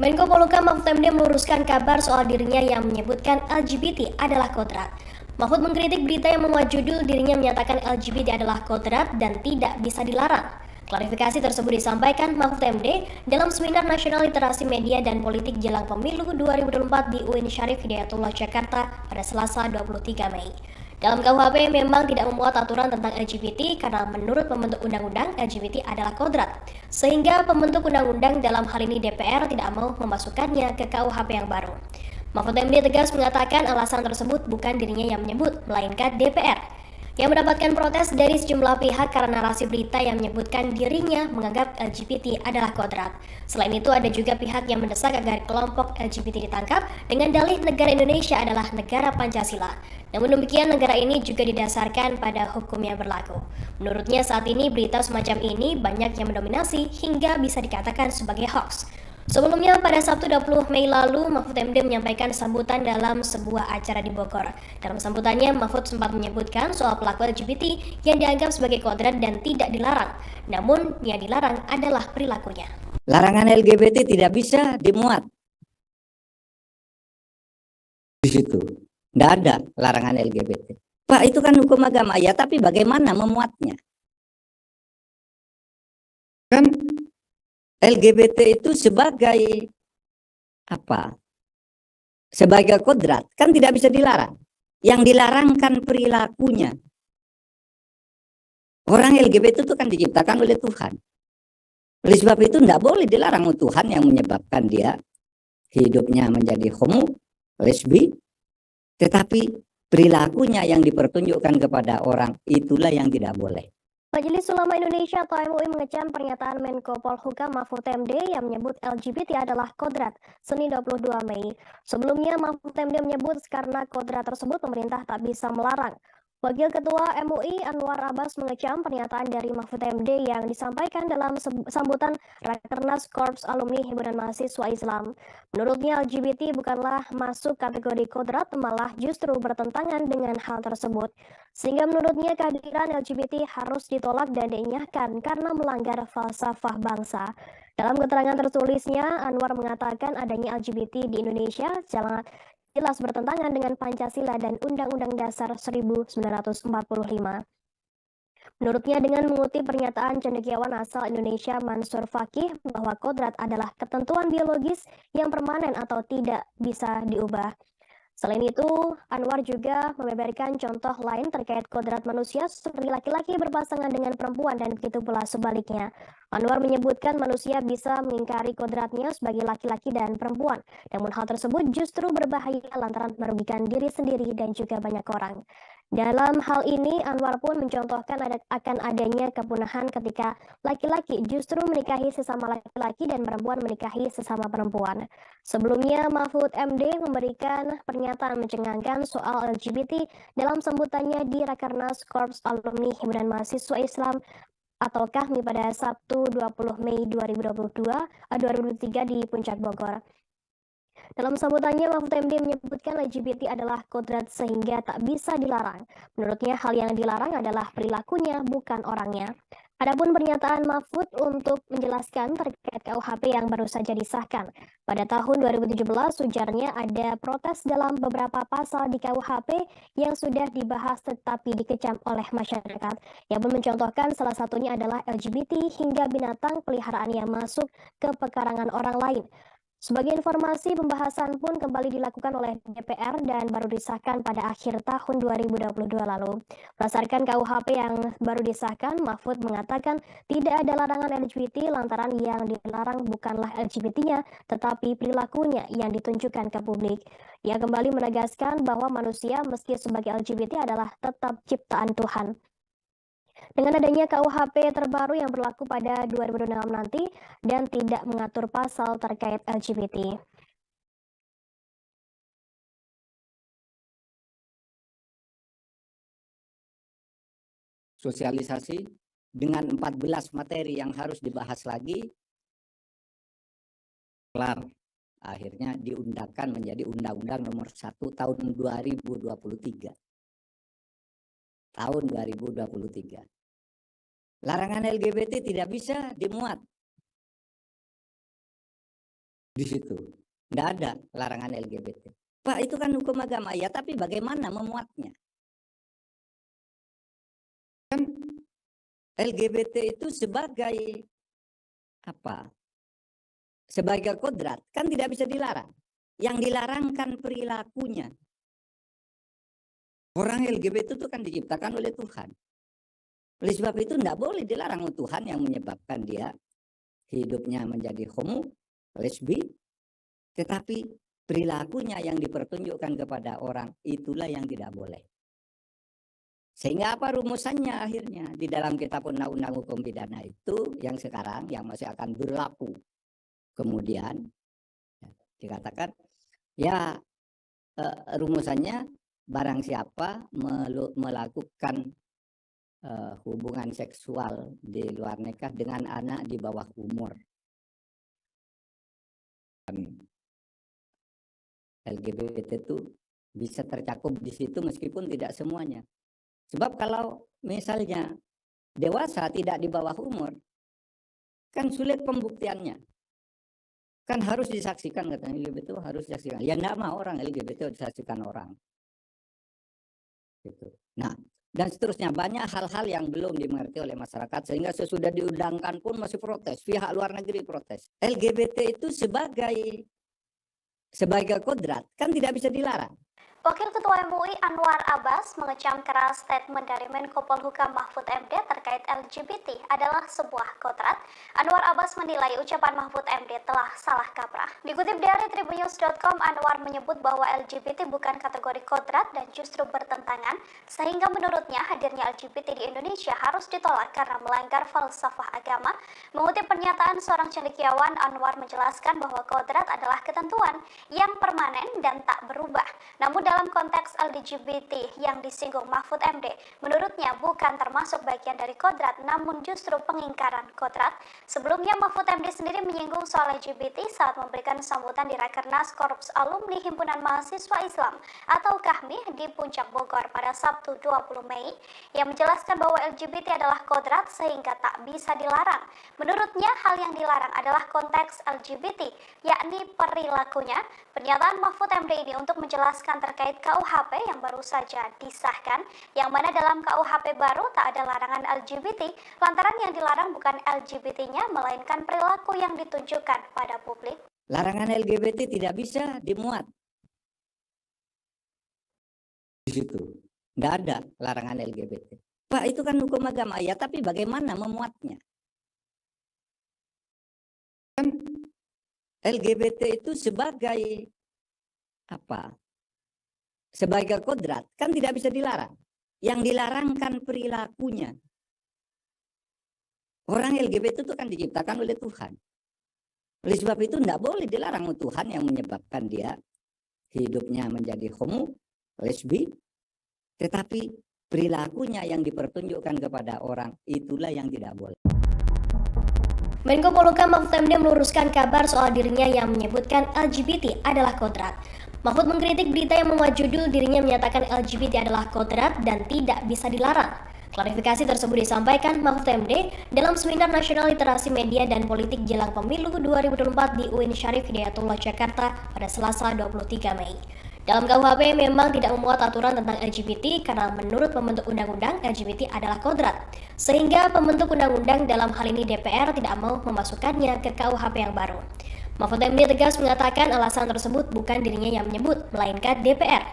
Menko Polhukam Mahfud MD meluruskan kabar soal dirinya yang menyebutkan LGBT adalah kodrat. Mahfud mengkritik berita yang memuat judul dirinya menyatakan LGBT adalah kodrat dan tidak bisa dilarang. Klarifikasi tersebut disampaikan Mahfud MD dalam Seminar Nasional Literasi Media dan Politik Jelang Pemilu 2024 di UIN Syarif Hidayatullah Jakarta pada Selasa 23 Mei. Dalam KUHP memang tidak memuat aturan tentang LGBT karena menurut pembentuk undang-undang LGBT adalah kodrat. Sehingga pembentuk undang-undang dalam hal ini DPR tidak mau memasukkannya ke KUHP yang baru. Mahfud MD tegas mengatakan alasan tersebut bukan dirinya yang menyebut, melainkan DPR yang mendapatkan protes dari sejumlah pihak karena narasi berita yang menyebutkan dirinya menganggap LGBT adalah kodrat. Selain itu ada juga pihak yang mendesak agar kelompok LGBT ditangkap dengan dalih negara Indonesia adalah negara Pancasila. Namun demikian negara ini juga didasarkan pada hukum yang berlaku. Menurutnya saat ini berita semacam ini banyak yang mendominasi hingga bisa dikatakan sebagai hoax. Sebelumnya pada Sabtu 20 Mei lalu, Mahfud MD menyampaikan sambutan dalam sebuah acara di Bogor. Dalam sambutannya, Mahfud sempat menyebutkan soal pelaku LGBT yang dianggap sebagai kodrat dan tidak dilarang. Namun, yang dilarang adalah perilakunya. Larangan LGBT tidak bisa dimuat di situ. Tidak ada larangan LGBT. Pak, itu kan hukum agama. Ya, tapi bagaimana memuatnya? Kan LGBT itu sebagai apa? Sebagai kodrat kan tidak bisa dilarang. Yang dilarang kan perilakunya. Orang LGBT itu kan diciptakan oleh Tuhan. Oleh sebab itu tidak boleh dilarang oleh Tuhan yang menyebabkan dia hidupnya menjadi homo, lesbi, tetapi perilakunya yang dipertunjukkan kepada orang itulah yang tidak boleh. Majelis Ulama Indonesia atau MUI mengecam pernyataan Menko Polhukam Mahfud MD yang menyebut LGBT adalah kodrat Senin 22 Mei. Sebelumnya Mahfud MD menyebut karena kodrat tersebut pemerintah tak bisa melarang. Wakil Ketua MUI Anwar Abbas mengecam pernyataan dari Mahfud MD yang disampaikan dalam sambutan Rakernas Korps Alumni Himpunan Mahasiswa Islam. Menurutnya LGBT bukanlah masuk kategori kodrat, malah justru bertentangan dengan hal tersebut. Sehingga menurutnya kehadiran LGBT harus ditolak dan dinyahkan karena melanggar falsafah bangsa. Dalam keterangan tertulisnya, Anwar mengatakan adanya LGBT di Indonesia jelas bertentangan dengan Pancasila dan Undang-Undang Dasar 1945. Menurutnya dengan mengutip pernyataan cendekiawan asal Indonesia Mansur Fakih bahwa kodrat adalah ketentuan biologis yang permanen atau tidak bisa diubah. Selain itu, Anwar juga membeberkan contoh lain terkait kodrat manusia seperti laki-laki berpasangan dengan perempuan dan begitu pula sebaliknya. Anwar menyebutkan manusia bisa mengingkari kodratnya sebagai laki-laki dan perempuan. Namun hal tersebut justru berbahaya lantaran merugikan diri sendiri dan juga banyak orang. Dalam hal ini, Anwar pun mencontohkan akan adanya kepunahan ketika laki-laki justru menikahi sesama laki-laki dan perempuan menikahi sesama perempuan. Sebelumnya, Mahfud MD memberikan pernyataan mencengangkan soal LGBT dalam sambutannya di Rakernas Korps Alumni Himpunan Mahasiswa Islam atau KAHMI pada Sabtu 20 Mei 2023 di Puncak Bogor. Dalam sambutannya, Mahfud MD menyebutkan LGBT adalah kodrat sehingga tak bisa dilarang. Menurutnya hal yang dilarang adalah perilakunya, bukan orangnya. Adapun pernyataan Mahfud untuk menjelaskan terkait KUHP yang baru saja disahkan. Pada tahun 2017, ujarnya ada protes dalam beberapa pasal di KUHP yang sudah dibahas tetapi dikecam oleh masyarakat. Yang pun mencontohkan salah satunya adalah LGBT hingga binatang peliharaan yang masuk ke pekarangan orang lain. Sebagai informasi, pembahasan pun kembali dilakukan oleh DPR dan baru disahkan pada akhir tahun 2022 lalu. Berdasarkan KUHP yang baru disahkan, Mahfud mengatakan tidak ada larangan LGBT lantaran yang dilarang bukanlah LGBT-nya, tetapi perilakunya yang ditunjukkan ke publik. Ia kembali menegaskan bahwa manusia meski sebagai LGBT adalah tetap ciptaan Tuhan. Dengan adanya KUHP terbaru yang berlaku pada 2006 nanti dan tidak mengatur pasal terkait LGBT. Sosialisasi dengan 14 materi yang harus dibahas lagi, kelar. Akhirnya diundangkan menjadi Undang-Undang Nomor 1 Tahun 2023. Tahun 2023. Larangan LGBT tidak bisa dimuat Di situ nggak ada larangan LGBT. Pak, itu kan hukum agama ya, tapi bagaimana memuatnya? Kan LGBT itu sebagai apa? Sebagai kodrat kan tidak bisa dilarang. Yang dilarang kan perilakunya. Orang LGBT itu kan diciptakan oleh Tuhan. Oleh sebab itu tidak boleh dilarang oleh Tuhan yang menyebabkan dia hidupnya menjadi homo, lesbi, tetapi perilakunya yang dipertunjukkan kepada orang itulah yang tidak boleh. Sehingga apa rumusannya akhirnya di dalam kitab undang-undang hukum pidana itu yang sekarang yang masih akan berlaku. Kemudian dikatakan ya rumusannya barang siapa melakukan hubungan seksual di luar nikah dengan anak di bawah umur. LGBT itu bisa tercakup di situ meskipun tidak semuanya. Sebab kalau misalnya dewasa tidak di bawah umur, kan sulit pembuktiannya. Kan harus disaksikan, katanya LGBT itu harus disaksikan. Ya enggak mau orang LGBT disaksikan orang. Gitu. Nah, dan seterusnya banyak hal-hal yang belum dimengerti oleh masyarakat sehingga sesudah diundangkan pun masih protes. Pihak luar negeri protes. LGBT itu sebagai kodrat kan tidak bisa dilarang. Wakil Ketua MUI Anwar Abbas mengecam keras statement dari Menko Polhukam Mahfud MD terkait LGBT adalah sebuah kodrat. Anwar Abbas menilai ucapan Mahfud MD telah salah kaprah. Dikutip dari Tribunnews.com, Anwar menyebut bahwa LGBT bukan kategori kodrat dan justru bertentangan, sehingga menurutnya hadirnya LGBT di Indonesia harus ditolak karena melanggar falsafah agama. Mengutip pernyataan seorang cendekiawan, Anwar menjelaskan bahwa kodrat adalah ketentuan yang permanen dan tak berubah. Namun dalam konteks LGBT yang disinggung Mahfud MD, menurutnya bukan termasuk bagian dari kodrat, namun justru pengingkaran kodrat. Sebelumnya Mahfud MD sendiri menyinggung soal LGBT saat memberikan sambutan di Rakernas Korps Alumni Himpunan Mahasiswa Islam atau KAHMI di Puncak Bogor pada Sabtu 20 Mei, yang menjelaskan bahwa LGBT adalah kodrat sehingga tak bisa dilarang. Menurutnya hal yang dilarang adalah konteks LGBT, yakni perilakunya. Pernyataan Mahfud MD ini untuk menjelaskan terkait KUHP yang baru saja disahkan, yang mana dalam KUHP baru tak ada larangan LGBT, lantaran yang dilarang bukan LGBT-nya, melainkan perilaku yang ditunjukkan pada publik. Larangan LGBT tidak bisa dimuat. Di situ nggak ada larangan LGBT. Pak, itu kan hukum agama ya, tapi bagaimana memuatnya? Kan LGBT itu sebagai apa? Sebagai kodrat kan tidak bisa dilarang. Yang dilarang kan perilakunya. Orang LGBT itu kan diciptakan oleh Tuhan. Oleh sebab itu tidak boleh dilarang oleh Tuhan yang menyebabkan dia hidupnya menjadi homo, lesbi, tetapi perilakunya yang dipertunjukkan kepada orang itulah yang tidak boleh. Menko Polhukam Mahfud MD meluruskan kabar soal dirinya yang menyebutkan LGBT adalah kodrat. Mahfud mengkritik berita yang memuat judul dirinya menyatakan LGBT adalah kodrat dan tidak bisa dilarang. Klarifikasi tersebut disampaikan Mahfud MD dalam Seminar Nasional Literasi Media dan Politik Jelang Pemilu 2024 di UIN Syarif Hidayatullah Jakarta pada Selasa 23 Mei. Dalam KUHP memang tidak memuat aturan tentang LGBT karena menurut pembentuk undang-undang LGBT adalah kodrat. Sehingga pembentuk undang-undang dalam hal ini DPR tidak mau memasukkannya ke KUHP yang baru. Mahfud MD tegas mengatakan alasan tersebut bukan dirinya yang menyebut, melainkan DPR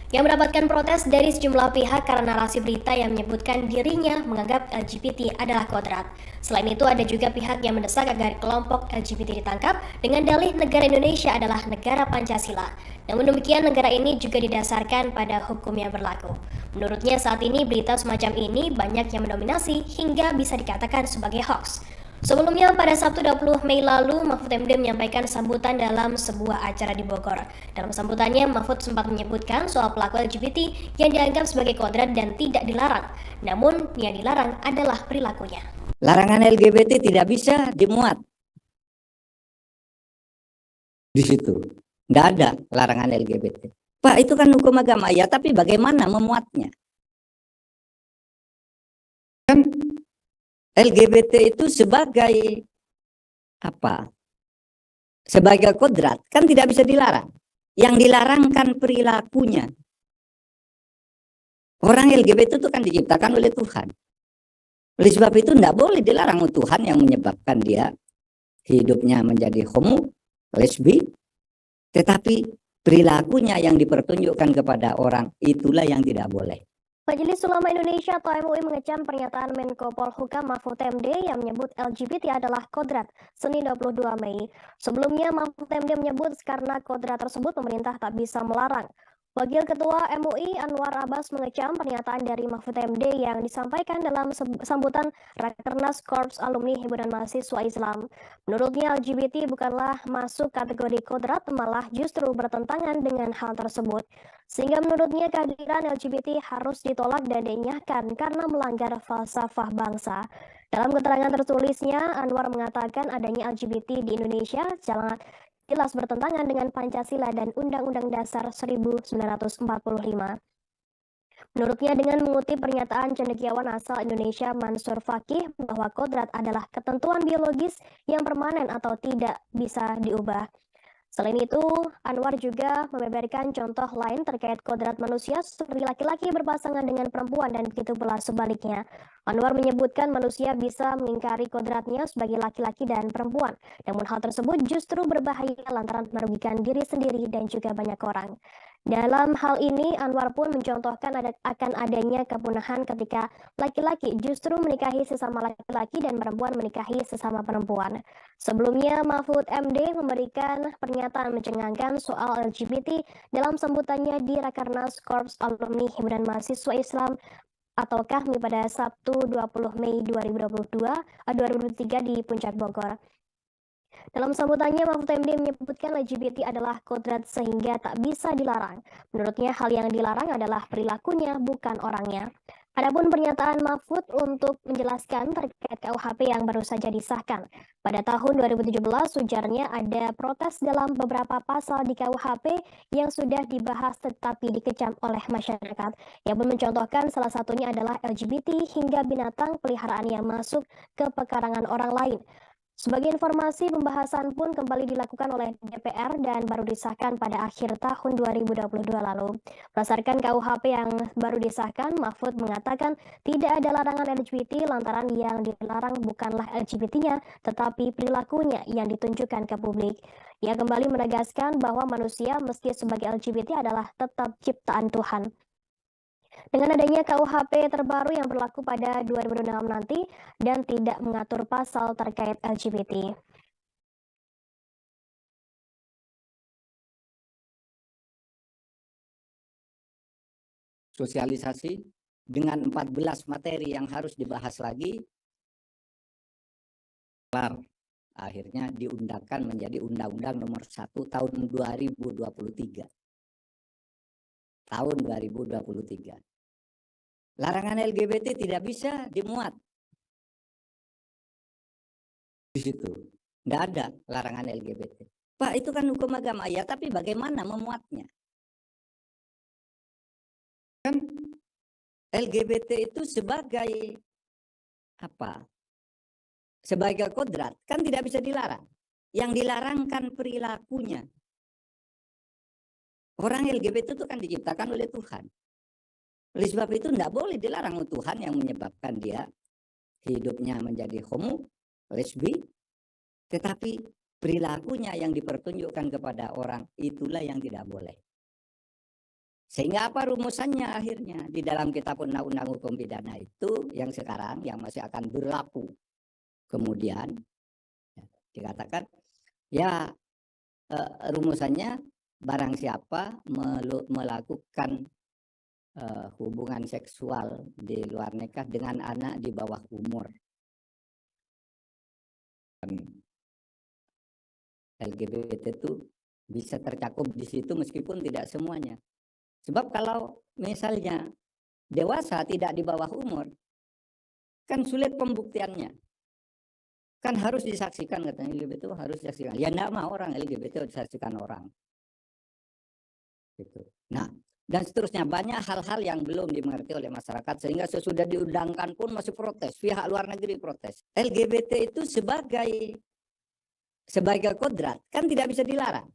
yang mendapatkan protes dari sejumlah pihak karena narasi berita yang menyebutkan dirinya menganggap LGBT adalah kodrat. Selain itu ada juga pihak yang mendesak agar kelompok LGBT ditangkap dengan dalih negara Indonesia adalah negara Pancasila. Namun demikian negara ini juga didasarkan pada hukum yang berlaku. Menurutnya saat ini berita semacam ini banyak yang mendominasi hingga bisa dikatakan sebagai hoax. Sebelumnya pada Sabtu 20 Mei lalu, Mahfud MD menyampaikan sambutan dalam sebuah acara di Bogor. Dalam sambutannya, Mahfud sempat menyebutkan soal pelaku LGBT yang dianggap sebagai kodrat dan tidak dilarang. Namun, yang dilarang adalah perilakunya. Larangan LGBT tidak bisa dimuat. Di situ nggak ada larangan LGBT. Pak, itu kan hukum agama ya, tapi bagaimana memuatnya? Kan LGBT itu sebagai apa? sebagai kodrat kan tidak bisa dilarang. Yang dilarang kan perilakunya. Orang LGBT itu kan diciptakan oleh Tuhan. Oleh sebab itu tidak boleh dilarang Tuhan yang menyebabkan dia hidupnya menjadi homo, lesbi, tetapi perilakunya yang dipertunjukkan kepada orang itulah yang tidak boleh. Majelis Ulama Indonesia atau MUI mengecam pernyataan Menko Polhukam Mahfud MD yang menyebut LGBT adalah kodrat Senin 22 Mei. Sebelumnya Mahfud MD menyebut karena kodrat tersebut pemerintah tak bisa melarang. Wakil Ketua MUI Anwar Abbas mengecam pernyataan dari Mahfud MD yang disampaikan dalam sambutan Rakernas Korps Alumni Himpunan Mahasiswa Islam. Menurutnya LGBT bukanlah masuk kategori kodrat, malah justru bertentangan dengan hal tersebut. Sehingga menurutnya kehadiran LGBT harus ditolak dan dinyahkan karena melanggar falsafah bangsa. Dalam keterangan tertulisnya, Anwar mengatakan adanya LGBT di Indonesia jelas bertentangan dengan Pancasila dan Undang-Undang Dasar 1945. Menurutnya dengan mengutip pernyataan cendekiawan asal Indonesia Mansur Fakih bahwa kodrat adalah ketentuan biologis yang permanen atau tidak bisa diubah. Selain itu, Anwar juga membeberkan contoh lain terkait kodrat manusia seperti laki-laki berpasangan dengan perempuan dan begitu pula sebaliknya. Anwar menyebutkan manusia bisa mengingkari kodratnya sebagai laki-laki dan perempuan. Namun hal tersebut justru berbahaya lantaran merugikan diri sendiri dan juga banyak orang. Dalam hal ini, Anwar pun mencontohkan akan adanya kepunahan ketika laki-laki justru menikahi sesama laki-laki dan perempuan menikahi sesama perempuan. Sebelumnya, Mahfud MD memberikan pernyataan mencengangkan soal LGBT dalam sambutannya di Rakernas Korps Alumni Himpunan Mahasiswa Islam atau KAHMI pada Sabtu 20 Mei 2023 di Puncak Bogor. Dalam sambutannya, Mahfud MD menyebutkan LGBT adalah kodrat sehingga tak bisa dilarang. Menurutnya, hal yang dilarang adalah perilakunya, bukan orangnya. Adapun pernyataan Mahfud untuk menjelaskan terkait KUHP yang baru saja disahkan. Pada tahun 2017, ujarnya ada protes dalam beberapa pasal di KUHP yang sudah dibahas tetapi dikecam oleh masyarakat. Yang pun mencontohkan salah satunya adalah LGBT hingga binatang peliharaan yang masuk ke pekarangan orang lain. Sebagai informasi, pembahasan pun kembali dilakukan oleh DPR dan baru disahkan pada akhir tahun 2022 lalu. Berdasarkan KUHP yang baru disahkan, Mahfud mengatakan tidak ada larangan LGBT lantaran yang dilarang bukanlah LGBT-nya, tetapi perilakunya yang ditunjukkan ke publik. Ia kembali menegaskan bahwa manusia meski sebagai LGBT adalah tetap ciptaan Tuhan. Dengan adanya KUHP terbaru yang berlaku pada 2006 nanti dan tidak mengatur pasal terkait LGBT. Sosialisasi dengan 14 materi yang harus dibahas lagi, akhirnya diundangkan menjadi Undang-Undang Nomor 1 Tahun 2023. Tahun 2023. Larangan LGBT tidak bisa dimuat di situ. Tidak ada larangan LGBT. Pak, itu kan hukum agama. Ya, tapi bagaimana memuatnya? Kan LGBT itu sebagai apa? Sebagai kodrat kan tidak bisa dilarang. Yang dilarang kan perilakunya. Orang LGBT itu kan diciptakan oleh Tuhan. Oleh sebab itu tidak boleh dilarang Tuhan yang menyebabkan dia hidupnya menjadi homo, lesbi, tetapi perilakunya yang dipertunjukkan kepada orang itulah yang tidak boleh. Sehingga apa rumusannya akhirnya di dalam kitab undang-undang hukum pidana itu yang sekarang yang masih akan berlaku. Kemudian dikatakan ya rumusannya barang siapa melakukan hubungan seksual di luar nikah dengan anak di bawah umur. LGBT itu bisa tercakup di situ meskipun tidak semuanya. Sebab kalau misalnya dewasa tidak di bawah umur, kan sulit pembuktiannya. Kan harus disaksikan, katanya LGBT itu harus disaksikan. Ya enggak mau orang LGBT disaksikan orang. Gitu. Nah, dan seterusnya banyak hal-hal yang belum dimengerti oleh masyarakat sehingga sesudah diundangkan pun masih protes, pihak luar negeri protes. LGBT itu sebagai sebagai kodrat kan tidak bisa dilarang.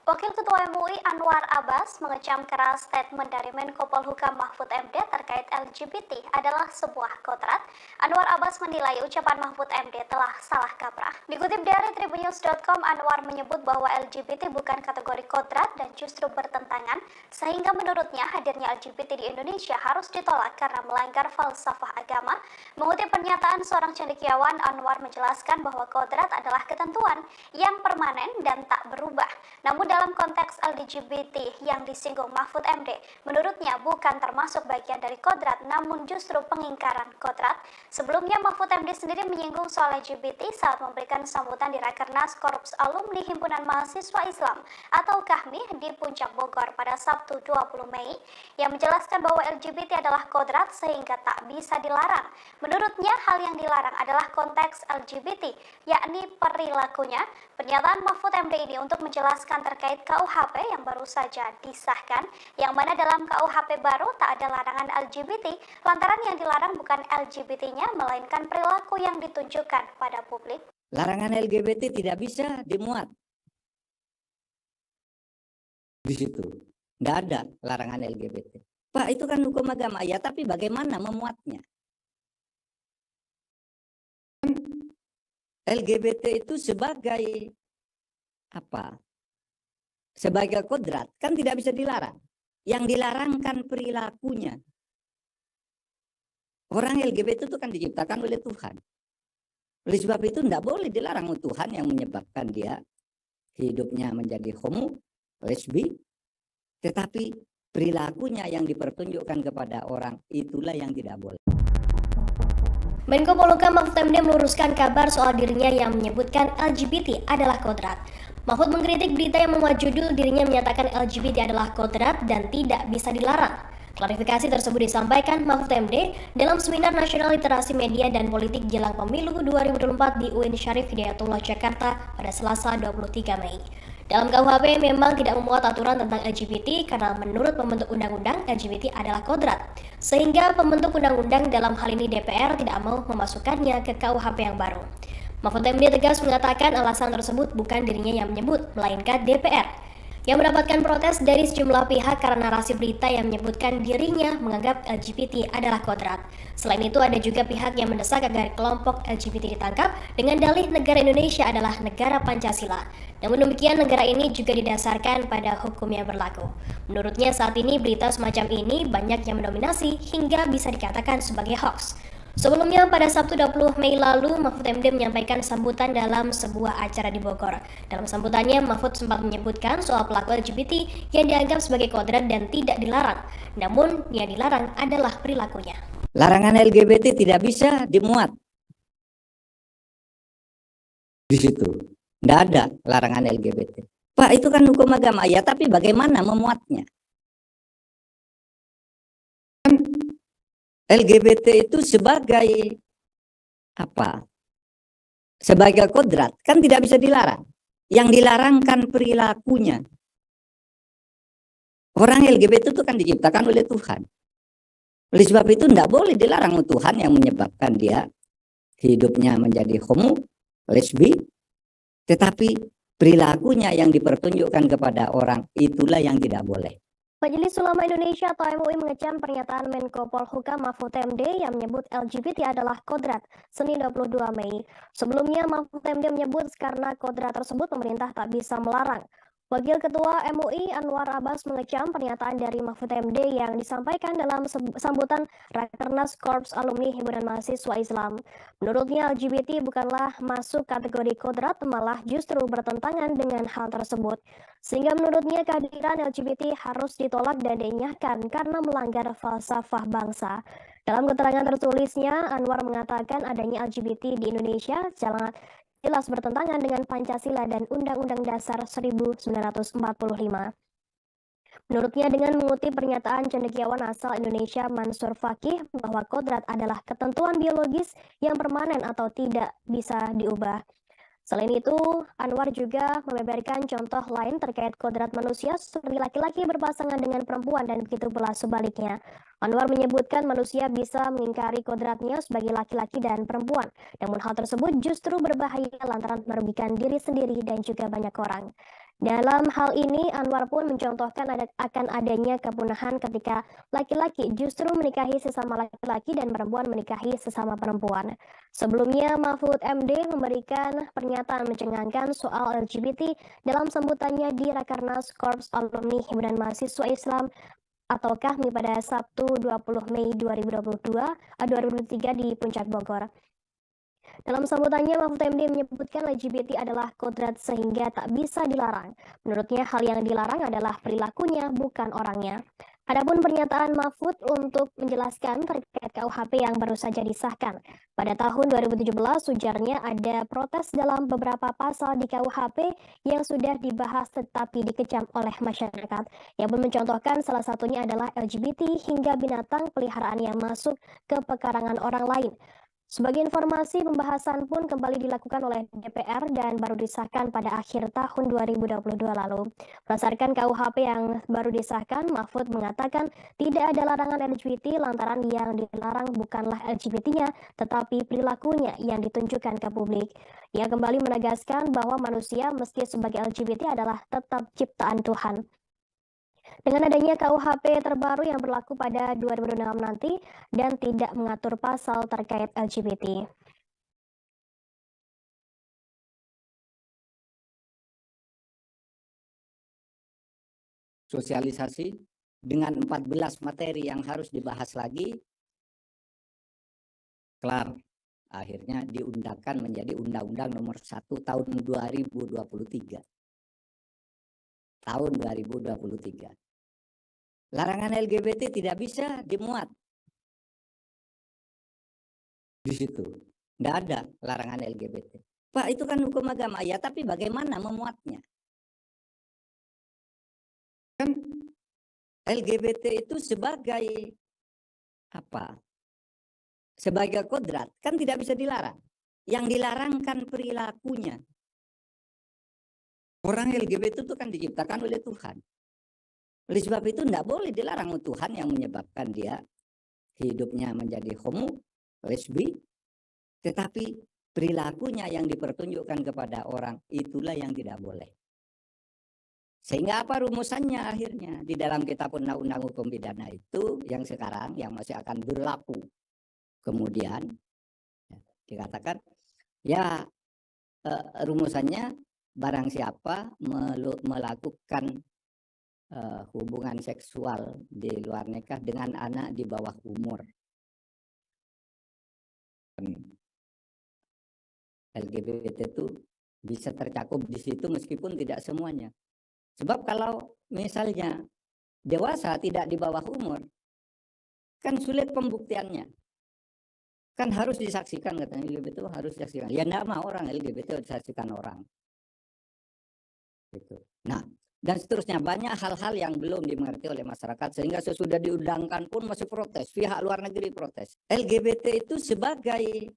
Wakil Ketua MUI Anwar Abbas mengecam keras statement dari Menko Polhukam Mahfud MD terkait LGBT adalah sebuah kodrat. Anwar Abbas menilai ucapan Mahfud MD telah salah kaprah. Dikutip dari tribunnews.com, Anwar menyebut bahwa LGBT bukan kategori kodrat dan justru bertentangan, sehingga menurutnya hadirnya LGBT di Indonesia harus ditolak karena melanggar falsafah agama. Mengutip pernyataan seorang cendekiawan, Anwar menjelaskan bahwa kodrat adalah ketentuan yang permanen dan tak berubah. Namun dalam konteks LGBT yang disinggung Mahfud MD, menurutnya bukan termasuk bagian dari kodrat, namun justru pengingkaran kodrat. Sebelumnya Mahfud MD sendiri menyinggung soal LGBT saat memberikan sambutan di Rakernas Korps Alumni Himpunan Mahasiswa Islam atau KAHMI di Puncak Bogor pada Sabtu 20 Mei, yang menjelaskan bahwa LGBT adalah kodrat sehingga tak bisa dilarang. Menurutnya hal yang dilarang adalah konteks LGBT, yakni perilakunya. Pernyataan Mahfud MD ini untuk menjelaskan terkait KUHP yang baru saja disahkan, yang mana dalam KUHP baru tak ada larangan LGBT, lantaran yang dilarang bukan LGBT-nya, melainkan perilaku yang ditunjukkan pada publik. Larangan LGBT tidak bisa dimuat di situ. Nggak ada larangan LGBT. Pak, itu kan hukum agama. Ya, tapi bagaimana memuatnya? LGBT itu sebagai apa? Sebagai kodrat kan tidak bisa dilarang. Yang dilarang kan perilakunya. Orang LGBT itu kan diciptakan oleh Tuhan. Oleh sebab itu tidak boleh dilarang oleh Tuhan yang menyebabkan dia hidupnya menjadi homo, lesbi, tetapi perilakunya yang dipertunjukkan kepada orang itulah yang tidak boleh. Menko Polhukam Mahfud MD meluruskan kabar soal dirinya yang menyebutkan LGBT adalah kodrat. Mahfud mengkritik berita yang memuat judul dirinya menyatakan LGBT adalah kodrat dan tidak bisa dilarang. Klarifikasi tersebut disampaikan Mahfud MD dalam Seminar Nasional Literasi Media dan Politik Jelang Pemilu 2024 di UIN Syarif Hidayatullah Jakarta pada Selasa 23 Mei. Dalam KUHP memang tidak memuat aturan tentang LGBT karena menurut pembentuk undang-undang LGBT adalah kodrat. Sehingga pembentuk undang-undang dalam hal ini DPR tidak mau memasukkannya ke KUHP yang baru. Mahfud MD tegas mengatakan alasan tersebut bukan dirinya yang menyebut, melainkan DPR yang mendapatkan protes dari sejumlah pihak karena narasi berita yang menyebutkan dirinya menganggap LGBT adalah kodrat. Selain itu ada juga pihak yang mendesak agar kelompok LGBT ditangkap dengan dalih negara Indonesia adalah negara Pancasila. Namun demikian negara ini juga didasarkan pada hukum yang berlaku. Menurutnya saat ini berita semacam ini banyak yang mendominasi hingga bisa dikatakan sebagai hoax. Sebelumnya pada Sabtu 20 Mei lalu, Mahfud MD menyampaikan sambutan dalam sebuah acara di Bogor. Dalam sambutannya, Mahfud sempat menyebutkan soal pelaku LGBT yang dianggap sebagai kodrat dan tidak dilarang. Namun, yang dilarang adalah perilakunya. Larangan LGBT tidak bisa dimuat di situ. Nggak ada larangan LGBT. Pak, itu kan hukum agama. Ya, tapi bagaimana memuatnya? LGBT itu sebagai apa? Sebagai kodrat kan tidak bisa dilarang. Yang dilarang kan perilakunya. Orang LGBT itu kan diciptakan oleh Tuhan. Oleh sebab itu tidak boleh dilarang oleh Tuhan yang menyebabkan dia hidupnya menjadi homo, lesbi, tetapi perilakunya yang dipertunjukkan kepada orang itulah yang tidak boleh. Majelis Ulama Indonesia atau MUI mengecam pernyataan Menko Polhukam Mahfud MD yang menyebut LGBT adalah kodrat Senin 22 Mei. Sebelumnya Mahfud MD menyebut karena kodrat tersebut pemerintah tak bisa melarang. Wakil Ketua MUI Anwar Abbas mengecam pernyataan dari Mahfud MD yang disampaikan dalam sambutan Rakernas Korps Alumni Himpunan Mahasiswa Islam. Menurutnya LGBT bukanlah masuk kategori kodrat, malah justru bertentangan dengan hal tersebut. Sehingga menurutnya kehadiran LGBT harus ditolak dan dienyahkan karena melanggar falsafah bangsa. Dalam keterangan tertulisnya, Anwar mengatakan adanya LGBT di Indonesia jelas bertentangan dengan Pancasila dan Undang-Undang Dasar 1945. Menurutnya dengan mengutip pernyataan cendekiawan asal Indonesia Mansur Fakih bahwa kodrat adalah ketentuan biologis yang permanen atau tidak bisa diubah. Selain itu, Anwar juga membeberkan contoh lain terkait kodrat manusia seperti laki-laki berpasangan dengan perempuan dan begitu pula sebaliknya. Anwar menyebutkan manusia bisa mengingkari kodratnya sebagai laki-laki dan perempuan. Namun hal tersebut justru berbahaya lantaran merugikan diri sendiri dan juga banyak orang. Dalam hal ini, Anwar pun mencontohkan akan adanya kepunahan ketika laki-laki justru menikahi sesama laki-laki dan perempuan menikahi sesama perempuan. Sebelumnya, Mahfud MD memberikan pernyataan mencengangkan soal LGBT dalam sambutannya di Rakernas Korps Alumni Himpunan Mahasiswa Islam atau KAHMI pada Sabtu 20 Mei 2023 di Puncak Bogor. Dalam sambutannya, Mahfud MD menyebutkan LGBT adalah kodrat sehingga tak bisa dilarang. Menurutnya, hal yang dilarang adalah perilakunya, bukan orangnya. Adapun pernyataan Mahfud untuk menjelaskan terkait KUHP yang baru saja disahkan. Pada tahun 2017, ujarnya ada protes dalam beberapa pasal di KUHP yang sudah dibahas tetapi dikecam oleh masyarakat. Yang pun mencontohkan salah satunya adalah LGBT hingga binatang peliharaan yang masuk ke pekarangan orang lain. Sebagai informasi, pembahasan pun kembali dilakukan oleh DPR dan baru disahkan pada akhir tahun 2022 lalu. Berdasarkan KUHP yang baru disahkan, Mahfud mengatakan tidak ada larangan LGBT lantaran yang dilarang bukanlah LGBT-nya, tetapi perilakunya yang ditunjukkan ke publik. Ia kembali menegaskan bahwa manusia meski sebagai LGBT adalah tetap ciptaan Tuhan. Dengan adanya KUHP terbaru yang berlaku pada 2006 nanti dan tidak mengatur pasal terkait LGBT. Sosialisasi dengan 14 materi yang harus dibahas lagi, kelar. Akhirnya diundangkan menjadi Undang-Undang Nomor 1 Tahun 2023. Tahun 2023. Larangan LGBT tidak bisa dimuat di situ. Tidak ada larangan LGBT. Pak, itu kan hukum agama. Ya, tapi bagaimana memuatnya? Kan LGBT itu sebagai apa? Sebagai kodrat kan tidak bisa dilarang. Yang dilarang kan perilakunya. Orang LGBT itu kan diciptakan oleh Tuhan. Oleh sebab itu tidak boleh dilarang Tuhan yang menyebabkan dia hidupnya menjadi homo, lesbi, tetapi perilakunya yang dipertunjukkan kepada orang itulah yang tidak boleh. Sehingga apa rumusannya akhirnya? Di dalam kitab undang-undang hukum pidana itu yang sekarang yang masih akan berlaku. Kemudian dikatakan ya rumusannya barang siapa melakukan hubungan seksual di luar nikah dengan anak di bawah umur. LGBT itu bisa tercakup di situ meskipun tidak semuanya. Sebab kalau misalnya dewasa tidak di bawah umur, kan sulit pembuktiannya. Kan harus disaksikan, katanya LGBT itu harus disaksikan. Ya enggak mau orang LGBT disaksikan orang. Gitu. Nah, dan seterusnya banyak hal-hal yang belum dimengerti oleh masyarakat sehingga sesudah diundangkan pun masih protes, pihak luar negeri protes. LGBT itu sebagai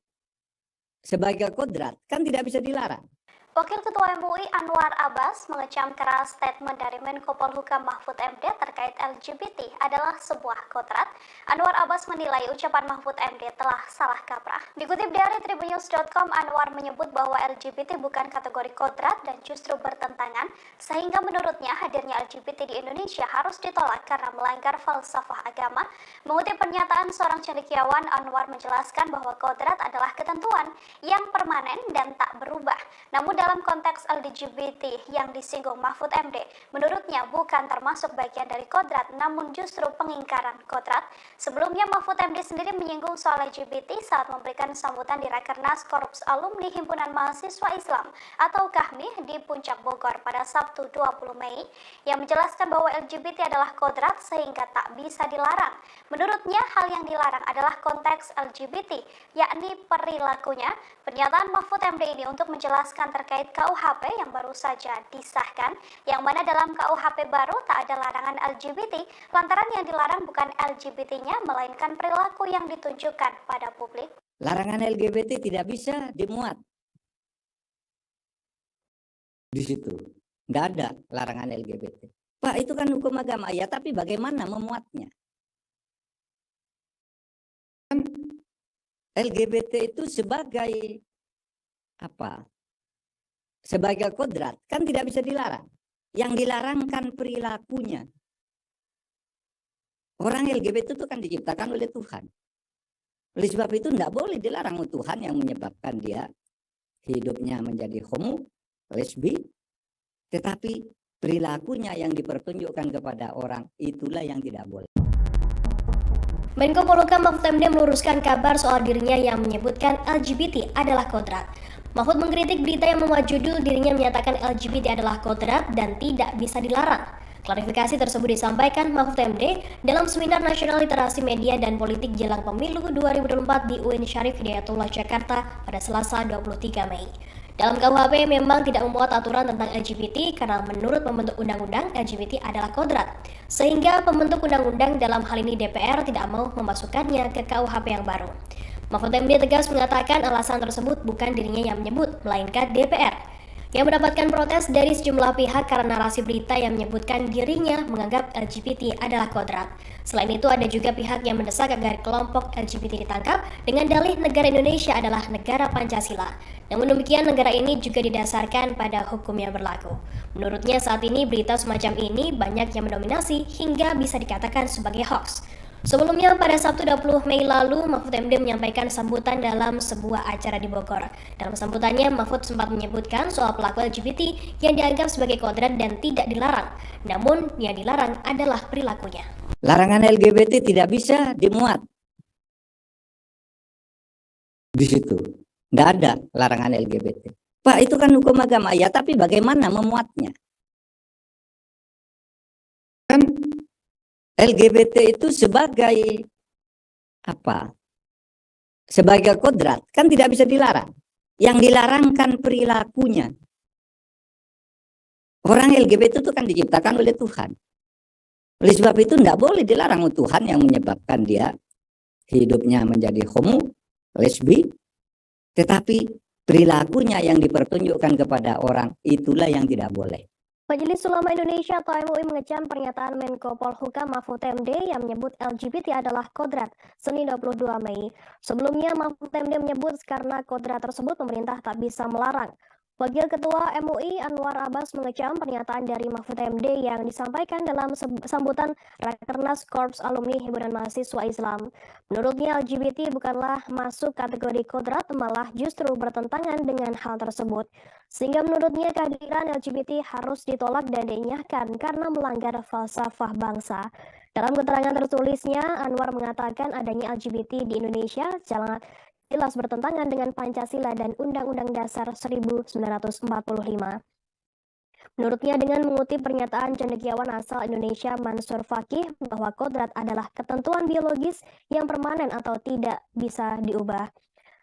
kodrat kan tidak bisa dilarang. Wakil Ketua MUI Anwar Abbas mengecam keras statement dari Menko Polhukam Mahfud MD terkait LGBT adalah sebuah kodrat. Anwar Abbas menilai ucapan Mahfud MD telah salah kaprah. Dikutip dari Tribunnews.com, Anwar menyebut bahwa LGBT bukan kategori kodrat dan justru bertentangan, sehingga menurutnya hadirnya LGBT di Indonesia harus ditolak karena melanggar falsafah agama. Mengutip pernyataan seorang cendekiawan, Anwar menjelaskan bahwa kodrat adalah ketentuan yang permanen dan tak berubah. Namun dalam konteks LGBT yang disinggung Mahfud MD, menurutnya bukan termasuk bagian dari kodrat, namun justru pengingkaran kodrat. Sebelumnya Mahfud MD sendiri menyinggung soal LGBT saat memberikan sambutan di Rakernas Korps Alumni Himpunan Mahasiswa Islam atau KAHMI di Puncak Bogor pada Sabtu 20 Mei, yang menjelaskan bahwa LGBT adalah kodrat sehingga tak bisa dilarang. Menurutnya hal yang dilarang adalah konteks LGBT, yakni perilakunya. Pernyataan Mahfud MD ini untuk menjelaskan terkait KUHP yang baru saja disahkan, yang mana dalam KUHP baru tak ada larangan LGBT, lantaran yang dilarang bukan LGBT-nya, melainkan perilaku yang ditunjukkan pada publik. Larangan LGBT tidak bisa dimuat Di situ nggak ada larangan LGBT. Pak, itu kan hukum agama ya, tapi bagaimana memuatnya? Kan LGBT itu sebagai apa? Sebagai kodrat kan tidak bisa dilarang. Yang dilarang kan perilakunya. Orang LGBT itu kan diciptakan oleh Tuhan. Oleh sebab itu tidak boleh dilarang Tuhan yang menyebabkan dia hidupnya menjadi homo, lesbi, tetapi perilakunya yang dipertunjukkan kepada orang itulah yang tidak boleh. Menko Polhukam Mahfud MD meluruskan kabar soal dirinya yang menyebutkan LGBT adalah kodrat. Mahfud mengkritik berita yang memuat judul dirinya menyatakan LGBT adalah kodrat dan tidak bisa dilarang. Klarifikasi tersebut disampaikan Mahfud MD dalam Seminar Nasional Literasi Media dan Politik Jelang Pemilu 2024 di UIN Syarif Hidayatullah Jakarta pada Selasa 23 Mei. Dalam KUHP memang tidak memuat aturan tentang LGBT karena menurut pembentuk undang-undang LGBT adalah kodrat. Sehingga pembentuk undang-undang dalam hal ini DPR tidak mau memasukkannya ke KUHP yang baru. Mahfud MD tegas mengatakan alasan tersebut bukan dirinya yang menyebut, melainkan DPR yang mendapatkan protes dari sejumlah pihak karena narasi berita yang menyebutkan dirinya menganggap LGBT adalah kodrat. Selain itu ada juga pihak yang mendesak agar kelompok LGBT ditangkap dengan dalih negara Indonesia adalah negara Pancasila. Namun demikian negara ini juga didasarkan pada hukum yang berlaku. Menurutnya saat ini berita semacam ini banyak yang mendominasi hingga bisa dikatakan sebagai hoax. Sebelumnya pada Sabtu 20 Mei lalu, Mahfud MD menyampaikan sambutan dalam sebuah acara di Bogor. Dalam sambutannya, Mahfud sempat menyebutkan soal pelaku LGBT yang dianggap sebagai kodrat dan tidak dilarang. Namun, yang dilarang adalah perilakunya. Larangan LGBT tidak bisa dimuat. Di situ nggak ada larangan LGBT. Pak, itu kan hukum agama ya, tapi bagaimana memuatnya? Kan LGBT itu sebagai apa? Sebagai kodrat kan tidak bisa dilarang. Yang dilarang kan perilakunya. Orang LGBT itu kan diciptakan oleh Tuhan. Oleh sebab itu tidak boleh dilarang Tuhan yang menyebabkan dia hidupnya menjadi homo, lesbi, tetapi perilakunya yang dipertunjukkan kepada orang itulah yang tidak boleh. Majelis Ulama Indonesia atau MUI mengecam pernyataan Menko Polhukam Mahfud MD yang menyebut LGBT adalah kodrat Senin 22 Mei. Sebelumnya Mahfud MD menyebut karena kodrat tersebut pemerintah tak bisa melarang. Wakil Ketua MUI Anwar Abbas mengecam pernyataan dari Mahfud MD yang disampaikan dalam sambutan Rakernas Korps Alumni Himpunan Mahasiswa Islam. Menurutnya LGBT bukanlah masuk kategori kodrat, malah justru bertentangan dengan hal tersebut. Sehingga menurutnya kehadiran LGBT harus ditolak dan dinyahkan karena melanggar falsafah bangsa. Dalam keterangan tertulisnya, Anwar mengatakan adanya LGBT di Indonesia jelas bertentangan dengan Pancasila dan Undang-Undang Dasar 1945. Menurutnya dengan mengutip pernyataan cendekiawan asal Indonesia Mansur Fakih bahwa kodrat adalah ketentuan biologis yang permanen atau tidak bisa diubah.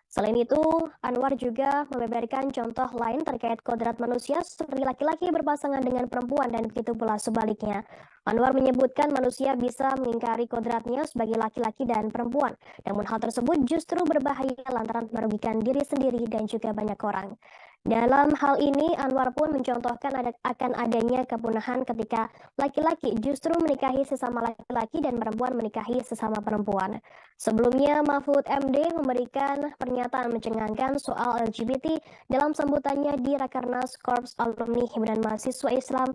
Selain itu, Anwar juga membeberkan contoh lain terkait kodrat manusia seperti laki-laki berpasangan dengan perempuan dan begitu pula sebaliknya. Anwar menyebutkan manusia bisa mengingkari kodratnya sebagai laki-laki dan perempuan. Namun hal tersebut justru berbahaya lantaran merugikan diri sendiri dan juga banyak orang. Dalam hal ini, Anwar pun mencontohkan akan adanya kepunahan ketika laki-laki justru menikahi sesama laki-laki dan perempuan menikahi sesama perempuan. Sebelumnya, Mahfud MD memberikan pernyataan mencengangkan soal LGBT dalam sambutannya di Rakernas Korps Alumni Himpunan Mahasiswa Islam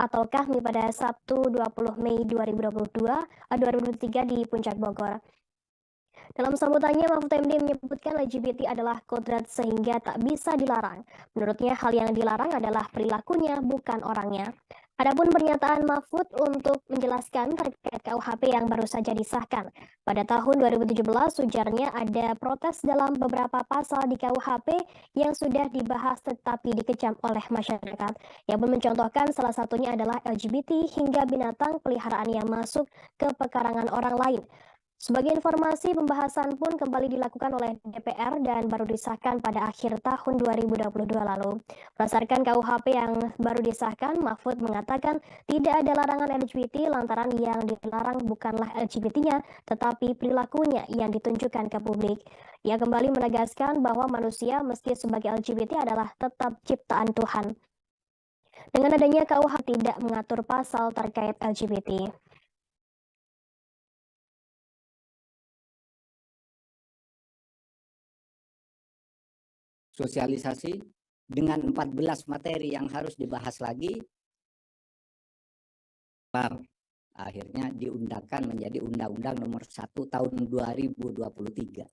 atau KAHMI pada Sabtu 20 Mei 2023 di Puncak Bogor. Dalam sambutannya, Mahfud MD menyebutkan LGBT adalah kodrat sehingga tak bisa dilarang. Menurutnya, hal yang dilarang adalah perilakunya, bukan orangnya. Adapun pernyataan Mahfud untuk menjelaskan terkait KUHP yang baru saja disahkan. Pada tahun 2017, ujarnya ada protes dalam beberapa pasal di KUHP yang sudah dibahas tetapi dikecam oleh masyarakat. Yang pun mencontohkan salah satunya adalah LGBT hingga binatang peliharaan yang masuk ke pekarangan orang lain. Sebagai informasi, pembahasan pun kembali dilakukan oleh DPR dan baru disahkan pada akhir tahun 2022 lalu. Berdasarkan KUHP yang baru disahkan, Mahfud mengatakan tidak ada larangan LGBT lantaran yang dilarang bukanlah LGBT-nya, tetapi perilakunya yang ditunjukkan ke publik. Ia kembali menegaskan bahwa manusia meski sebagai LGBT adalah tetap ciptaan Tuhan. dengan adanya KUH tidak mengatur pasal terkait LGBT. Sosialisasi dengan 14 materi yang harus dibahas lagi, akhirnya diundangkan menjadi Undang-Undang Nomor 1 Tahun 2023.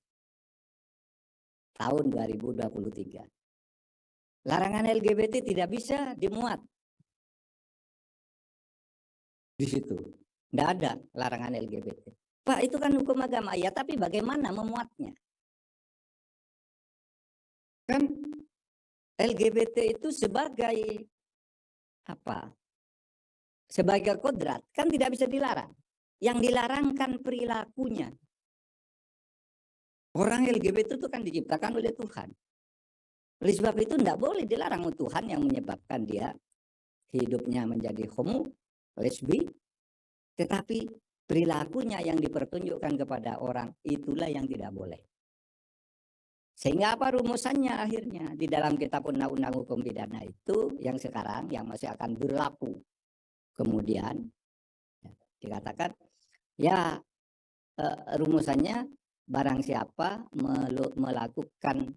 Tahun 2023. Larangan LGBT tidak bisa dimuat di situ. Tidak ada larangan LGBT. Pak, itu kan hukum agama. Ya, tapi bagaimana memuatnya? Kan LGBT itu sebagai apa? Sebagai kodrat kan tidak bisa dilarang. Yang dilarang kan perilakunya. Orang LGBT itu kan diciptakan oleh Tuhan. Oleh sebab itu tidak boleh dilarang Tuhan yang menyebabkan dia hidupnya menjadi homo, lesbi, tetapi perilakunya yang dipertunjukkan kepada orang itulah yang tidak boleh. Sehingga apa rumusannya akhirnya di dalam kitab undang-undang hukum pidana itu yang sekarang yang masih akan berlaku. Kemudian dikatakan ya rumusannya barang siapa melakukan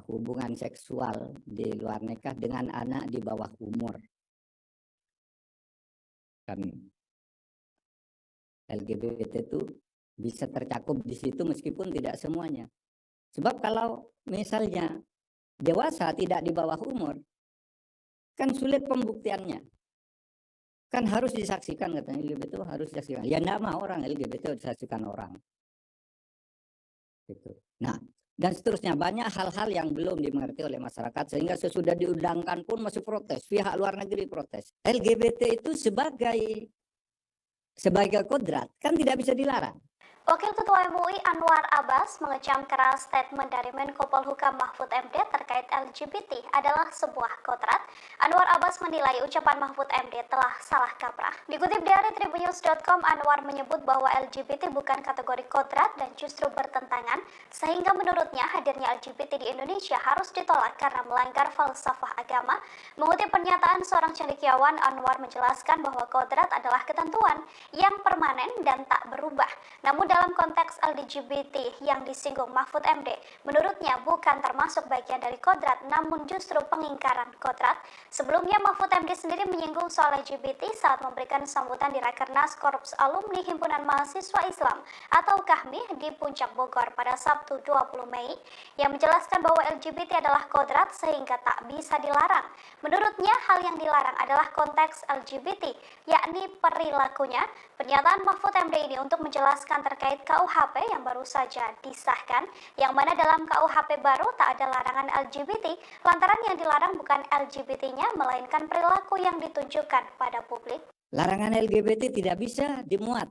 hubungan seksual di luar nikah dengan anak di bawah umur. Kan LGBT itu bisa tercakup di situ meskipun tidak semuanya. Sebab kalau misalnya dewasa tidak di bawah umur, kan sulit pembuktiannya. Kan harus disaksikan katanya LGBT itu harus disaksikan. Ya enggak mau orang LGBT disaksikan orang. Gitu. Nah, dan seterusnya banyak hal-hal yang belum dimengerti oleh masyarakat sehingga sesudah diundangkan pun masih protes, pihak luar negeri protes. LGBT itu sebagai kodrat kan tidak bisa dilarang. Wakil Ketua MUI Anwar Abbas mengecam keras statement dari Menko Polhukam Mahfud MD terkait LGBT adalah sebuah kodrat. Anwar Abbas menilai ucapan Mahfud MD telah salah kaprah. Dikutip dari Tribunnews.com, Anwar menyebut bahwa LGBT bukan kategori kodrat dan justru bertentangan, sehingga menurutnya hadirnya LGBT di Indonesia harus ditolak karena melanggar falsafah agama. Mengutip pernyataan seorang cendekiawan, Anwar menjelaskan bahwa kodrat adalah ketentuan yang permanen dan tak berubah. Namun dalam konteks LGBT yang disinggung Mahfud MD, menurutnya bukan termasuk bagian dari kodrat, namun justru pengingkaran kodrat. Sebelumnya Mahfud MD sendiri menyinggung soal LGBT saat memberikan sambutan di Rakernas Korps Alumni Himpunan Mahasiswa Islam atau KAHMI di Puncak Bogor pada Sabtu 20 Mei, yang menjelaskan bahwa LGBT adalah kodrat sehingga tak bisa dilarang. Menurutnya hal yang dilarang adalah konteks LGBT, yakni perilakunya. Pernyataan Mahfud MD ini untuk menjelaskan terkait KUHP yang baru saja disahkan, yang mana dalam KUHP baru tak ada larangan LGBT, lantaran yang dilarang bukan LGBT-nya, melainkan perilaku yang ditunjukkan pada publik. Larangan LGBT tidak bisa dimuat.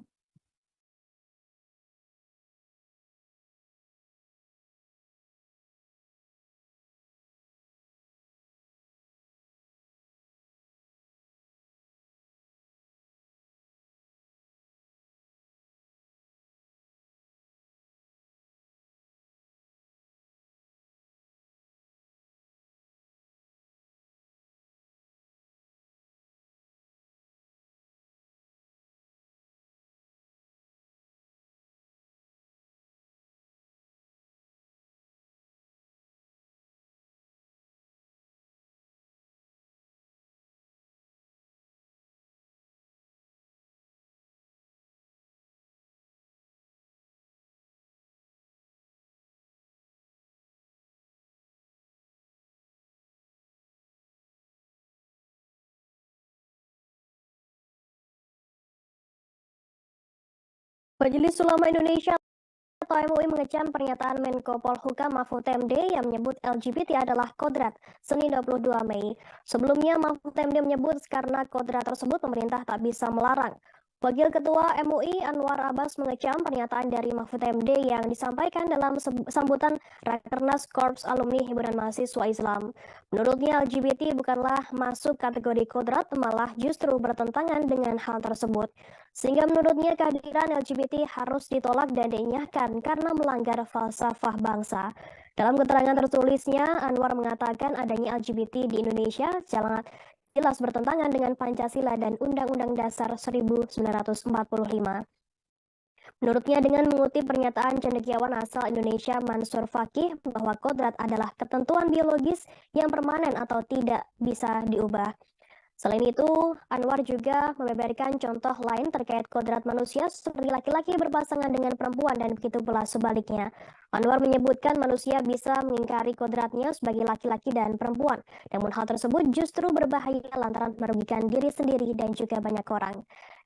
Majelis Ulama Indonesia atau MUI mengecam pernyataan Menko Polhukam Mahfud MD yang menyebut LGBT adalah kodrat Senin 22 Mei. Sebelumnya Mahfud MD menyebut karena kodrat tersebut pemerintah tak bisa melarang. Wakil Ketua MUI Anwar Abbas mengecam pernyataan dari Mahfud MD yang disampaikan dalam sambutan Rakernas Korps Alumni Himpunan Mahasiswa Islam. Menurutnya LGBT bukanlah masuk kategori kodrat, malah justru bertentangan dengan hal tersebut. Sehingga menurutnya kehadiran LGBT harus ditolak dan dinyahkan karena melanggar falsafah bangsa. Dalam keterangan tertulisnya, Anwar mengatakan adanya LGBT di Indonesia jelas bertentangan dengan Pancasila dan Undang-Undang Dasar 1945. Menurutnya, dengan mengutip pernyataan cendekiawan asal Indonesia Mansur Fakih bahwa kodrat adalah ketentuan biologis yang permanen atau tidak bisa diubah. Selain itu, Anwar juga membeberkan contoh lain terkait kodrat manusia seperti laki-laki berpasangan dengan perempuan dan begitu pula sebaliknya. Anwar menyebutkan manusia bisa mengingkari kodratnya sebagai laki-laki dan perempuan. Namun hal tersebut justru berbahaya lantaran merugikan diri sendiri dan juga banyak orang.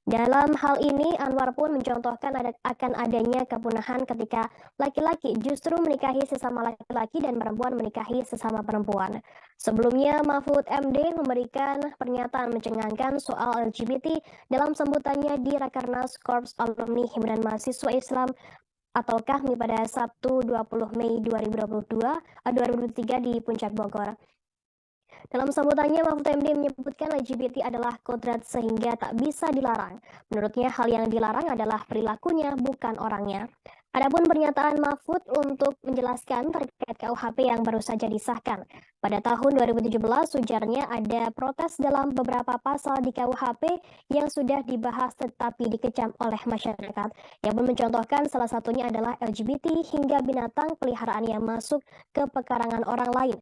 Dalam hal ini, Anwar pun mencontohkan akan adanya kepunahan ketika laki-laki justru menikahi sesama laki-laki dan perempuan menikahi sesama perempuan. Sebelumnya, Mahfud MD memberikan pernyataan mencengangkan soal LGBT dalam sambutannya di Rakernas Korps Alumni Himpunan Mahasiswa Islam atau KAHMI pada Sabtu 20 Mei 2023 di Puncak Bogor. Dalam sambutannya, Mahfud MD menyebutkan LGBT adalah kodrat sehingga tak bisa dilarang. Menurutnya, hal yang dilarang adalah perilakunya, bukan orangnya. Adapun pernyataan Mahfud untuk menjelaskan terkait KUHP yang baru saja disahkan. Pada tahun 2017, ujarnya ada protes dalam beberapa pasal di KUHP yang sudah dibahas tetapi dikecam oleh masyarakat. Yang pun mencontohkan salah satunya adalah LGBT hingga binatang peliharaan yang masuk ke pekarangan orang lain.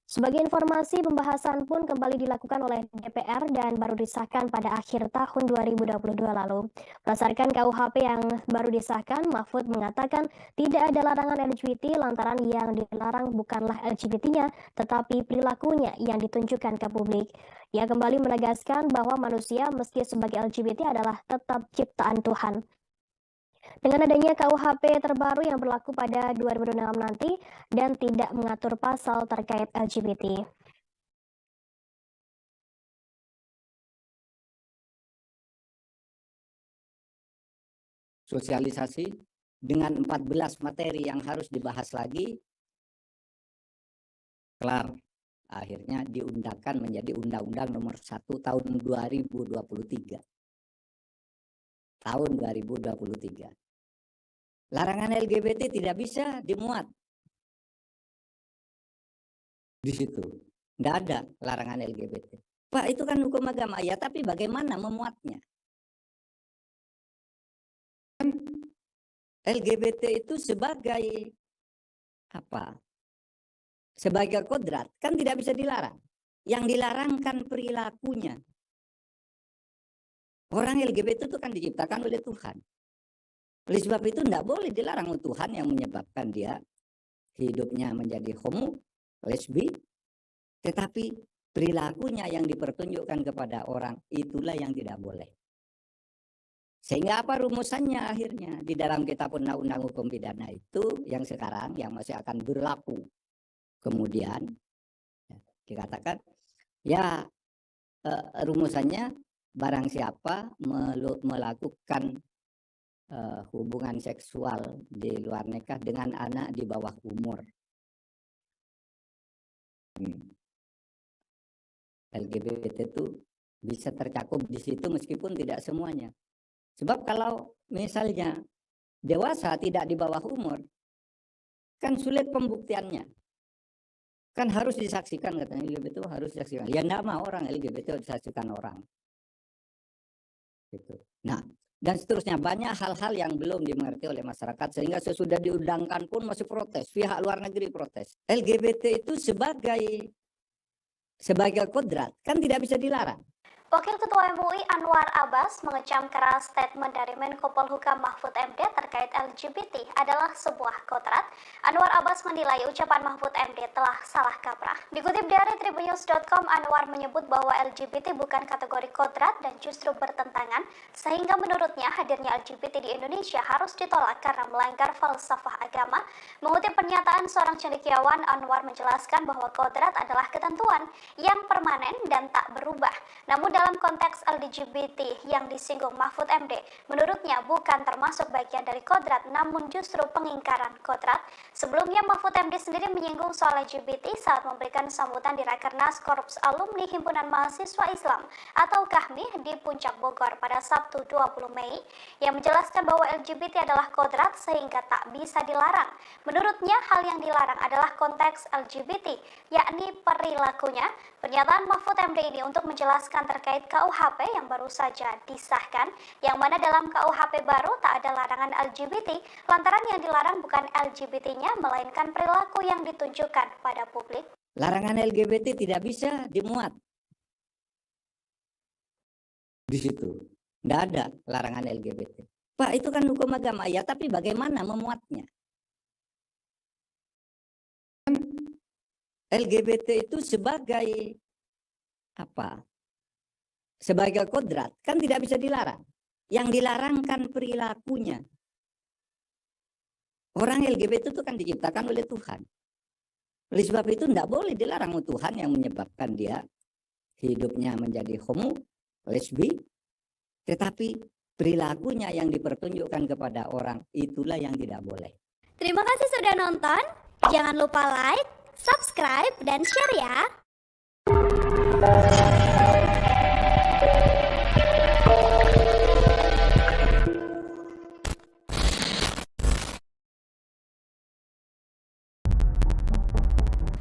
Sebagai informasi, pembahasan pun kembali dilakukan oleh DPR dan baru disahkan pada akhir tahun 2022 lalu. Berdasarkan KUHP yang baru disahkan, Mahfud mengatakan tidak ada larangan LGBT lantaran yang dilarang bukanlah LGBT-nya, tetapi perilakunya yang ditunjukkan ke publik. Ia kembali menegaskan bahwa manusia meski sebagai LGBT adalah tetap ciptaan Tuhan. Dengan adanya KUHP terbaru yang berlaku pada 2006 nanti dan tidak mengatur pasal terkait LGBT. Sosialisasi dengan 14 materi yang harus dibahas lagi, kelar. Akhirnya diundangkan menjadi Undang-Undang Nomor 1 Tahun 2023. Tahun 2023. Larangan LGBT tidak bisa dimuat di situ. Tidak ada larangan LGBT. Pak, itu kan hukum agama. Ya, tapi bagaimana memuatnya? LGBT itu sebagai apa? Sebagai kodrat kan tidak bisa dilarang. Yang dilarang kan perilakunya. Orang LGBT itu kan diciptakan oleh Tuhan. Oleh sebab itu tidak boleh dilarang oleh Tuhan yang menyebabkan dia hidupnya menjadi homo, lesbi, tetapi perilakunya yang dipertunjukkan kepada orang itulah yang tidak boleh. Sehingga apa rumusannya akhirnya di dalam kitab undang-undang hukum pidana itu yang sekarang yang masih akan berlaku. Kemudian dikatakan ya rumusannya barang siapa melakukan hubungan seksual di luar nikah dengan anak di bawah umur. LGBT itu bisa tercakup di situ meskipun tidak semuanya. Sebab kalau misalnya dewasa tidak di bawah umur, kan sulit pembuktiannya. Kan harus disaksikan katanya LGBT itu harus disaksikan. Ya enggak mau orang LGBT harus disaksikan orang. Gitu. Nah, dan seterusnya banyak hal-hal yang belum dimengerti oleh masyarakat sehingga sesudah diundangkan pun masih protes, pihak luar negeri protes. LGBT itu sebagai kodrat kan tidak bisa dilarang. Wakil Ketua MUI Anwar Abbas mengecam keras statement dari Menko Polhukam Mahfud MD terkait LGBT adalah sebuah kodrat. Anwar Abbas menilai ucapan Mahfud MD telah salah kaprah. Dikutip dari tribunnews.com, Anwar menyebut bahwa LGBT bukan kategori kodrat dan justru bertentangan, sehingga menurutnya hadirnya LGBT di Indonesia harus ditolak karena melanggar falsafah agama. Mengutip pernyataan seorang cendekiawan, Anwar menjelaskan bahwa kodrat adalah ketentuan yang permanen dan tak berubah. Namun dalam konteks LGBT yang disinggung Mahfud MD, menurutnya bukan termasuk bagian dari kodrat, namun justru pengingkaran kodrat. Sebelumnya Mahfud MD sendiri menyinggung soal LGBT saat memberikan sambutan di Rakernas Korps Alumni Himpunan Mahasiswa Islam atau KAHMI di Puncak Bogor pada Sabtu 20 Mei, yang menjelaskan bahwa LGBT adalah kodrat sehingga tak bisa dilarang. Menurutnya hal yang dilarang adalah konteks LGBT, yakni perilakunya. Pernyataan Mahfud MD ini untuk menjelaskan terkait KUHP yang baru saja disahkan, yang mana dalam KUHP baru tak ada larangan LGBT, lantaran yang dilarang bukan LGBT-nya, melainkan perilaku yang ditunjukkan pada publik. Larangan LGBT tidak bisa dimuat di situ. Tidak ada larangan LGBT. Pak, itu kan hukum agama. Ya, tapi bagaimana memuatnya? LGBT itu sebagai apa? Sebagai kodrat kan tidak bisa dilarang. Yang dilarang kan perilakunya. Orang LGBT itu kan diciptakan oleh Tuhan. Oleh sebab itu tidak boleh dilarang Tuhan yang menyebabkan dia hidupnya menjadi homo, lesbi, tetapi perilakunya yang dipertunjukkan kepada orang itulah yang tidak boleh. Terima kasih sudah nonton. Jangan lupa like, subscribe, dan share ya.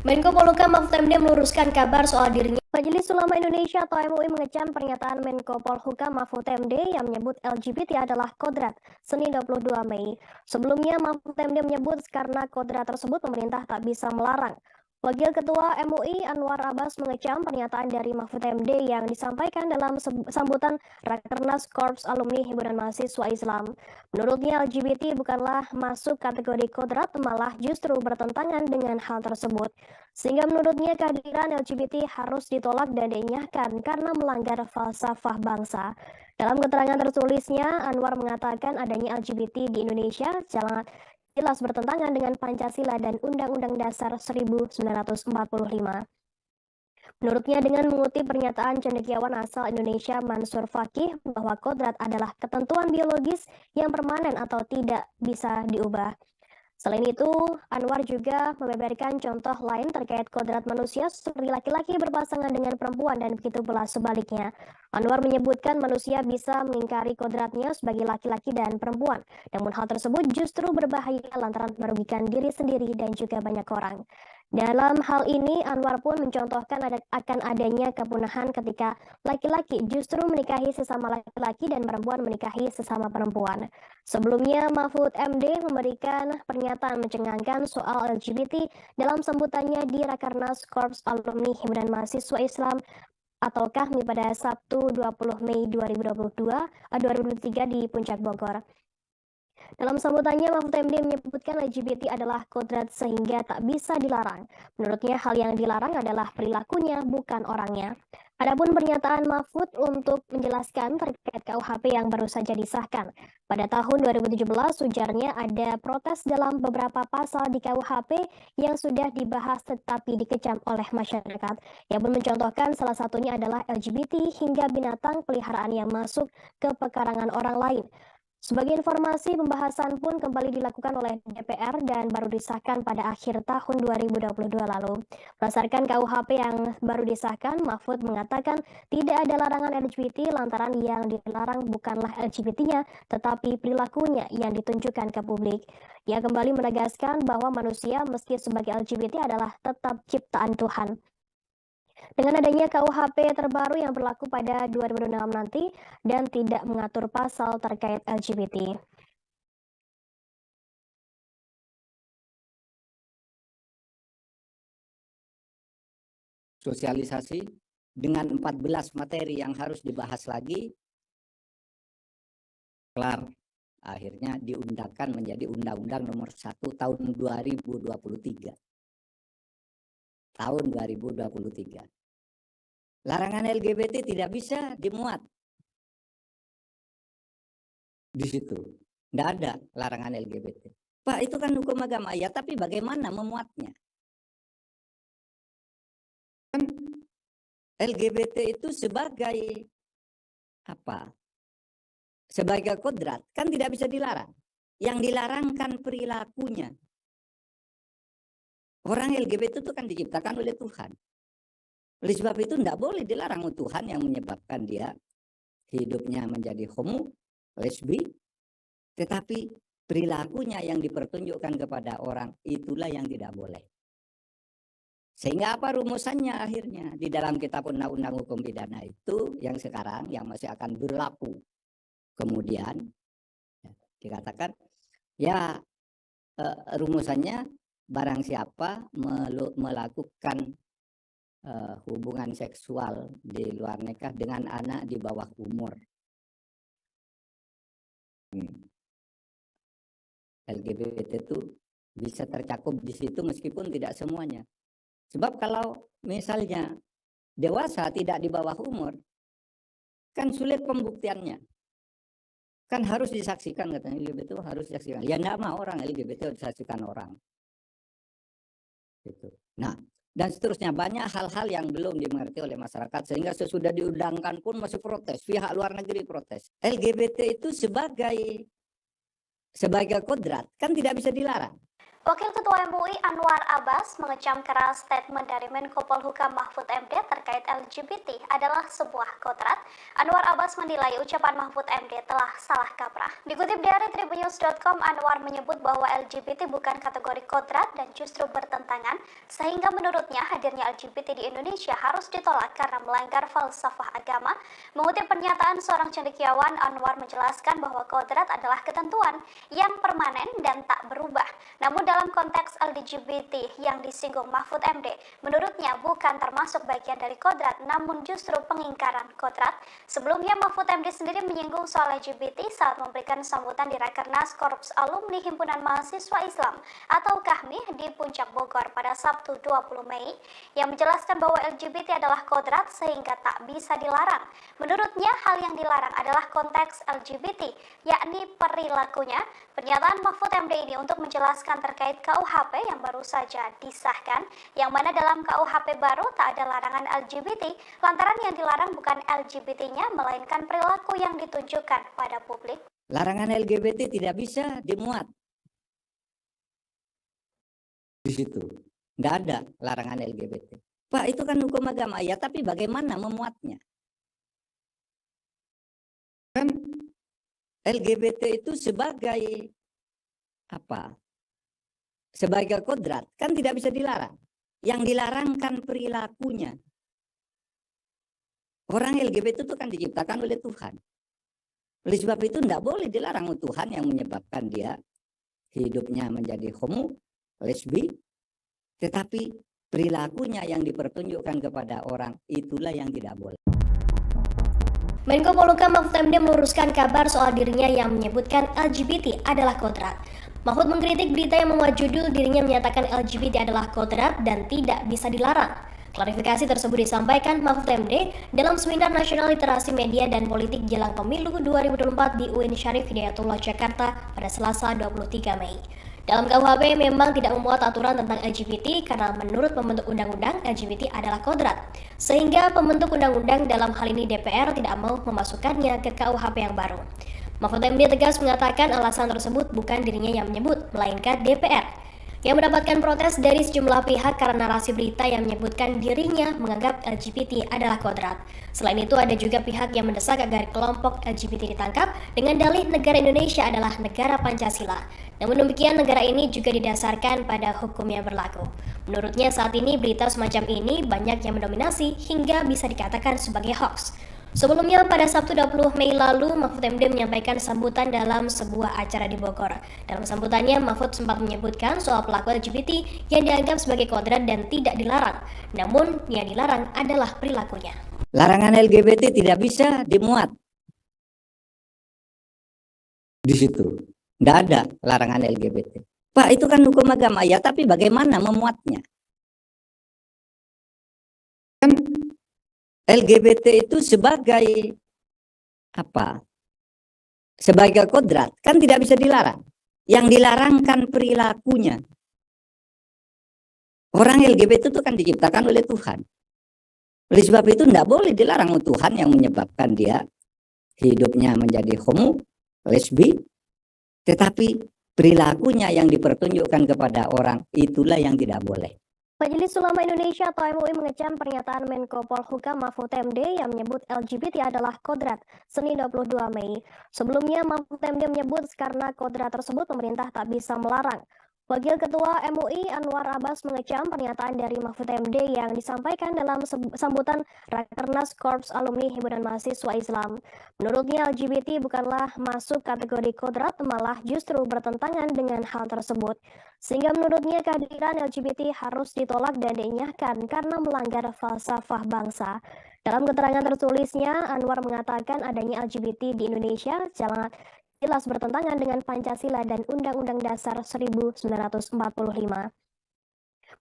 Menko Polhukam Mahfud MD meluruskan kabar soal dirinya. Majelis Ulama Indonesia atau MUI mengecam pernyataan Menko Polhukam Mahfud MD yang menyebut LGBT adalah kodrat Senin 22 Mei. Sebelumnya Mahfud MD menyebut karena kodrat tersebut pemerintah tak bisa melarang. Wakil Ketua MUI Anwar Abbas mengecam pernyataan dari Mahfud MD yang disampaikan dalam sambutan Rakernas Korps Alumni Himpunan Mahasiswa Islam. Menurutnya LGBT bukanlah masuk kategori kodrat, malah justru bertentangan dengan hal tersebut. Sehingga menurutnya kehadiran LGBT harus ditolak dan dinyahkan karena melanggar falsafah bangsa. Dalam keterangan tertulisnya, Anwar mengatakan adanya LGBT di Indonesia jelas bertentangan dengan Pancasila dan Undang-Undang Dasar 1945. Menurutnya dengan mengutip pernyataan cendekiawan asal Indonesia Mansur Fakih bahwa kodrat adalah ketentuan biologis yang permanen atau tidak bisa diubah. Selain itu, Anwar juga membeberkan contoh lain terkait kodrat manusia seperti laki-laki berpasangan dengan perempuan dan begitu pula sebaliknya. Anwar menyebutkan manusia bisa mengingkari kodratnya sebagai laki-laki dan perempuan. Namun hal tersebut justru berbahaya lantaran merugikan diri sendiri dan juga banyak orang. Dalam hal ini, Anwar pun mencontohkan akan adanya kepunahan ketika laki-laki justru menikahi sesama laki-laki dan perempuan menikahi sesama perempuan. Sebelumnya, Mahfud MD memberikan pernyataan mencengangkan soal LGBT dalam sambutannya di Rakernas Korps Alumni Himpunan Mahasiswa Islam atau KAHMI pada Sabtu 20 Mei 2023 di Puncak Bogor. Dalam sambutannya, Mahfud MD menyebutkan LGBT adalah kodrat sehingga tak bisa dilarang. Menurutnya hal yang dilarang adalah perilakunya, bukan orangnya. Adapun pernyataan Mahfud untuk menjelaskan terkait KUHP yang baru saja disahkan. Pada tahun 2017, ujarnya ada protes dalam beberapa pasal di KUHP yang sudah dibahas tetapi dikecam oleh masyarakat. Ia pun mencontohkan salah satunya adalah LGBT hingga binatang peliharaan yang masuk ke pekarangan orang lain. Sebagai informasi, pembahasan pun kembali dilakukan oleh DPR dan baru disahkan pada akhir tahun 2022 lalu. Berdasarkan KUHP yang baru disahkan, Mahfud mengatakan tidak ada larangan LGBT lantaran yang dilarang bukanlah LGBT-nya, tetapi perilakunya yang ditunjukkan ke publik. Ia kembali menegaskan bahwa manusia meski sebagai LGBT adalah tetap ciptaan Tuhan. Dengan adanya KUHP terbaru yang berlaku pada 2006 nanti dan tidak mengatur pasal terkait LGBT. Sosialisasi dengan 14 materi yang harus dibahas lagi, kelar. Akhirnya diundangkan menjadi Undang-Undang Nomor 1 Tahun 2023. Tahun 2023. Larangan LGBT tidak bisa dimuat di situ. Tidak ada larangan LGBT. Pak, itu kan hukum agama. Ya, tapi bagaimana memuatnya? LGBT itu sebagai apa? Sebagai kodrat kan tidak bisa dilarang. Yang dilarang kan perilakunya. Orang LGBT itu kan diciptakan oleh Tuhan. Oleh sebab itu tidak boleh dilarang Tuhan yang menyebabkan dia hidupnya menjadi homo, lesbi, tetapi perilakunya yang dipertunjukkan kepada orang itulah yang tidak boleh. Sehingga apa rumusannya akhirnya di dalam kitab undang-undang hukum pidana itu yang sekarang yang masih akan berlaku. Kemudian dikatakan ya rumusannya barang siapa melakukan hubungan seksual di luar nikah dengan anak di bawah umur. LGBT itu bisa tercakup di situ meskipun tidak semuanya. Sebab kalau misalnya dewasa tidak di bawah umur, kan sulit pembuktiannya. Kan harus disaksikan katanya LGBT itu harus disaksikan. Ya enggak mau orang LGBT disaksikan orang. Gitu. Nah, dan seterusnya banyak hal-hal yang belum dimengerti oleh masyarakat sehingga sesudah diundangkan pun masih protes. Pihak luar negeri protes. LGBT itu sebagai kodrat kan tidak bisa dilarang. Wakil Ketua MUI Anwar Abbas mengecam keras statement dari Menko Polhukam Mahfud MD terkait LGBT adalah sebuah kodrat. Anwar Abbas menilai ucapan Mahfud MD telah salah kaprah. Dikutip dari Tribunnews.com, Anwar menyebut bahwa LGBT bukan kategori kodrat dan justru bertentangan, sehingga menurutnya hadirnya LGBT di Indonesia harus ditolak karena melanggar falsafah agama. Mengutip pernyataan seorang cendekiawan, Anwar menjelaskan bahwa kodrat adalah ketentuan yang permanen dan tak berubah. Namun dalam konteks LGBT yang disinggung Mahfud MD, menurutnya bukan termasuk bagian dari kodrat, namun justru pengingkaran kodrat. Sebelumnya Mahfud MD sendiri menyinggung soal LGBT saat memberikan sambutan di Rakernas Korps Alumni Himpunan Mahasiswa Islam atau KAHMI di Puncak Bogor pada Sabtu 20 Mei, yang menjelaskan bahwa LGBT adalah kodrat sehingga tak bisa dilarang. Menurutnya hal yang dilarang adalah konteks LGBT, yakni perilakunya. Pernyataan Mahfud MD ini untuk menjelaskan terkait KUHP yang baru saja disahkan, yang mana dalam KUHP baru tak ada larangan LGBT, lantaran yang dilarang bukan LGBT-nya, melainkan perilaku yang ditunjukkan pada publik. Larangan LGBT tidak bisa dimuat di situ. Nggak ada larangan LGBT. Pak, itu kan hukum agama. Ya, tapi bagaimana memuatnya? Kan LGBT itu sebagai apa? Sebagai kodrat kan tidak bisa dilarang. Yang dilarang kan perilakunya. Orang LGBT itu kan diciptakan oleh Tuhan. Oleh sebab itu tidak boleh dilarang Tuhan yang menyebabkan dia hidupnya menjadi homo, lesbi, tetapi perilakunya yang dipertunjukkan kepada orang itulah yang tidak boleh. Menko Polhukam Mahfud MD meluruskan kabar soal dirinya yang menyebutkan LGBT adalah kodrat. Mahfud mengkritik berita yang memuat judul dirinya menyatakan LGBT adalah kodrat dan tidak bisa dilarang. Klarifikasi tersebut disampaikan Mahfud MD dalam Seminar Nasional Literasi Media dan Politik Jelang Pemilu 2024 di UIN Syarif Hidayatullah Jakarta pada Selasa 23 Mei. Dalam KUHP memang tidak memuat aturan tentang LGBT karena menurut pembentuk undang-undang LGBT adalah kodrat. Sehingga pembentuk undang-undang dalam hal ini DPR tidak mau memasukkannya ke KUHP yang baru. Mahfud MD tegas mengatakan alasan tersebut bukan dirinya yang menyebut, melainkan DPR yang mendapatkan protes dari sejumlah pihak karena narasi berita yang menyebutkan dirinya menganggap LGBT adalah kodrat. Selain itu ada juga pihak yang mendesak agar kelompok LGBT ditangkap dengan dalih negara Indonesia adalah negara Pancasila. Namun demikian negara ini juga didasarkan pada hukum yang berlaku. Menurutnya saat ini berita semacam ini banyak yang mendominasi hingga bisa dikatakan sebagai hoax. Sebelumnya pada Sabtu 20 Mei lalu, Mahfud MD menyampaikan sambutan dalam sebuah acara di Bogor. Dalam sambutannya, Mahfud sempat menyebutkan soal pelaku LGBT yang dianggap sebagai kodrat dan tidak dilarang. Namun, yang dilarang adalah perilakunya. Larangan LGBT tidak bisa dimuat di situ. Nggak ada larangan LGBT. Pak, itu kan hukum agama. Ya, tapi bagaimana memuatnya? Kan LGBT itu sebagai apa? Sebagai kodrat kan tidak bisa dilarang. Yang dilarang kan perilakunya. Orang LGBT itu kan diciptakan oleh Tuhan. Oleh sebab itu tidak boleh dilarang Tuhan yang menyebabkan dia hidupnya menjadi homo, lesbi, tetapi perilakunya yang dipertunjukkan kepada orang itulah yang tidak boleh. Majelis Ulama Indonesia atau MUI mengecam pernyataan Menko Polhukam Mahfud MD yang menyebut LGBT adalah kodrat Senin 22 Mei. Sebelumnya Mahfud MD menyebut karena kodrat tersebut pemerintah tak bisa melarang. Wakil Ketua MUI Anwar Abbas mengecam pernyataan dari Mahfud MD yang disampaikan dalam sambutan Rakernas Korps Alumni Himpunan Mahasiswa Islam. Menurutnya LGBT bukanlah masuk kategori kodrat, malah justru bertentangan dengan hal tersebut. Sehingga menurutnya kehadiran LGBT harus ditolak dan dinyahkan karena melanggar falsafah bangsa. Dalam keterangan tertulisnya, Anwar mengatakan adanya LGBT di Indonesia jelas bertentangan dengan Pancasila dan Undang-Undang Dasar 1945.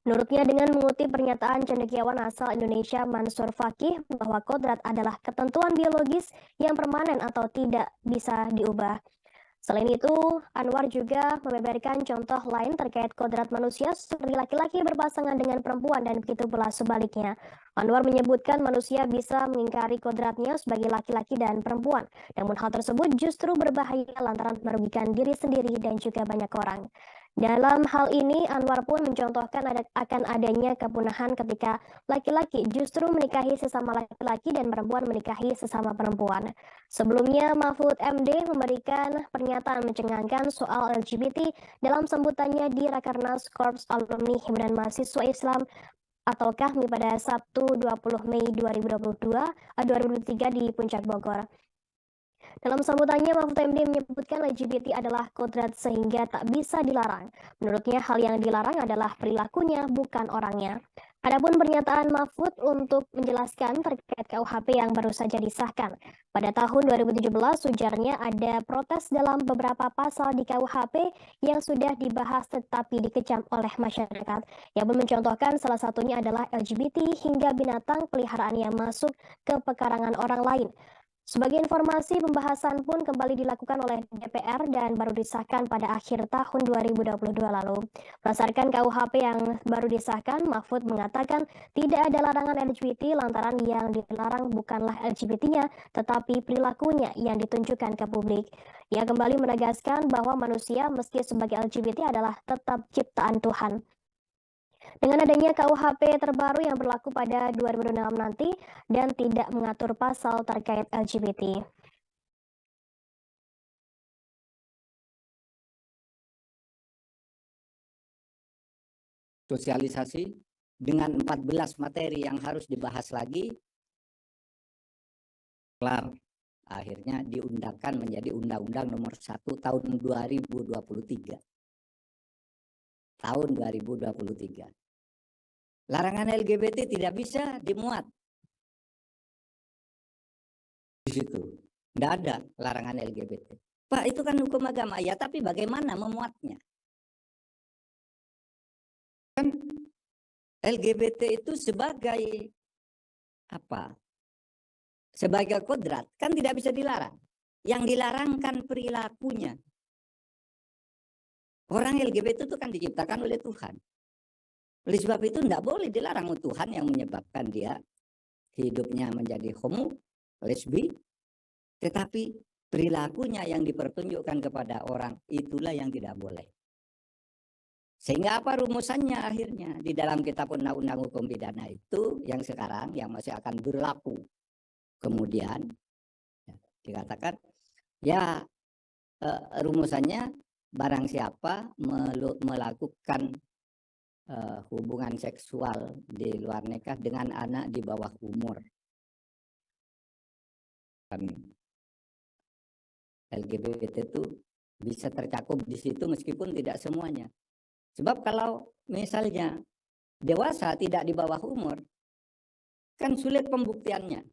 Menurutnya dengan mengutip pernyataan cendekiawan asal Indonesia Mansur Fakih bahwa kodrat adalah ketentuan biologis yang permanen atau tidak bisa diubah. Selain itu, Anwar juga membeberkan contoh lain terkait kodrat manusia seperti laki-laki berpasangan dengan perempuan dan begitu pula sebaliknya. Anwar menyebutkan manusia bisa mengingkari kodratnya sebagai laki-laki dan perempuan. Namun hal tersebut justru berbahaya lantaran merugikan diri sendiri dan juga banyak orang. Dalam hal ini, Anwar pun mencontohkan akan adanya kepunahan ketika laki-laki justru menikahi sesama laki-laki dan perempuan menikahi sesama perempuan. Sebelumnya, Mahfud MD memberikan pernyataan mencengangkan soal LGBT dalam sambutannya di Rakernas Korps Alumni Himpunan Mahasiswa Islam atau KAHMI pada Sabtu 20 Mei 2023 di Puncak Bogor. Dalam sambutannya, Mahfud MD menyebutkan LGBT adalah kodrat sehingga tak bisa dilarang. Menurutnya hal yang dilarang adalah perilakunya, bukan orangnya. Adapun pernyataan Mahfud untuk menjelaskan terkait KUHP yang baru saja disahkan. Pada tahun 2017, ujarnya ada protes dalam beberapa pasal di KUHP yang sudah dibahas tetapi dikecam oleh masyarakat. Ia pun mencontohkan salah satunya adalah LGBT hingga binatang peliharaan yang masuk ke pekarangan orang lain. Sebagai informasi, pembahasan pun kembali dilakukan oleh DPR dan baru disahkan pada akhir tahun 2022 lalu. Berdasarkan KUHP yang baru disahkan, Mahfud mengatakan tidak ada larangan LGBT lantaran yang dilarang bukanlah LGBT-nya, tetapi perilakunya yang ditunjukkan ke publik. Ia kembali menegaskan bahwa manusia meski sebagai LGBT adalah tetap ciptaan Tuhan. Dengan adanya KUHP terbaru yang berlaku pada 2006 nanti dan tidak mengatur pasal terkait LGBT. Sosialisasi dengan 14 materi yang harus dibahas lagi, kelar. Akhirnya diundangkan menjadi Undang-Undang Nomor 1 Tahun 2023. Tahun 2023. Larangan LGBT tidak bisa dimuat di situ. Tidak ada larangan LGBT. Pak, itu kan hukum agama. Ya, tapi bagaimana memuatnya? Kan LGBT itu sebagai apa? Sebagai kodrat kan tidak bisa dilarang. Yang dilarangkan perilakunya. Orang LGBT itu kan diciptakan oleh Tuhan. Oleh sebab itu tidak boleh dilarang Tuhan yang menyebabkan dia hidupnya menjadi homo, lesbi, tetapi perilakunya yang dipertunjukkan kepada orang itulah yang tidak boleh. Sehingga apa rumusannya akhirnya di dalam kitab undang-undang hukum pidana itu yang sekarang yang masih akan berlaku. Kemudian dikatakan ya rumusannya barang siapa melakukan hubungan seksual di luar nikah dengan anak di bawah umur. LGBT itu bisa tercakup di situ meskipun tidak semuanya. Sebab kalau misalnya dewasa tidak di bawah umur, kan sulit pembuktiannya.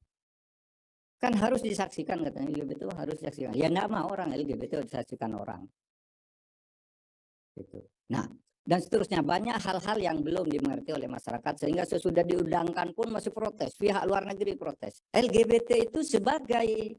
Kan harus disaksikan katanya LGBT harus disaksikan. Ya enggak mau orang LGBT harus disaksikan orang. Gitu. Nah, dan seterusnya banyak hal-hal yang belum dimengerti oleh masyarakat sehingga sesudah diundangkan pun masih protes, pihak luar negeri protes. LGBT itu sebagai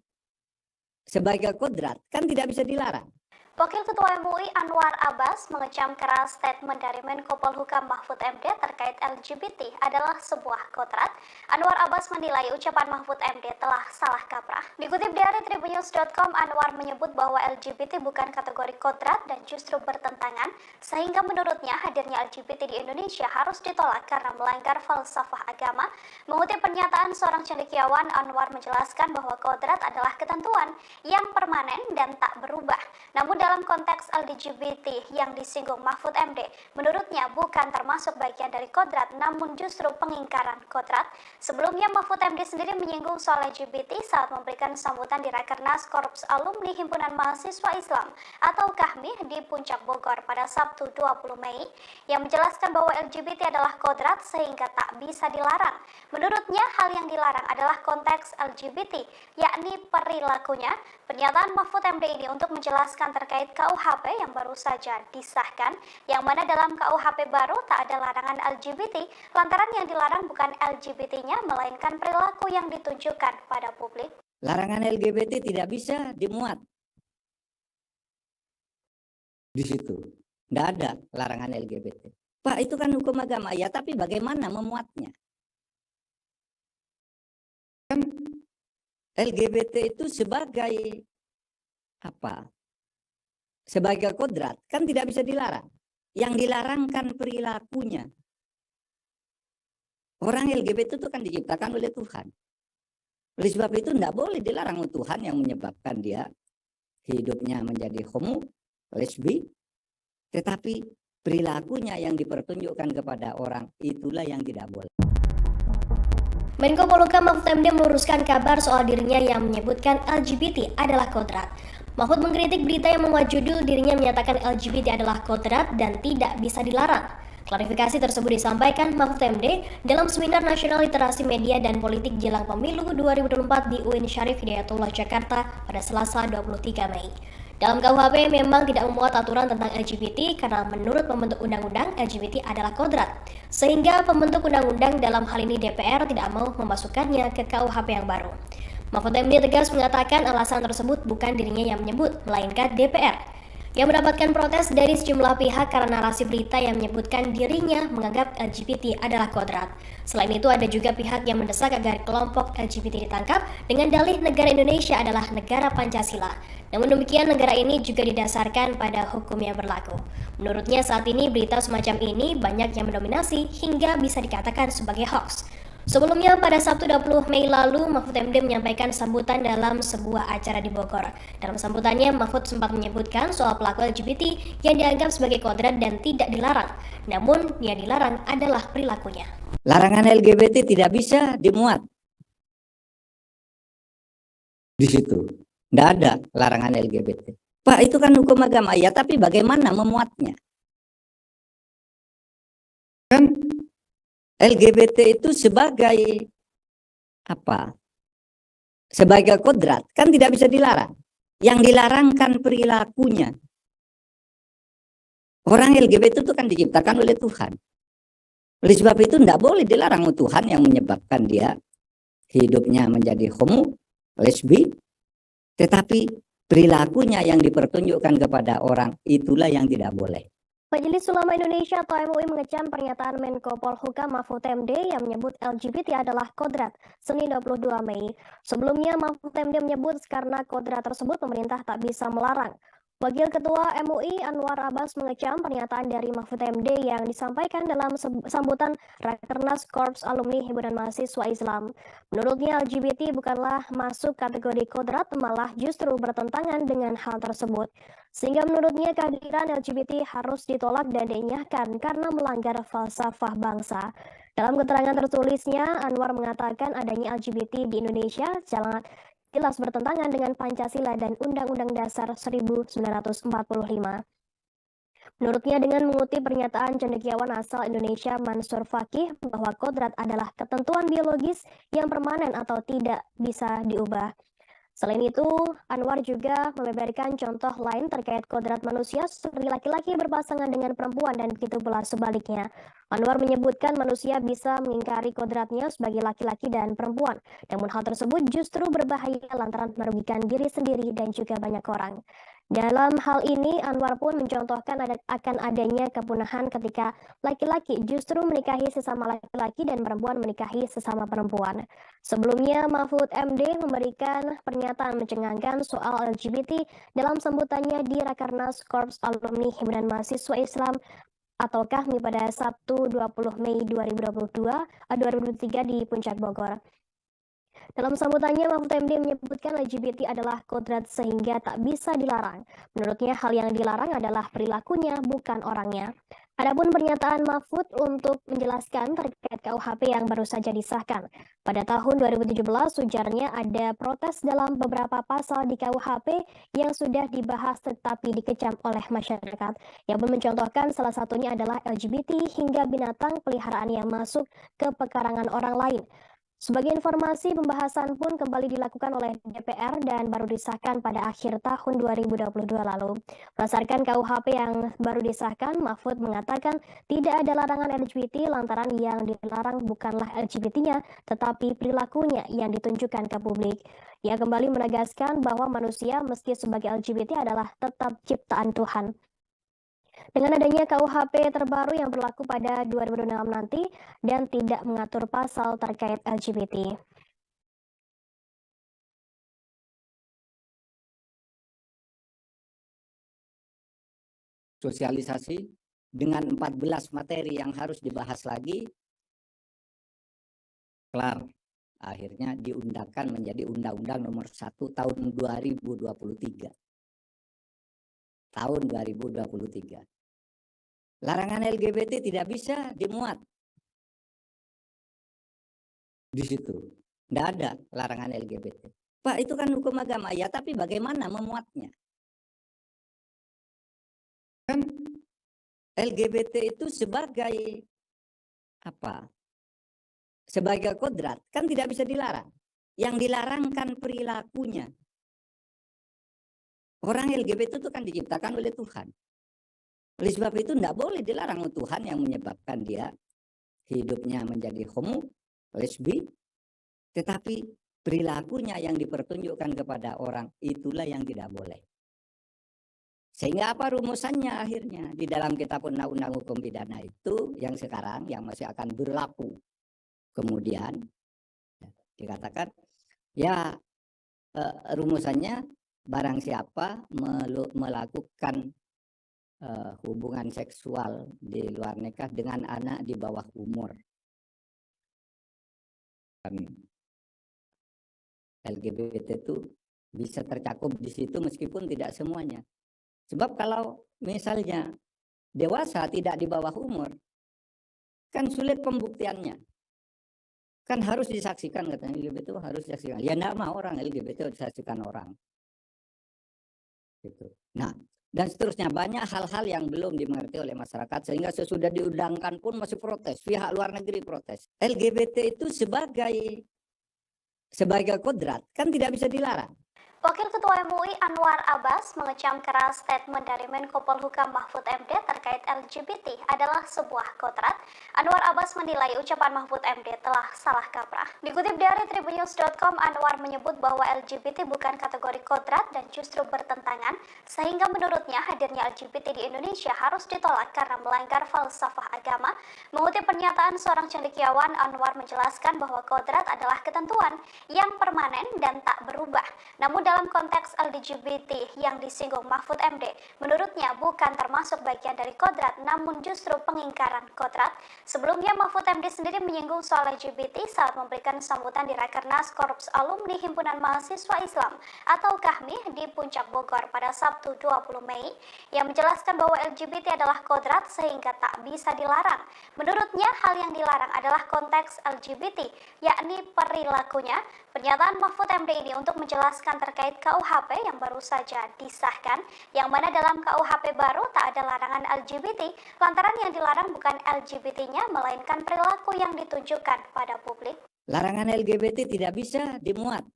kodrat kan tidak bisa dilarang. Wakil Ketua MUI Anwar Abbas mengecam keras statement dari Menko Polhukam Mahfud MD terkait LGBT adalah sebuah kodrat. Anwar Abbas menilai ucapan Mahfud MD telah salah kaprah. Dikutip dari Tribunnews.com, Anwar menyebut bahwa LGBT bukan kategori kodrat dan justru bertentangan, sehingga menurutnya hadirnya LGBT di Indonesia harus ditolak karena melanggar falsafah agama. Mengutip pernyataan seorang cendekiawan, Anwar menjelaskan bahwa kodrat adalah ketentuan yang permanen dan tak berubah. Namun dalam konteks LGBT yang disinggung Mahfud MD, menurutnya bukan termasuk bagian dari kodrat, namun justru pengingkaran kodrat. Sebelumnya Mahfud MD sendiri menyinggung soal LGBT saat memberikan sambutan di Rakernas Korps Alumni Himpunan Mahasiswa Islam atau KAHMI di Puncak Bogor pada Sabtu 20 Mei, yang menjelaskan bahwa LGBT adalah kodrat sehingga tak bisa dilarang. Menurutnya hal yang dilarang adalah konteks LGBT, yakni perilakunya. Pernyataan Mahfud MD ini untuk menjelaskan terkait KUHP yang baru saja disahkan, yang mana dalam KUHP baru tak ada larangan LGBT, lantaran yang dilarang bukan LGBT-nya, melainkan perilaku yang ditunjukkan pada publik. Larangan LGBT tidak bisa dimuat di situ. Tidak ada larangan LGBT. Pak, itu kan hukum agama. Ya, tapi bagaimana memuatnya? Kan LGBT itu sebagai apa? Sebagai kodrat kan tidak bisa dilarang. Yang dilarang kan perilakunya. Orang LGBT itu kan diciptakan oleh Tuhan. Oleh sebab itu tidak boleh dilarang oleh Tuhan yang menyebabkan dia hidupnya menjadi homo, lesbi, tetapi perilakunya yang dipertunjukkan kepada orang itulah yang tidak boleh. Menko Polhukam Mahfud MD meluruskan kabar soal dirinya yang menyebutkan LGBT adalah kodrat. Mahfud mengkritik berita yang memuat judul dirinya menyatakan LGBT adalah kodrat dan tidak bisa dilarang. Klarifikasi tersebut disampaikan Mahfud MD dalam Seminar Nasional Literasi Media dan Politik Jelang Pemilu 2024 di UIN Syarif Hidayatullah Jakarta pada Selasa 23 Mei. Dalam KUHP memang tidak memuat aturan tentang LGBT karena menurut pembentuk undang-undang LGBT adalah kodrat, sehingga pembentuk undang-undang dalam hal ini DPR tidak mau memasukkannya ke KUHP yang baru. Mahfud MD tegas mengatakan alasan tersebut bukan dirinya yang menyebut, melainkan DPR yang mendapatkan protes dari sejumlah pihak karena narasi berita yang menyebutkan dirinya menganggap LGBT adalah kodrat. Selain itu ada juga pihak yang mendesak agar kelompok LGBT ditangkap dengan dalih negara Indonesia adalah negara Pancasila. Namun demikian negara ini juga didasarkan pada hukum yang berlaku. Menurutnya saat ini berita semacam ini banyak yang mendominasi hingga bisa dikatakan sebagai hoax. Sebelumnya pada Sabtu 20 Mei lalu, Mahfud MD menyampaikan sambutan dalam sebuah acara di Bogor. Dalam sambutannya, Mahfud sempat menyebutkan soal pelaku LGBT yang dianggap sebagai kodrat dan tidak dilarang. Namun, yang dilarang adalah perilakunya. Larangan LGBT tidak bisa dimuat di situ. Tidak ada larangan LGBT. Pak, itu kan hukum agama. Ya, tapi bagaimana memuatnya? Kan LGBT itu sebagai apa? Sebagai kodrat kan tidak bisa dilarang. Yang dilarang kan perilakunya. Orang LGBT itu kan diciptakan oleh Tuhan. Oleh sebab itu tidak boleh dilarang oleh Tuhan yang menyebabkan dia hidupnya menjadi homo, lesbi, tetapi perilakunya yang dipertunjukkan kepada orang itulah yang tidak boleh. Majelis Ulama Indonesia atau MUI mengecam pernyataan Menko Polhukam Mahfud MD yang menyebut LGBT adalah kodrat Senin 22 Mei. Sebelumnya Mahfud MD menyebut karena kodrat tersebut pemerintah tak bisa melarang. Wakil Ketua MUI Anwar Abbas mengecam pernyataan dari Mahfud MD yang disampaikan dalam sambutan Rakernas Korps Alumni Himpunan Mahasiswa Islam. Menurutnya LGBT bukanlah masuk kategori kodrat, malah justru bertentangan dengan hal tersebut. Sehingga menurutnya kehadiran LGBT harus ditolak dan dinyahkan karena melanggar falsafah bangsa. Dalam keterangan tertulisnya, Anwar mengatakan adanya LGBT di Indonesia jelas bertentangan dengan Pancasila dan Undang-Undang Dasar 1945. Menurutnya dengan mengutip pernyataan cendekiawan asal Indonesia Mansur Fakih bahwa kodrat adalah ketentuan biologis yang permanen atau tidak bisa diubah. Selain itu, Anwar juga membeberkan contoh lain terkait kodrat manusia seperti laki-laki berpasangan dengan perempuan dan begitu pula sebaliknya. Anwar menyebutkan manusia bisa mengingkari kodratnya sebagai laki-laki dan perempuan. Namun hal tersebut justru berbahaya lantaran merugikan diri sendiri dan juga banyak orang. Dalam hal ini, Anwar pun mencontohkan akan adanya kepunahan ketika laki-laki justru menikahi sesama laki-laki dan perempuan menikahi sesama perempuan. Sebelumnya, Mahfud MD memberikan pernyataan mencengangkan soal LGBT dalam sambutannya di Rakernas Korps Alumni Himpunan Mahasiswa Islam atau KAHMI pada Sabtu 20 Mei 2023 di Puncak Bogor. Dalam sambutannya, Mahfud MD menyebutkan LGBT adalah kodrat sehingga tak bisa dilarang. Menurutnya, hal yang dilarang adalah perilakunya, bukan orangnya. Adapun pernyataan Mahfud untuk menjelaskan terkait KUHP yang baru saja disahkan. Pada tahun 2017, ujarnya ada protes dalam beberapa pasal di KUHP yang sudah dibahas tetapi dikecam oleh masyarakat. Yang pun mencontohkan salah satunya adalah LGBT hingga binatang peliharaan yang masuk ke pekarangan orang lain. Sebagai informasi, pembahasan pun kembali dilakukan oleh DPR dan baru disahkan pada akhir tahun 2022 lalu. Berdasarkan KUHP yang baru disahkan, Mahfud mengatakan tidak ada larangan LGBT lantaran yang dilarang bukanlah LGBT-nya, tetapi perilakunya yang ditunjukkan ke publik. Ia kembali menegaskan bahwa manusia meski sebagai LGBT adalah tetap ciptaan Tuhan. Dengan adanya KUHP terbaru yang berlaku pada 2006 nanti dan tidak mengatur pasal terkait LGBT. Sosialisasi dengan 14 materi yang harus dibahas lagi, kelar. Akhirnya diundangkan menjadi Undang-Undang Nomor 1 Tahun 2023. Tahun 2023. Larangan LGBT tidak bisa dimuat di situ. Tidak ada larangan LGBT. Pak, itu kan hukum agama. Ya, tapi bagaimana memuatnya? Kan LGBT itu sebagai apa? Sebagai kodrat kan tidak bisa dilarang. Yang dilarang kan perilakunya. Orang LGBT itu kan diciptakan oleh Tuhan. Oleh sebab itu tidak boleh dilarang Tuhan yang menyebabkan dia hidupnya menjadi homo, lesbi, tetapi perilakunya yang dipertunjukkan kepada orang itulah yang tidak boleh. Sehingga apa rumusannya akhirnya? Di dalam kitab undang-undang hukum pidana itu yang sekarang yang masih akan berlaku. Kemudian dikatakan ya rumusannya barang siapa melakukan hubungan seksual di luar nikah dengan anak di bawah umur. LGBT itu bisa tercakup di situ meskipun tidak semuanya. Sebab kalau misalnya dewasa tidak di bawah umur, kan sulit pembuktiannya. Kan harus disaksikan katanya LGBT itu harus disaksikan. Ya enggak mau orang LGBT disaksikan orang. Gitu. Nah, dan seterusnya banyak hal-hal yang belum dimengerti oleh masyarakat sehingga sesudah diundangkan pun masih protes, pihak luar negeri protes. LGBT itu sebagai kodrat kan tidak bisa dilarang. Wakil Ketua MUI Anwar Abbas mengecam keras statement dari Menko Polhukam Mahfud MD terkait LGBT adalah sebuah kodrat. Anwar Abbas menilai ucapan Mahfud MD telah salah kaprah. Dikutip dari tribunnews.com, Anwar menyebut bahwa LGBT bukan kategori kodrat dan justru bertentangan, sehingga menurutnya hadirnya LGBT di Indonesia harus ditolak karena melanggar falsafah agama. Mengutip pernyataan seorang cendekiawan, Anwar menjelaskan bahwa kodrat adalah ketentuan yang permanen dan tak berubah. Namun dalam konteks LGBT yang disinggung Mahfud MD, menurutnya bukan termasuk bagian dari kodrat, namun justru pengingkaran kodrat. Sebelumnya Mahfud MD sendiri menyinggung soal LGBT saat memberikan sambutan di Rakernas Korps Alumni Himpunan Mahasiswa Islam atau KAHMI di Puncak Bogor pada Sabtu 20 Mei, yang menjelaskan bahwa LGBT adalah kodrat sehingga tak bisa dilarang. Menurutnya hal yang dilarang adalah konteks LGBT, yakni perilakunya. Pernyataan Mahfud MD ini untuk menjelaskan terkait KUHP yang baru saja disahkan, yang mana dalam KUHP baru tak ada larangan LGBT, lantaran yang dilarang bukan LGBT-nya, melainkan perilaku yang ditunjukkan pada publik. Larangan LGBT tidak bisa dimuat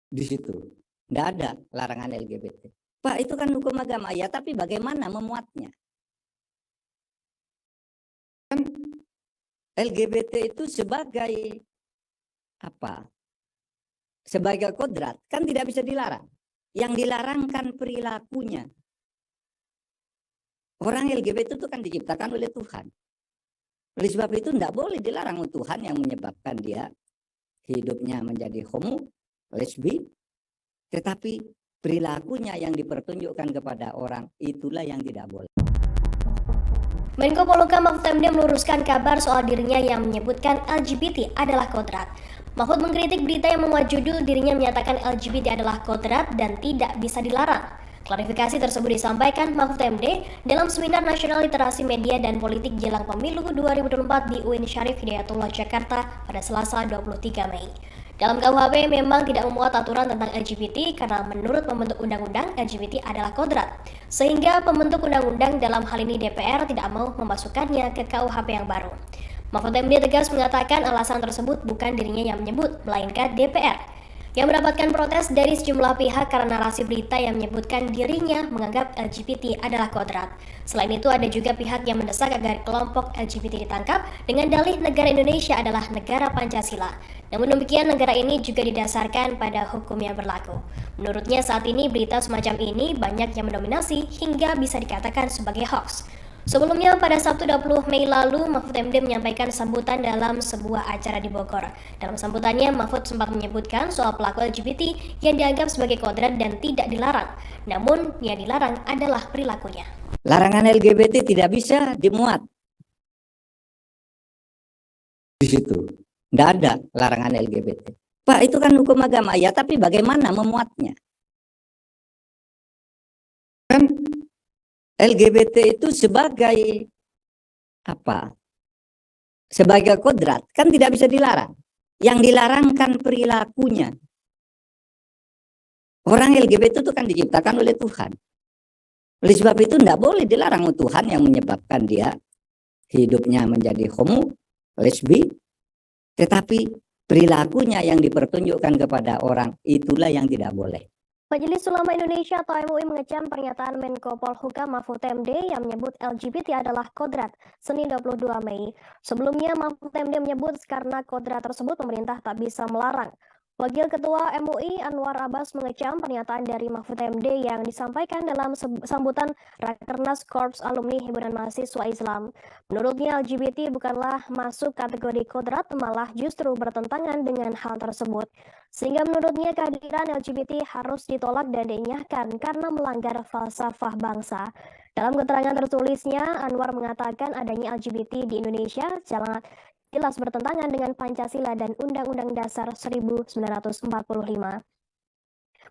di situ. Tidak ada larangan LGBT. Pak, itu kan hukum agama. Ya, tapi bagaimana memuatnya? Kan LGBT itu sebagai apa? Sebagai kodrat kan tidak bisa dilarang. yang dilarangkan perilakunya. Orang LGBT itu kan diciptakan oleh Tuhan. Oleh sebab itu tidak boleh dilarang Tuhan yang menyebabkan dia hidupnya menjadi homo, lesbi, tetapi perilakunya yang dipertunjukkan kepada orang itulah yang tidak boleh. Menko Polhukam Mahfud MD meluruskan kabar soal dirinya yang menyebutkan LGBT adalah kodrat. Mahfud mengkritik berita yang memuat judul dirinya menyatakan LGBT adalah kodrat dan tidak bisa dilarang. Klarifikasi tersebut disampaikan Mahfud MD dalam Seminar Nasional Literasi Media dan Politik Jelang Pemilu 2024 di UIN Syarif Hidayatullah Jakarta pada Selasa 23 Mei. Dalam KUHP memang tidak memuat aturan tentang LGBT karena menurut pembentuk undang-undang LGBT adalah kodrat. Sehingga pembentuk undang-undang dalam hal ini DPR tidak mau memasukkannya ke KUHP yang baru. Mahfud MD tegas mengatakan alasan tersebut bukan dirinya yang menyebut, melainkan DPR yang mendapatkan protes dari sejumlah pihak karena narasi berita yang menyebutkan dirinya menganggap LGBT adalah kodrat. Selain itu ada juga pihak yang mendesak agar kelompok LGBT ditangkap dengan dalih negara Indonesia adalah negara Pancasila. Namun demikian negara ini juga didasarkan pada hukum yang berlaku. Menurutnya saat ini berita semacam ini banyak yang mendominasi hingga bisa dikatakan sebagai hoax. Sebelumnya pada Sabtu 20 Mei lalu, Mahfud MD menyampaikan sambutan dalam sebuah acara di Bogor. Dalam sambutannya, Mahfud sempat menyebutkan soal pelaku LGBT yang dianggap sebagai kodrat dan tidak dilarang. Namun, yang dilarang adalah perilakunya. Larangan LGBT tidak bisa dimuat di situ. Tidak ada larangan LGBT. Pak, itu kan hukum agama. Ya, tapi bagaimana memuatnya? Kan LGBT itu sebagai apa? Sebagai kodrat kan tidak bisa dilarang. Yang dilarangkan perilakunya. Orang LGBT itu kan diciptakan oleh Tuhan. Oleh sebab itu tidak boleh dilarang Tuhan yang menyebabkan dia hidupnya menjadi homo, lesbi, tetapi perilakunya yang dipertunjukkan kepada orang itulah yang tidak boleh. Majelis Ulama Indonesia atau MUI mengecam pernyataan Menko Polhukam Mahfud MD yang menyebut LGBT adalah kodrat Senin 22 Mei. Sebelumnya Mahfud MD menyebut karena kodrat tersebut pemerintah tak bisa melarang. Wakil Ketua MUI Anwar Abbas mengecam pernyataan dari Mahfud MD yang disampaikan dalam sambutan Rakernas Korps Alumni Himpunan Mahasiswa Islam. Menurutnya LGBT bukanlah masuk kategori kodrat, malah justru bertentangan dengan hal tersebut. Sehingga menurutnya kehadiran LGBT harus ditolak dan dinyahkan karena melanggar falsafah bangsa. Dalam keterangan tertulisnya, Anwar mengatakan adanya LGBT di Indonesia jelas bertentangan dengan Pancasila dan Undang-Undang Dasar 1945.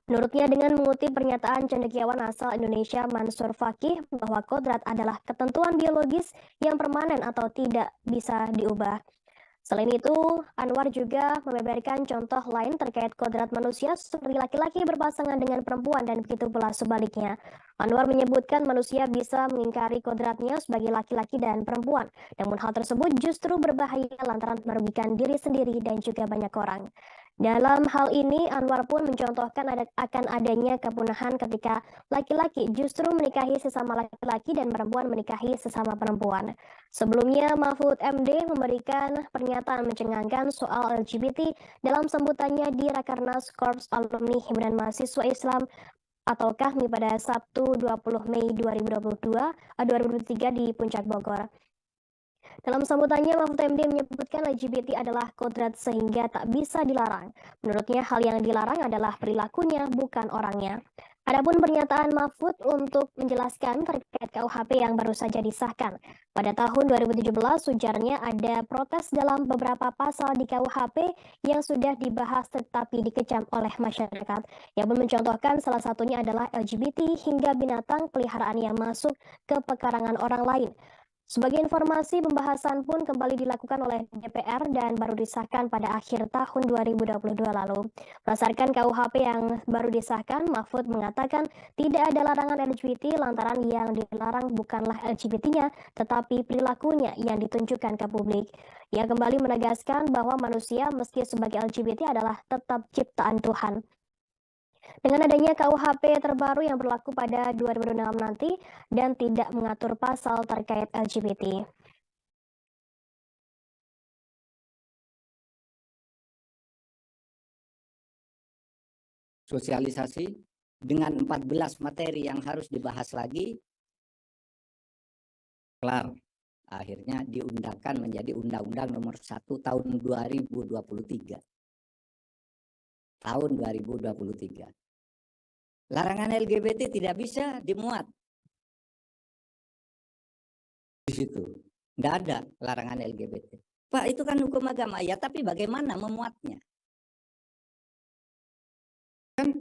Menurutnya dengan mengutip pernyataan cendekiawan asal Indonesia Mansur Fakih bahwa kodrat adalah ketentuan biologis yang permanen atau tidak bisa diubah. Selain itu, Anwar juga membeberkan contoh lain terkait kodrat manusia seperti laki-laki berpasangan dengan perempuan dan begitu pula sebaliknya. Anwar menyebutkan manusia bisa mengingkari kodratnya sebagai laki-laki dan perempuan. Namun hal tersebut justru berbahaya lantaran merugikan diri sendiri dan juga banyak orang. Dalam hal ini, Anwar pun mencontohkan akan adanya kepunahan ketika laki-laki justru menikahi sesama laki-laki dan perempuan menikahi sesama perempuan. Sebelumnya, Mahfud MD memberikan pernyataan mencengangkan soal LGBT dalam sambutannya di Rakernas Korps Alumni Himpunan Mahasiswa Islam atau KAHMI pada Sabtu 20 Mei 2023 di Puncak Bogor. Dalam sambutannya, Mahfud MD menyebutkan LGBT adalah kodrat sehingga tak bisa dilarang. Menurutnya hal yang dilarang adalah perilakunya, bukan orangnya. Adapun pernyataan Mahfud untuk menjelaskan terkait KUHP yang baru saja disahkan. Pada tahun 2017, ujarnya ada protes dalam beberapa pasal di KUHP yang sudah dibahas tetapi dikecam oleh masyarakat. Yang pun mencontohkan salah satunya adalah LGBT hingga binatang peliharaan yang masuk ke pekarangan orang lain. Sebagai informasi, pembahasan pun kembali dilakukan oleh DPR dan baru disahkan pada akhir tahun 2022 lalu. Berdasarkan KUHP yang baru disahkan, Mahfud mengatakan tidak ada larangan LGBT lantaran yang dilarang bukanlah LGBT-nya, tetapi perilakunya yang ditunjukkan ke publik. Ia kembali menegaskan bahwa manusia meski sebagai LGBT adalah tetap ciptaan Tuhan. Dengan adanya KUHP terbaru yang berlaku pada 2006 nanti dan tidak mengatur pasal terkait LGBT. Sosialisasi dengan 14 materi yang harus dibahas lagi, kelar. Akhirnya diundangkan menjadi Undang-Undang Nomor 1 Tahun 2023. Tahun 2023. Larangan LGBT tidak bisa dimuat di situ. Nggak ada larangan LGBT. Pak, itu kan hukum agama. Ya, tapi bagaimana memuatnya? Kan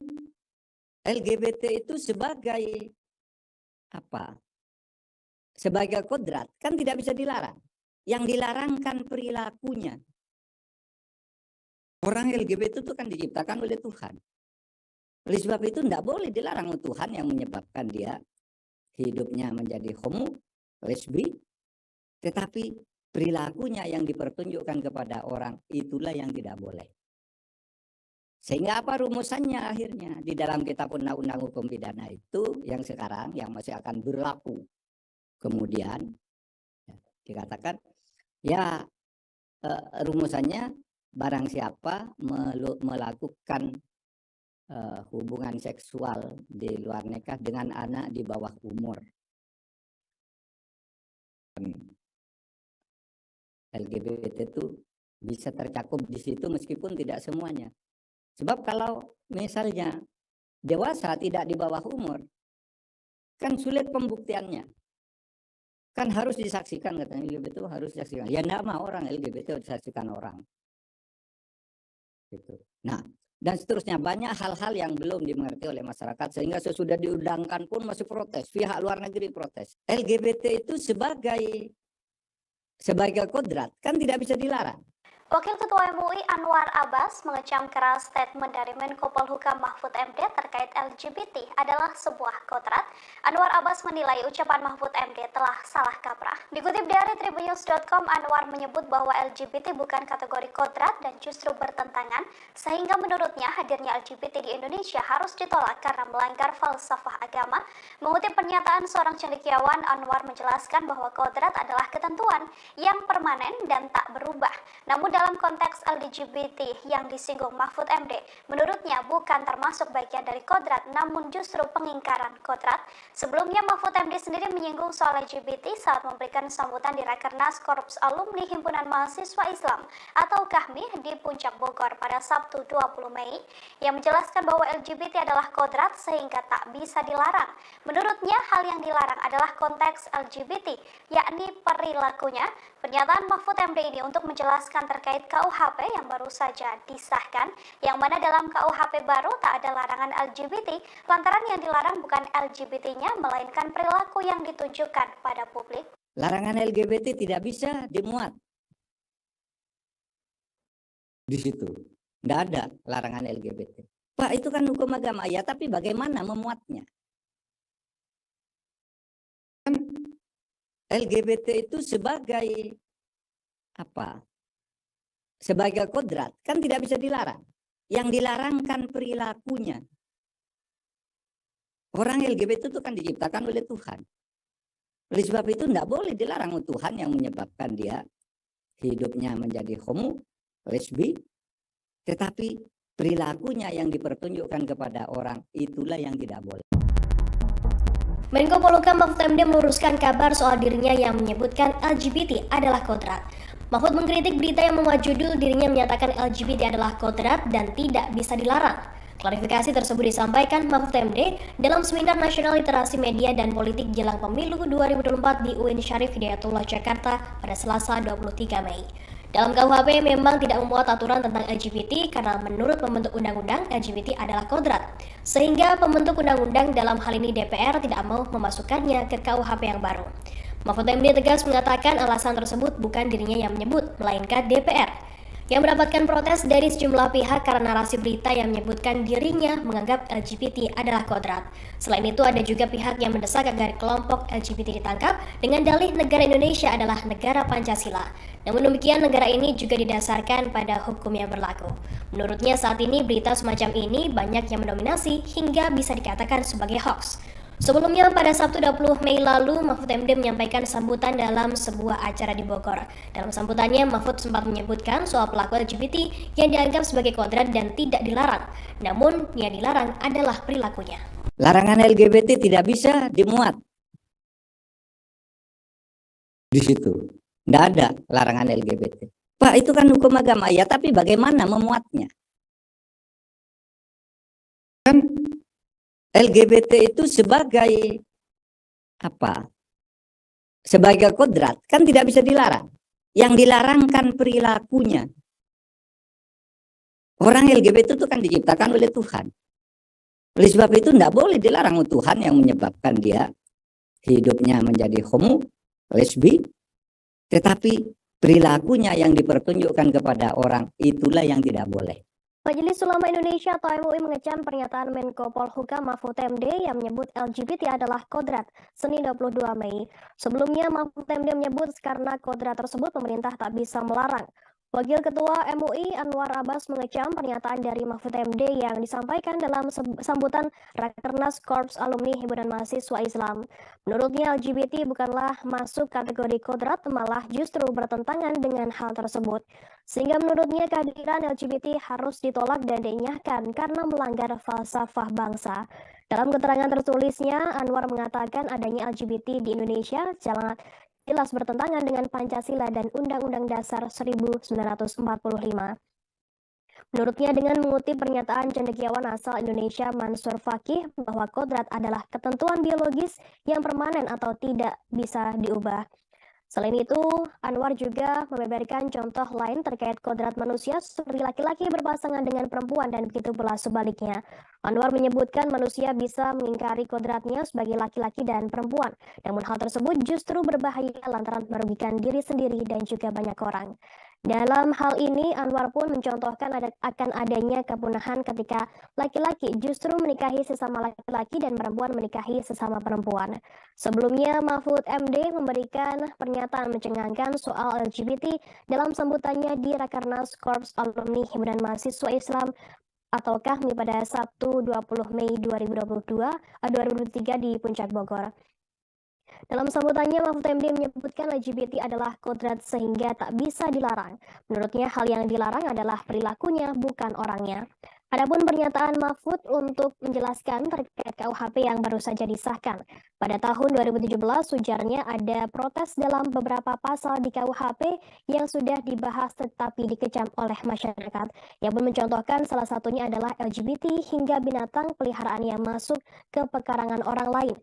LGBT itu sebagai apa? Sebagai kodrat kan tidak bisa dilarang. Yang dilarang kan perilakunya. Orang LGBT itu kan diciptakan oleh Tuhan. Oleh sebab itu tidak boleh dilarang oleh Tuhan yang menyebabkan dia hidupnya menjadi homo, lesbi, tetapi perilakunya yang dipertunjukkan kepada orang itulah yang tidak boleh. Sehingga apa rumusannya akhirnya di dalam kitab undang-undang hukum pidana itu yang sekarang yang masih akan berlaku. Kemudian dikatakan ya rumusannya barang siapa melakukan hubungan seksual di luar nikah dengan anak di bawah umur. LGBT itu bisa tercakup di situ meskipun tidak semuanya. Sebab kalau misalnya dewasa tidak di bawah umur, kan sulit pembuktiannya. Kan harus disaksikan katanya LGBT itu harus disaksikan. Ya enggak mau orang LGBT disaksikan orang. Gitu. Nah, dan seterusnya banyak hal-hal yang belum dimengerti oleh masyarakat sehingga sesudah diundangkan pun masih protes. Pihak luar negeri protes. LGBT itu sebagai kodrat kan tidak bisa dilarang. Wakil Ketua MUI Anwar Abbas mengecam keras statement dari Menko Polhukam Mahfud MD terkait LGBT adalah sebuah kodrat. Anwar Abbas menilai ucapan Mahfud MD telah salah kaprah. Dikutip dari Tribunnews.com, Anwar menyebut bahwa LGBT bukan kategori kodrat dan justru bertentangan, sehingga menurutnya hadirnya LGBT di Indonesia harus ditolak karena melanggar falsafah agama. Mengutip pernyataan seorang cendekiawan, Anwar menjelaskan bahwa kodrat adalah ketentuan yang permanen dan tak berubah. Namun dalam konteks LGBT yang disinggung Mahfud MD, menurutnya bukan termasuk bagian dari kodrat, namun justru pengingkaran kodrat. Sebelumnya Mahfud MD sendiri menyinggung soal LGBT saat memberikan sambutan di Rakernas Korps Alumni Himpunan Mahasiswa Islam atau KAHMI di Puncak Bogor pada Sabtu 20 Mei, yang menjelaskan bahwa LGBT adalah kodrat sehingga tak bisa dilarang. Menurutnya hal yang dilarang adalah konteks LGBT, yakni perilakunya. Pernyataan Mahfud MD ini untuk menjelaskan terkait KUHP yang baru saja disahkan, yang mana dalam KUHP baru tak ada larangan LGBT, lantaran yang dilarang bukan LGBT-nya, melainkan perilaku yang ditunjukkan pada publik. Larangan LGBT tidak bisa dimuat di situ. Tidak ada larangan LGBT. Pak, itu kan hukum agama. Ya, tapi bagaimana memuatnya? Kan LGBT itu sebagai apa? Sebagai kodrat kan tidak bisa dilarang. Yang dilarang kan perilakunya. Orang LGBT itu kan diciptakan oleh Tuhan. Oleh sebab itu tidak boleh dilarang oleh Tuhan yang menyebabkan dia hidupnya menjadi homo, lesbi, tetapi perilakunya yang dipertunjukkan kepada orang itulah yang tidak boleh. Menko Polhukam Mahfud MD meluruskan kabar soal dirinya yang menyebutkan LGBT adalah kodrat. Mahfud mengkritik berita yang memuat judul dirinya menyatakan LGBT adalah kodrat dan tidak bisa dilarang. Klarifikasi tersebut disampaikan Mahfud MD dalam Seminar Nasional Literasi Media dan Politik Jelang Pemilu 2024 di UIN Syarif Hidayatullah Jakarta pada Selasa 23 Mei. Dalam KUHP memang tidak memuat aturan tentang LGBT karena menurut pembentuk undang-undang LGBT adalah kodrat. Sehingga pembentuk undang-undang dalam hal ini DPR tidak mau memasukkannya ke KUHP yang baru. Mahfud MD tegas mengatakan alasan tersebut bukan dirinya yang menyebut, melainkan DPR yang mendapatkan protes dari sejumlah pihak karena narasi berita yang menyebutkan dirinya menganggap LGBT adalah kodrat. Selain itu ada juga pihak yang mendesak agar kelompok LGBT ditangkap dengan dalih negara Indonesia adalah negara Pancasila. Namun demikian negara ini juga didasarkan pada hukum yang berlaku. Menurutnya saat ini berita semacam ini banyak yang mendominasi hingga bisa dikatakan sebagai hoax. Sebelumnya, pada Sabtu 20 Mei lalu, Mahfud MD menyampaikan sambutan dalam sebuah acara di Bogor. Dalam sambutannya, Mahfud sempat menyebutkan soal pelaku LGBT yang dianggap sebagai kodrat dan tidak dilarang. Namun, yang dilarang adalah perilakunya. Larangan LGBT tidak bisa dimuat di situ. Tidak ada larangan LGBT. Pak, itu kan hukum agama ya, tapi bagaimana memuatnya? Kan LGBT itu sebagai apa? Sebagai kodrat kan tidak bisa dilarang. Yang dilarang kan perilakunya. Orang LGBT itu kan diciptakan oleh Tuhan. Oleh sebab itu tidak boleh dilarang Tuhan yang menyebabkan dia hidupnya menjadi homo, lesbi, tetapi perilakunya yang dipertunjukkan kepada orang itulah yang tidak boleh. Majelis Ulama Indonesia atau MUI mengecam pernyataan Menko Polhukam Mahfud MD yang menyebut LGBT adalah kodrat Senin 22 Mei. Sebelumnya Mahfud MD menyebut karena kodrat tersebut pemerintah tak bisa melarang. Wakil Ketua MUI Anwar Abbas mengecam pernyataan dari Mahfud MD yang disampaikan dalam sambutan Rakernas Korps Alumni Himpunan Mahasiswa Islam. Menurutnya LGBT bukanlah masuk kategori kodrat, malah justru bertentangan dengan hal tersebut. Sehingga menurutnya kehadiran LGBT harus ditolak dan dinyahkan karena melanggar falsafah bangsa. Dalam keterangan tertulisnya, Anwar mengatakan adanya LGBT di Indonesia jelas bertentangan dengan Pancasila dan Undang-Undang Dasar 1945. Menurutnya dengan mengutip pernyataan cendekiawan asal Indonesia Mansur Fakih bahwa kodrat adalah ketentuan biologis yang permanen atau tidak bisa diubah. Selain itu, Anwar juga membeberkan contoh lain terkait kodrat manusia seperti laki-laki berpasangan dengan perempuan dan begitu pula sebaliknya. Anwar menyebutkan manusia bisa mengingkari kodratnya sebagai laki-laki dan perempuan, namun hal tersebut justru berbahaya lantaran merugikan diri sendiri dan juga banyak orang. Dalam hal ini, Anwar pun mencontohkan akan adanya kepunahan ketika laki-laki justru menikahi sesama laki-laki dan perempuan menikahi sesama perempuan. Sebelumnya, Mahfud MD memberikan pernyataan mencengangkan soal LGBT dalam sambutannya di Rakernas Korps Alumni Himpunan Mahasiswa Islam atau KAHMI pada Sabtu 20 Mei 2023 di Puncak Bogor. Dalam sambutannya, Mahfud MD menyebutkan LGBT adalah kodrat sehingga tak bisa dilarang. Menurutnya, hal yang dilarang adalah perilakunya, bukan orangnya. Adapun pernyataan Mahfud untuk menjelaskan terkait KUHP yang baru saja disahkan. Pada tahun 2017, ujarnya ada protes dalam beberapa pasal di KUHP yang sudah dibahas tetapi dikecam oleh masyarakat. Yang pun mencontohkan salah satunya adalah LGBT hingga binatang peliharaan yang masuk ke pekarangan orang lain.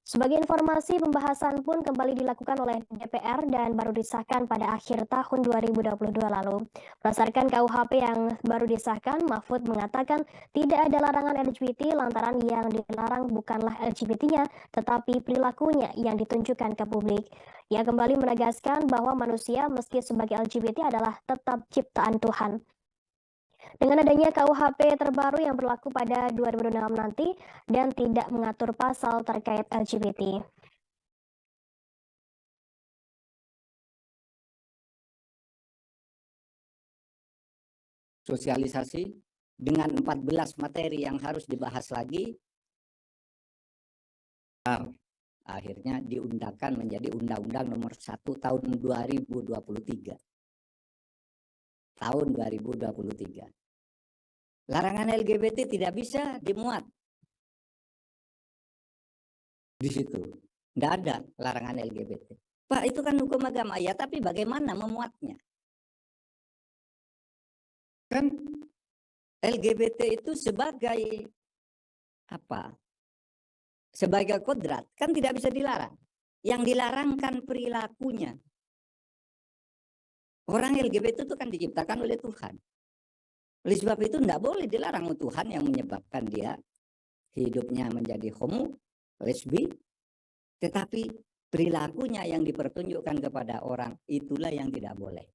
Sebagai informasi, pembahasan pun kembali dilakukan oleh DPR dan baru disahkan pada akhir tahun 2022 lalu. Berdasarkan KUHP yang baru disahkan, Mahfud mengatakan tidak ada larangan LGBT lantaran yang dilarang bukanlah LGBT-nya, tetapi perilakunya yang ditunjukkan ke publik. Ia kembali menegaskan bahwa manusia meski sebagai LGBT adalah tetap ciptaan Tuhan. Dengan adanya KUHP terbaru yang berlaku pada 2006 nanti dan tidak mengatur pasal terkait LGBT. Sosialisasi dengan 14 materi yang harus dibahas lagi, akhirnya diundangkan menjadi Undang-Undang Nomor 1 Tahun 2023. Tahun 2023. Larangan LGBT tidak bisa dimuat di situ. Tidak ada larangan LGBT. Pak, itu kan hukum agama ya, tapi bagaimana memuatnya? Kan LGBT itu sebagai apa? Sebagai kodrat kan tidak bisa dilarang. Yang dilarang kan perilakunya. Orang LGBT itu kan diciptakan oleh Tuhan. Oleh sebab itu tidak boleh dilarang Tuhan yang menyebabkan dia hidupnya menjadi homo, lesbi, tetapi perilakunya yang dipertunjukkan kepada orang itulah yang tidak boleh.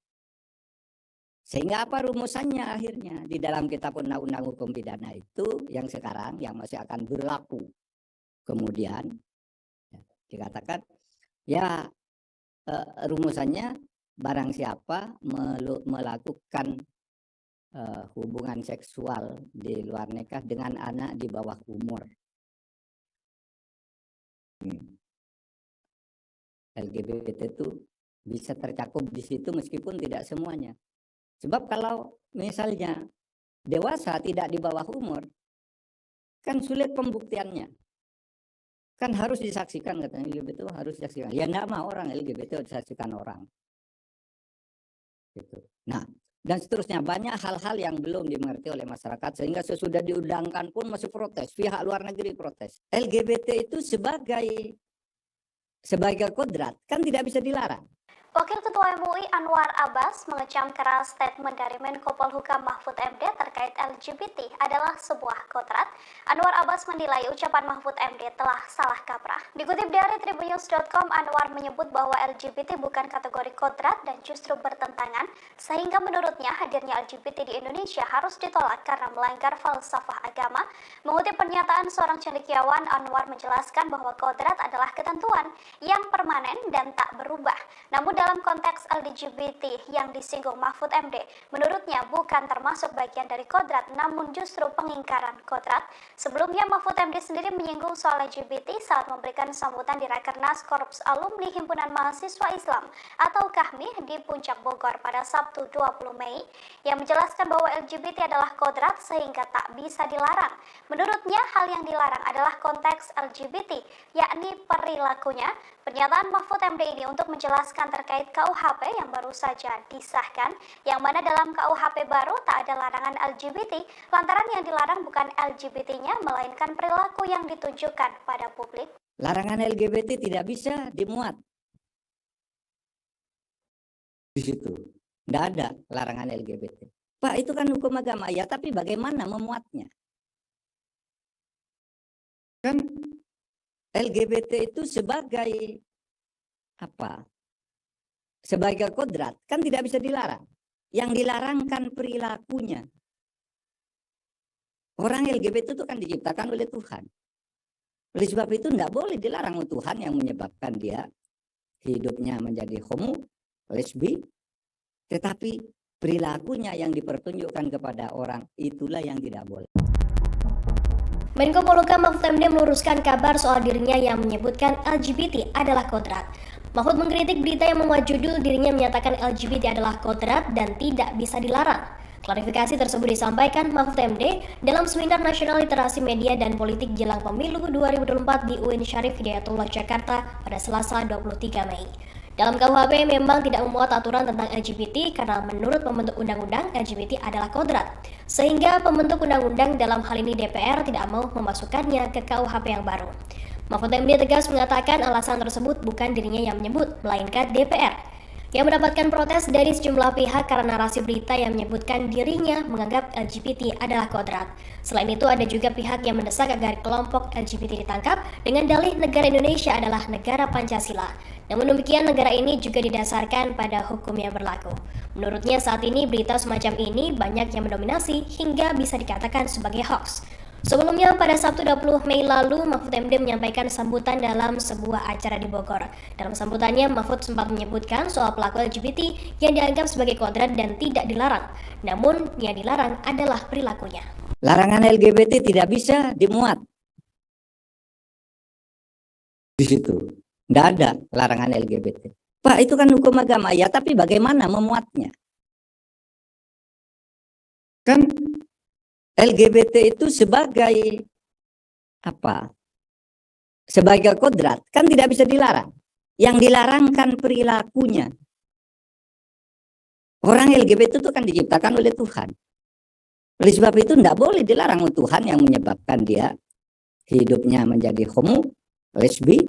Sehingga apa rumusannya akhirnya di dalam kitab undang-undang hukum pidana itu yang sekarang yang masih akan berlaku. Kemudian dikatakan ya rumusannya barang siapa melakukan hubungan seksual di luar nikah dengan anak di bawah umur LGBT itu bisa tercakup di situ meskipun tidak semuanya. Sebab kalau misalnya dewasa tidak di bawah umur, kan sulit pembuktiannya. Kan harus disaksikan, katanya LGBT harus disaksikan. Ya enggak mau orang LGBT disaksikan orang. Gitu. Nah, dan seterusnya banyak hal-hal yang belum dimengerti oleh masyarakat sehingga sesudah diundangkan pun masih protes. Pihak luar negeri protes. LGBT itu sebagai kodrat kan tidak bisa dilarang. Wakil Ketua MUI Anwar Abbas mengecam keras statement dari Menko Polhukam Mahfud MD terkait LGBT adalah sebuah kodrat. Anwar Abbas menilai ucapan Mahfud MD telah salah kaprah. Dikutip dari tribunnews.com, Anwar menyebut bahwa LGBT bukan kategori kodrat dan justru bertentangan, sehingga menurutnya hadirnya LGBT di Indonesia harus ditolak karena melanggar falsafah agama. Mengutip pernyataan seorang cendekiawan, Anwar menjelaskan bahwa kodrat adalah ketentuan yang permanen dan tak berubah. Namun dalam konteks LGBT yang disinggung Mahfud MD, menurutnya bukan termasuk bagian dari kodrat, namun justru pengingkaran kodrat. Sebelumnya Mahfud MD sendiri menyinggung soal LGBT saat memberikan sambutan di Rakernas Korps Alumni Himpunan Mahasiswa Islam atau KAHMI di Puncak Bogor pada Sabtu 20 Mei, yang menjelaskan bahwa LGBT adalah kodrat sehingga tak bisa dilarang. Menurutnya hal yang dilarang adalah konteks LGBT, yakni perilakunya. Pernyataan Mahfud MD ini untuk menjelaskan terkait KUHP yang baru saja disahkan, yang mana dalam KUHP baru tak ada larangan LGBT, lantaran yang dilarang bukan LGBT-nya, melainkan perilaku yang ditunjukkan pada publik. Larangan LGBT tidak bisa dimuat di situ. Tidak ada larangan LGBT. Pak, itu kan hukum agama. Ya, tapi bagaimana memuatnya? Kan LGBT itu sebagai sebagai kodrat kan tidak bisa dilarang. Yang dilarang kan perilakunya. Orang LGBT itu kan diciptakan oleh Tuhan. Oleh sebab itu tidak boleh dilarang oleh Tuhan yang menyebabkan dia hidupnya menjadi homo, lesbi, tetapi perilakunya yang dipertunjukkan kepada orang itulah yang tidak boleh. Menko Polhukam Mahfud MD meluruskan kabar soal dirinya yang menyebutkan LGBT adalah kodrat. Mahfud mengkritik berita yang memuat judul dirinya menyatakan LGBT adalah kodrat dan tidak bisa dilarang. Klarifikasi tersebut disampaikan Mahfud MD dalam Seminar Nasional Literasi Media dan Politik Jelang Pemilu 2024 di UIN Syarif Hidayatullah Jakarta pada Selasa 23 Mei. Dalam KUHP memang tidak memuat aturan tentang LGBT karena menurut pembentuk undang-undang LGBT adalah kodrat. Sehingga pembentuk undang-undang dalam hal ini DPR tidak mau memasukkannya ke KUHP yang baru. Mahfud MD tegas mengatakan alasan tersebut bukan dirinya yang menyebut, melainkan DPR yang mendapatkan protes dari sejumlah pihak karena narasi berita yang menyebutkan dirinya menganggap LGBT adalah kodrat. Selain itu ada juga pihak yang mendesak agar kelompok LGBT ditangkap dengan dalih negara Indonesia adalah negara Pancasila. Namun demikian negara ini juga didasarkan pada hukum yang berlaku. Menurutnya saat ini berita semacam ini banyak yang mendominasi hingga bisa dikatakan sebagai hoax. Sebelumnya pada Sabtu 20 Mei lalu, Mahfud MD menyampaikan sambutan dalam sebuah acara di Bogor. Dalam sambutannya, Mahfud sempat menyebutkan soal pelaku LGBT yang dianggap sebagai kodrat dan tidak dilarang. Namun, yang dilarang adalah perilakunya. Larangan LGBT tidak bisa dimuat di situ. Tidak ada larangan LGBT. Pak, itu kan hukum agama. Ya, tapi bagaimana memuatnya? Kan LGBT itu sebagai sebagai kodrat kan tidak bisa dilarang. Yang dilarang kan perilakunya. Orang LGBT itu kan diciptakan oleh Tuhan. Oleh sebab itu tidak boleh dilarang oleh Tuhan yang menyebabkan dia hidupnya menjadi homo, lesbi,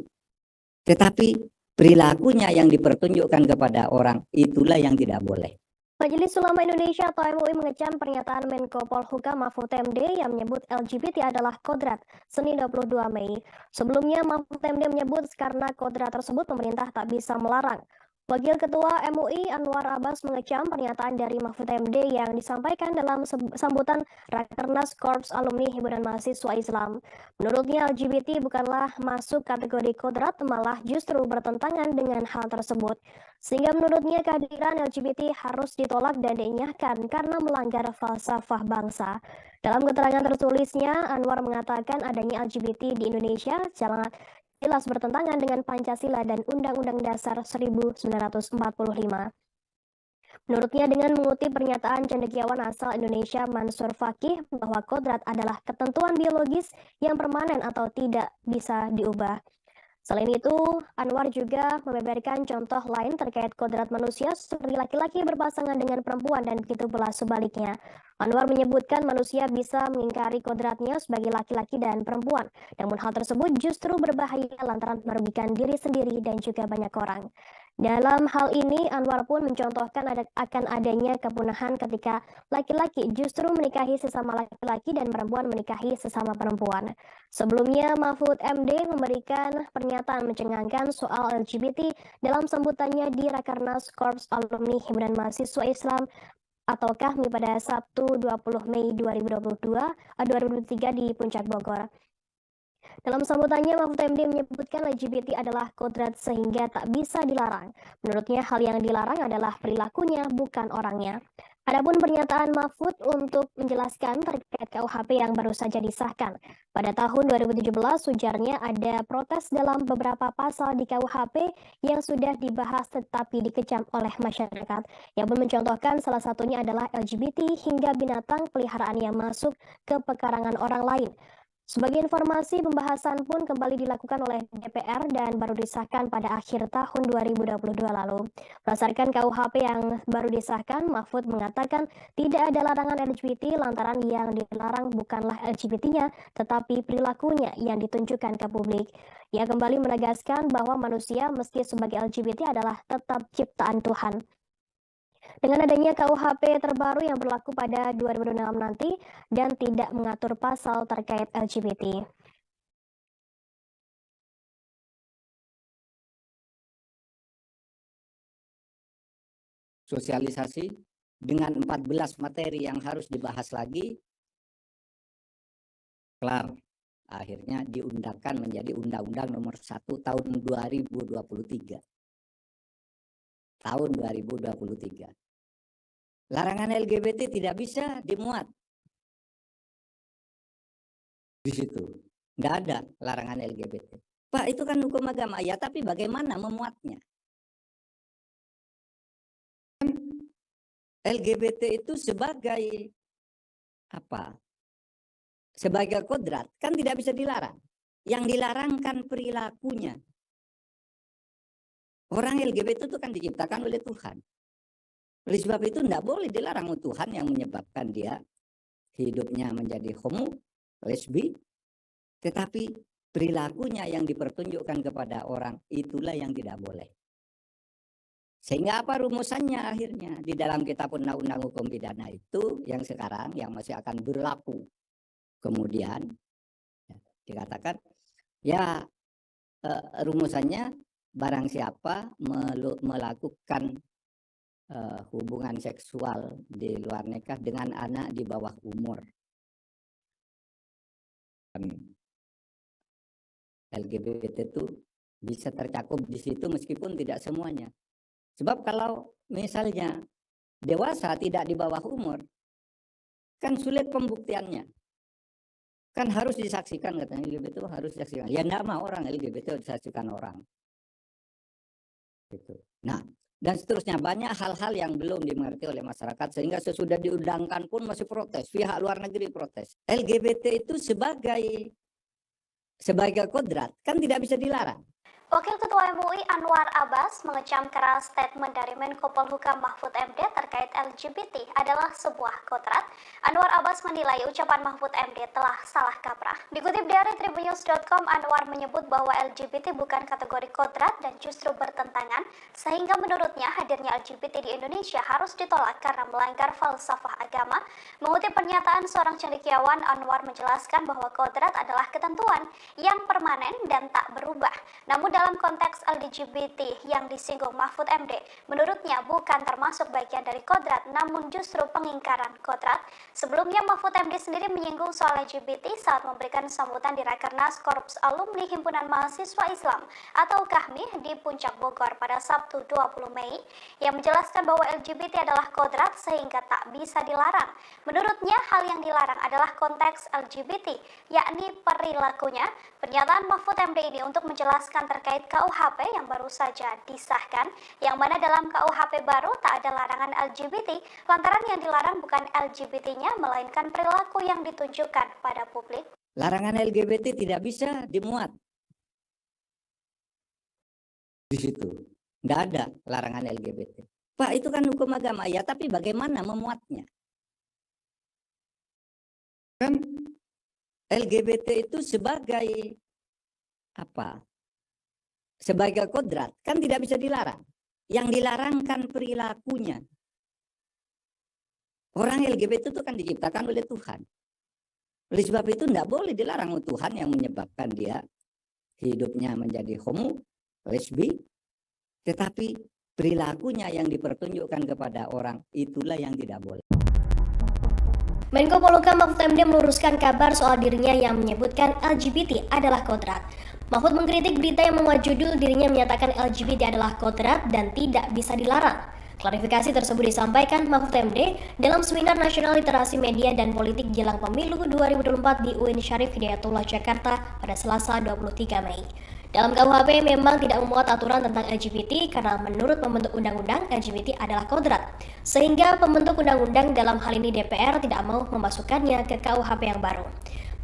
tetapi perilakunya yang dipertunjukkan kepada orang itulah yang tidak boleh. Majelis Ulama Indonesia atau MUI mengecam pernyataan Menko Polhukam Mahfud MD yang menyebut LGBT adalah kodrat Senin 22 Mei. Sebelumnya Mahfud MD menyebut karena kodrat tersebut pemerintah tak bisa melarang. Wakil Ketua MUI Anwar Abbas mengecam pernyataan dari Mahfud MD yang disampaikan dalam sambutan Rakernas Korps Alumni Himpunan Mahasiswa Islam. Menurutnya LGBT bukanlah masuk kategori kodrat, malah justru bertentangan dengan hal tersebut. Sehingga menurutnya kehadiran LGBT harus ditolak dan dinyahkan karena melanggar falsafah bangsa. Dalam keterangan tertulisnya, Anwar mengatakan adanya LGBT di Indonesia jelas bertentangan dengan Pancasila dan Undang-Undang Dasar 1945. Menurutnya, dengan mengutip pernyataan cendekiawan asal Indonesia Mansur Fakih bahwa kodrat adalah ketentuan biologis yang permanen atau tidak bisa diubah. Selain itu, Anwar juga membeberkan contoh lain terkait kodrat manusia seperti laki-laki berpasangan dengan perempuan dan begitu pula sebaliknya. Anwar menyebutkan manusia bisa mengingkari kodratnya sebagai laki-laki dan perempuan, namun hal tersebut justru berbahaya lantaran merugikan diri sendiri dan juga banyak orang. Dalam hal ini, Anwar pun mencontohkan akan adanya kepunahan ketika laki-laki justru menikahi sesama laki-laki dan perempuan menikahi sesama perempuan. Sebelumnya, Mahfud MD memberikan pernyataan mencengangkan soal LGBT dalam sambutannya di Rakernas Korps Alumni Himpunan Mahasiswa Islam atau KAHMI pada Sabtu 20 Mei 2023 di Puncak Bogor. Dalam sambutannya, Mahfud MD menyebutkan LGBT adalah kodrat sehingga tak bisa dilarang. Menurutnya, hal yang dilarang adalah perilakunya, bukan orangnya. Adapun pernyataan Mahfud untuk menjelaskan terkait KUHP yang baru saja disahkan. Pada tahun 2017, ujarnya ada protes dalam beberapa pasal di KUHP yang sudah dibahas tetapi dikecam oleh masyarakat. Yang pun mencontohkan salah satunya adalah LGBT hingga binatang peliharaan yang masuk ke pekarangan orang lain. Sebagai informasi, pembahasan pun kembali dilakukan oleh DPR dan baru disahkan pada akhir tahun 2022 lalu. Berdasarkan KUHP yang baru disahkan, Mahfud mengatakan tidak ada larangan LGBT lantaran yang dilarang bukanlah LGBT-nya, tetapi perilakunya yang ditunjukkan ke publik. Ia kembali menegaskan bahwa manusia meski sebagai LGBT adalah tetap ciptaan Tuhan. Dengan adanya KUHP terbaru yang berlaku pada 2006 nanti dan tidak mengatur pasal terkait LGBT. Sosialisasi dengan 14 materi yang harus dibahas lagi, kelar. Akhirnya diundangkan menjadi Undang-Undang Nomor 1 Tahun 2023. Tahun 2023. Larangan LGBT tidak bisa dimuat di situ. Nggak ada larangan LGBT. Pak, itu kan hukum agama. Ya, tapi bagaimana memuatnya? LGBT itu sebagai apa? Sebagai kodrat kan tidak bisa dilarang. Yang dilarang kan perilakunya. Orang LGBT itu kan diciptakan oleh Tuhan. Oleh sebab itu tidak boleh dilarang Tuhan yang menyebabkan dia hidupnya menjadi homo, lesbi, tetapi perilakunya yang dipertunjukkan kepada orang itulah yang tidak boleh. Sehingga apa rumusannya akhirnya? Di dalam kitab undang-undang hukum pidana itu yang sekarang yang masih akan berlaku. Kemudian dikatakan ya rumusannya barang siapa melakukan hubungan seksual di luar nikah dengan anak di bawah umur. LGBT itu bisa tercakup di situ meskipun tidak semuanya. Sebab kalau misalnya dewasa tidak di bawah umur, kan sulit pembuktiannya. Kan harus disaksikan, katanya LGBT itu harus disaksikan. Ya enggak mau orang LGBT disaksikan orang. Gitu. Nah, dan seterusnya banyak hal-hal yang belum dimengerti oleh masyarakat sehingga sesudah diundangkan pun masih protes, pihak luar negeri protes. LGBT itu sebagai kodrat kan tidak bisa dilarang. Wakil Ketua MUI Anwar Abbas mengecam keras statement dari Menko Polhukam Mahfud MD terkait LGBT adalah sebuah kodrat. Anwar Abbas menilai ucapan Mahfud MD telah salah kaprah. Dikutip dari tribunnews.com, Anwar menyebut bahwa LGBT bukan kategori kodrat dan justru bertentangan, sehingga menurutnya hadirnya LGBT di Indonesia harus ditolak karena melanggar falsafah agama. Mengutip pernyataan seorang cendekiawan, Anwar menjelaskan bahwa kodrat adalah ketentuan yang permanen dan tak berubah. Namun dalam dalam konteks LGBT yang disinggung Mahfud MD, menurutnya bukan termasuk bagian dari kodrat, namun justru pengingkaran kodrat. Sebelumnya Mahfud MD sendiri menyinggung soal LGBT saat memberikan sambutan di Rakernas Korps Alumni Himpunan Mahasiswa Islam atau KAHMI di Puncak Bogor pada Sabtu 20 Mei, yang menjelaskan bahwa LGBT adalah kodrat sehingga tak bisa dilarang. Menurutnya hal yang dilarang adalah konteks LGBT, yakni perilakunya. Pernyataan Mahfud MD ini untuk menjelaskan terkait KUHP yang baru saja disahkan, yang mana dalam KUHP baru tak ada larangan LGBT, lantaran yang dilarang bukan LGBT-nya, melainkan perilaku yang ditunjukkan pada publik. Larangan LGBT tidak bisa dimuat di situ. Tidak ada larangan LGBT. Pak, itu kan hukum agama. Ya, tapi bagaimana memuatnya? Kan LGBT itu sebagai apa? Sebagai kodrat kan tidak bisa dilarang. Yang dilarang kan perilakunya. Orang LGBT itu kan diciptakan oleh Tuhan. Oleh sebab itu tidak boleh dilarang oleh Tuhan yang menyebabkan dia hidupnya menjadi homo, lesbi, tetapi perilakunya yang dipertunjukkan kepada orang itulah yang tidak boleh. Menko Polhukam Mahfud MD meluruskan kabar soal dirinya yang menyebutkan LGBT adalah kodrat. Mahfud mengkritik berita yang memuat judul dirinya menyatakan LGBT adalah kodrat dan tidak bisa dilarang. Klarifikasi tersebut disampaikan Mahfud MD dalam Seminar Nasional Literasi Media dan Politik Jelang Pemilu 2024 di UIN Syarif Hidayatullah Jakarta pada Selasa 23 Mei. Dalam KUHP memang tidak memuat aturan tentang LGBT karena menurut pembentuk undang-undang LGBT adalah kodrat. Sehingga pembentuk undang-undang dalam hal ini DPR tidak mau memasukkannya ke KUHP yang baru.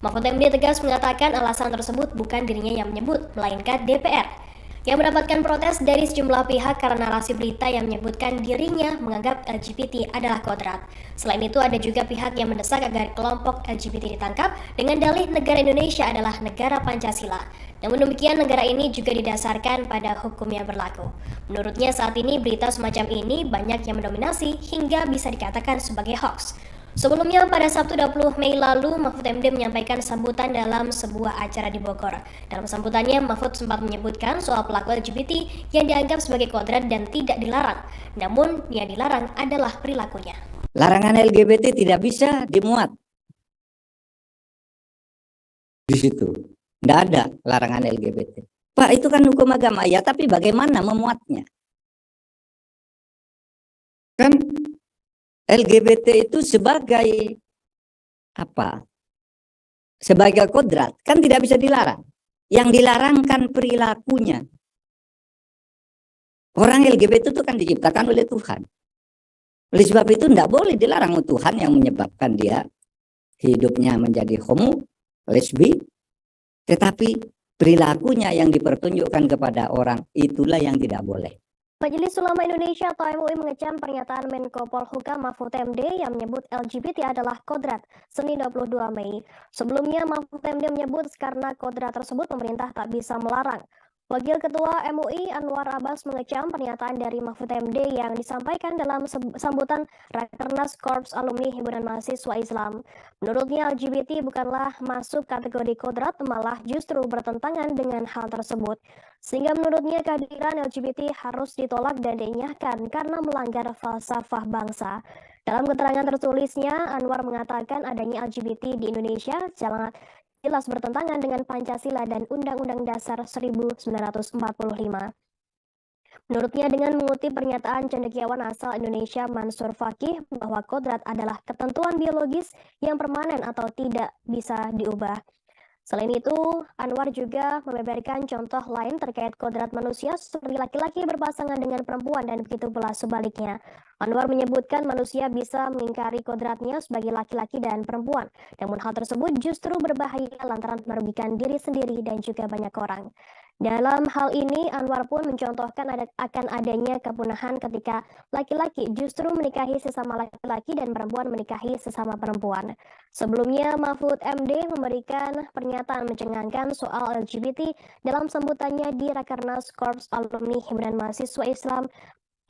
Mahfud MD tegas mengatakan alasan tersebut bukan dirinya yang menyebut, melainkan DPR yang mendapatkan protes dari sejumlah pihak karena narasi berita yang menyebutkan dirinya menganggap LGBT adalah kodrat. Selain itu ada juga pihak yang mendesak agar kelompok LGBT ditangkap dengan dalih negara Indonesia adalah negara Pancasila. Namun demikian negara ini juga didasarkan pada hukum yang berlaku. Menurutnya saat ini berita semacam ini banyak yang mendominasi hingga bisa dikatakan sebagai hoax. Sebelumnya pada Sabtu 20 Mei lalu, Mahfud MD menyampaikan sambutan dalam sebuah acara di Bogor. Dalam sambutannya, Mahfud sempat menyebutkan soal pelaku LGBT yang dianggap sebagai kodrat dan tidak dilarang. Namun, yang dilarang adalah perilakunya. Larangan LGBT tidak bisa dimuat di situ. Tidak ada larangan LGBT. Pak, itu kan hukum agama. Ya, tapi bagaimana memuatnya? Kan LGBT itu sebagai apa? Sebagai kodrat kan tidak bisa dilarang. Yang dilarang kan perilakunya. Orang LGBT itu kan diciptakan oleh Tuhan. Oleh sebab itu tidak boleh dilarang oleh Tuhan yang menyebabkan dia hidupnya menjadi homo, lesbi, tetapi perilakunya yang dipertunjukkan kepada orang itulah yang tidak boleh. Majelis Ulama Indonesia atau MUI mengecam pernyataan Menko Polhukam Mahfud MD yang menyebut LGBT adalah kodrat Senin 22 Mei. Sebelumnya Mahfud MD menyebut karena kodrat tersebut pemerintah tak bisa melarang. Wakil Ketua MUI Anwar Abbas mengecam pernyataan dari Mahfud MD yang disampaikan dalam sambutan Rakernas Korps Alumni Himpunan Mahasiswa Islam. Menurutnya LGBT bukanlah masuk kategori kodrat, malah justru bertentangan dengan hal tersebut. Sehingga menurutnya kehadiran LGBT harus ditolak dan dinyahkan karena melanggar falsafah bangsa. Dalam keterangan tertulisnya, Anwar mengatakan adanya LGBT di Indonesia jelas bertentangan dengan Pancasila dan Undang-Undang Dasar 1945. Menurutnya dengan mengutip pernyataan cendekiawan asal Indonesia Mansur Fakih bahwa kodrat adalah ketentuan biologis yang permanen atau tidak bisa diubah. Selain itu, Anwar juga membeberkan contoh lain terkait kodrat manusia seperti laki-laki berpasangan dengan perempuan dan begitu pula sebaliknya. Anwar menyebutkan manusia bisa mengingkari kodratnya sebagai laki-laki dan perempuan. Namun hal tersebut justru berbahaya lantaran merugikan diri sendiri dan juga banyak orang. Dalam hal ini, Anwar pun mencontohkan akan adanya kepunahan ketika laki-laki justru menikahi sesama laki-laki dan perempuan menikahi sesama perempuan. Sebelumnya, Mahfud MD memberikan pernyataan mencengangkan soal LGBT dalam sambutannya di Rakernas Korps Alumni Himpunan Mahasiswa Islam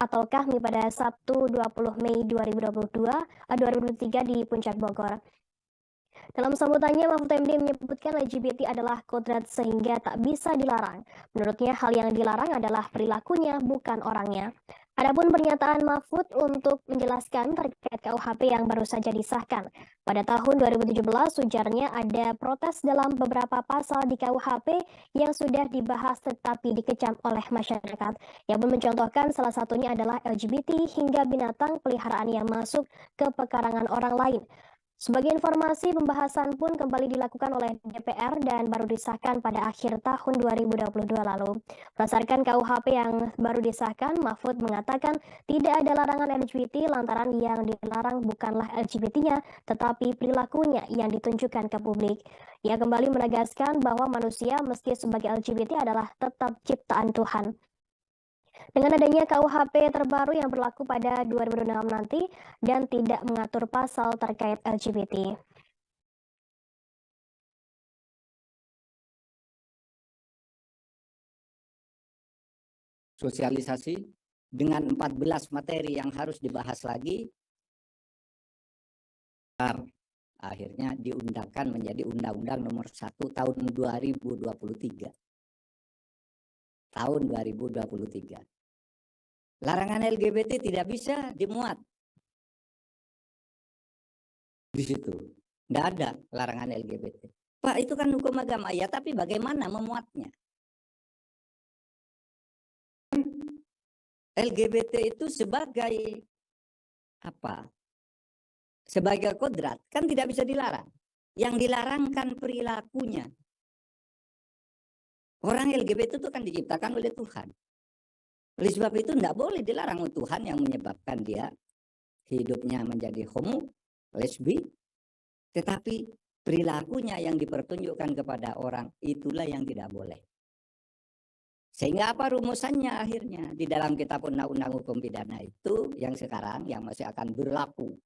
atau KAHMI pada Sabtu 20 Mei 2023 di Puncak Bogor. Dalam sambutannya, Mahfud MD menyebutkan LGBT adalah kodrat sehingga tak bisa dilarang. Menurutnya, hal yang dilarang adalah perilakunya, bukan orangnya. Adapun pernyataan Mahfud untuk menjelaskan terkait KUHP yang baru saja disahkan. Pada tahun 2017, ujarnya ada protes dalam beberapa pasal di KUHP yang sudah dibahas tetapi dikecam oleh masyarakat. Yang pun mencontohkan salah satunya adalah LGBT hingga binatang peliharaan yang masuk ke pekarangan orang lain. Sebagai informasi, pembahasan pun kembali dilakukan oleh DPR dan baru disahkan pada akhir tahun 2022 lalu. Berdasarkan KUHP yang baru disahkan, Mahfud mengatakan tidak ada larangan LGBT lantaran yang dilarang bukanlah LGBT-nya, tetapi perilakunya yang ditunjukkan ke publik. Ia kembali menegaskan bahwa manusia meski sebagai LGBT adalah tetap ciptaan Tuhan. Dengan adanya KUHP terbaru yang berlaku pada 2006 nanti dan tidak mengatur pasal terkait LGBT. Sosialisasi dengan 14 materi yang harus dibahas lagi, akhirnya diundangkan menjadi Undang-Undang Nomor 1 Tahun 2023. Tahun 2023. Larangan LGBT tidak bisa dimuat di situ. Tidak ada larangan LGBT. Pak, itu kan hukum agama. Ya, tapi bagaimana memuatnya? LGBT itu sebagai apa? Sebagai kodrat kan tidak bisa dilarang. Yang dilarang kan perilakunya. Orang LGBT itu kan diciptakan oleh Tuhan. Oleh sebab itu tidak boleh dilarang oleh Tuhan yang menyebabkan dia hidupnya menjadi homo, lesbi, tetapi perilakunya yang dipertunjukkan kepada orang itulah yang tidak boleh. Sehingga apa rumusannya akhirnya di dalam kitab undang-undang hukum pidana itu yang sekarang yang masih akan berlaku.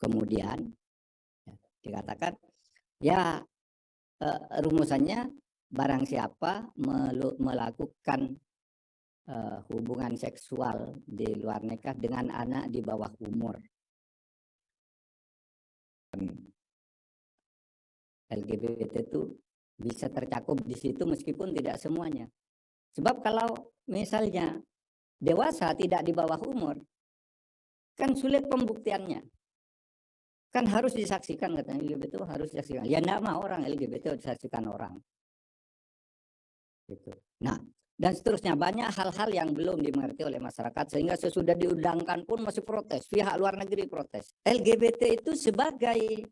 Kemudian dikatakan ya rumusannya barang siapa melakukan hubungan seksual di luar nikah dengan anak di bawah umur. LGBT itu bisa tercakup di situ meskipun tidak semuanya. Sebab kalau misalnya dewasa tidak di bawah umur, kan sulit pembuktiannya. Kan harus disaksikan katanya LGBT itu harus disaksikan. Ya enggak mau orang LGBT disaksikan orang. Gitu. Nah, dan seterusnya banyak hal-hal yang belum dimengerti oleh masyarakat sehingga sesudah diundangkan pun masih protes, pihak luar negeri protes. LGBT itu sebagai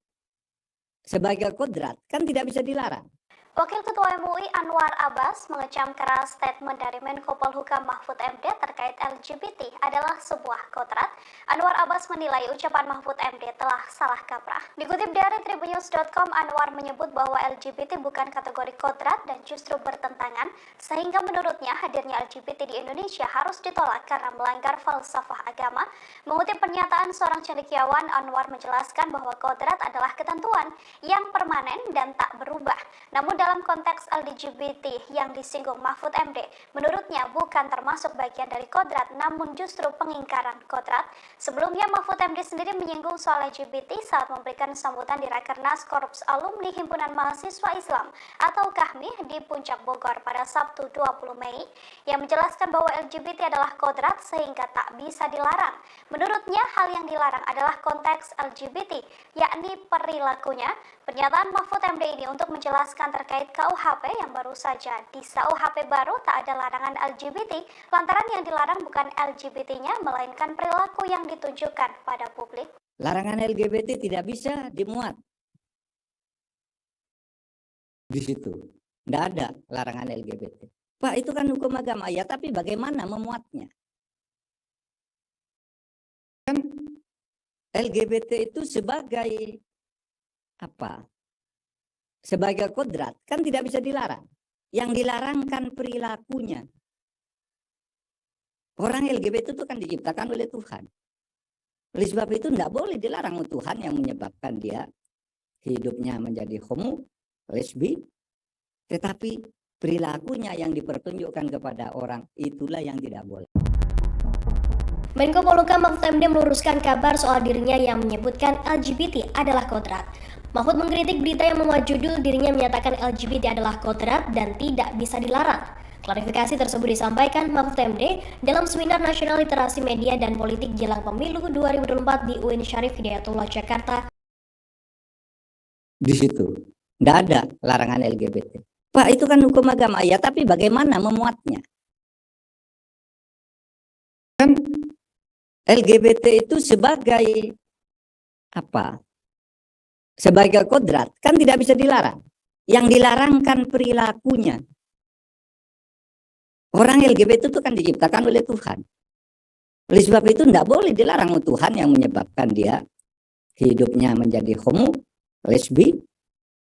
kodrat kan tidak bisa dilarang. Wakil Ketua MUI Anwar Abbas mengecam keras statement dari Menko Polhukam Mahfud MD terkait LGBT adalah sebuah kodrat. Anwar Abbas menilai ucapan Mahfud MD telah salah kaprah. Dikutip dari Tribunnews.com, Anwar menyebut bahwa LGBT bukan kategori kodrat dan justru bertentangan, sehingga menurutnya hadirnya LGBT di Indonesia harus ditolak karena melanggar falsafah agama. Mengutip pernyataan seorang cendekiawan, Anwar menjelaskan bahwa kodrat adalah ketentuan yang permanen dan tak berubah. Namun dalam konteks LGBT yang disinggung Mahfud MD, menurutnya bukan termasuk bagian dari kodrat, namun justru pengingkaran kodrat. Sebelumnya Mahfud MD sendiri menyinggung soal LGBT saat memberikan sambutan di Rakernas Korps Alumni Himpunan Mahasiswa Islam atau KAHMI di Puncak Bogor pada Sabtu 20 Mei, yang menjelaskan bahwa LGBT adalah kodrat sehingga tak bisa dilarang. Menurutnya hal yang dilarang adalah konteks LGBT, yakni perilakunya. Pernyataan Mahfud MD ini untuk menjelaskan terkait KUHP yang baru saja di KUHP baru tak ada larangan LGBT, lantaran yang dilarang bukan LGBT-nya melainkan perilaku yang ditunjukkan pada publik. Larangan LGBT tidak bisa dimuat di situ. Tidak ada larangan LGBT. Pak, itu kan hukum agama. Ya, tapi bagaimana memuatnya? Kan LGBT itu sebagai apa? Sebagai kodrat kan tidak bisa dilarang. Yang dilarang kan perilakunya. Orang LGBT itu kan diciptakan oleh Tuhan. Oleh sebab itu tidak boleh dilarang oleh Tuhan yang menyebabkan dia hidupnya menjadi homo, lesbi, tetapi perilakunya yang dipertunjukkan kepada orang itulah yang tidak boleh. Menko Polhukam Mahfud MD meluruskan kabar soal dirinya yang menyebutkan LGBT adalah kodrat. Mahfud mengkritik berita yang memuat judul dirinya menyatakan LGBT adalah kodrat dan tidak bisa dilarang. Klarifikasi tersebut disampaikan Mahfud MD dalam seminar nasional literasi media dan politik jelang pemilu 2024 di UIN Syarif Hidayatullah Jakarta. Di situ nggak ada larangan LGBT. Pak, itu kan hukum agama ya, tapi bagaimana memuatnya? Kan LGBT itu sebagai apa? Sebagai kodrat kan tidak bisa dilarang. Yang dilarang kan perilakunya. Orang LGBT itu kan diciptakan oleh Tuhan. Oleh sebab itu tidak boleh dilarang Tuhan yang menyebabkan dia hidupnya menjadi homo, lesbi,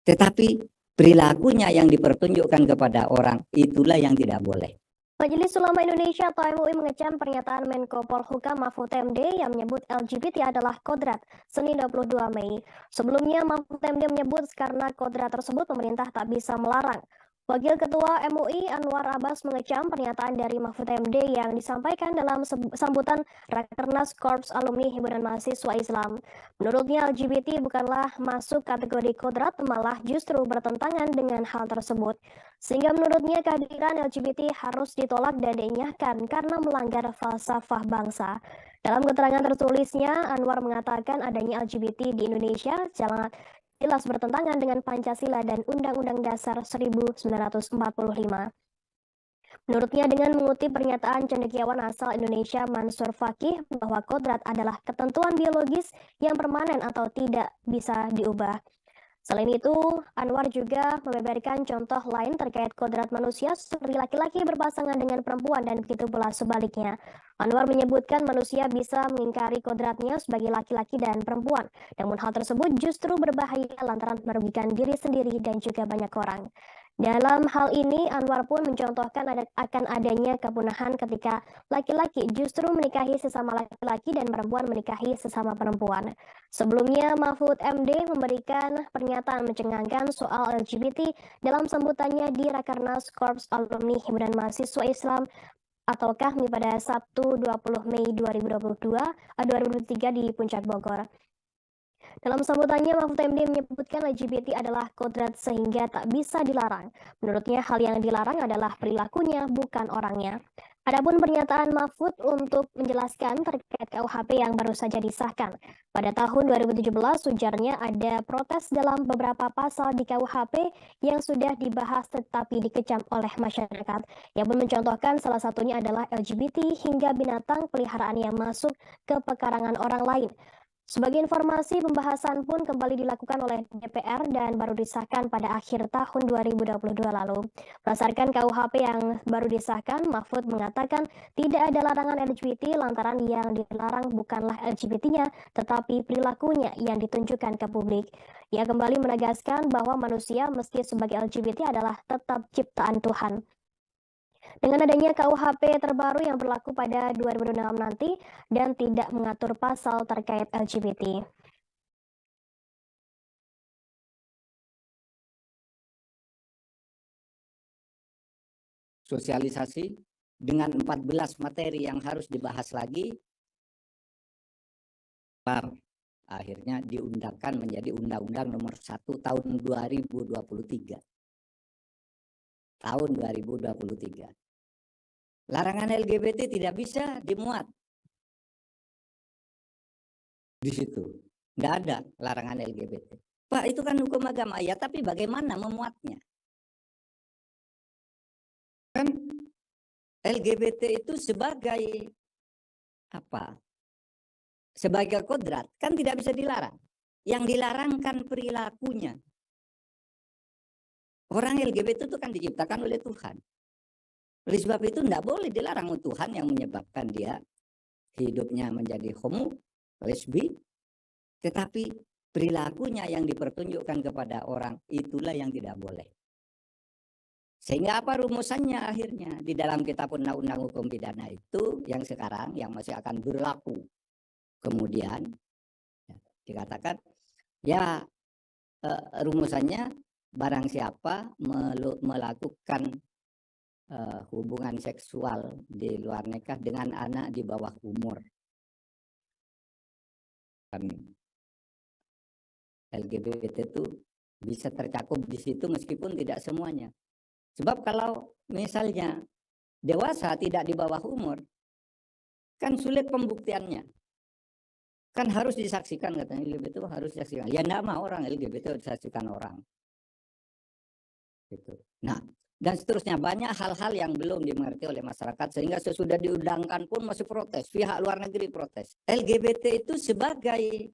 tetapi perilakunya yang dipertunjukkan kepada orang itulah yang tidak boleh. Majelis Ulama Indonesia atau MUI mengecam pernyataan Menko Polhukam Mahfud MD yang menyebut LGBT adalah kodrat Senin 22 Mei. Sebelumnya Mahfud MD menyebut karena kodrat tersebut pemerintah tak bisa melarang. Wakil Ketua MUI Anwar Abbas mengecam pernyataan dari Mahfud MD yang disampaikan dalam sambutan Rakernas Korps Alumni Himpunan Mahasiswa Islam. Menurutnya LGBT bukanlah masuk kategori kodrat, malah justru bertentangan dengan hal tersebut. Sehingga menurutnya kehadiran LGBT harus ditolak dan dienyahkan karena melanggar falsafah bangsa. Dalam keterangan tertulisnya, Anwar mengatakan adanya LGBT di Indonesia jelas bertentangan dengan Pancasila dan Undang-Undang Dasar 1945. Menurutnya dengan mengutip pernyataan cendekiawan asal Indonesia Mansur Fakih bahwa kodrat adalah ketentuan biologis yang permanen atau tidak bisa diubah. Selain itu, Anwar juga membeberkan contoh lain terkait kodrat manusia seperti laki-laki berpasangan dengan perempuan dan begitu pula sebaliknya. Anwar menyebutkan manusia bisa mengingkari kodratnya sebagai laki-laki dan perempuan, namun hal tersebut justru berbahaya lantaran merugikan diri sendiri dan juga banyak orang. Dalam hal ini, Anwar pun mencontohkan akan adanya kepunahan ketika laki-laki justru menikahi sesama laki-laki dan perempuan menikahi sesama perempuan. Sebelumnya, Mahfud MD memberikan pernyataan mencengangkan soal LGBT dalam sambutannya di Rakernas Korps Alumni Himpunan Mahasiswa Islam atau KAHMI pada Sabtu 20 Mei 2023 di Puncak Bogor. Dalam sambutannya, Mahfud MD menyebutkan LGBT adalah kodrat sehingga tak bisa dilarang. Menurutnya, hal yang dilarang adalah perilakunya, bukan orangnya. Adapun pernyataan Mahfud untuk menjelaskan terkait KUHP yang baru saja disahkan. Pada tahun 2017, ujarnya ada protes dalam beberapa pasal di KUHP yang sudah dibahas tetapi dikecam oleh masyarakat. Yang pun mencontohkan salah satunya adalah LGBT hingga binatang peliharaan yang masuk ke pekarangan orang lain. Sebagai informasi, pembahasan pun kembali dilakukan oleh DPR dan baru disahkan pada akhir tahun 2022 lalu. Berdasarkan KUHP yang baru disahkan, Mahfud mengatakan tidak ada larangan LGBT lantaran yang dilarang bukanlah LGBT-nya, tetapi perilakunya yang ditunjukkan ke publik. Ia kembali menegaskan bahwa manusia meski sebagai LGBT adalah tetap ciptaan Tuhan. Dengan adanya KUHP terbaru yang berlaku pada 2006 nanti dan tidak mengatur pasal terkait LGBT. Sosialisasi dengan 14 materi yang harus dibahas lagi, akhirnya diundangkan menjadi Undang-Undang Nomor 1 Tahun 2023. Tahun 2023. Larangan LGBT tidak bisa dimuat. Di situ nggak ada larangan LGBT. Pak, itu kan hukum agama ya, tapi bagaimana memuatnya? Kan LGBT itu sebagai apa? Sebagai kodrat kan tidak bisa dilarang. Yang dilarang kan perilakunya. Orang LGBT itu kan diciptakan oleh Tuhan. Oleh sebab itu tidak boleh dilarang Tuhan yang menyebabkan dia hidupnya menjadi homo, lesbi, tetapi perilakunya yang dipertunjukkan kepada orang itulah yang tidak boleh. Sehingga apa rumusannya akhirnya di dalam kitab undang-undang hukum pidana itu yang sekarang yang masih akan berlaku. Kemudian dikatakan ya rumusannya barang siapa melakukan hubungan seksual di luar nikah dengan anak di bawah umur. LGBT itu bisa tercakup di situ meskipun tidak semuanya. Sebab kalau misalnya dewasa tidak di bawah umur, kan sulit pembuktiannya. Kan harus disaksikan, katanya LGBT itu harus disaksikan. Ya enggak mau orang LGBT disaksikan orang. Gitu. Nah, dan seterusnya banyak hal-hal yang belum dimengerti oleh masyarakat sehingga sesudah diundangkan pun masih protes. Pihak luar negeri protes. LGBT itu sebagai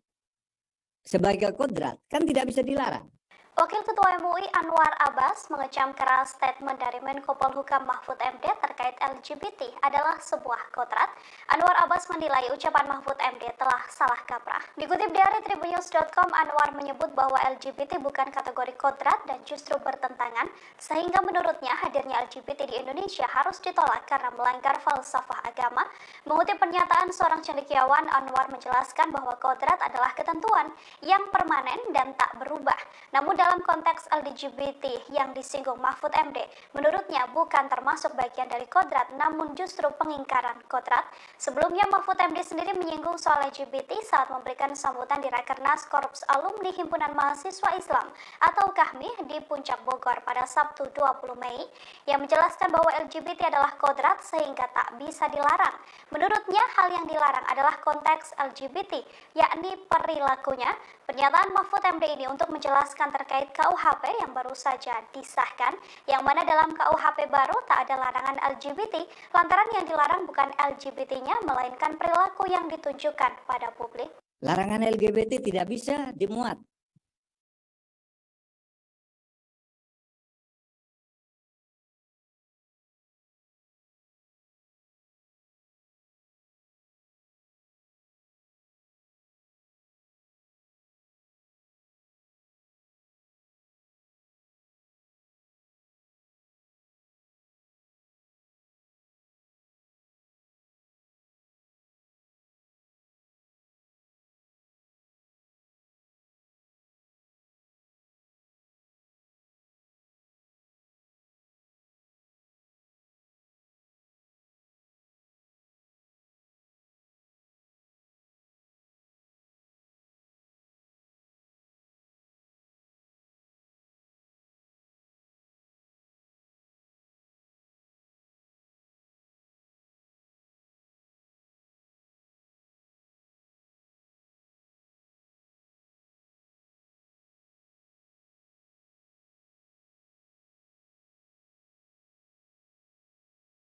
kodrat kan tidak bisa dilarang. Wakil Ketua MUI Anwar Abbas mengecam keras statement dari Menko Polhukam Mahfud MD terkait LGBT adalah sebuah kodrat. Anwar Abbas menilai ucapan Mahfud MD telah salah kaprah. Dikutip dari Tribunnews.com, Anwar menyebut bahwa LGBT bukan kategori kodrat dan justru bertentangan, sehingga menurutnya hadirnya LGBT di Indonesia harus ditolak karena melanggar falsafah agama. Mengutip pernyataan seorang cendekiawan, Anwar menjelaskan bahwa kodrat adalah ketentuan yang permanen dan tak berubah. Namun dalam konteks LGBT yang disinggung Mahfud MD, menurutnya bukan termasuk bagian dari kodrat, namun justru pengingkaran kodrat. Sebelumnya Mahfud MD sendiri menyinggung soal LGBT saat memberikan sambutan di Rakernas Korps Alumni Himpunan Mahasiswa Islam atau KAHMI di Puncak Bogor pada Sabtu 20 Mei, yang menjelaskan bahwa LGBT adalah kodrat sehingga tak bisa dilarang. Menurutnya hal yang dilarang adalah konteks LGBT, yakni perilakunya. Pernyataan Mahfud MD ini untuk menjelaskan terkait KUHP yang baru saja disahkan, yang mana dalam KUHP baru tak ada larangan LGBT, lantaran yang dilarang bukan LGBT-nya, melainkan perilaku yang ditunjukkan pada publik. Larangan LGBT tidak bisa dimuat.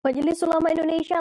Majelis Ulama Indonesia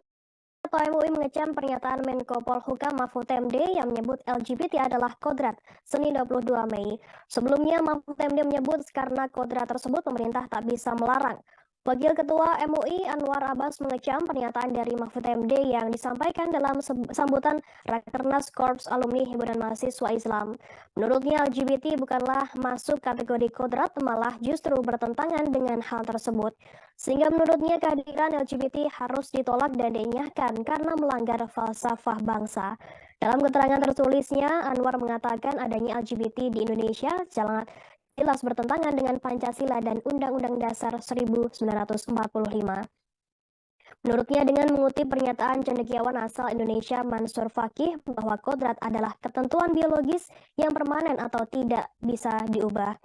atau MUI mengecam pernyataan Menko Polhukam Mahfud MD yang menyebut LGBT adalah kodrat Senin 22 Mei. Sebelumnya Mahfud MD menyebut karena kodrat tersebut pemerintah tak bisa melarang. Wakil Ketua MUI Anwar Abbas mengecam pernyataan dari Mahfud MD yang disampaikan dalam sambutan Rakernas Korps Alumni Himpunan Mahasiswa Islam. Menurutnya LGBT bukanlah masuk kategori kodrat, malah justru bertentangan dengan hal tersebut. Sehingga menurutnya kehadiran LGBT harus ditolak dan dienyahkan karena melanggar falsafah bangsa. Dalam keterangan tertulisnya, Anwar mengatakan adanya LGBT di Indonesia jelas bertentangan dengan Pancasila dan Undang-Undang Dasar 1945. Menurutnya dengan mengutip pernyataan cendekiawan asal Indonesia Mansur Fakih bahwa kodrat adalah ketentuan biologis yang permanen atau tidak bisa diubah.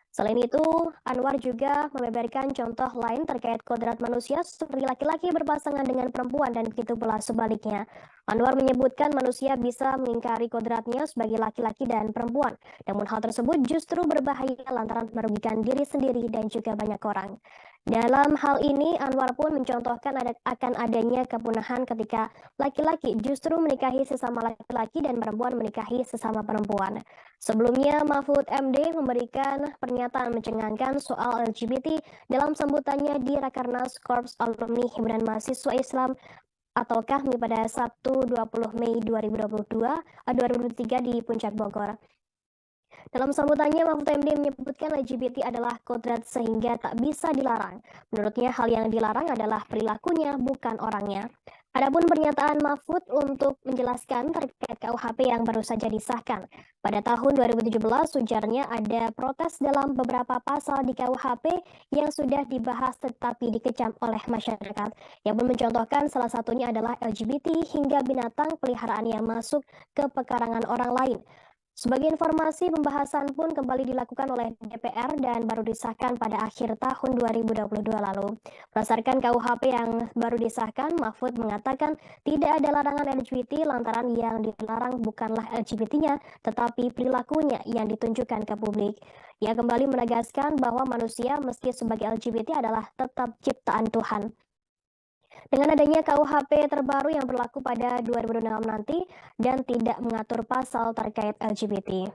Selain itu, Anwar juga membeberkan contoh lain terkait kodrat manusia seperti laki-laki berpasangan dengan perempuan dan begitu pula sebaliknya. Anwar menyebutkan manusia bisa mengingkari kodratnya sebagai laki-laki dan perempuan, namun hal tersebut justru berbahaya lantaran merugikan diri sendiri dan juga banyak orang. Dalam hal ini, Anwar pun mencontohkan akan adanya kepunahan ketika laki-laki justru menikahi sesama laki-laki dan perempuan menikahi sesama perempuan. Sebelumnya, Mahfud MD memberikan pernyataan mencengangkan soal LGBT dalam sambutannya di Rakernas Korps Alumni Himpunan Mahasiswa Islam atau KAHMI pada Sabtu 20 Mei 2023 di Puncak Bogor. Dalam sambutannya, Mahfud MD menyebutkan LGBT adalah kodrat sehingga tak bisa dilarang. Menurutnya hal yang dilarang adalah perilakunya, bukan orangnya. Adapun pernyataan Mahfud untuk menjelaskan terkait KUHP yang baru saja disahkan. Pada tahun 2017, ujarnya ada protes dalam beberapa pasal di KUHP yang sudah dibahas tetapi dikecam oleh masyarakat. Yang pun mencontohkan salah satunya adalah LGBT hingga binatang peliharaan yang masuk ke pekarangan orang lain. Sebagai informasi, pembahasan pun kembali dilakukan oleh DPR dan baru disahkan pada akhir tahun 2022 lalu. Berdasarkan KUHP yang baru disahkan, Mahfud mengatakan tidak ada larangan LGBT lantaran yang dilarang bukanlah LGBT-nya, tetapi perilakunya yang ditunjukkan ke publik. Ia kembali menegaskan bahwa manusia meski sebagai LGBT adalah tetap ciptaan Tuhan. Dengan adanya KUHP terbaru yang berlaku pada 2006 nanti dan tidak mengatur pasal terkait LGBT.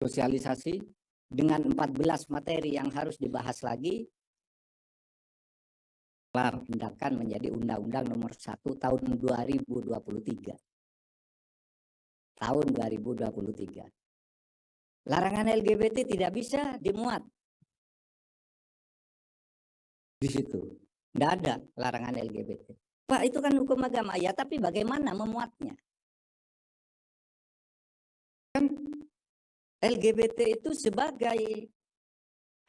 Sosialisasi dengan 14 materi yang harus dibahas lagi, tindakan menjadi Undang-Undang Nomor 1 Tahun 2023. Tahun 2023. Larangan LGBT tidak bisa dimuat di situ. Tidak ada larangan LGBT. Pak, itu kan hukum agama. Ya, tapi bagaimana memuatnya? Kan LGBT itu sebagai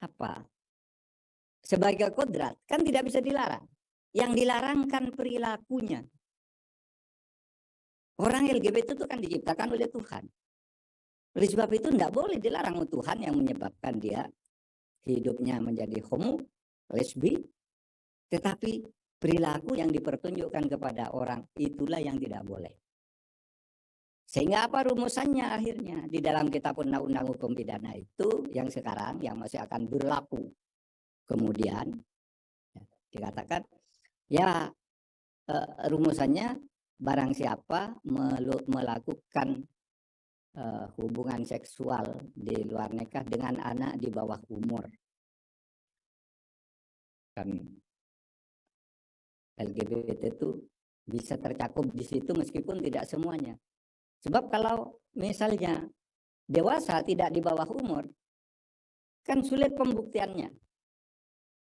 apa? Sebagai kodrat, kan tidak bisa dilarang. Yang dilarang kan perilakunya. Orang LGBT itu kan diciptakan oleh Tuhan. Oleh sebab itu tidak boleh dilarang Tuhan yang menyebabkan dia hidupnya menjadi homo, lesbi, tetapi perilaku yang dipertunjukkan kepada orang itulah yang tidak boleh. Sehingga apa rumusannya akhirnya? Di dalam kitab undang-undang hukum pidana itu yang sekarang yang masih akan berlaku. Kemudian dikatakan ya rumusannya barang siapa melakukan hubungan seksual di luar nikah dengan anak di bawah umur. Kan LGBT itu bisa tercakup di situ meskipun tidak semuanya. Sebab kalau misalnya dewasa tidak di bawah umur, kan sulit pembuktiannya.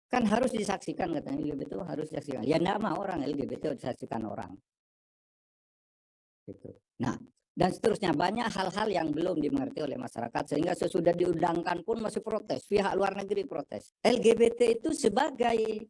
Kan harus disaksikan, katanya LGBT itu harus disaksikan. Ya enggak mau orang LGBT disaksikan orang. Gitu. Nah, dan seterusnya banyak hal-hal yang belum dimengerti oleh masyarakat sehingga sesudah diundangkan pun masih protes, pihak luar negeri protes. LGBT itu sebagai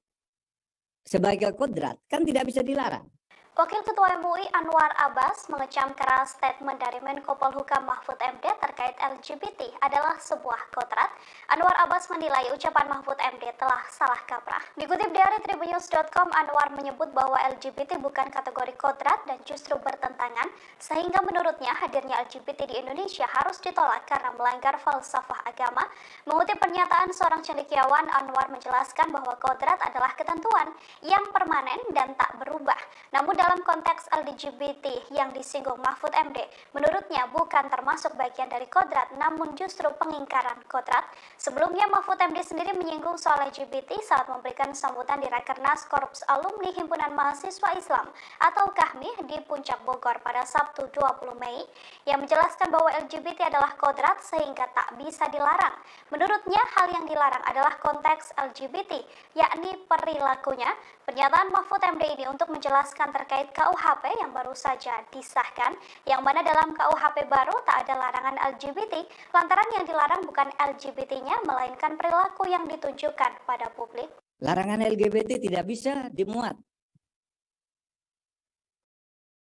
kodrat kan tidak bisa dilarang. Wakil Ketua MUI Anwar Abbas mengecam keras statement dari Menko Polhukam Mahfud MD terkait LGBT adalah sebuah kodrat. Anwar Abbas menilai ucapan Mahfud MD telah salah kaprah. Dikutip dari Tribunnews.com, Anwar menyebut bahwa LGBT bukan kategori kodrat dan justru bertentangan, sehingga menurutnya hadirnya LGBT di Indonesia harus ditolak karena melanggar falsafah agama. Mengutip pernyataan seorang cendekiawan, Anwar menjelaskan bahwa kodrat adalah ketentuan yang permanen dan tak berubah. Namun dalam konteks LGBT yang disinggung Mahfud MD, menurutnya bukan termasuk bagian dari kodrat, namun justru pengingkaran kodrat. Sebelumnya Mahfud MD sendiri menyinggung soal LGBT saat memberikan sambutan di Rakernas Korps Alumni Himpunan Mahasiswa Islam atau KAHMI di Puncak Bogor pada Sabtu 20 Mei, yang menjelaskan bahwa LGBT adalah kodrat sehingga tak bisa dilarang. Menurutnya hal yang dilarang adalah konteks LGBT, yakni perilakunya. Pernyataan Mahfud MD ini untuk menjelaskan terkait KUHP yang baru saja disahkan, yang mana dalam KUHP baru tak ada larangan LGBT, lantaran yang dilarang bukan LGBT-nya, melainkan perilaku yang ditunjukkan pada publik. Larangan LGBT tidak bisa dimuat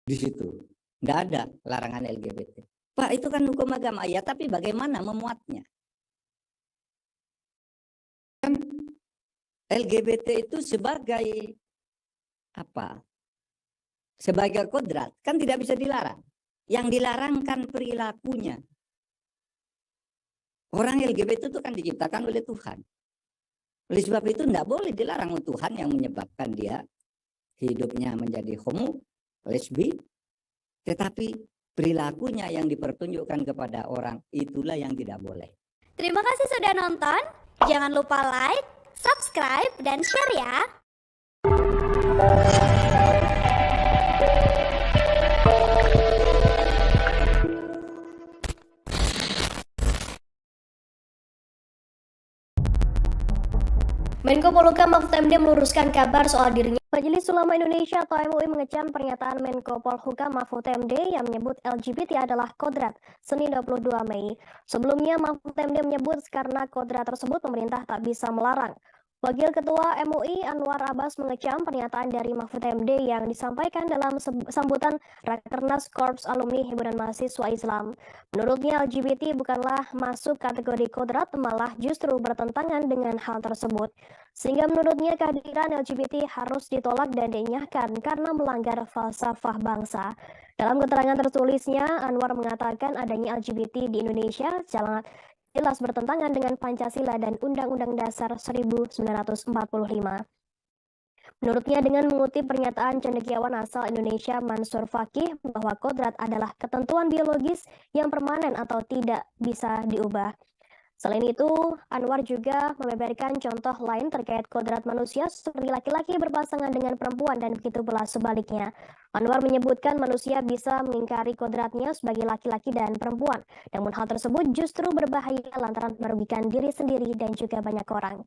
di situ. Tidak ada larangan LGBT. Pak, itu kan hukum agama. Ya, tapi bagaimana memuatnya? Kan LGBT itu sebagai apa? Sebagai kodrat kan tidak bisa dilarang. Yang dilarang kan perilakunya. Orang LGBT itu kan diciptakan oleh Tuhan. Oleh sebab itu tidak boleh dilarang Tuhan yang menyebabkan dia hidupnya menjadi homo, lesbi, tetapi perilakunya yang dipertunjukkan kepada orang itulah yang tidak boleh. Terima kasih sudah nonton. Jangan lupa like, subscribe, dan share ya. Menko Polhukam Mahfud MD meluruskan kabar soal dirinya. Majelis Ulama Indonesia atau MUI mengecam pernyataan Menko Polhukam Mahfud MD yang menyebut LGBT adalah kodrat Senin 22 Mei. Sebelumnya Mahfud MD menyebut karena kodrat tersebut pemerintah tak bisa melarang. Wakil Ketua MUI Anwar Abbas mengecam pernyataan dari Mahfud MD yang disampaikan dalam sambutan Rakernas Korps Alumni Himpunan Mahasiswa Islam. Menurutnya LGBT bukanlah masuk kategori kodrat, malah justru bertentangan dengan hal tersebut. Sehingga menurutnya kehadiran LGBT harus ditolak dan dinyahkan karena melanggar falsafah bangsa. Dalam keterangan tertulisnya, Anwar mengatakan adanya LGBT di Indonesia jelas bertentangan dengan Pancasila dan Undang-Undang Dasar 1945. Menurutnya dengan mengutip pernyataan cendekiawan asal Indonesia Mansur Fakih bahwa kodrat adalah ketentuan biologis yang permanen atau tidak bisa diubah. Selain itu, Anwar juga membeberkan contoh lain terkait kodrat manusia seperti laki-laki berpasangan dengan perempuan dan begitu pula sebaliknya. Anwar menyebutkan manusia bisa mengingkari kodratnya sebagai laki-laki dan perempuan. Namun hal tersebut justru berbahaya lantaran merugikan diri sendiri dan juga banyak orang.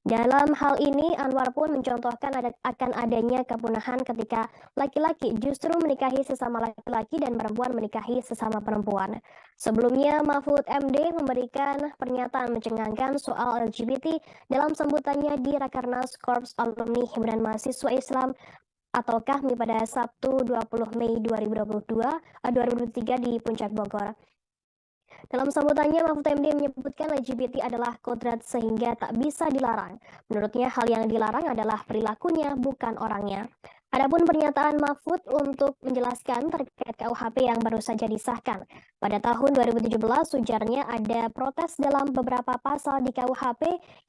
Dalam hal ini, Anwar pun mencontohkan akan adanya kepunahan ketika laki-laki justru menikahi sesama laki-laki dan perempuan menikahi sesama perempuan. Sebelumnya, Mahfud MD memberikan pernyataan mencengangkan soal LGBT dalam sambutannya di Rakernas Korps Alumni Himpunan Mahasiswa Islam atau KAHMI pada Sabtu 20 Mei 2023 di Puncak Bogor. Dalam sambutannya, Mahfud MD menyebutkan LGBT adalah kodrat sehingga tak bisa dilarang. Menurutnya, hal yang dilarang adalah perilakunya, bukan orangnya. Adapun pernyataan Mahfud untuk menjelaskan terkait KUHP yang baru saja disahkan. Pada tahun 2017, ujarnya ada protes dalam beberapa pasal di KUHP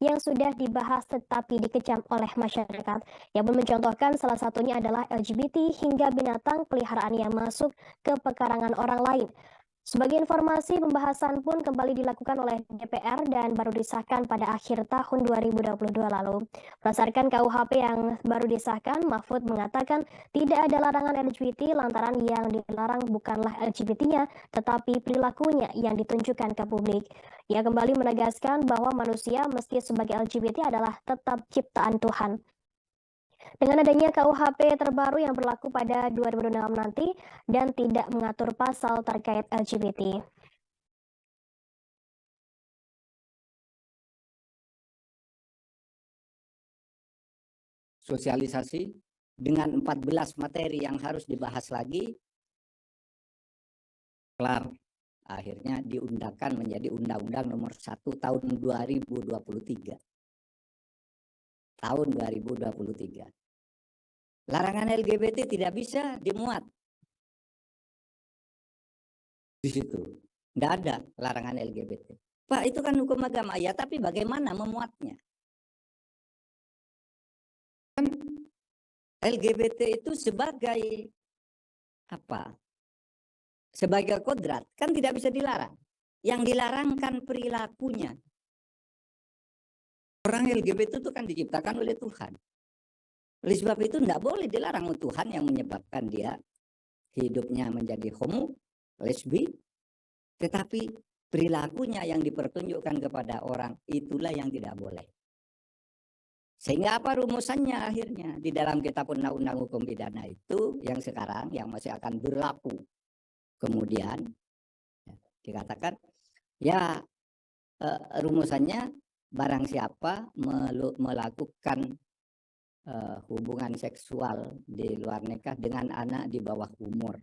yang sudah dibahas tetapi dikecam oleh masyarakat. Yang pun mencontohkan salah satunya adalah LGBT hingga binatang peliharaan yang masuk ke pekarangan orang lain. Sebagai informasi, pembahasan pun kembali dilakukan oleh DPR dan baru disahkan pada akhir tahun 2022 lalu. Berdasarkan KUHP yang baru disahkan, Mahfud mengatakan tidak ada larangan LGBT lantaran yang dilarang bukanlah LGBT-nya, tetapi perilakunya yang ditunjukkan ke publik. Ia kembali menegaskan bahwa manusia meski sebagai LGBT adalah tetap ciptaan Tuhan. Dengan adanya KUHP terbaru yang berlaku pada 2006 nanti dan tidak mengatur pasal terkait LGBT. Sosialisasi dengan 14 materi yang harus dibahas lagi, kelar. Akhirnya diundangkan menjadi Undang-Undang Nomor 1 Tahun 2023. Tahun 2023. Larangan LGBT tidak bisa dimuat di situ. Tidak ada larangan LGBT. Pak, itu kan hukum agama. Ya, tapi bagaimana memuatnya? Kan LGBT itu sebagai apa? Sebagai kodrat kan tidak bisa dilarang. Yang dilarang kan perilakunya. Orang LGBT itu kan diciptakan oleh Tuhan. Oleh sebab itu tidak boleh dilarang oleh Tuhan yang menyebabkan dia hidupnya menjadi homo, lesbi, tetapi perilakunya yang dipertunjukkan kepada orang itulah yang tidak boleh. Sehingga apa rumusannya akhirnya di dalam kitab undang-undang hukum pidana itu yang sekarang yang masih akan berlaku. Kemudian dikatakan ya rumusannya barang siapa melakukan hubungan seksual di luar nikah dengan anak di bawah umur.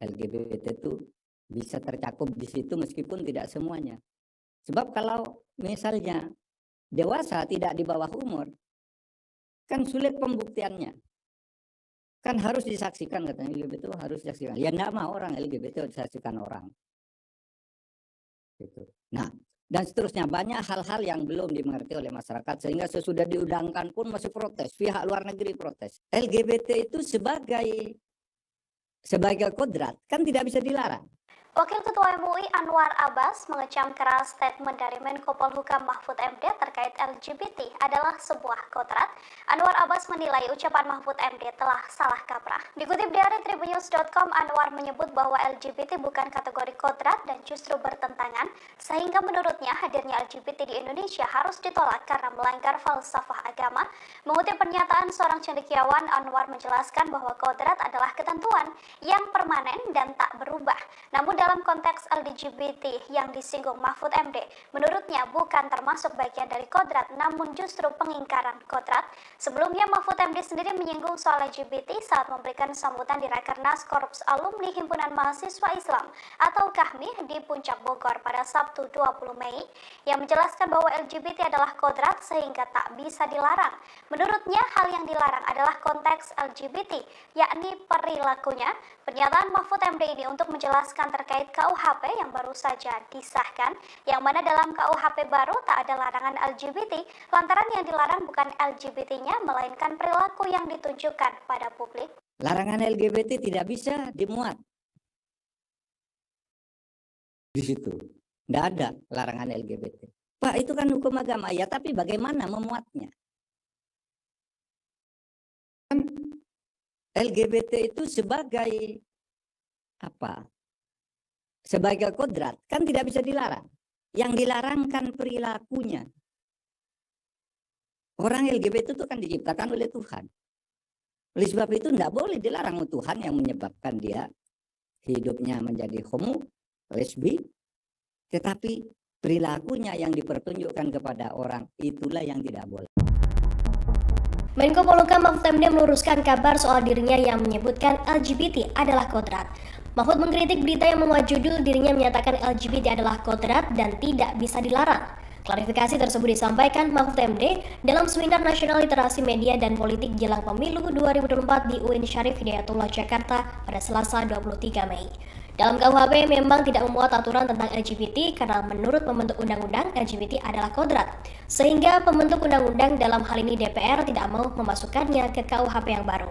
LGBT itu bisa tercakup di situ meskipun tidak semuanya. Sebab kalau misalnya dewasa tidak di bawah umur, kan sulit pembuktiannya. Kan harus disaksikan katanya LGBT itu harus disaksikan. Ya enggak mau orang LGBT disaksikan orang. Gitu. Nah, dan seterusnya banyak hal-hal yang belum dimengerti oleh masyarakat sehingga sesudah diundangkan pun masih protes, pihak luar negeri protes. LGBT itu sebagai kodrat kan tidak bisa dilarang. Wakil Ketua MUI Anwar Abbas mengecam keras statement dari Menko Polhukam Mahfud MD terkait LGBT adalah sebuah kodrat. Anwar Abbas menilai ucapan Mahfud MD telah salah kaprah. Dikutip dari Tribunnews.com, Anwar menyebut bahwa LGBT bukan kategori kodrat dan justru bertentangan, sehingga menurutnya hadirnya LGBT di Indonesia harus ditolak karena melanggar falsafah agama. Mengutip pernyataan seorang cendekiawan, Anwar menjelaskan bahwa kodrat adalah ketentuan yang permanen dan tak berubah. Namun dalam konteks LGBT yang disinggung Mahfud MD, menurutnya bukan termasuk bagian dari kodrat, namun justru pengingkaran kodrat. Sebelumnya Mahfud MD sendiri menyinggung soal LGBT saat memberikan sambutan di Rakernas Korps Alumni Himpunan Mahasiswa Islam atau KAHMI di Puncak Bogor pada Sabtu 20 Mei, yang menjelaskan bahwa LGBT adalah kodrat sehingga tak bisa dilarang. Menurutnya hal yang dilarang adalah konteks LGBT, yakni perilakunya. Pernyataan Mahfud MD ini untuk menjelaskan terkait KUHP yang baru saja disahkan, yang mana dalam KUHP baru tak ada larangan LGBT, lantaran yang dilarang bukan LGBT-nya, melainkan perilaku yang ditunjukkan pada publik. Larangan LGBT tidak bisa dimuat di situ. Tidak ada larangan LGBT. Pak, itu kan hukum agama ya, tapi bagaimana memuatnya? Kan LGBT itu sebagai apa? Sebagai kodrat kan tidak bisa dilarang. Yang dilarang kan perilakunya. Orang LGBT itu kan diciptakan oleh Tuhan. Oleh sebab itu tidak boleh dilarang Tuhan yang menyebabkan dia hidupnya menjadi homo, lesbi, tetapi perilakunya yang dipertunjukkan kepada orang itulah yang tidak boleh. Menko Polhukam Mahfud MD meluruskan kabar soal dirinya yang menyebutkan LGBT adalah kodrat. Mahfud mengkritik berita yang memuat judul dirinya menyatakan LGBT adalah kodrat dan tidak bisa dilarang. Klarifikasi tersebut disampaikan Mahfud MD dalam Seminar Nasional Literasi Media dan Politik Jelang Pemilu 2024 di UIN Syarif Hidayatullah Jakarta pada Selasa 23 Mei. Dalam KUHP memang tidak memuat aturan tentang LGBT karena menurut pembentuk undang-undang LGBT adalah kodrat. Sehingga pembentuk undang-undang dalam hal ini DPR tidak mau memasukkannya ke KUHP yang baru.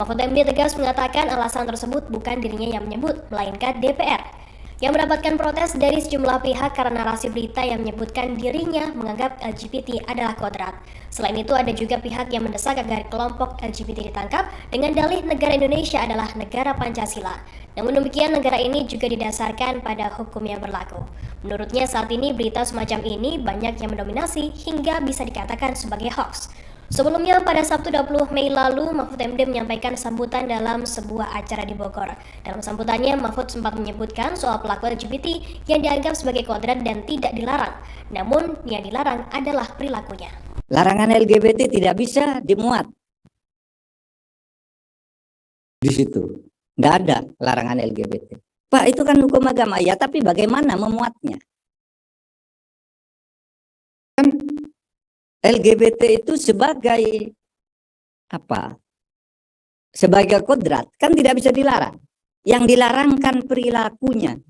Mahfud MD tegas mengatakan alasan tersebut bukan dirinya yang menyebut, melainkan DPR yang mendapatkan protes dari sejumlah pihak karena narasi berita yang menyebutkan dirinya menganggap LGBT adalah kodrat. Selain itu ada juga pihak yang mendesak agar kelompok LGBT ditangkap dengan dalih negara Indonesia adalah negara Pancasila. Namun demikian negara ini juga didasarkan pada hukum yang berlaku. Menurutnya saat ini berita semacam ini banyak yang mendominasi hingga bisa dikatakan sebagai hoax. Sebelumnya pada Sabtu 20 Mei lalu, Mahfud MD menyampaikan sambutan dalam sebuah acara di Bogor. Dalam sambutannya, Mahfud sempat menyebutkan soal pelaku LGBT yang dianggap sebagai kodrat dan tidak dilarang. Namun, yang dilarang adalah perilakunya. Larangan LGBT tidak bisa dimuat di situ. Tidak ada larangan LGBT. Pak, itu kan hukum agama ya, tapi bagaimana memuatnya? Kan LGBT itu sebagai apa? Sebagai kodrat kan tidak bisa dilarang. Yang dilarang kan perilakunya.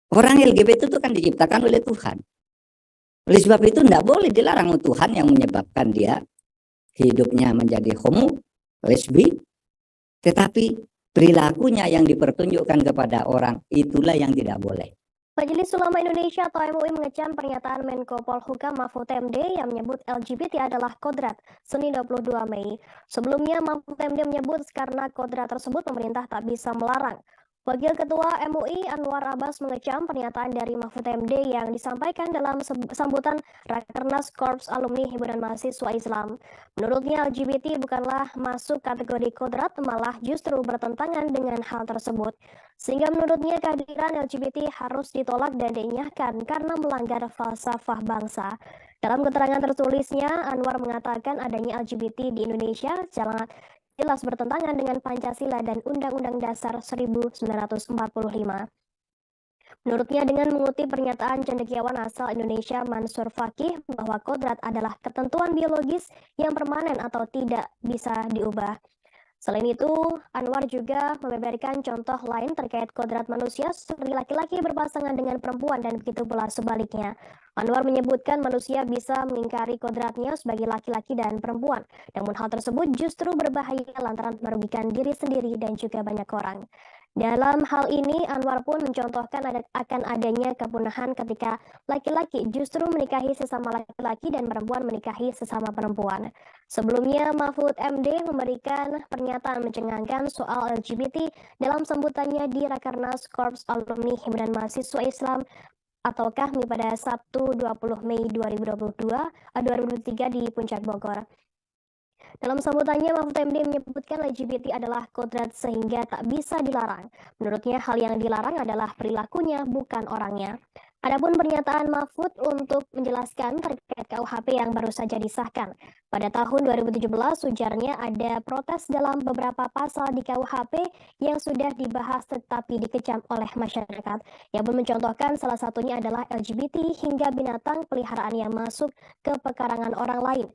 Orang LGBT itu kan diciptakan oleh Tuhan. Oleh sebab itu tidak boleh dilarang Tuhan yang menyebabkan dia hidupnya menjadi homo, lesbi, tetapi perilakunya yang dipertunjukkan kepada orang itulah yang tidak boleh. Majelis Ulama Indonesia atau MUI mengecam pernyataan Menko Polhukam Mahfud MD yang menyebut LGBT adalah kodrat Senin 22 Mei. Sebelumnya Mahfud MD menyebut karena kodrat tersebut pemerintah tak bisa melarang. Wakil Ketua MUI Anwar Abbas mengecam pernyataan dari Mahfud MD yang disampaikan dalam sambutan Rakernas Korps Alumni Himpunan Mahasiswa Islam. Menurutnya LGBT bukanlah masuk kategori kodrat, malah justru bertentangan dengan hal tersebut. Sehingga menurutnya kehadiran LGBT harus ditolak dan dinyahkan karena melanggar falsafah bangsa. Dalam keterangan tertulisnya, Anwar mengatakan adanya LGBT di Indonesia jelas bertentangan dengan Pancasila dan Undang-Undang Dasar 1945. Menurutnya dengan mengutip pernyataan cendekiawan asal Indonesia Mansur Fakih bahwa kodrat adalah ketentuan biologis yang permanen atau tidak bisa diubah. Selain itu, Anwar juga membeberkan contoh lain terkait kodrat manusia seperti laki-laki berpasangan dengan perempuan dan begitu pula sebaliknya. Anwar menyebutkan manusia bisa mengingkari kodratnya sebagai laki-laki dan perempuan. Namun hal tersebut justru berbahaya lantaran merugikan diri sendiri dan juga banyak orang. Dalam hal ini, Anwar pun mencontohkan akan adanya kepunahan ketika laki-laki justru menikahi sesama laki-laki dan perempuan menikahi sesama perempuan. Sebelumnya, Mahfud MD memberikan pernyataan mencengangkan soal LGBT dalam sambutannya di Rakernas Korps Alumni Himpunan Mahasiswa Islam atau KAHMI pada Sabtu 20 Mei 2023 di Puncak Bogor. Dalam sambutannya, Mahfud MD menyebutkan LGBT adalah kodrat sehingga tak bisa dilarang. Menurutnya, hal yang dilarang adalah perilakunya, bukan orangnya. Adapun pernyataan Mahfud untuk menjelaskan terkait KUHP yang baru saja disahkan. Pada tahun 2017, ujarnya ada protes dalam beberapa pasal di KUHP yang sudah dibahas tetapi dikecam oleh masyarakat. Yang pun mencontohkan salah satunya adalah LGBT hingga binatang peliharaan yang masuk ke pekarangan orang lain.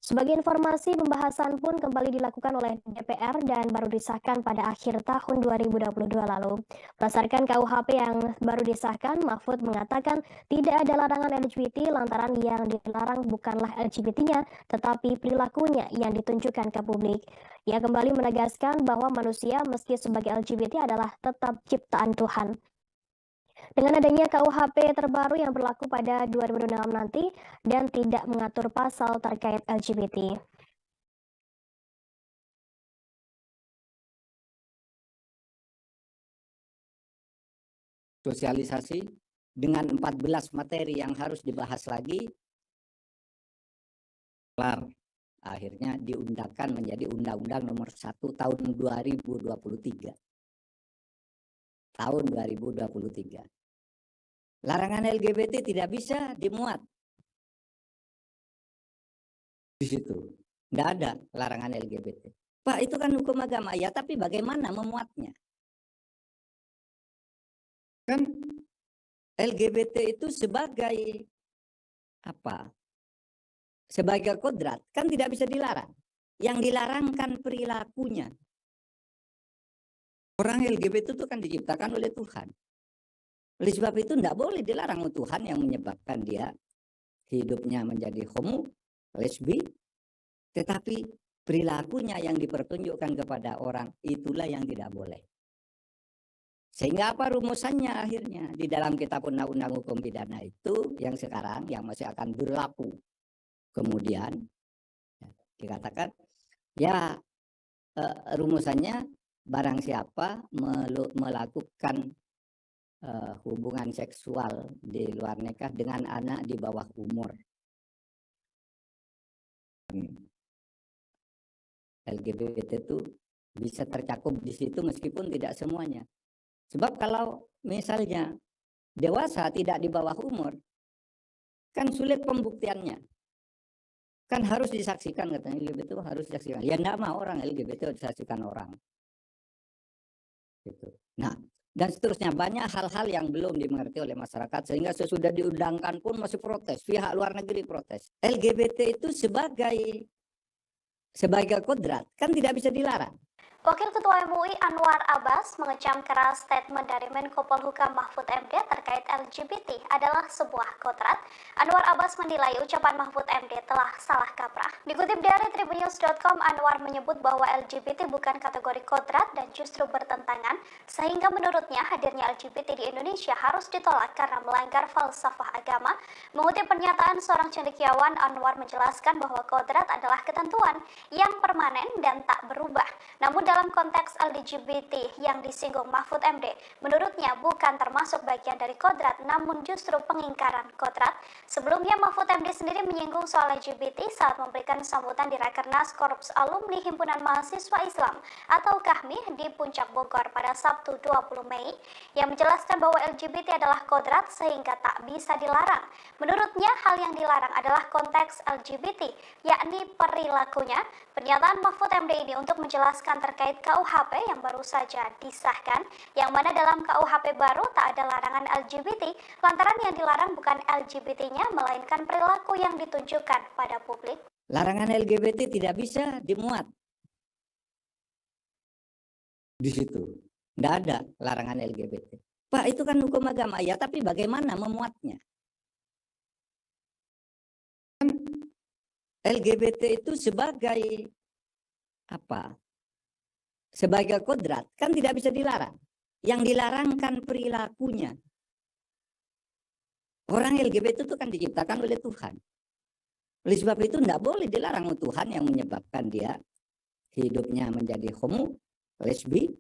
Sebagai informasi, pembahasan pun kembali dilakukan oleh DPR dan baru disahkan pada akhir tahun 2022 lalu. Berdasarkan KUHP yang baru disahkan, Mahfud mengatakan tidak ada larangan LGBT lantaran yang dilarang bukanlah LGBT-nya, tetapi perilakunya yang ditunjukkan ke publik. Ia kembali menegaskan bahwa manusia meski sebagai LGBT adalah tetap ciptaan Tuhan. Dengan adanya KUHP terbaru yang berlaku pada 2006 nanti dan tidak mengatur pasal terkait LGBT. Sosialisasi dengan 14 materi yang harus dibahas lagi, kelar. Akhirnya diundangkan menjadi Undang-Undang Nomor 1 Tahun 2023. Tahun 2023. Larangan LGBT tidak bisa dimuat di situ. Tidak ada larangan LGBT. Pak, itu kan hukum agama. Ya, tapi bagaimana memuatnya? Kan LGBT itu sebagai apa? Sebagai kodrat kan tidak bisa dilarang. Yang dilarang kan perilakunya. Orang LGBT itu kan diciptakan oleh Tuhan. Oleh sebab itu tidak boleh dilarang Tuhan yang menyebabkan dia hidupnya menjadi homo, lesbi, tetapi perilakunya yang dipertunjukkan kepada orang itulah yang tidak boleh. Sehingga apa rumusannya akhirnya di dalam kitab undang-undang hukum pidana itu yang sekarang yang masih akan berlaku. Kemudian dikatakan ya rumusannya barang siapa melakukan hubungan seksual di luar nikah dengan anak di bawah umur. LGBT itu bisa tercakup di situ meskipun tidak semuanya. Sebab kalau misalnya dewasa tidak di bawah umur, kan sulit pembuktiannya. Kan harus disaksikan katanya LGBT itu harus disaksikan. Ya enggak mau orang LGBT disaksikan orang. Gitu. Nah, dan seterusnya banyak hal-hal yang belum dimengerti oleh masyarakat sehingga sesudah diundangkan pun masih protes, pihak luar negeri protes. LGBT itu sebagai kodrat kan tidak bisa dilarang. Wakil Ketua MUI Anwar Abbas mengecam keras statement dari Menko Polhukam Mahfud MD terkait LGBT adalah sebuah kodrat. Anwar Abbas menilai ucapan Mahfud MD telah salah kaprah. Dikutip dari Tribunnews.com, Anwar menyebut bahwa LGBT bukan kategori kodrat dan justru bertentangan, sehingga menurutnya hadirnya LGBT di Indonesia harus ditolak karena melanggar falsafah agama. Mengutip pernyataan seorang cendekiawan, Anwar menjelaskan bahwa kodrat adalah ketentuan yang permanen dan tak berubah. Namun dalam konteks LGBT yang disinggung Mahfud MD, menurutnya bukan termasuk bagian dari kodrat, namun justru pengingkaran kodrat. Sebelumnya Mahfud MD sendiri menyinggung soal LGBT saat memberikan sambutan di Rakernas Korps Alumni Himpunan Mahasiswa Islam atau KAHMI di Puncak Bogor pada Sabtu 20 Mei, yang menjelaskan bahwa LGBT adalah kodrat sehingga tak bisa dilarang. Menurutnya hal yang dilarang adalah konteks LGBT, yakni perilakunya. Pernyataan Mahfud MD ini untuk menjelaskan terkait KUHP yang baru saja disahkan, yang mana dalam KUHP baru tak ada larangan LGBT, lantaran yang dilarang bukan LGBT-nya, melainkan perilaku yang ditunjukkan pada publik. Larangan LGBT tidak bisa dimuat di situ. Tidak ada larangan LGBT. Pak, itu kan hukum agama. Ya, tapi bagaimana memuatnya? LGBT itu sebagai apa? Sebagai kodrat kan tidak bisa dilarang. Yang dilarang kan perilakunya. Orang LGBT itu kan diciptakan oleh Tuhan. Oleh sebab itu tidak boleh dilarang Tuhan yang menyebabkan dia hidupnya menjadi homo, lesbi,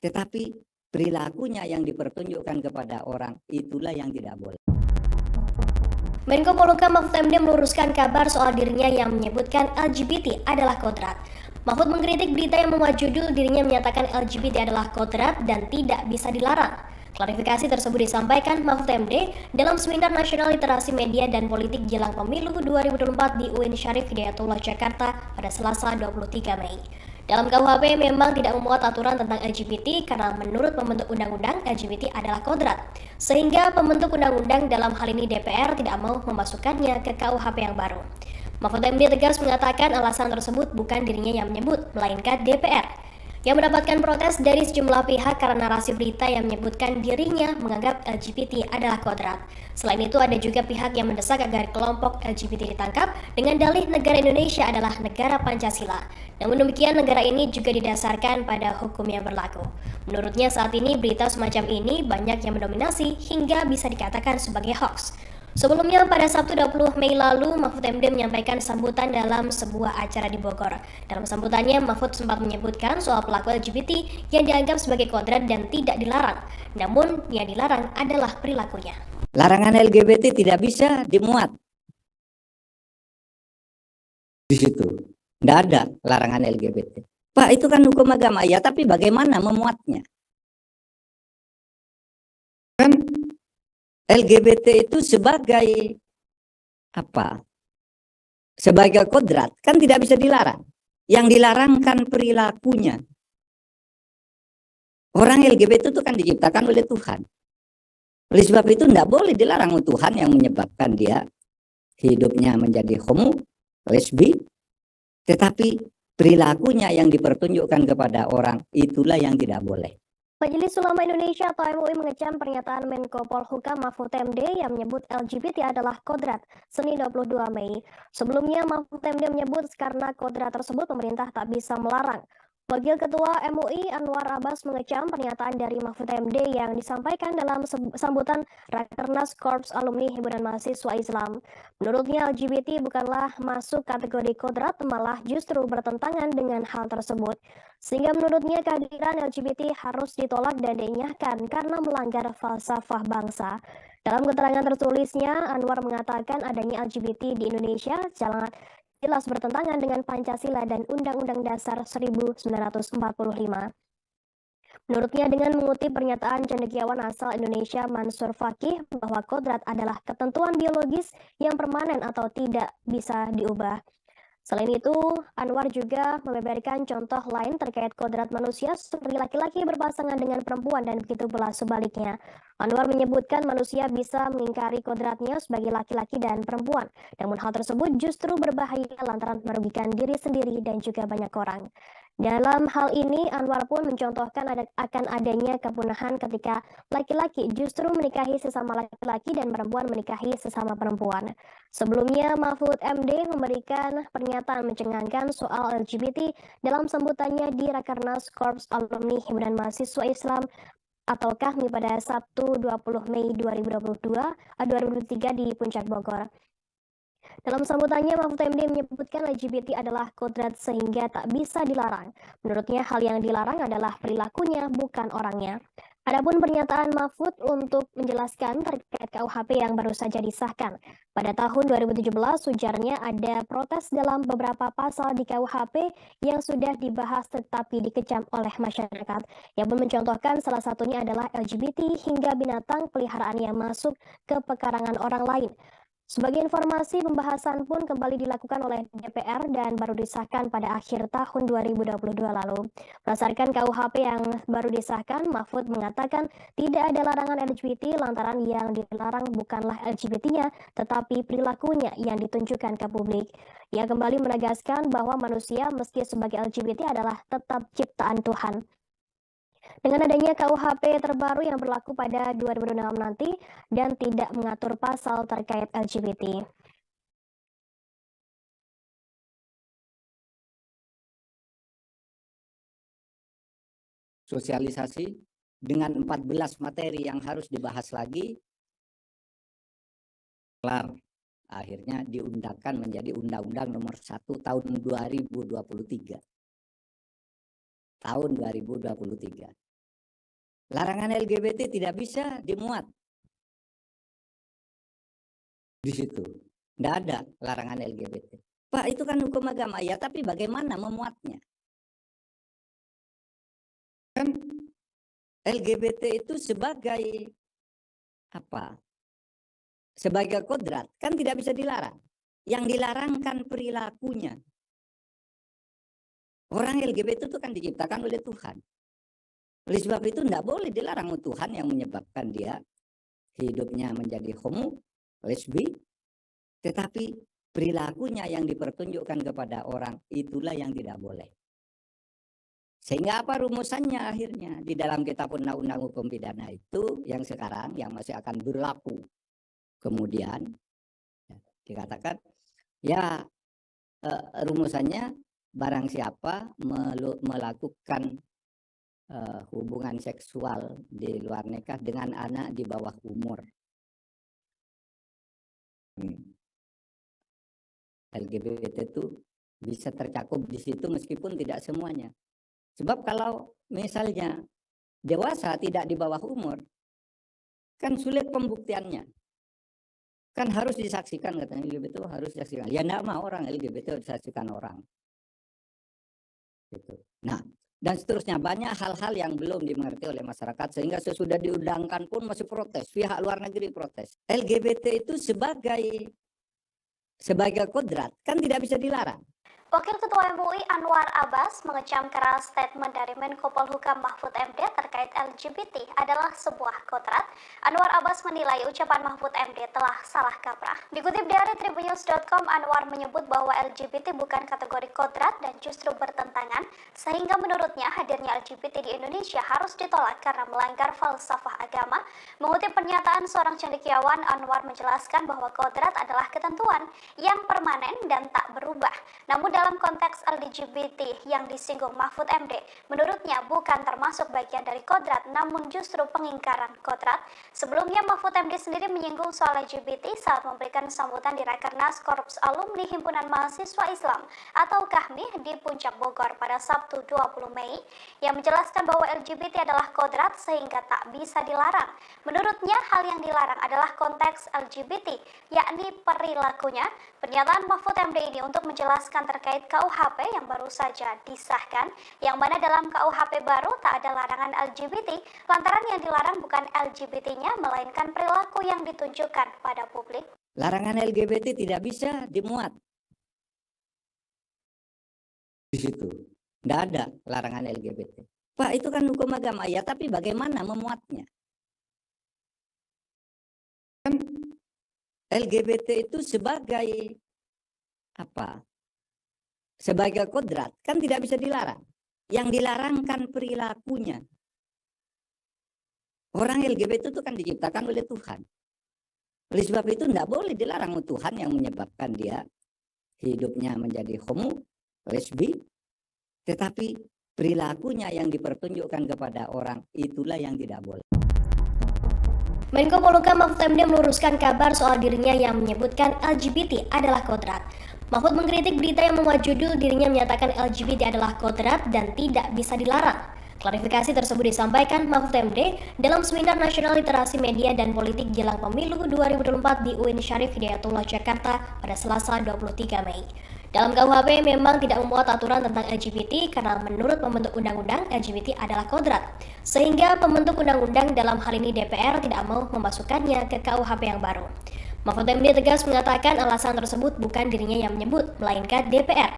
tetapi perilakunya yang dipertunjukkan kepada orang itulah yang tidak boleh. Menko Polhukam Mahfud MD meluruskan kabar soal dirinya yang menyebutkan LGBT adalah kodrat. Mahfud mengkritik berita yang memuat judul dirinya menyatakan LGBT adalah kodrat dan tidak bisa dilarang. Klarifikasi tersebut disampaikan Mahfud MD dalam Seminar Nasional Literasi Media dan Politik Jelang Pemilu 2024 di UIN Syarif Hidayatullah Jakarta pada Selasa 23 Mei. Dalam KUHP memang tidak memuat aturan tentang LGBT karena menurut pembentuk undang-undang LGBT adalah kodrat. Sehingga pembentuk undang-undang dalam hal ini DPR tidak mau memasukkannya ke KUHP yang baru. Mahfud MD tegas mengatakan alasan tersebut bukan dirinya yang menyebut, melainkan DPR yang mendapatkan protes dari sejumlah pihak karena narasi berita yang menyebutkan dirinya menganggap LGBT adalah kodrat. Selain itu ada juga pihak yang mendesak agar kelompok LGBT ditangkap dengan dalih negara Indonesia adalah negara Pancasila. Namun demikian negara ini juga didasarkan pada hukum yang berlaku. Menurutnya saat ini berita semacam ini banyak yang mendominasi hingga bisa dikatakan sebagai hoax. Sebelumnya pada Sabtu 20 Mei lalu, Mahfud MD menyampaikan sambutan dalam sebuah acara di Bogor. Dalam sambutannya, Mahfud sempat menyebutkan soal pelaku LGBT yang dianggap sebagai kodrat dan tidak dilarang. Namun, yang dilarang adalah perilakunya. Larangan LGBT tidak bisa dimuat di situ. Tidak ada larangan LGBT. Pak, itu kan hukum agama. Ya, tapi bagaimana memuatnya? Kan LGBT itu sebagai apa? Sebagai kodrat kan tidak bisa dilarang. Yang dilarang kan perilakunya. Orang LGBT itu kan diciptakan oleh Tuhan. Oleh sebab itu tidak boleh dilarang Tuhan yang menyebabkan dia hidupnya menjadi homo, lesbi, tetapi perilakunya yang dipertunjukkan kepada orang itulah yang tidak boleh. Majelis Ulama Indonesia atau MUI mengecam pernyataan Menko Polhukam Mahfud MD yang menyebut LGBT adalah kodrat Senin 22 Mei. Sebelumnya Mahfud MD menyebut karena kodrat tersebut pemerintah tak bisa melarang. Wakil Ketua MUI Anwar Abbas mengecam pernyataan dari Mahfud MD yang disampaikan dalam sambutan Rakernas Korps Alumni Himpunan Mahasiswa Islam. Menurutnya LGBT bukanlah masuk kategori kodrat, malah justru bertentangan dengan hal tersebut. Sehingga menurutnya kehadiran LGBT harus ditolak dan dinyahkan karena melanggar falsafah bangsa. Dalam keterangan tertulisnya, Anwar mengatakan adanya LGBT di Indonesia sangat jelas bertentangan dengan Pancasila dan Undang-Undang Dasar 1945. Menurutnya dengan mengutip pernyataan cendekiawan asal Indonesia Mansur Fakih bahwa kodrat adalah ketentuan biologis yang permanen atau tidak bisa diubah. Selain itu, Anwar juga membeberkan contoh lain terkait kodrat manusia seperti laki-laki berpasangan dengan perempuan dan begitu pula sebaliknya. Anwar menyebutkan manusia bisa mengingkari kodratnya sebagai laki-laki dan perempuan. Namun hal tersebut justru berbahaya lantaran merugikan diri sendiri dan juga banyak orang. Dalam hal ini, Anwar pun mencontohkan akan adanya kepunahan ketika laki-laki justru menikahi sesama laki-laki dan perempuan menikahi sesama perempuan. Sebelumnya, Mahfud MD memberikan pernyataan mencengangkan soal LGBT dalam sambutannya di Rakernas Korps Alumni Himpunan Mahasiswa Islam atau KAHMI pada Sabtu 20 Mei 2023 di Puncak Bogor. Dalam sambutannya, Mahfud MD menyebutkan LGBT adalah kodrat sehingga tak bisa dilarang. Menurutnya, hal yang dilarang adalah perilakunya, bukan orangnya. Adapun pernyataan Mahfud untuk menjelaskan terkait KUHP yang baru saja disahkan. Pada tahun 2017, ujarnya ada protes dalam beberapa pasal di KUHP yang sudah dibahas tetapi dikecam oleh masyarakat. Yang pun mencontohkan salah satunya adalah LGBT hingga binatang peliharaan yang masuk ke pekarangan orang lain. Sebagai informasi, pembahasan pun kembali dilakukan oleh DPR dan baru disahkan pada akhir tahun 2022 lalu. Berdasarkan KUHP yang baru disahkan, Mahfud mengatakan tidak ada larangan LGBT lantaran yang dilarang bukanlah LGBT-nya, tetapi perilakunya yang ditunjukkan ke publik. Ia kembali menegaskan bahwa manusia meski sebagai LGBT adalah tetap ciptaan Tuhan. Dengan adanya KUHP terbaru yang berlaku pada 2006 nanti dan tidak mengatur pasal terkait LGBT. Sosialisasi dengan 14 materi yang harus dibahas lagi, kelar. Akhirnya diundangkan menjadi Undang-Undang Nomor 1 Tahun 2023. Tahun 2023. Larangan LGBT tidak bisa dimuat Di situ nggak ada larangan LGBT. Pak, itu kan hukum agama ya, tapi bagaimana memuatnya? Kan LGBT itu sebagai apa? Sebagai kodrat kan tidak bisa dilarang. Yang dilarang kan perilakunya. Orang LGBT itu kan diciptakan oleh Tuhan. Oleh sebab itu tidak boleh dilarang Tuhan yang menyebabkan dia hidupnya menjadi homo, lesbi, tetapi perilakunya yang dipertunjukkan kepada orang itulah yang tidak boleh. Sehingga apa rumusannya akhirnya di dalam kitab undang-undang hukum pidana itu yang sekarang yang masih akan berlaku. Kemudian dikatakan ya rumusannya barang siapa melakukan hubungan seksual di luar nikah dengan anak di bawah umur. LGBT itu bisa tercakup di situ meskipun tidak semuanya. Sebab kalau misalnya dewasa tidak di bawah umur, kan sulit pembuktiannya. Kan harus disaksikan katanya LGBT itu harus disaksikan. Ya enggak mau orang LGBT disaksikan orang. Gitu. Nah, dan seterusnya banyak hal-hal yang belum dimengerti oleh masyarakat sehingga sesudah diundangkan pun masih protes. Pihak luar negeri protes. LGBT itu sebagai kodrat kan tidak bisa dilarang. Wakil Ketua MUI Anwar Abbas mengecam keras statement dari Menko Polhukam Mahfud MD terkait LGBT adalah sebuah kodrat. Anwar Abbas menilai ucapan Mahfud MD telah salah kaprah. Dikutip dari Tribunnews.com, Anwar menyebut bahwa LGBT bukan kategori kodrat dan justru bertentangan, sehingga menurutnya hadirnya LGBT di Indonesia harus ditolak karena melanggar falsafah agama. Mengutip pernyataan seorang cendekiawan, Anwar menjelaskan bahwa kodrat adalah ketentuan yang permanen dan tak berubah. Namun dalam konteks LGBT yang disinggung Mahfud MD, menurutnya bukan termasuk bagian dari kodrat, namun justru pengingkaran kodrat. Sebelumnya Mahfud MD sendiri menyinggung soal LGBT saat memberikan sambutan di Rakernas Korps Alumni Himpunan Mahasiswa Islam atau KAHMI di Puncak Bogor pada Sabtu 20 Mei, yang menjelaskan bahwa LGBT adalah kodrat sehingga tak bisa dilarang. Menurutnya hal yang dilarang adalah konteks LGBT, yakni perilakunya. Pernyataan Mahfud MD ini untuk menjelaskan terkait KUHP yang baru saja disahkan, yang mana dalam KUHP baru tak ada larangan LGBT, lantaran yang dilarang bukan LGBT-nya, melainkan perilaku yang ditunjukkan pada publik. Larangan LGBT tidak bisa dimuat di situ. Tidak ada larangan LGBT. Pak, itu kan hukum agama ya, tapi bagaimana memuatnya? Kan LGBT itu sebagai apa? Sebagai kodrat kan tidak bisa dilarang. Yang dilarang kan perilakunya. Orang LGBT itu kan diciptakan oleh Tuhan. Oleh sebab itu tidak boleh dilarang Tuhan yang menyebabkan dia hidupnya menjadi homo, lesbi, tetapi perilakunya yang dipertunjukkan kepada orang itulah yang tidak boleh. Menko Polhukam Mahfud MD meluruskan kabar soal dirinya yang menyebutkan LGBT adalah kodrat. Mahfud mengkritik berita yang memuat judul dirinya menyatakan LGBT adalah kodrat dan tidak bisa dilarang. Klarifikasi tersebut disampaikan Mahfud MD dalam Seminar Nasional Literasi Media dan Politik Jelang Pemilu 2024 di UIN Syarif Hidayatullah Jakarta pada Selasa 23 Mei. Dalam KUHP memang tidak memuat aturan tentang LGBT karena menurut pembentuk undang-undang LGBT adalah kodrat. Sehingga pembentuk undang-undang dalam hal ini DPR tidak mau memasukkannya ke KUHP yang baru. Mahfud MD tegas mengatakan alasan tersebut bukan dirinya yang menyebut, melainkan DPR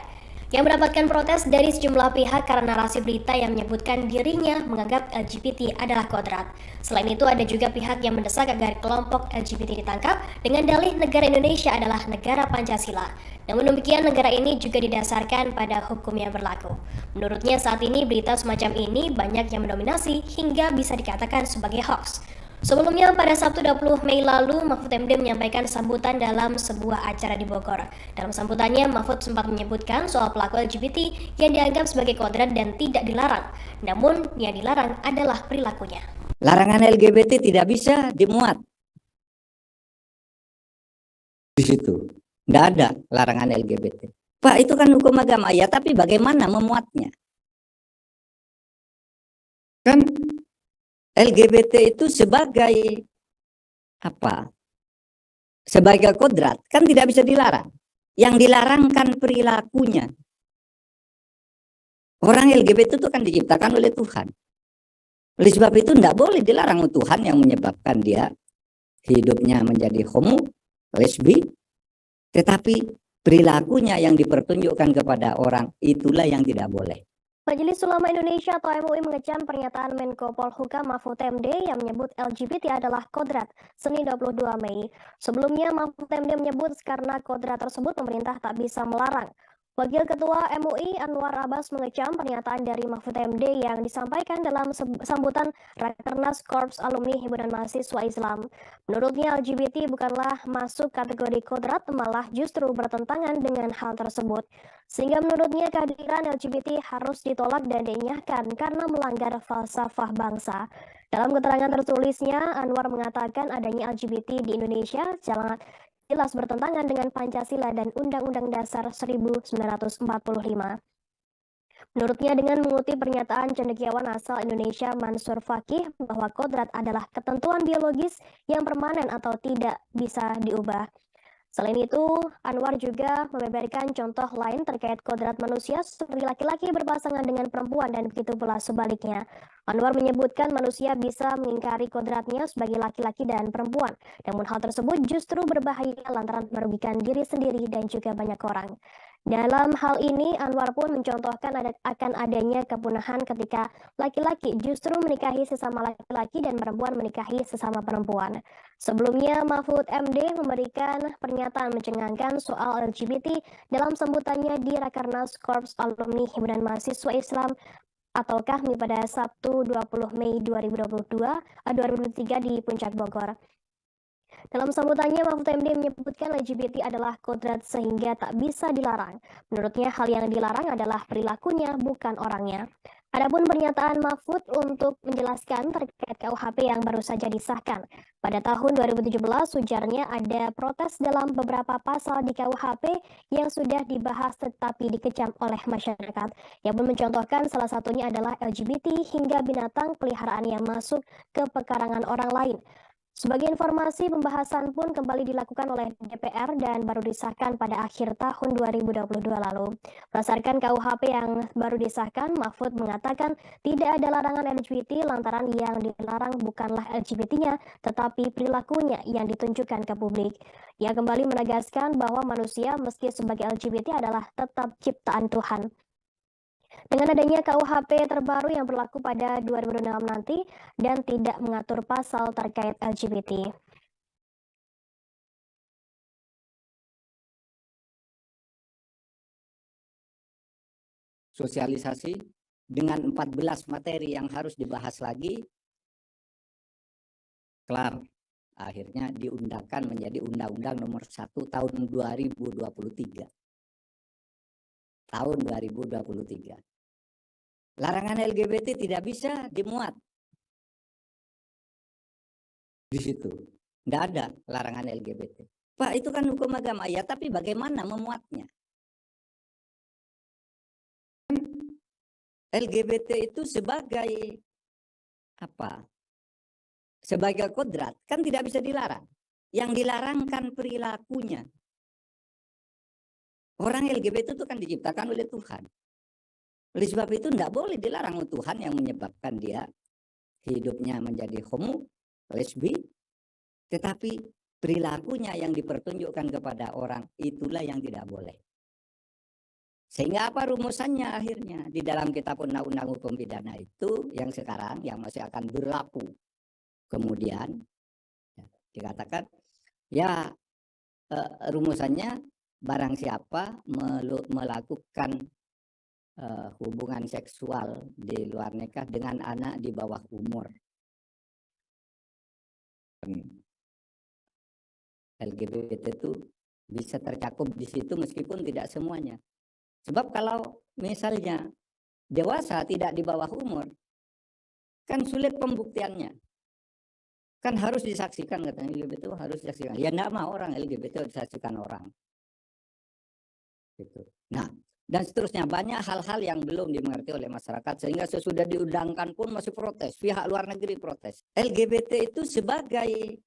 yang mendapatkan protes dari sejumlah pihak karena narasi berita yang menyebutkan dirinya menganggap LGBT adalah kodrat. Selain itu ada juga pihak yang mendesak agar kelompok LGBT ditangkap dengan dalih negara Indonesia adalah negara Pancasila. Namun demikian negara ini juga didasarkan pada hukum yang berlaku. Menurutnya saat ini berita semacam ini banyak yang mendominasi hingga bisa dikatakan sebagai hoax. Sebelumnya pada Sabtu 20 Mei lalu, Mahfud MD menyampaikan sambutan dalam sebuah acara di Bogor. Dalam sambutannya, Mahfud sempat menyebutkan soal pelaku LGBT yang dianggap sebagai kodrat dan tidak dilarang. Namun, yang dilarang adalah perilakunya. Larangan LGBT tidak bisa dimuat di situ. Tidak ada larangan LGBT. Pak, itu kan hukum agama ya, tapi bagaimana memuatnya? Kan LGBT itu sebagai apa? sebagai kodrat kan tidak bisa dilarang. Yang dilarang kan perilakunya. Orang LGBT itu kan diciptakan oleh Tuhan. Oleh sebab itu tidak boleh dilarang Tuhan yang menyebabkan dia hidupnya menjadi homo, lesbi, tetapi perilakunya yang dipertunjukkan kepada orang itulah yang tidak boleh. Majelis Ulama Indonesia atau MUI mengecam pernyataan Menko Polhukam Mahfud MD yang menyebut LGBT adalah kodrat Senin 22 Mei. Sebelumnya Mahfud MD menyebut karena kodrat tersebut pemerintah tak bisa melarang. Wakil Ketua MUI Anwar Abbas mengecam pernyataan dari Mahfud MD yang disampaikan dalam sambutan Rakernas Korps Alumni Himpunan Mahasiswa Islam. Menurutnya LGBT bukanlah masuk kategori kodrat, malah justru bertentangan dengan hal tersebut. Sehingga menurutnya kehadiran LGBT harus ditolak dan dinyahkan karena melanggar falsafah bangsa. Dalam keterangan tertulisnya, Anwar mengatakan adanya LGBT di Indonesia jelas bertentangan dengan Pancasila dan Undang-Undang Dasar 1945. Menurutnya dengan mengutip pernyataan cendekiawan asal Indonesia Mansur Fakih bahwa kodrat adalah ketentuan biologis yang permanen atau tidak bisa diubah. Selain itu, Anwar juga membeberkan contoh lain terkait kodrat manusia seperti laki-laki berpasangan dengan perempuan dan begitu pula sebaliknya. Anwar menyebutkan manusia bisa mengingkari kodratnya sebagai laki-laki dan perempuan. Namun hal tersebut justru berbahaya lantaran merugikan diri sendiri dan juga banyak orang. Dalam hal ini, Anwar pun mencontohkan akan adanya kepunahan ketika laki-laki justru menikahi sesama laki-laki dan perempuan menikahi sesama perempuan. Sebelumnya, Mahfud MD memberikan pernyataan mencengangkan soal LGBT dalam sambutannya di Rakernas Korps Alumni Himpunan Mahasiswa Islam atau KAHMI pada Sabtu 20 Mei 2023 di Puncak Bogor. Dalam sambutannya, Mahfud MD menyebutkan LGBT adalah kodrat sehingga tak bisa dilarang. Menurutnya, hal yang dilarang adalah perilakunya, bukan orangnya. Adapun pernyataan Mahfud untuk menjelaskan terkait KUHP yang baru saja disahkan. Pada tahun 2017, ujarnya ada protes dalam beberapa pasal di KUHP yang sudah dibahas tetapi dikecam oleh masyarakat. Yang pun mencontohkan salah satunya adalah LGBT hingga binatang peliharaan yang masuk ke pekarangan orang lain. Sebagai informasi, pembahasan pun kembali dilakukan oleh DPR dan baru disahkan pada akhir tahun 2022 lalu. Berdasarkan KUHP yang baru disahkan, Mahfud mengatakan tidak ada larangan LGBT lantaran yang dilarang bukanlah LGBT-nya, tetapi perilakunya yang ditunjukkan ke publik. Ia kembali menegaskan bahwa manusia meski sebagai LGBT adalah tetap ciptaan Tuhan. Dengan adanya KUHP terbaru yang berlaku pada 2006 nanti dan tidak mengatur pasal terkait LGBT. Sosialisasi dengan 14 materi yang harus dibahas lagi, kelar. Akhirnya diundangkan menjadi Undang-Undang Nomor 1 Tahun 2023. Tahun 2023. Larangan LGBT tidak bisa dimuat di situ. Tidak ada larangan LGBT. Pak, itu kan hukum agama. Ya, tapi bagaimana memuatnya? LGBT itu sebagai apa? Sebagai kodrat kan tidak bisa dilarang. Yang dilarang kan perilakunya. Orang LGBT itu kan diciptakan oleh Tuhan. Oleh sebab itu tidak boleh dilarang Tuhan yang menyebabkan dia hidupnya menjadi homo, lesbi, tetapi perilakunya yang dipertunjukkan kepada orang itulah yang tidak boleh. Sehingga apa rumusannya akhirnya? Di dalam kitab undang-undang hukum pidana itu yang sekarang yang masih akan berlaku. Kemudian dikatakan ya rumusannya barang siapa melakukan hubungan seksual di luar nikah dengan anak di bawah umur. LGBT itu bisa tercakup di situ meskipun tidak semuanya. Sebab kalau misalnya dewasa tidak di bawah umur, kan sulit pembuktiannya. Kan harus disaksikan, katanya LGBT harus disaksikan. Ya enggak mau orang LGBT disaksikan orang. Gitu. Nah, dan seterusnya banyak hal-hal yang belum dimengerti oleh masyarakat sehingga sesudah diundangkan pun masih protes, pihak luar negeri protes. LGBT itu sebagai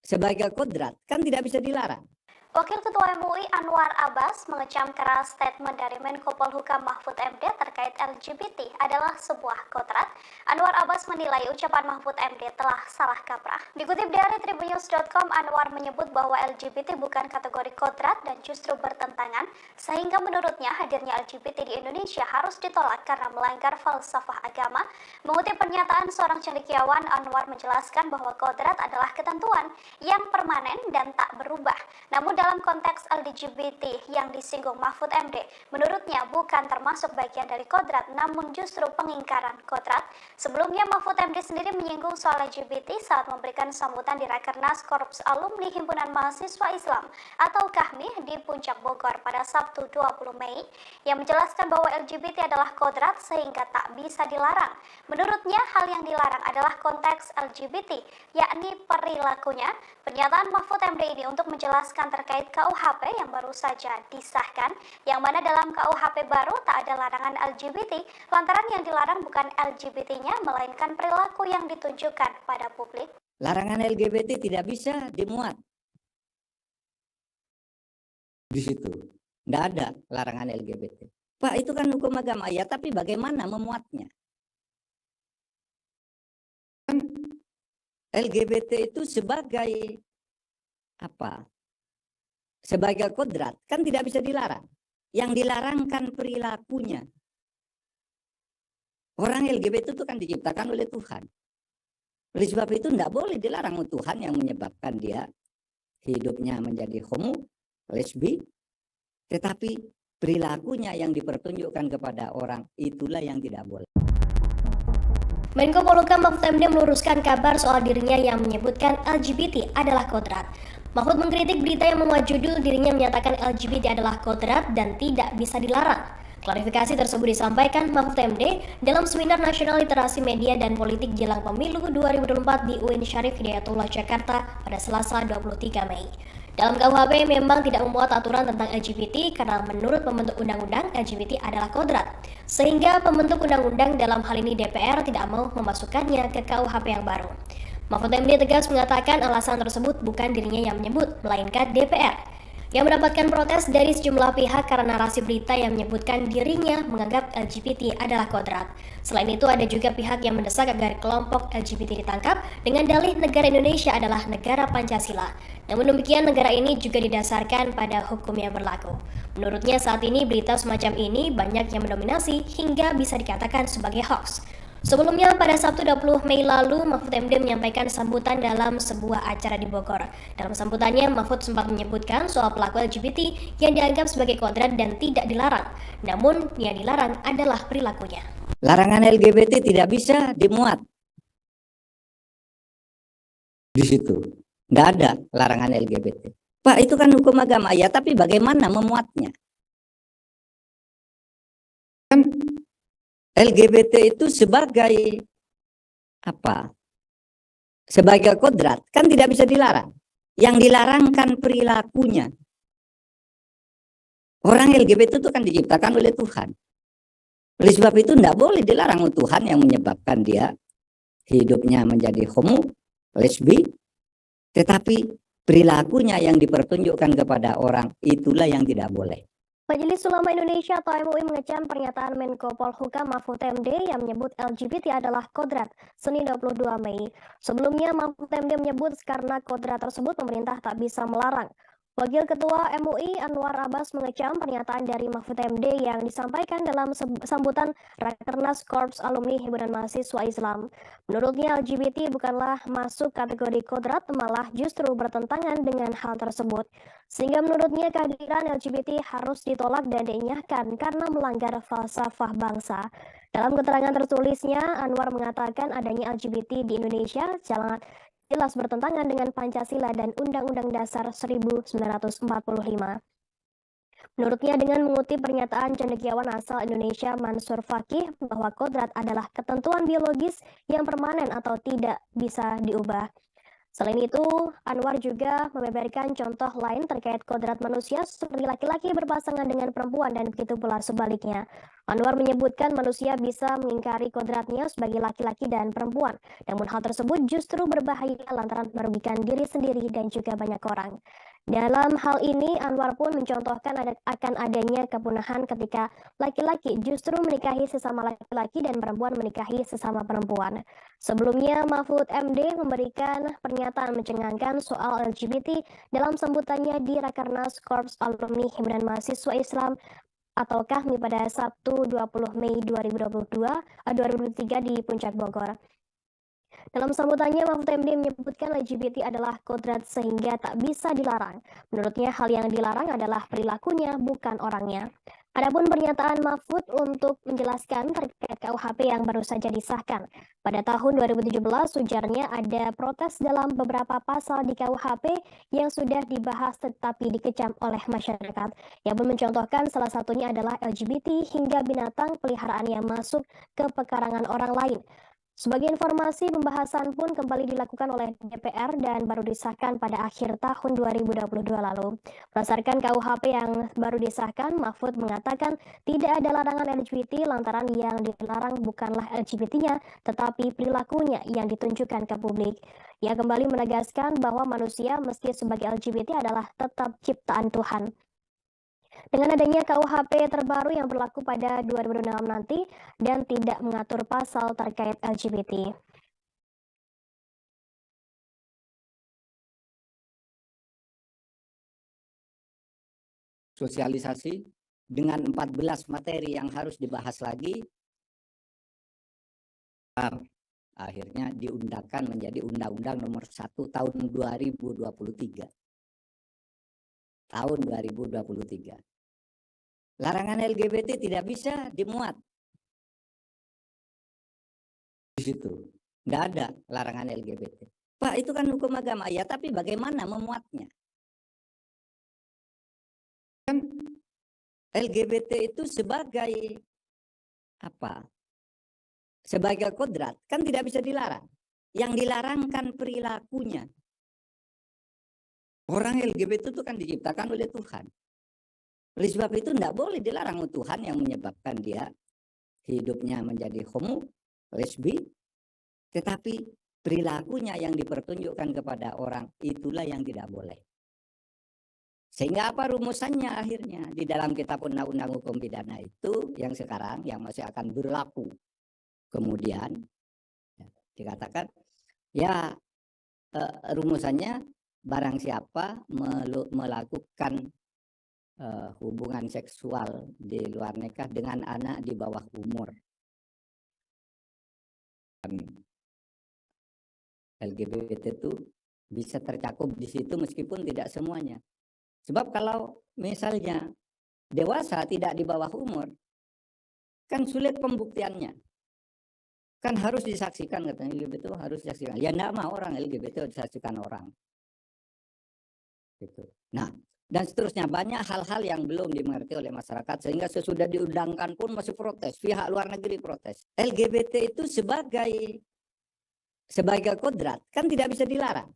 sebagai kodrat kan tidak bisa dilarang. Wakil Ketua MUI Anwar Abbas mengecam keras statement dari Menko Polhukam Mahfud MD terkait LGBT adalah sebuah kodrat. Anwar Abbas menilai ucapan Mahfud MD telah salah kaprah. Dikutip dari tribunnews.com, Anwar menyebut bahwa LGBT bukan kategori kodrat dan justru bertentangan, sehingga menurutnya hadirnya LGBT di Indonesia harus ditolak karena melanggar falsafah agama. Mengutip pernyataan seorang cendekiawan, Anwar menjelaskan bahwa kodrat adalah ketentuan yang permanen dan tak berubah. Namun dalam konteks LGBT yang disinggung Mahfud MD, menurutnya bukan termasuk bagian dari kodrat, namun justru pengingkaran kodrat. Sebelumnya Mahfud MD sendiri menyinggung soal LGBT saat memberikan sambutan di Rakernas Korps Alumni Himpunan Mahasiswa Islam atau KAHMI di Puncak Bogor pada Sabtu 20 Mei, yang menjelaskan bahwa LGBT adalah kodrat sehingga tak bisa dilarang. Menurutnya hal yang dilarang adalah konteks LGBT, yakni perilakunya. Pernyataan Mahfud MD ini untuk menjelaskan terkait KUHP yang baru saja disahkan, yang mana dalam KUHP baru tak ada larangan LGBT, lantaran yang dilarang bukan LGBT-nya, melainkan perilaku yang ditunjukkan pada publik. Larangan LGBT tidak bisa dimuat di situ. Tidak ada larangan LGBT. Pak, itu kan hukum agama ya, tapi bagaimana memuatnya? LGBT itu sebagai apa? Sebagai kodrat kan tidak bisa dilarang. Yang dilarang kan perilakunya. Orang LGBT itu kan diciptakan oleh Tuhan. Oleh sebab itu tidak boleh dilarang Tuhan yang menyebabkan dia hidupnya menjadi homo, lesbi, tetapi perilakunya yang dipertunjukkan kepada orang itulah yang tidak boleh. Menko Polhukam Mahfud MD meluruskan kabar soal dirinya yang menyebutkan LGBT adalah kodrat. Mahfud mengkritik berita yang memuat judul dirinya menyatakan LGBT adalah kodrat dan tidak bisa dilarang. Klarifikasi tersebut disampaikan Mahfud MD dalam Seminar Nasional Literasi Media dan Politik Jelang Pemilu 2024 di UIN Syarif Hidayatullah Jakarta pada Selasa 23 Mei. Dalam KUHP memang tidak memuat aturan tentang LGBT karena menurut pembentuk undang-undang LGBT adalah kodrat, sehingga pembentuk undang-undang dalam hal ini DPR tidak mau memasukkannya ke KUHP yang baru. Mahfud MD tegas mengatakan alasan tersebut bukan dirinya yang menyebut, melainkan DPR yang mendapatkan protes dari sejumlah pihak karena narasi berita yang menyebutkan dirinya menganggap LGBT adalah kodrat. Selain itu ada juga pihak yang mendesak agar kelompok LGBT ditangkap dengan dalih negara Indonesia adalah negara Pancasila. Namun demikian negara ini juga didasarkan pada hukum yang berlaku. Menurutnya saat ini berita semacam ini banyak yang mendominasi hingga bisa dikatakan sebagai hoax. Sebelumnya pada Sabtu 20 Mei lalu, Mahfud MD menyampaikan sambutan dalam sebuah acara di Bogor. Dalam sambutannya, Mahfud sempat menyebutkan soal pelaku LGBT yang dianggap sebagai kodrat dan tidak dilarang. Namun, yang dilarang adalah perilakunya. Larangan LGBT tidak bisa dimuat di situ. Tidak ada larangan LGBT. Pak, itu kan hukum agama ya, tapi bagaimana memuatnya? LGBT itu sebagai apa? Sebagai kodrat kan tidak bisa dilarang. Yang dilarang kan perilakunya. Orang LGBT itu kan diciptakan oleh Tuhan. Oleh sebab itu tidak boleh dilarang Tuhan yang menyebabkan dia hidupnya menjadi homo, lesbi, tetapi perilakunya yang dipertunjukkan kepada orang itulah yang tidak boleh. Majelis Ulama Indonesia atau MUI mengecam pernyataan Menko Polhukam Mahfud MD yang menyebut LGBT adalah kodrat Senin 22 Mei. Sebelumnya Mahfud MD menyebut karena kodrat tersebut pemerintah tak bisa melarang. Wakil Ketua MUI Anwar Abbas mengecam pernyataan dari Mahfud MD yang disampaikan dalam sambutan Rakernas Korps Alumni Himpunan Mahasiswa Islam. Menurutnya LGBT bukanlah masuk kategori kodrat, malah justru bertentangan dengan hal tersebut. Sehingga menurutnya kehadiran LGBT harus ditolak dan dinyahkan karena melanggar falsafah bangsa. Dalam keterangan tertulisnya, Anwar mengatakan adanya LGBT di Indonesia jelas bertentangan dengan Pancasila dan Undang-Undang Dasar 1945. Menurutnya dengan mengutip pernyataan cendekiawan asal Indonesia Mansur Fakih bahwa kodrat adalah ketentuan biologis yang permanen atau tidak bisa diubah. Selain itu, Anwar juga membeberkan contoh lain terkait kodrat manusia seperti laki-laki berpasangan dengan perempuan dan begitu pula sebaliknya. Anwar menyebutkan manusia bisa mengingkari kodratnya sebagai laki-laki dan perempuan, namun hal tersebut justru berbahaya lantaran merugikan diri sendiri dan juga banyak orang. Dalam hal ini, Anwar pun mencontohkan akan adanya kepunahan ketika laki-laki justru menikahi sesama laki-laki dan perempuan menikahi sesama perempuan. Sebelumnya, Mahfud MD memberikan pernyataan mencengangkan soal LGBT dalam sambutannya di Rakernas Korps Alumni Himpunan Mahasiswa Islam atau KAHMI pada Sabtu 20 Mei 2023 di Puncak Bogor. Dalam sambutannya, Mahfud MD menyebutkan LGBT adalah kodrat sehingga tak bisa dilarang. Menurutnya, hal yang dilarang adalah perilakunya, bukan orangnya. Adapun pernyataan Mahfud untuk menjelaskan terkait KUHP yang baru saja disahkan. Pada tahun 2017, ujarnya ada protes dalam beberapa pasal di KUHP yang sudah dibahas tetapi dikecam oleh masyarakat. Ia pun mencontohkan salah satunya adalah LGBT hingga binatang peliharaan yang masuk ke pekarangan orang lain. Sebagai informasi, pembahasan pun kembali dilakukan oleh DPR dan baru disahkan pada akhir tahun 2022 lalu. Berdasarkan KUHP yang baru disahkan, Mahfud mengatakan tidak ada larangan LGBT lantaran yang dilarang bukanlah LGBT-nya, tetapi perilakunya yang ditunjukkan ke publik. Ia kembali menegaskan bahwa manusia meski sebagai LGBT adalah tetap ciptaan Tuhan. Dengan adanya KUHP terbaru yang berlaku pada 2006 nanti dan tidak mengatur pasal terkait LGBT. Sosialisasi dengan 14 materi yang harus dibahas lagi, akhirnya diundangkan menjadi Undang-Undang Nomor 1 Tahun 2023. Tahun 2023. Larangan LGBT tidak bisa dimuat di situ. Nggak ada larangan LGBT. Pak, itu kan hukum agama. Ya, tapi bagaimana memuatnya? Kan LGBT itu sebagai apa? Sebagai kodrat kan tidak bisa dilarang. Yang dilarang kan perilakunya. Orang LGBT itu kan diciptakan oleh Tuhan. Oleh sebab itu tidak boleh dilarang oleh Tuhan yang menyebabkan dia hidupnya menjadi homo, lesbi, tetapi perilakunya yang dipertunjukkan kepada orang itulah yang tidak boleh. Sehingga apa rumusannya akhirnya di dalam kitab undang-undang hukum pidana itu yang sekarang yang masih akan berlaku. Kemudian dikatakan ya rumusannya barang siapa melakukan hubungan seksual di luar nikah dengan anak di bawah umur. LGBT itu bisa tercakup di situ meskipun tidak semuanya. Sebab kalau misalnya dewasa tidak di bawah umur, kan sulit pembuktiannya. Kan harus disaksikan katanya LGBT itu harus disaksikan. Ya enggak mau orang LGBT disaksikan orang. Gitu. Nah, dan seterusnya banyak hal-hal yang belum dimengerti oleh masyarakat sehingga sesudah diundangkan pun masih protes, pihak luar negeri protes. LGBT itu sebagai kodrat kan tidak bisa dilarang.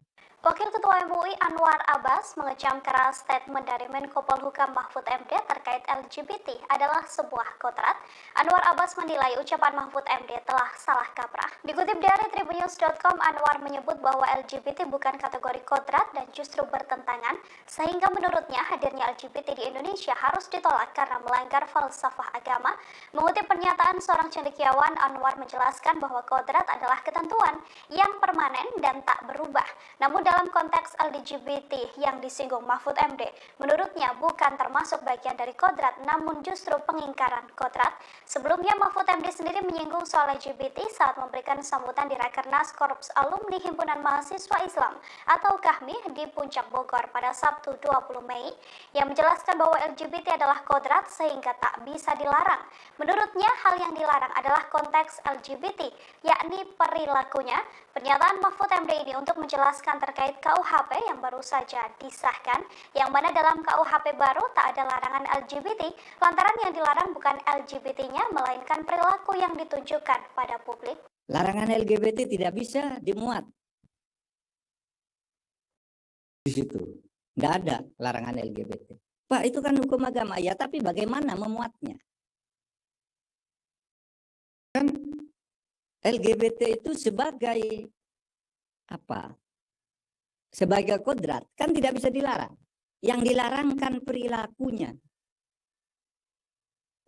Wakil Ketua MUI Anwar Abbas mengecam keras statement dari Menko Polhukam Mahfud MD terkait LGBT adalah sebuah kodrat. Anwar Abbas menilai ucapan Mahfud MD telah salah kaprah. Dikutip dari Tribunnews.com, Anwar menyebut bahwa LGBT bukan kategori kodrat dan justru bertentangan, sehingga menurutnya hadirnya LGBT di Indonesia harus ditolak karena melanggar falsafah agama. Mengutip pernyataan seorang cendekiawan, Anwar menjelaskan bahwa kodrat adalah ketentuan yang permanen dan tak berubah. Namun dalam konteks LGBT yang disinggung Mahfud MD, menurutnya bukan termasuk bagian dari kodrat, namun justru pengingkaran kodrat. Sebelumnya Mahfud MD sendiri menyinggung soal LGBT saat memberikan sambutan di Rakernas Korps Alumni Himpunan Mahasiswa Islam atau KAHMI di Puncak Bogor pada Sabtu 20 Mei, yang menjelaskan bahwa LGBT adalah kodrat sehingga tak bisa dilarang. Menurutnya hal yang dilarang adalah konteks LGBT, yakni perilakunya. Pernyataan Mahfud MD ini untuk menjelaskan terkait KUHP yang baru saja disahkan, yang mana dalam KUHP baru tak ada larangan LGBT, lantaran yang dilarang bukan LGBT-nya, melainkan perilaku yang ditunjukkan pada publik. Larangan LGBT tidak bisa dimuat di situ. Nggak ada larangan LGBT. Pak, itu kan hukum agama. Ya, tapi bagaimana memuatnya? Kan LGBT itu sebagai apa? Sebagai kodrat, kan tidak bisa dilarang. Yang dilarang kan perilakunya.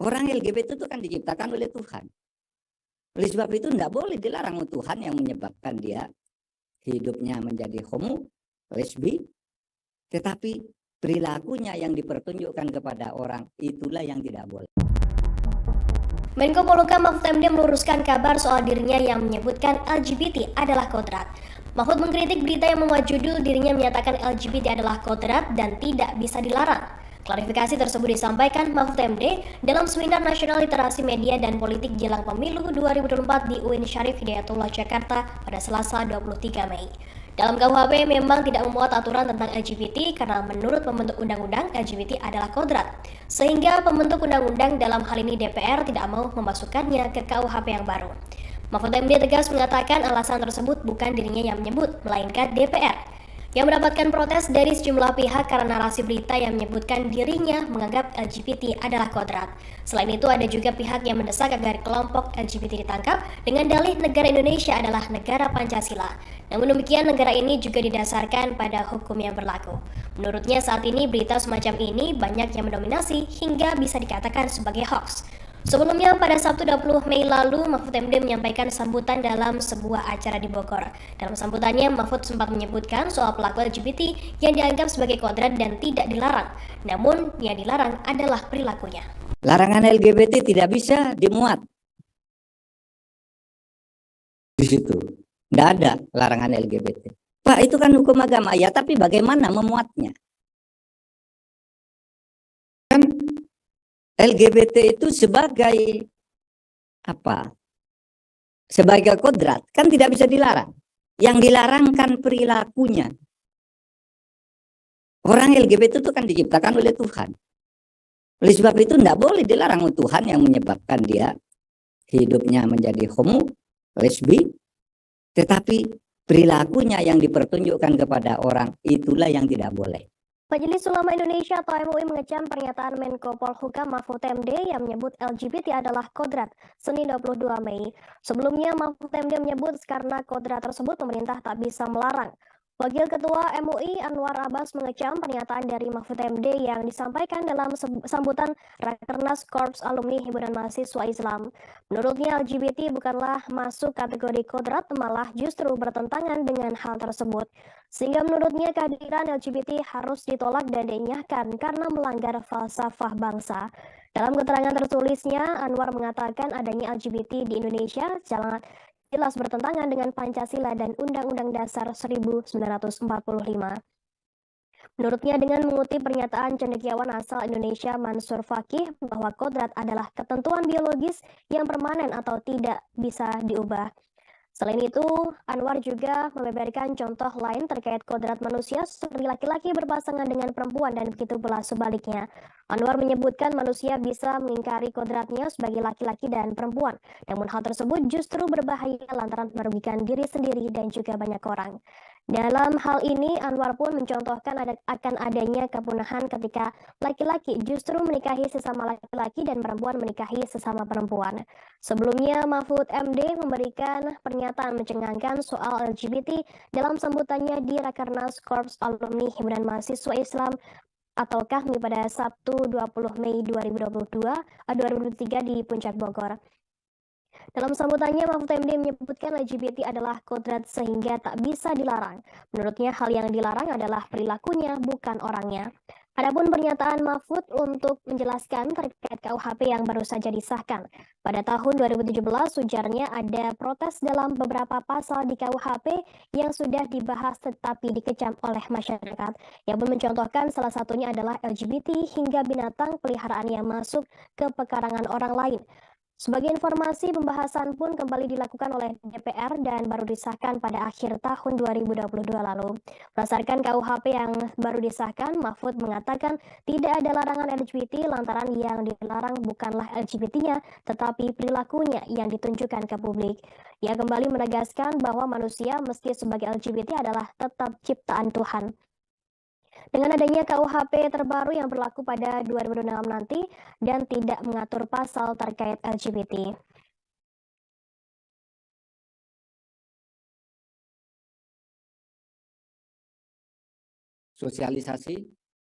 Orang LGBT itu kan diciptakan oleh Tuhan. Oleh sebab itu tidak boleh dilarang Tuhan yang menyebabkan dia hidupnya menjadi homo, lesbi, tetapi perilakunya yang dipertunjukkan kepada orang itulah yang tidak boleh. Menko Polhukam Mahfud MD meluruskan kabar soal dirinya yang menyebutkan LGBT adalah kodrat. Mahfud mengkritik berita yang memuat judul dirinya menyatakan LGBT adalah kodrat dan tidak bisa dilarang. Klarifikasi tersebut disampaikan Mahfud MD dalam Seminar Nasional Literasi Media dan Politik Jelang Pemilu 2024 di UIN Syarif Hidayatullah Jakarta pada Selasa 23 Mei. Dalam KUHP memang tidak memuat aturan tentang LGBT karena menurut pembentuk undang-undang LGBT adalah kodrat. Sehingga pembentuk undang-undang dalam hal ini DPR tidak mau memasukkannya ke KUHP yang baru. Mahfud MD tegas mengatakan alasan tersebut bukan dirinya yang menyebut, melainkan DPR yang mendapatkan protes dari sejumlah pihak karena narasi berita yang menyebutkan dirinya menganggap LGBT adalah kodrat. Selain itu ada juga pihak yang mendesak agar kelompok LGBT ditangkap dengan dalih negara Indonesia adalah negara Pancasila. Namun demikian negara ini juga didasarkan pada hukum yang berlaku. Menurutnya saat ini berita semacam ini banyak yang mendominasi hingga bisa dikatakan sebagai hoax. Sebelumnya pada Sabtu 20 Mei lalu, Mahfud MD menyampaikan sambutan dalam sebuah acara di Bogor. Dalam sambutannya, Mahfud sempat menyebutkan soal pelaku LGBT yang dianggap sebagai kodrat dan tidak dilarang. Namun, yang dilarang adalah perilakunya. Larangan LGBT tidak bisa dimuat. Di situ. Nggak ada larangan LGBT. Pak, itu kan hukum agama. Ya, tapi bagaimana memuatnya? Kan LGBT itu sebagai apa? Sebagai kodrat, kan tidak bisa dilarang. Yang dilarang kan perilakunya. Orang LGBT itu kan diciptakan oleh Tuhan. Oleh sebab itu tidak boleh dilarang Tuhan yang menyebabkan dia hidupnya menjadi homo, lesbi, tetapi perilakunya yang dipertunjukkan kepada orang itulah yang tidak boleh. Majelis Ulama Indonesia atau MUI mengecam pernyataan Menko Polhukam Mahfud MD yang menyebut LGBT adalah kodrat Senin 22 Mei. Sebelumnya Mahfud MD menyebut karena kodrat tersebut pemerintah tak bisa melarang. Wakil Ketua MUI Anwar Abbas mengecam pernyataan dari Mahfud MD yang disampaikan dalam sambutan Rakernas Korps Alumni Himpunan Mahasiswa Islam. Menurutnya LGBT bukanlah masuk kategori kodrat, malah justru bertentangan dengan hal tersebut. Sehingga menurutnya kehadiran LGBT harus ditolak dan dinyahkan karena melanggar falsafah bangsa. Dalam keterangan tertulisnya, Anwar mengatakan adanya LGBT di Indonesia jelas bertentangan dengan Pancasila dan Undang-Undang Dasar 1945. Menurutnya dengan mengutip pernyataan cendekiawan asal Indonesia Mansur Fakih bahwa kodrat adalah ketentuan biologis yang permanen atau tidak bisa diubah. Selain itu, Anwar juga membeberkan contoh lain terkait kodrat manusia seperti laki-laki berpasangan dengan perempuan dan begitu pula sebaliknya. Anwar menyebutkan manusia bisa mengingkari kodratnya sebagai laki-laki dan perempuan. Namun hal tersebut justru berbahaya lantaran merugikan diri sendiri dan juga banyak orang. Dalam hal ini, Anwar pun mencontohkan akan adanya kepunahan ketika laki-laki justru menikahi sesama laki-laki dan perempuan menikahi sesama perempuan. Sebelumnya, Mahfud MD memberikan pernyataan mencengangkan soal LGBT dalam sambutannya di Rakernas Korps Alumni Himpunan Mahasiswa Islam atau KAHMI pada Sabtu 20 Mei 2023 di Puncak Bogor. Dalam sambutannya, Mahfud MD menyebutkan LGBT adalah kodrat sehingga tak bisa dilarang. Menurutnya hal yang dilarang adalah perilakunya, bukan orangnya. Adapun pernyataan Mahfud untuk menjelaskan terkait KUHP yang baru saja disahkan. Pada tahun 2017, ujarnya ada protes dalam beberapa pasal di KUHP yang sudah dibahas tetapi dikecam oleh masyarakat. Yang pun mencontohkan salah satunya adalah LGBT hingga binatang peliharaan yang masuk ke pekarangan orang lain. Sebagai informasi, pembahasan pun kembali dilakukan oleh DPR dan baru disahkan pada akhir tahun 2022 lalu. Berdasarkan KUHP yang baru disahkan, Mahfud mengatakan tidak ada larangan LGBT lantaran yang dilarang bukanlah LGBT-nya, tetapi perilakunya yang ditunjukkan ke publik. Ia kembali menegaskan bahwa manusia meski sebagai LGBT adalah tetap ciptaan Tuhan. Dengan adanya KUHP terbaru yang berlaku pada 2026 nanti dan tidak mengatur pasal terkait LGBT. Sosialisasi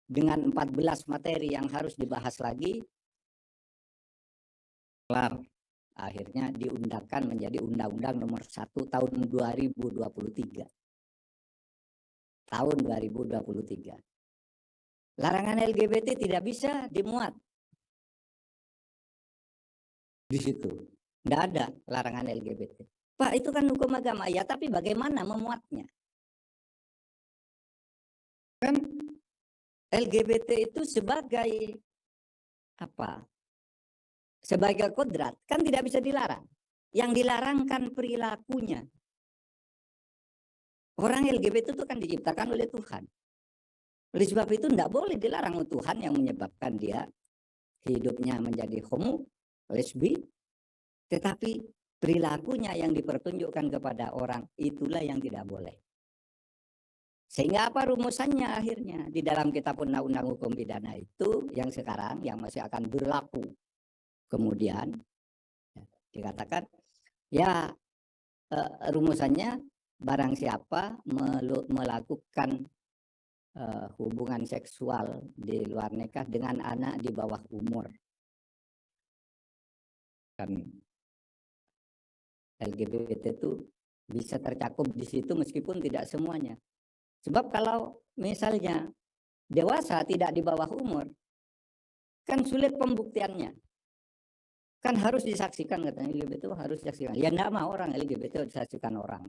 dengan 14 materi yang harus dibahas lagi, kelar. Akhirnya diundangkan menjadi Undang-Undang Nomor 1 Tahun 2023. Tahun 2023. Larangan LGBT tidak bisa dimuat di situ. Tidak ada larangan LGBT. Pak, itu kan hukum agama. Ya, tapi bagaimana memuatnya? Kan LGBT itu sebagai apa? Sebagai kodrat kan tidak bisa dilarang. Yang dilarang kan perilakunya. Orang LGBT itu kan diciptakan oleh Tuhan. Oleh sebab itu tidak boleh dilarang Tuhan yang menyebabkan dia hidupnya menjadi homo, lesbi, tetapi perilakunya yang dipertunjukkan kepada orang itulah yang tidak boleh. Sehingga apa rumusannya akhirnya? Di dalam kitab undang-undang hukum pidana itu yang sekarang yang masih akan berlaku. Kemudian dikatakan ya rumusannya barang siapa melakukan hubungan seksual di luar nikah dengan anak di bawah umur. Kan LGBT itu bisa tercakup di situ meskipun tidak semuanya. Sebab kalau misalnya dewasa tidak di bawah umur, kan sulit pembuktiannya. Kan harus disaksikan, katanya LGBT itu harus disaksikan. Ya enggak mau orang LGBT disaksikan orang.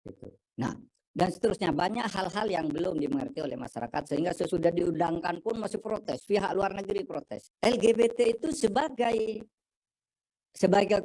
Gitu. Nah, dan seterusnya banyak hal-hal yang belum dimengerti oleh masyarakat sehingga sesudah diundangkan pun masih protes. Pihak luar negeri protes. LGBT itu sebagai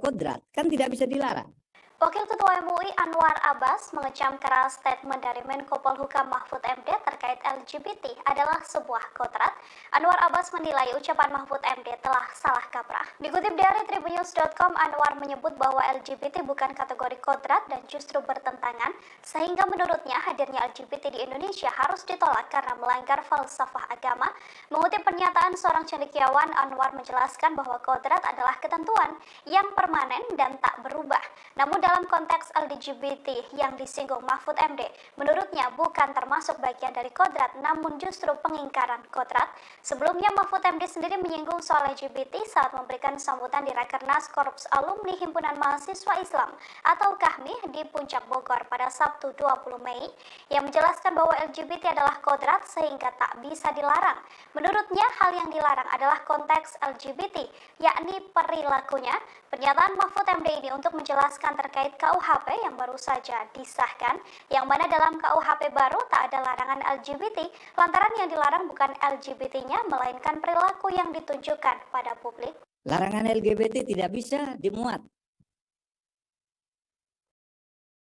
kodrat kan tidak bisa dilarang. Wakil Ketua MUI Anwar Abbas mengecam keras statement dari Menko Polhukam Mahfud MD terkait LGBT adalah sebuah kodrat. Anwar Abbas menilai ucapan Mahfud MD telah salah kaprah. Dikutip dari Tribunnews.com, Anwar menyebut bahwa LGBT bukan kategori kodrat dan justru bertentangan, sehingga menurutnya hadirnya LGBT di Indonesia harus ditolak karena melanggar falsafah agama. Mengutip pernyataan seorang cendekiawan, Anwar menjelaskan bahwa kodrat adalah ketentuan yang permanen dan tak berubah. Namun dalam konteks LGBT yang disinggung Mahfud MD, menurutnya bukan termasuk bagian dari kodrat, namun justru pengingkaran kodrat. Sebelumnya Mahfud MD sendiri menyinggung soal LGBT saat memberikan sambutan di Rakernas Korps Alumni Himpunan Mahasiswa Islam atau KAHMI di Puncak Bogor pada Sabtu 20 Mei, yang menjelaskan bahwa LGBT adalah kodrat sehingga tak bisa dilarang. Menurutnya hal yang dilarang adalah konteks LGBT, yakni perilakunya. Pernyataan Mahfud MD ini untuk menjelaskan terkait KUHP yang baru saja disahkan, yang mana dalam KUHP baru tak ada larangan LGBT, lantaran yang dilarang bukan LGBT-nya, melainkan perilaku yang ditunjukkan pada publik. Larangan LGBT tidak bisa dimuat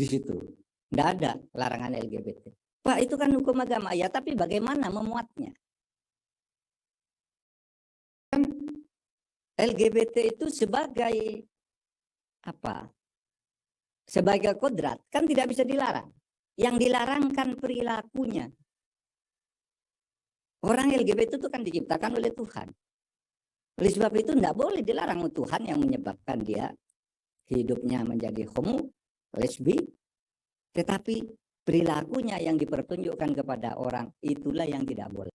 di situ. Tidak ada larangan LGBT. Pak, itu kan hukum agama. Ya, tapi bagaimana memuatnya? Kan LGBT itu sebagai apa? Sebagai kodrat kan tidak bisa dilarang. Yang dilarang kan perilakunya. Orang LGBT itu kan diciptakan oleh Tuhan. Oleh sebab itu tidak boleh dilarang Tuhan yang menyebabkan dia hidupnya menjadi homo, lesbi, tetapi perilakunya yang dipertunjukkan kepada orang itulah yang tidak boleh.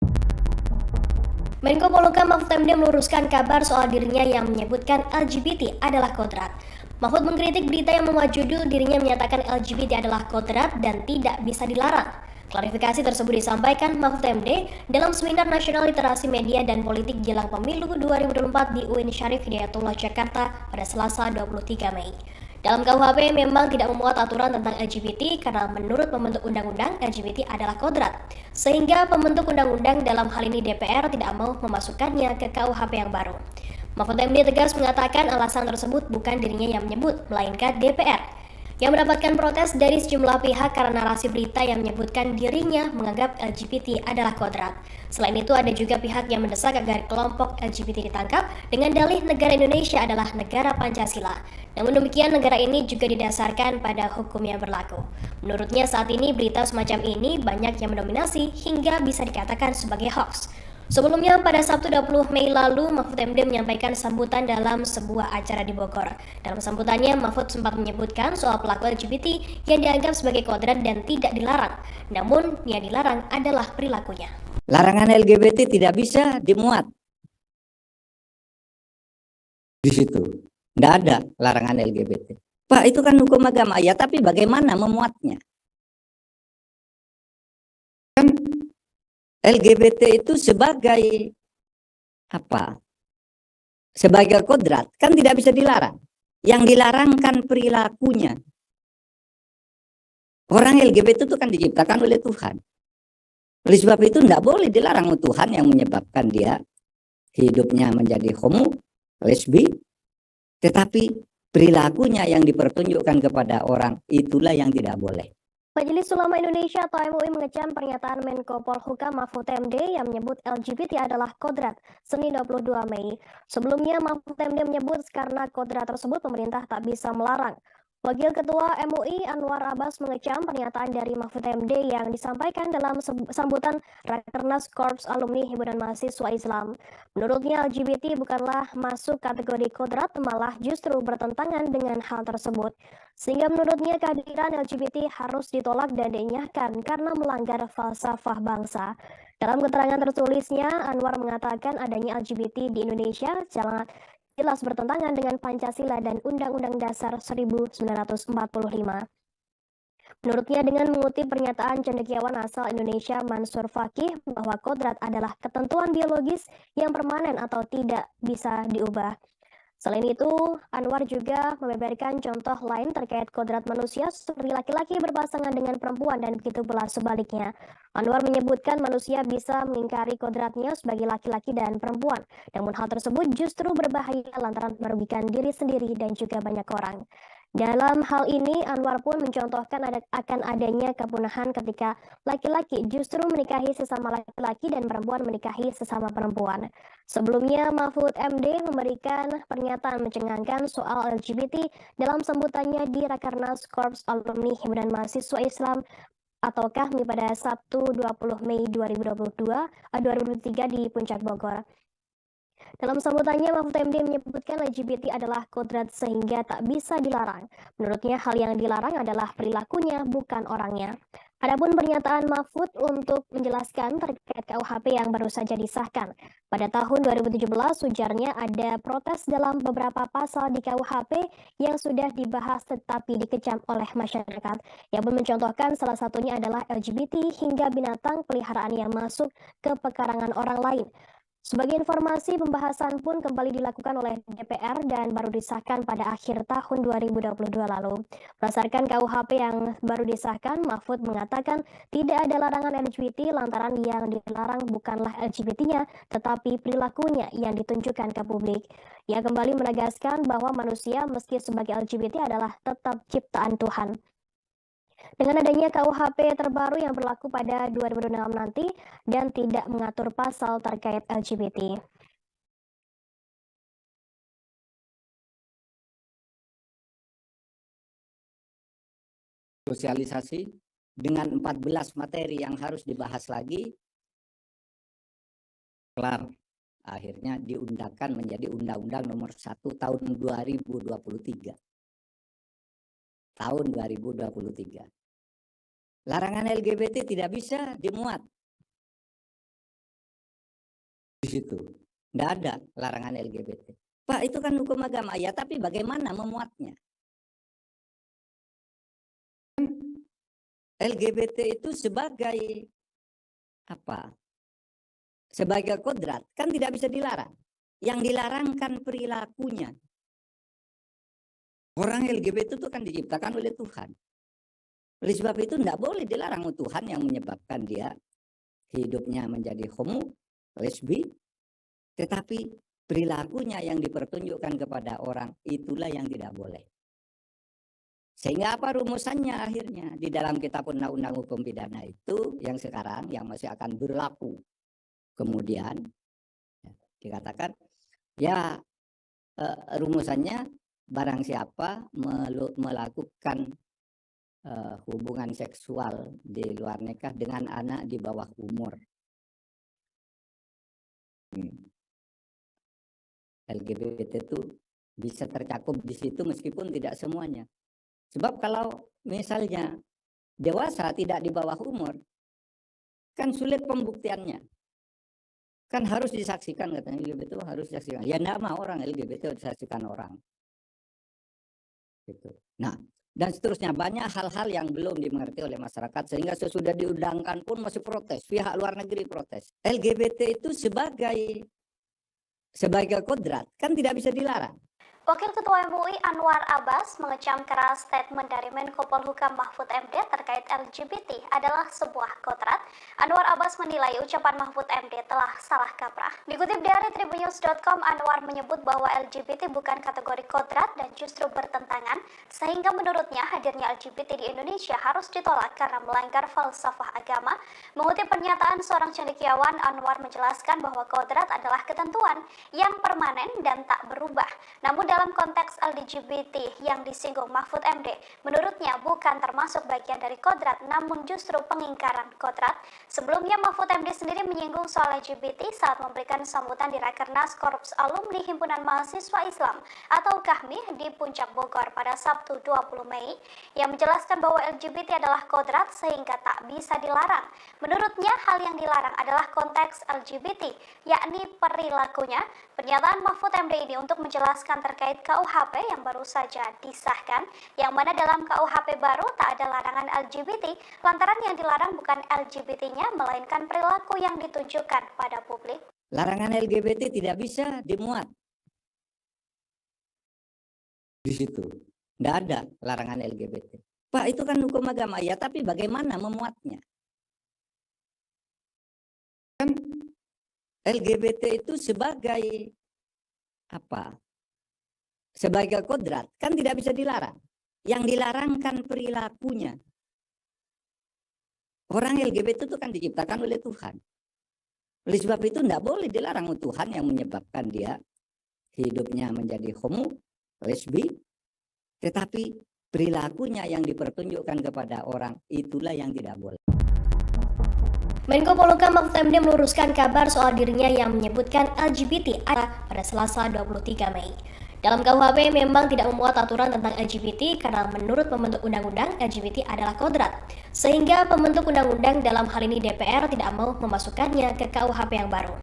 Menko Polhukam Mahfud MD meluruskan kabar soal dirinya yang menyebutkan LGBT adalah kodrat. Mahfud mengkritik berita yang memuat judul dirinya menyatakan LGBT adalah kodrat dan tidak bisa dilarang. Klarifikasi tersebut disampaikan Mahfud MD dalam Seminar Nasional Literasi Media dan Politik Jelang Pemilu 2024 di UIN Syarif Hidayatullah Jakarta pada Selasa 23 Mei. Dalam KUHP memang tidak memuat aturan tentang LGBT karena menurut pembentuk undang-undang LGBT adalah kodrat, sehingga pembentuk undang-undang dalam hal ini DPR tidak mau memasukkannya ke KUHP yang baru. Mahfud MD tegas mengatakan alasan tersebut bukan dirinya yang menyebut, melainkan DPR. yang mendapatkan protes dari sejumlah pihak karena narasi berita yang menyebutkan dirinya menganggap LGBT adalah kodrat. Selain itu, ada juga pihak yang mendesak agar kelompok LGBT ditangkap dengan dalih negara Indonesia adalah negara Pancasila. Namun demikian, negara ini juga didasarkan pada hukum yang berlaku. Menurutnya, saat ini berita semacam ini banyak yang mendominasi hingga bisa dikatakan sebagai hoax. Sebelumnya, pada Sabtu 20 Mei lalu, Mahfud MD menyampaikan sambutan dalam sebuah acara di Bogor. Dalam sambutannya, Mahfud sempat menyebutkan soal pelaku LGBT yang dianggap sebagai kodrat dan tidak dilarang. Namun, yang dilarang adalah perilakunya. Larangan LGBT tidak bisa dimuat di situ. Tidak ada larangan LGBT. Pak, itu kan hukum agama. Ya, tapi bagaimana memuatnya? Kan LGBT itu sebagai apa? Sebagai kodrat kan tidak bisa dilarang. Yang dilarang kan perilakunya. Orang LGBT itu kan diciptakan oleh Tuhan. Oleh sebab itu tidak boleh dilarang Tuhan yang menyebabkan dia hidupnya menjadi homo, lesbi, tetapi perilakunya yang dipertunjukkan kepada orang itulah yang tidak boleh. Majelis Ulama Indonesia atau MUI mengecam pernyataan Menko Polhukam Mahfud MD yang menyebut LGBT adalah kodrat Senin 22 Mei. Sebelumnya Mahfud MD menyebut karena kodrat tersebut pemerintah tak bisa melarang. Wakil Ketua MUI Anwar Abbas mengecam pernyataan dari Mahfud MD yang disampaikan dalam sambutan Rakernas Korps Alumni Himpunan Mahasiswa Islam. Menurutnya LGBT bukanlah masuk kategori kodrat, malah justru bertentangan dengan hal tersebut. Sehingga menurutnya kehadiran LGBT harus ditolak dan dinyahkan karena melanggar falsafah bangsa. Dalam keterangan tertulisnya, Anwar mengatakan adanya LGBT di Indonesia jelas bertentangan dengan Pancasila dan Undang-Undang Dasar 1945. Menurutnya, dengan mengutip pernyataan cendekiawan asal Indonesia Mansur Fakih bahwa kodrat adalah ketentuan biologis yang permanen atau tidak bisa diubah. Selain itu, Anwar juga membeberkan contoh lain terkait kodrat manusia seperti laki-laki berpasangan dengan perempuan dan begitu pula sebaliknya. Anwar menyebutkan manusia bisa mengingkari kodratnya sebagai laki-laki dan perempuan. Namun hal tersebut justru berbahaya lantaran merugikan diri sendiri dan juga banyak orang. Dalam hal ini, Anwar pun mencontohkan akan adanya kepunahan ketika laki-laki justru menikahi sesama laki-laki dan perempuan menikahi sesama perempuan. Sebelumnya, Mahfud MD memberikan pernyataan mencengangkan soal LGBT dalam sambutannya di Rakernas Korps Alumni Himpunan Mahasiswa Islam atau KAHMI pada Sabtu 20 Mei 2023 di Puncak Bogor. Dalam sambutannya, Mahfud MD menyebutkan LGBT adalah kodrat sehingga tak bisa dilarang. Menurutnya, hal yang dilarang adalah perilakunya, bukan orangnya. Adapun pernyataan Mahfud untuk menjelaskan terkait KUHP yang baru saja disahkan. Pada tahun 2017, ujarnya ada protes dalam beberapa pasal di KUHP yang sudah dibahas tetapi dikecam oleh masyarakat. Yang pun mencontohkan salah satunya adalah LGBT hingga binatang peliharaan yang masuk ke pekarangan orang lain. Sebagai informasi, pembahasan pun kembali dilakukan oleh DPR dan baru disahkan pada akhir tahun 2022 lalu. Berdasarkan KUHP yang baru disahkan, Mahfud mengatakan tidak ada larangan LGBT lantaran yang dilarang bukanlah LGBT-nya, tetapi perilakunya yang ditunjukkan ke publik. Ia kembali menegaskan bahwa manusia meski sebagai LGBT adalah tetap ciptaan Tuhan. Dengan adanya KUHP terbaru yang berlaku pada 2006 nanti dan tidak mengatur pasal terkait LGBT. Sosialisasi dengan 14 materi yang harus dibahas lagi, kelar. Akhirnya diundangkan menjadi Undang-Undang Nomor 1 Tahun 2023. Tahun 2023. Larangan LGBT tidak bisa dimuat di situ. Tidak ada larangan LGBT. Pak, itu kan hukum agama. Ya, tapi bagaimana memuatnya? LGBT itu sebagai apa? Sebagai kodrat kan tidak bisa dilarang. Yang dilarang kan perilakunya. Orang LGBT itu kan diciptakan oleh Tuhan. Oleh sebab itu tidak boleh dilarang Tuhan yang menyebabkan dia hidupnya menjadi homo, lesbi, tetapi perilakunya yang dipertunjukkan kepada orang itulah yang tidak boleh. Sehingga apa rumusannya akhirnya? Di dalam kitab undang-undang hukum pidana itu yang sekarang yang masih akan berlaku. Kemudian dikatakan ya rumusannya barang siapa melakukan hubungan seksual di luar nikah dengan anak di bawah umur. LGBT itu bisa tercakup di situ meskipun tidak semuanya. Sebab kalau misalnya dewasa tidak di bawah umur, kan sulit pembuktiannya. Kan harus disaksikan katanya LGBT harus disaksikan. Ya enggak mau orang LGBT disaksikan orang. Gitu. Nah, dan seterusnya banyak hal-hal yang belum dimengerti oleh masyarakat sehingga sesudah diundangkan pun masih protes. Pihak luar negeri protes. LGBT itu sebagai kodrat kan tidak bisa dilarang. Wakil Ketua MUI Anwar Abbas mengecam keras statement dari Menko Polhukam Mahfud MD terkait LGBT adalah sebuah kodrat. Anwar Abbas menilai ucapan Mahfud MD telah salah kaprah. Dikutip dari Tribunnews.com, Anwar menyebut bahwa LGBT bukan kategori kodrat dan justru bertentangan, sehingga menurutnya hadirnya LGBT di Indonesia harus ditolak karena melanggar falsafah agama. Mengutip pernyataan seorang cendekiawan, Anwar menjelaskan bahwa kodrat adalah ketentuan yang permanen dan tak berubah. Namun dalam konteks LGBT yang disinggung Mahfud MD, menurutnya bukan termasuk bagian dari kodrat, namun justru pengingkaran kodrat. Sebelumnya Mahfud MD sendiri menyinggung soal LGBT saat memberikan sambutan di Rakernas Korps Alumni Himpunan Mahasiswa Islam atau KAHMI di Puncak Bogor pada Sabtu 20 Mei, yang menjelaskan bahwa LGBT adalah kodrat sehingga tak bisa dilarang. Menurutnya hal yang dilarang adalah konteks LGBT, yakni perilakunya. Pernyataan Mahfud MD ini untuk menjelaskan terkait KUHP yang baru saja disahkan, yang mana dalam KUHP baru tak ada larangan LGBT, lantaran yang dilarang bukan LGBT-nya, melainkan perilaku yang ditunjukkan pada publik. Larangan LGBT tidak bisa dimuat di situ. Tidak ada larangan LGBT. Pak, itu kan hukum agama ya, tapi bagaimana memuatnya? Kan LGBT itu sebagai apa? Sebagai kodrat kan tidak bisa dilarang. Yang dilarang kan perilakunya. Orang LGBT itu kan diciptakan oleh Tuhan. Oleh sebab itu tidak boleh dilarang Tuhan yang menyebabkan dia hidupnya menjadi homo, lesbi, tetapi perilakunya yang dipertunjukkan kepada orang itulah yang tidak boleh. Menko Polhukam Mahfud MD meluruskan kabar soal dirinya yang menyebutkan LGBT pada Selasa 23 Mei. Dalam KUHP memang tidak memuat aturan tentang LGBT karena menurut pembentuk undang-undang LGBT adalah kodrat. Sehingga pembentuk undang-undang dalam hal ini DPR tidak mau memasukkannya ke KUHP yang baru.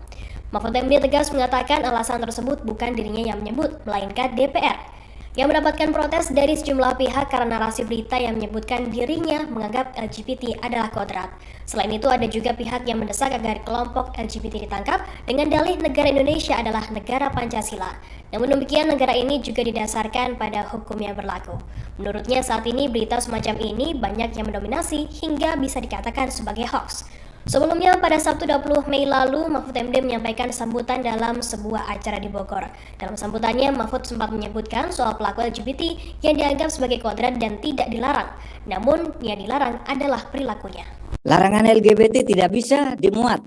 Mahfud MD tegas mengatakan alasan tersebut bukan dirinya yang menyebut, melainkan DPR yang mendapatkan protes dari sejumlah pihak karena narasi berita yang menyebutkan dirinya menganggap LGBT adalah kodrat. Selain itu ada juga pihak yang mendesak agar kelompok LGBT ditangkap dengan dalih negara Indonesia adalah negara Pancasila. Namun demikian negara ini juga didasarkan pada hukum yang berlaku. Menurutnya saat ini berita semacam ini banyak yang mendominasi hingga bisa dikatakan sebagai hoax. Sebelumnya pada Sabtu 20 Mei lalu, Mahfud MD menyampaikan sambutan dalam sebuah acara di Bogor. Dalam sambutannya, Mahfud sempat menyebutkan soal pelaku LGBT yang dianggap sebagai kodrat dan tidak dilarang. Namun, yang dilarang adalah perilakunya. Larangan LGBT tidak bisa dimuat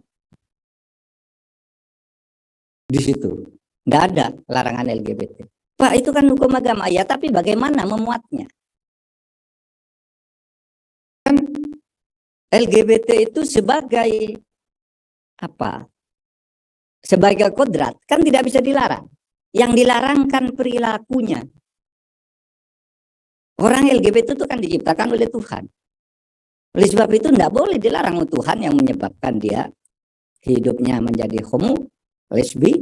di situ. Tidak ada larangan LGBT. Pak, itu kan hukum agama ya, tapi bagaimana memuatnya? Kan LGBT itu sebagai apa? Sebagai kodrat kan tidak bisa dilarang. Yang dilarang kan perilakunya. Orang LGBT itu kan diciptakan oleh Tuhan. Oleh sebab itu tidak boleh dilarang Tuhan yang menyebabkan dia hidupnya menjadi homo, lesbi,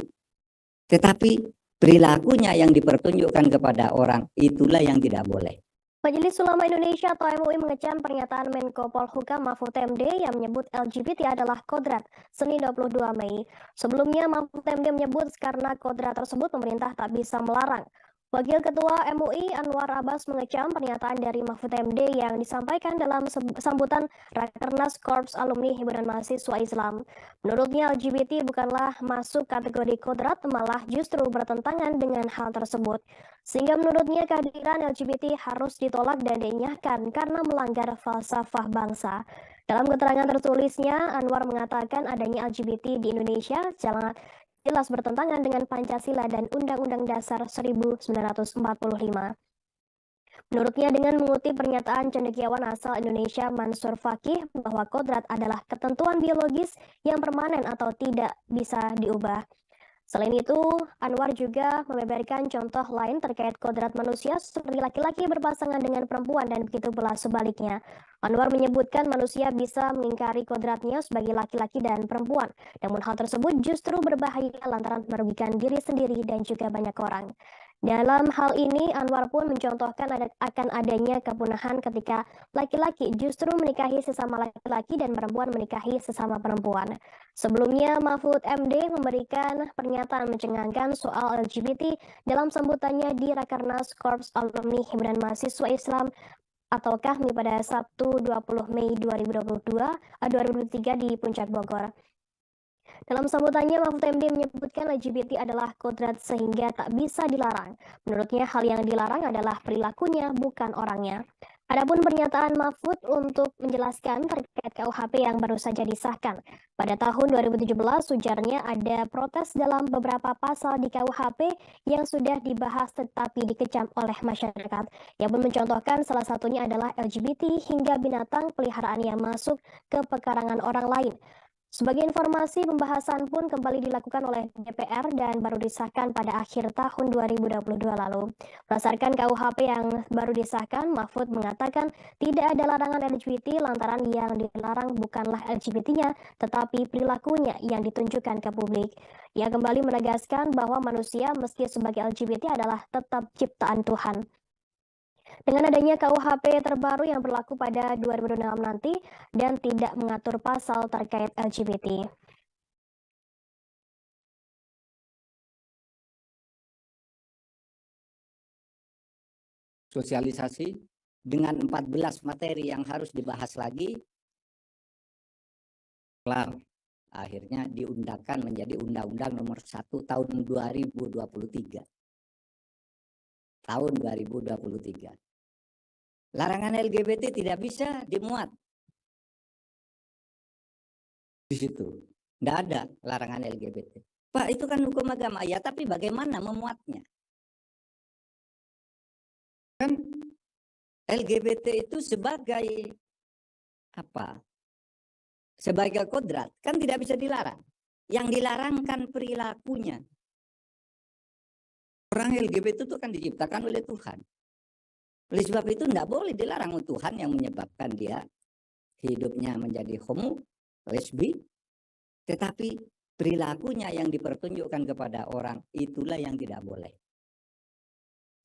tetapi perilakunya yang dipertunjukkan kepada orang itulah yang tidak boleh. Majelis Ulama Indonesia atau MUI mengecam pernyataan Menko Polhukam Mahfud MD yang menyebut LGBT adalah kodrat Senin 22 Mei. Sebelumnya Mahfud MD menyebut karena kodrat tersebut pemerintah tak bisa melarang. Wakil Ketua MUI Anwar Abbas mengecam pernyataan dari Mahfud MD yang disampaikan dalam sambutan Rakernas Korps Alumni Himpunan Mahasiswa Islam. Menurutnya LGBT bukanlah masuk kategori kodrat, malah justru bertentangan dengan hal tersebut. Sehingga menurutnya kehadiran LGBT harus ditolak dan dinyahkan karena melanggar falsafah bangsa. Dalam keterangan tertulisnya, Anwar mengatakan adanya LGBT di Indonesia jelas bertentangan dengan Pancasila dan Undang-Undang Dasar 1945. Menurutnya dengan mengutip pernyataan cendekiawan asal Indonesia Mansur Fakih bahwa kodrat adalah ketentuan biologis yang permanen atau tidak bisa diubah. Selain itu, Anwar juga membeberkan contoh lain terkait kodrat manusia seperti laki-laki berpasangan dengan perempuan dan begitu pula sebaliknya. Anwar menyebutkan manusia bisa mengingkari kodratnya sebagai laki-laki dan perempuan. Namun hal tersebut justru berbahaya lantaran merugikan diri sendiri dan juga banyak orang. Dalam hal ini, Anwar pun mencontohkan akan adanya kepunahan ketika laki-laki justru menikahi sesama laki-laki dan perempuan menikahi sesama perempuan. Sebelumnya, Mahfud MD memberikan pernyataan mencengangkan soal LGBT dalam sambutannya di Rakernas Korps Alumni Himpunan Mahasiswa Islam atau KAHMI pada Sabtu 20 Mei 2023 di Puncak Bogor. Dalam sambutannya, Mahfud MD menyebutkan LGBT adalah kodrat sehingga tak bisa dilarang. Menurutnya, hal yang dilarang adalah perilakunya, bukan orangnya. Adapun pernyataan Mahfud untuk menjelaskan terkait KUHP yang baru saja disahkan. Pada tahun 2017, ujarnya ada protes dalam beberapa pasal di KUHP yang sudah dibahas tetapi dikecam oleh masyarakat. Ia pun mencontohkan salah satunya adalah LGBT hingga binatang peliharaan yang masuk ke pekarangan orang lain. Sebagai informasi, pembahasan pun kembali dilakukan oleh DPR dan baru disahkan pada akhir tahun 2022 lalu. Berdasarkan KUHP yang baru disahkan, Mahfud mengatakan tidak ada larangan LGBT lantaran yang dilarang bukanlah LGBT-nya, tetapi perilakunya yang ditunjukkan ke publik. Ia kembali menegaskan bahwa manusia meski sebagai LGBT adalah tetap ciptaan Tuhan. Dengan adanya KUHP terbaru yang berlaku pada 2006 nanti dan tidak mengatur pasal terkait LGBT. Sosialisasi dengan 14 materi yang harus dibahas lagi, kelar. Akhirnya diundangkan menjadi Undang-Undang Nomor 1 Tahun 2023. Tahun 2023. Larangan LGBT tidak bisa dimuat di situ. Tidak ada larangan LGBT. Pak, itu kan hukum agama. Ya, tapi bagaimana memuatnya? Kan LGBT itu sebagai apa? Sebagai kodrat. Kan tidak bisa dilarang. Yang dilarang kan perilakunya. Orang LGBT itu kan diciptakan oleh Tuhan. Oleh sebab itu tidak boleh dilarang Tuhan yang menyebabkan dia hidupnya menjadi homo, lesbi, tetapi perilakunya yang dipertunjukkan kepada orang itulah yang tidak boleh.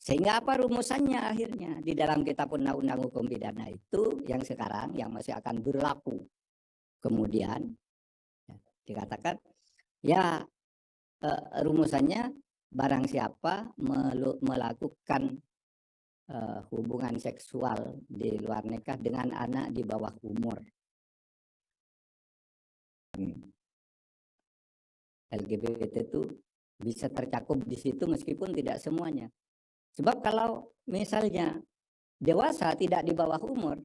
Sehingga apa rumusannya akhirnya di dalam kitab undang-undang hukum pidana itu yang sekarang yang masih akan berlaku. Kemudian dikatakan ya rumusannya barang siapa melakukan hubungan seksual di luar nikah dengan anak di bawah umur. LGBT itu bisa tercakup di situ meskipun tidak semuanya. Sebab kalau misalnya dewasa tidak di bawah umur,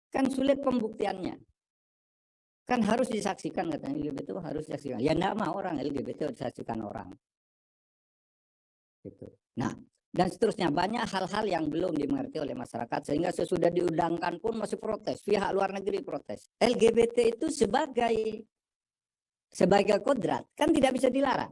kan sulit pembuktiannya. Kan harus disaksikan katanya LGBT itu harus disaksikan. Ya enggak mau orang LGBT disaksikan orang. Gitu. Nah, dan seterusnya banyak hal-hal yang belum dimengerti oleh masyarakat sehingga sesudah diundangkan pun masih protes, pihak luar negeri protes. LGBT itu sebagai kodrat kan tidak bisa dilarang.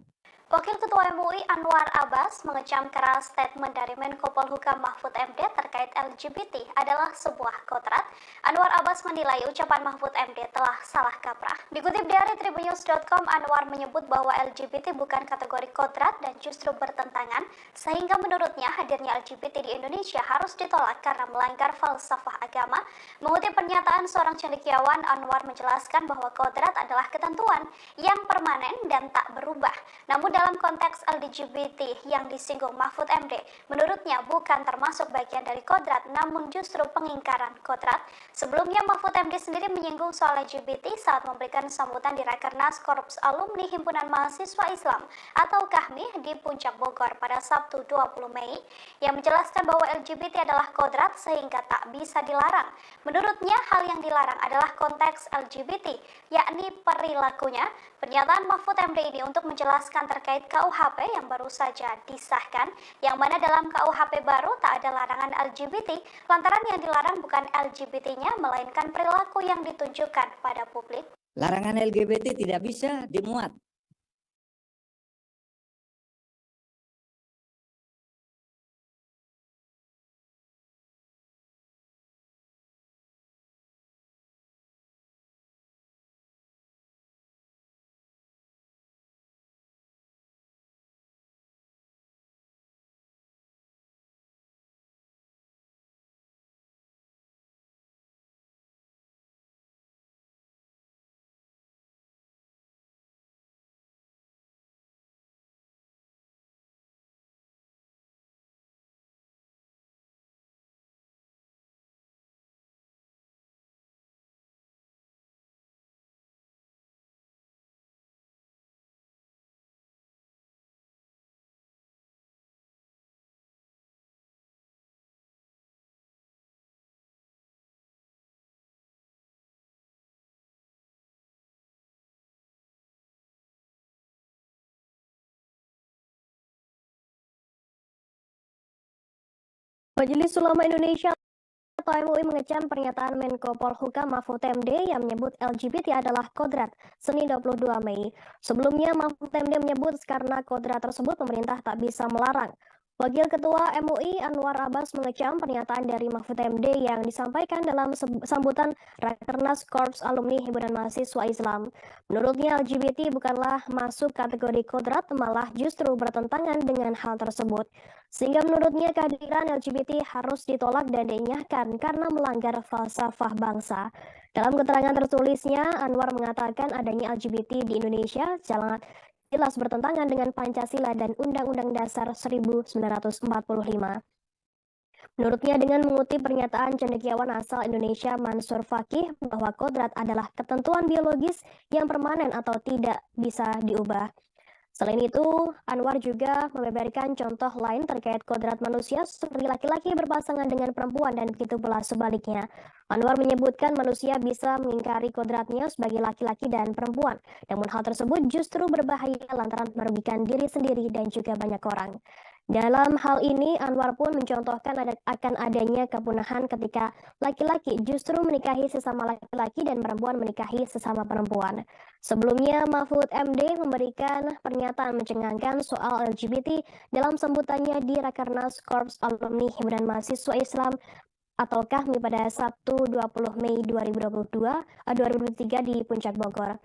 Wakil Ketua MUI Anwar Abbas mengecam keras statement dari Menko Polhukam Mahfud MD terkait LGBT adalah sebuah kodrat. Anwar Abbas menilai ucapan Mahfud MD telah salah kaprah. Dikutip dari Tribunnews.com, Anwar menyebut bahwa LGBT bukan kategori kodrat dan justru bertentangan, sehingga menurutnya hadirnya LGBT di Indonesia harus ditolak karena melanggar falsafah agama. Mengutip pernyataan seorang cendekiawan, Anwar menjelaskan bahwa kodrat adalah ketentuan yang permanen permanen dan tak berubah. Namun dalam konteks LGBT yang disinggung Mahfud MD, menurutnya bukan termasuk bagian dari kodrat, namun justru pengingkaran kodrat. Sebelumnya Mahfud MD sendiri menyinggung soal LGBT saat memberikan sambutan di Rakernas Korps Alumni Himpunan Mahasiswa Islam atau KAHMI di Puncak Bogor pada Sabtu 20 Mei, yang menjelaskan bahwa LGBT adalah kodrat sehingga tak bisa dilarang. Menurutnya hal yang dilarang adalah konteks LGBT, yakni perilakunya. Pernyataan Mahfud MD ini untuk menjelaskan terkait KUHP yang baru saja disahkan, yang mana dalam KUHP baru tak ada larangan LGBT, lantaran yang dilarang bukan LGBT-nya, melainkan perilaku yang ditunjukkan pada publik. Larangan LGBT tidak bisa dimuat. Majelis Ulama Indonesia atau MUI mengecam pernyataan Menko Polhukam Mahfud MD yang menyebut LGBT adalah kodrat Senin 22 Mei. Sebelumnya Mahfud MD menyebut karena kodrat tersebut pemerintah tak bisa melarang. Wakil Ketua MUI Anwar Abbas mengecam pernyataan dari Mahfud MD yang disampaikan dalam sambutan Rakernas Korps Alumni Himpunan Mahasiswa Islam. Menurutnya LGBT bukanlah masuk kategori kodrat, malah justru bertentangan dengan hal tersebut. Sehingga menurutnya kehadiran LGBT harus ditolak dan dinyahkan karena melanggar falsafah bangsa. Dalam keterangan tertulisnya, Anwar mengatakan adanya LGBT di Indonesia jelas bertentangan dengan Pancasila dan Undang-Undang Dasar 1945. Menurutnya dengan mengutip pernyataan cendekiawan asal Indonesia Mansur Fakih bahwa kodrat adalah ketentuan biologis yang permanen atau tidak bisa diubah. Selain itu, Anwar juga membeberkan contoh lain terkait kodrat manusia seperti laki-laki berpasangan dengan perempuan dan begitu pula sebaliknya. Anwar menyebutkan manusia bisa mengingkari kodratnya sebagai laki-laki dan perempuan. Namun hal tersebut justru berbahaya lantaran merugikan diri sendiri dan juga banyak orang. Dalam hal ini, Anwar pun mencontohkan akan adanya kepunahan ketika laki-laki justru menikahi sesama laki-laki dan perempuan menikahi sesama perempuan. Sebelumnya, Mahfud MD memberikan pernyataan mencengangkan soal LGBT dalam sambutannya di Rakernas Korps Alumni Himpunan Mahasiswa Islam atau KAHMI pada Sabtu 20 Mei 2023 di Puncak Bogor.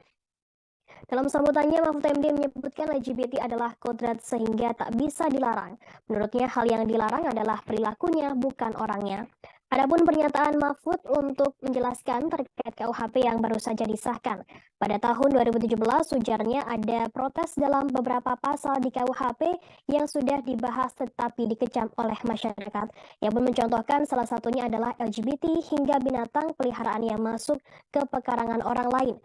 Dalam sambutannya, Mahfud MD menyebutkan LGBT adalah kodrat sehingga tak bisa dilarang. Menurutnya hal yang dilarang adalah perilakunya, bukan orangnya. Adapun pernyataan Mahfud untuk menjelaskan terkait KUHP yang baru saja disahkan. Pada tahun 2017, ujarnya ada protes dalam beberapa pasal di KUHP yang sudah dibahas tetapi dikecam oleh masyarakat. Yang pun mencontohkan salah satunya adalah LGBT hingga binatang peliharaan yang masuk ke pekarangan orang lain.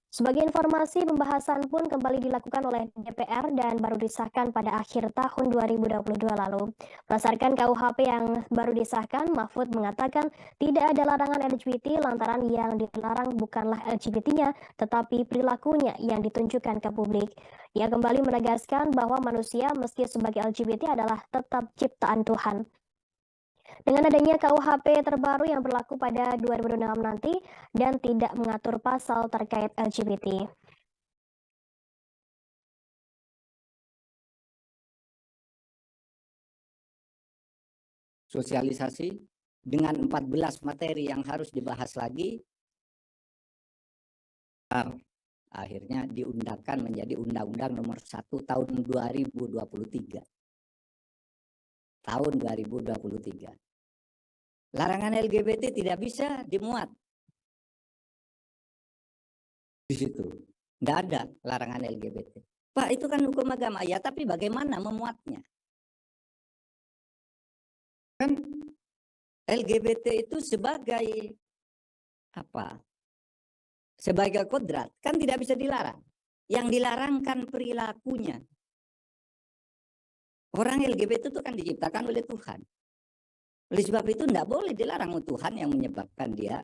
Sebagai informasi, pembahasan pun kembali dilakukan oleh DPR dan baru disahkan pada akhir tahun 2022 lalu. Berdasarkan KUHP yang baru disahkan, Mahfud mengatakan tidak ada larangan LGBT lantaran yang dilarang bukanlah LGBT-nya, tetapi perilakunya yang ditunjukkan ke publik. Ia kembali menegaskan bahwa manusia meski sebagai LGBT adalah tetap ciptaan Tuhan. Dengan adanya KUHP terbaru yang berlaku pada 2006 nanti dan tidak mengatur pasal terkait LGBT. Sosialisasi dengan 14 materi yang harus dibahas lagi, akhirnya diundangkan menjadi Undang-Undang Nomor 1 Tahun 2023. Tahun 2023. Larangan LGBT tidak bisa dimuat di situ. Nggak ada larangan LGBT. Pak, itu kan hukum agama. Ya, tapi bagaimana memuatnya? Kan LGBT itu sebagai apa? Sebagai kodrat kan tidak bisa dilarang. Yang dilarang kan perilakunya. Orang LGBT itu kan diciptakan oleh Tuhan. Oleh sebab itu tidak boleh dilarang oleh Tuhan yang menyebabkan dia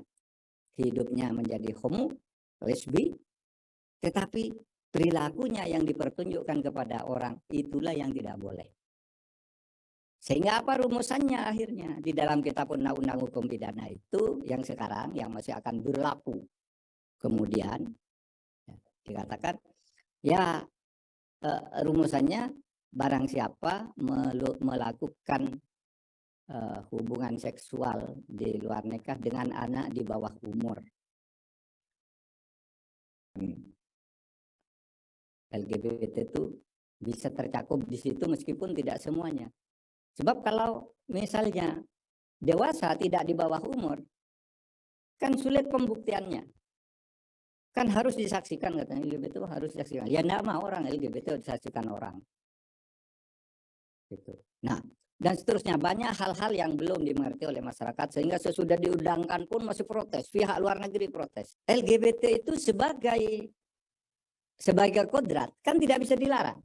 hidupnya menjadi homo, lesbi, tetapi perilakunya yang dipertunjukkan kepada orang itulah yang tidak boleh. Sehingga apa rumusannya akhirnya? Di dalam kitab undang-undang hukum pidana itu yang sekarang yang masih akan berlaku. Kemudian dikatakan ya rumusannya barang siapa melakukan hubungan seksual di luar nikah dengan anak di bawah umur. LGBT itu bisa tercakup di situ meskipun tidak semuanya. Sebab kalau misalnya dewasa tidak di bawah umur, kan sulit pembuktiannya. Kan harus disaksikan katanya LGBT itu harus disaksikan. Ya enggak mau orang LGBT disaksikan orang. Gitu. Nah, dan seterusnya banyak hal-hal yang belum dimengerti oleh masyarakat sehingga sesudah diundangkan pun masih protes. Pihak luar negeri protes. LGBT itu sebagai kodrat kan tidak bisa dilarang.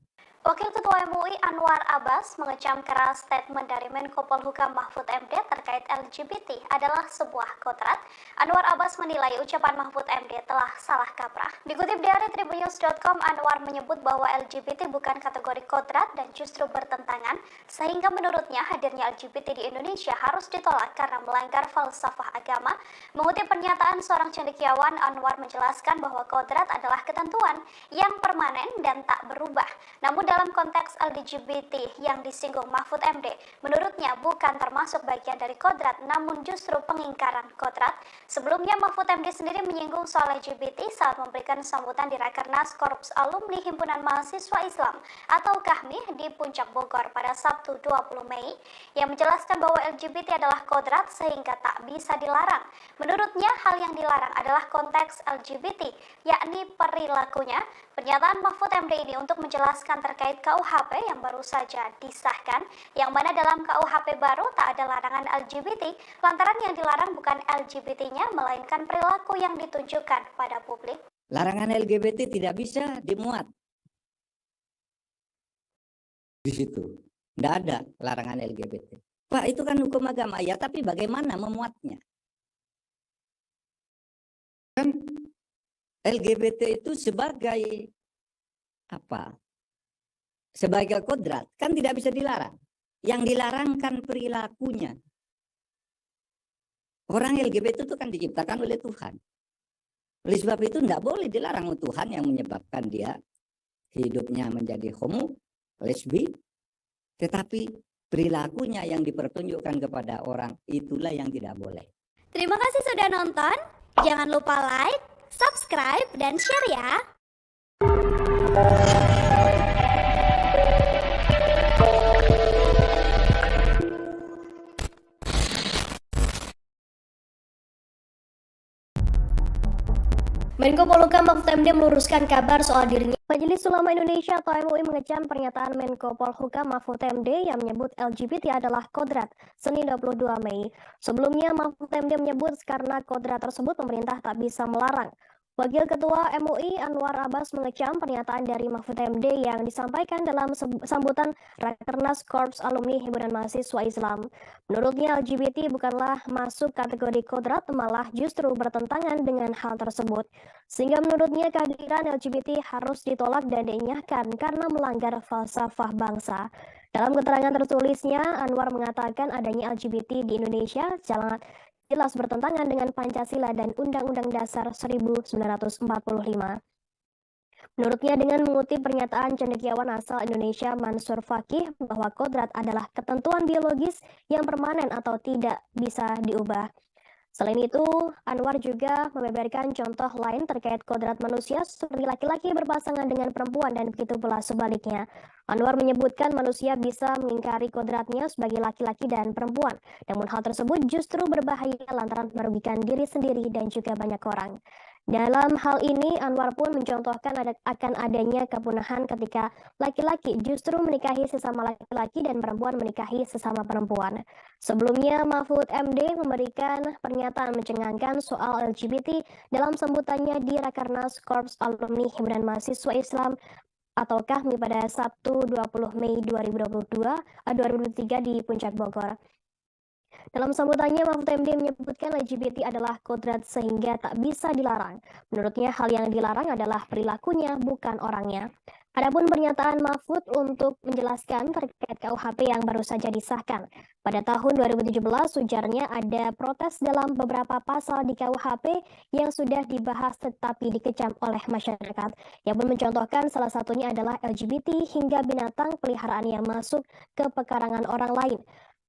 Wakil Ketua MUI Anwar Abbas mengecam keras statement dari Menko Polhukam Mahfud MD terkait LGBT adalah sebuah kodrat. Anwar Abbas menilai ucapan Mahfud MD telah salah kaprah. Dikutip dari Tribunnews.com, Anwar menyebut bahwa LGBT bukan kategori kodrat dan justru bertentangan, sehingga menurutnya hadirnya LGBT di Indonesia harus ditolak karena melanggar falsafah agama. Mengutip pernyataan seorang cendekiawan, Anwar menjelaskan bahwa kodrat adalah ketentuan yang permanen dan tak berubah. Namun dalam konteks LGBT yang disinggung Mahfud MD, menurutnya bukan termasuk bagian dari kodrat, namun justru pengingkaran kodrat. Sebelumnya Mahfud MD sendiri menyinggung soal LGBT saat memberikan sambutan di Rakernas Korps Alumni Himpunan Mahasiswa Islam atau KAHMI di Puncak Bogor pada Sabtu 20 Mei, yang menjelaskan bahwa LGBT adalah kodrat sehingga tak bisa dilarang. Menurutnya hal yang dilarang adalah konteks LGBT, yakni perilakunya. Pernyataan Mahfud MD ini untuk menjelaskan terkait KUHP yang baru saja disahkan, yang mana dalam KUHP baru tak ada larangan LGBT, lantaran yang dilarang bukan LGBT-nya, melainkan perilaku yang ditunjukkan pada publik. Larangan LGBT tidak bisa dimuat di situ. Tidak ada larangan LGBT. Pak, itu kan hukum agama. Ya, tapi bagaimana memuatnya? Kan LGBT itu sebagai apa? Sebagai kodrat kan tidak bisa dilarang. Yang dilarang kan perilakunya. Orang LGBT itu kan diciptakan oleh Tuhan. Oleh sebab itu tidak boleh dilarang oleh Tuhan yang menyebabkan dia hidupnya menjadi homo, lesbi, tetapi perilakunya yang dipertunjukkan kepada orang itulah yang tidak boleh. Terima kasih sudah nonton. Jangan lupa like, subscribe, dan share ya. Menko Polhukam Mahfud MD meluruskan kabar soal dirinya. Majelis Ulama Indonesia atau MUI mengecam pernyataan Menko Polhukam Mahfud MD yang menyebut LGBT adalah kodrat Senin 22 Mei. Sebelumnya Mahfud MD menyebut karena kodrat tersebut pemerintah tak bisa melarang. Wakil Ketua MUI Anwar Abbas mengecam pernyataan dari Mahfud MD yang disampaikan dalam sambutan Rakernas Korps Alumni Himpunan Mahasiswa Islam. Menurutnya LGBT bukanlah masuk kategori kodrat, malah justru bertentangan dengan hal tersebut. Sehingga menurutnya kehadiran LGBT harus ditolak dan dinyahkan karena melanggar falsafah bangsa. Dalam keterangan tertulisnya, Anwar mengatakan adanya LGBT di Indonesia jelas bertentangan dengan Pancasila dan Undang-Undang Dasar 1945. Menurutnya dengan mengutip pernyataan cendekiawan asal Indonesia Mansur Fakih bahwa kodrat adalah ketentuan biologis yang permanen atau tidak bisa diubah. Selain itu, Anwar juga membeberkan contoh lain terkait kodrat manusia seperti laki-laki berpasangan dengan perempuan dan begitu pula sebaliknya. Anwar menyebutkan manusia bisa mengingkari kodratnya sebagai laki-laki dan perempuan. Namun hal tersebut justru berbahaya lantaran merugikan diri sendiri dan juga banyak orang. Dalam hal ini, Anwar pun mencontohkan akan adanya kepunahan ketika laki-laki justru menikahi sesama laki-laki dan perempuan menikahi sesama perempuan. Sebelumnya, Mahfud MD memberikan pernyataan mencengangkan soal LGBT dalam sambutannya di Rakernas Korps Alumni Himpunan Mahasiswa Islam atau KAHMI pada Sabtu 20 Mei 2023 di Puncak Bogor. Dalam sambutannya, Mahfud MD menyebutkan LGBT adalah kodrat sehingga tak bisa dilarang. Menurutnya, hal yang dilarang adalah perilakunya, bukan orangnya. Adapun pernyataan Mahfud untuk menjelaskan terkait KUHP yang baru saja disahkan. Pada tahun 2017, ujarnya ada protes dalam beberapa pasal di KUHP yang sudah dibahas tetapi dikecam oleh masyarakat. Yang pun mencontohkan salah satunya adalah LGBT hingga binatang peliharaan yang masuk ke pekarangan orang lain.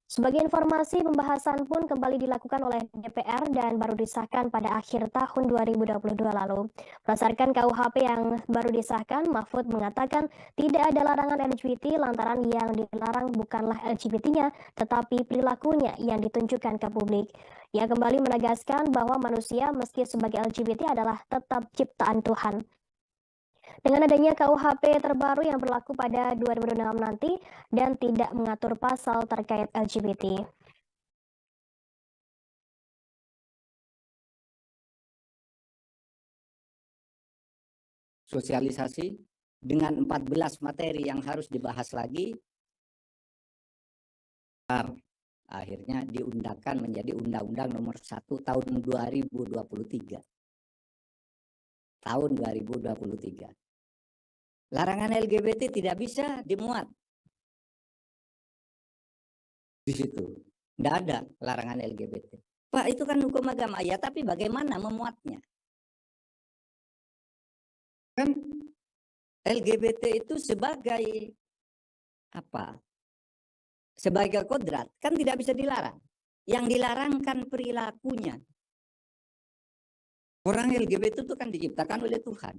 Sebagai informasi, pembahasan pun kembali dilakukan oleh DPR dan baru disahkan pada akhir tahun 2022 lalu. Berdasarkan KUHP yang baru disahkan, Mahfud mengatakan tidak ada larangan LGBT lantaran yang dilarang bukanlah LGBT-nya, tetapi perilakunya yang ditunjukkan ke publik. Ia kembali menegaskan bahwa manusia meski sebagai LGBT adalah tetap ciptaan Tuhan. Dengan adanya KUHP terbaru yang berlaku pada 2006 nanti dan tidak mengatur pasal terkait LGBT. Sosialisasi dengan 14 materi yang harus dibahas lagi, akhirnya diundangkan menjadi Undang-Undang Nomor 1 Tahun 2023. Tahun 2023. Larangan LGBT tidak bisa dimuat di situ. Tidak ada larangan LGBT. Pak, itu kan hukum agama. Ya, tapi bagaimana memuatnya? Kan LGBT itu sebagai apa? Sebagai kodrat kan tidak bisa dilarang. Yang dilarang kan perilakunya. Orang LGBT itu kan diciptakan oleh Tuhan.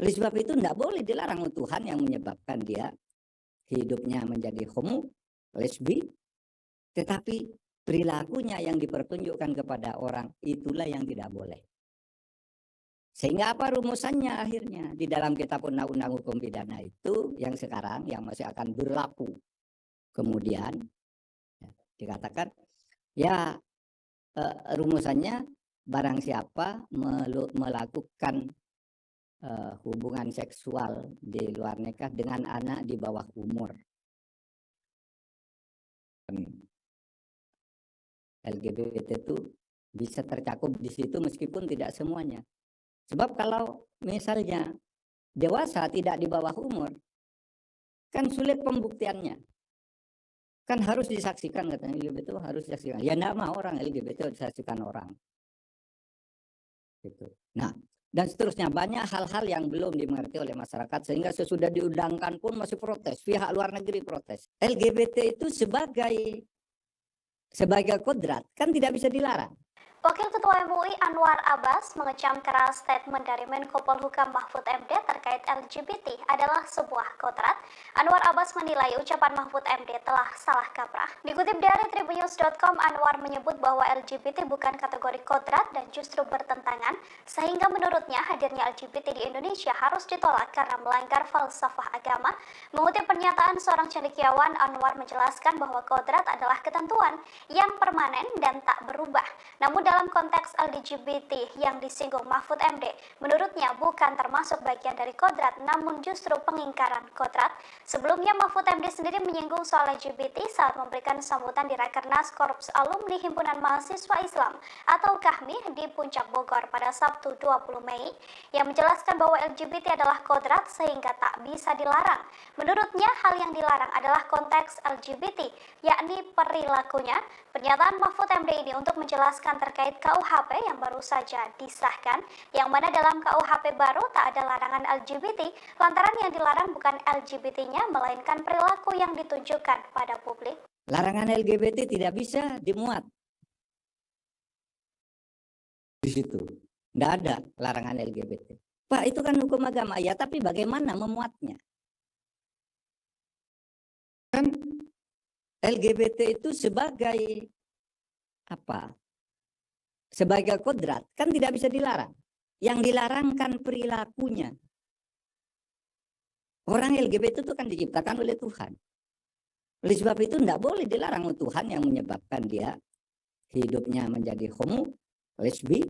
Oleh sebab itu tidak boleh dilarang oleh Tuhan yang menyebabkan dia hidupnya menjadi homo, lesbi, tetapi perilakunya yang dipertunjukkan kepada orang itulah yang tidak boleh. Sehingga apa rumusannya akhirnya? Di dalam kitab undang-undang hukum pidana itu yang sekarang yang masih akan berlaku. Kemudian dikatakan ya rumusannya barang siapa melakukan hubungan seksual di luar nikah dengan anak di bawah umur. LGBT itu bisa tercakup di situ meskipun tidak semuanya. Sebab kalau misalnya dewasa tidak di bawah umur, kan sulit pembuktiannya. Kan harus disaksikan, katanya LGBT harus disaksikan. Ya enggak mau orang LGBT disaksikan orang. Gitu. Nah, dan seterusnya banyak hal-hal yang belum dimengerti oleh masyarakat sehingga sesudah diundangkan pun masih protes, pihak luar negeri protes. LGBT itu sebagai kodrat kan tidak bisa dilarang. Wakil Ketua MUI Anwar Abbas mengecam keras statement dari Menko Polhukam Mahfud MD terkait LGBT adalah sebuah kodrat. Anwar Abbas menilai ucapan Mahfud MD telah salah kaprah. Dikutip dari Tribunnews.com, Anwar menyebut bahwa LGBT bukan kategori kodrat dan justru bertentangan, sehingga menurutnya hadirnya LGBT di Indonesia harus ditolak karena melanggar falsafah agama. Mengutip pernyataan seorang cendekiawan, Anwar menjelaskan bahwa kodrat adalah ketentuan yang permanen dan tak berubah. Namun dalam konteks LGBT yang disinggung Mahfud MD, menurutnya bukan termasuk bagian dari kodrat, namun justru pengingkaran kodrat. Sebelumnya Mahfud MD sendiri menyinggung soal LGBT saat memberikan sambutan di Rakernas Korps Alumni Himpunan Mahasiswa Islam atau KAHMI di Puncak Bogor pada Sabtu 20 Mei, yang menjelaskan bahwa LGBT adalah kodrat sehingga tak bisa dilarang. Menurutnya hal yang dilarang adalah konteks LGBT, yakni perilakunya. Pernyataan Mahfud MD ini untuk menjelaskan terkait KUHP yang baru saja disahkan, yang mana dalam KUHP baru tak ada larangan LGBT, lantaran yang dilarang bukan LGBT-nya, melainkan perilaku yang ditunjukkan pada publik. Larangan LGBT tidak bisa dimuat di situ. Tidak ada larangan LGBT. Pak, itu kan hukum agama. Ya, tapi bagaimana memuatnya? Kan LGBT itu sebagai apa? Sebagai kodrat kan tidak bisa dilarang. yang dilarangkan perilakunya. Orang LGBT itu kan diciptakan oleh Tuhan. Oleh sebab itu tidak boleh dilarang Tuhan yang menyebabkan dia hidupnya menjadi homo, lesbi,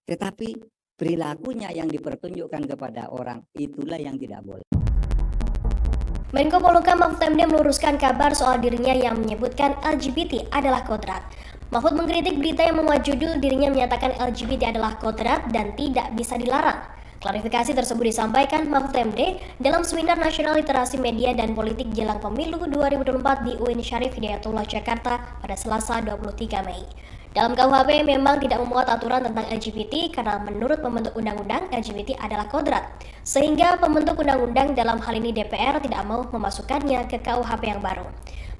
tetapi perilakunya yang dipertunjukkan kepada orang itulah yang tidak boleh. Menko Polhukam Mahfud MD meluruskan kabar soal dirinya yang menyebutkan LGBT adalah kodrat. Mahfud mengkritik berita yang memuat judul dirinya menyatakan LGBT adalah kodrat dan tidak bisa dilarang. Klarifikasi tersebut disampaikan Mahfud MD dalam Seminar Nasional Literasi Media dan Politik Jelang Pemilu 2024 di UIN Syarif Hidayatullah Jakarta pada Selasa 23 Mei. Dalam KUHP memang tidak memuat aturan tentang LGBT karena menurut pembentuk undang-undang LGBT adalah kodrat. Sehingga pembentuk undang-undang dalam hal ini DPR tidak mau memasukkannya ke KUHP yang baru.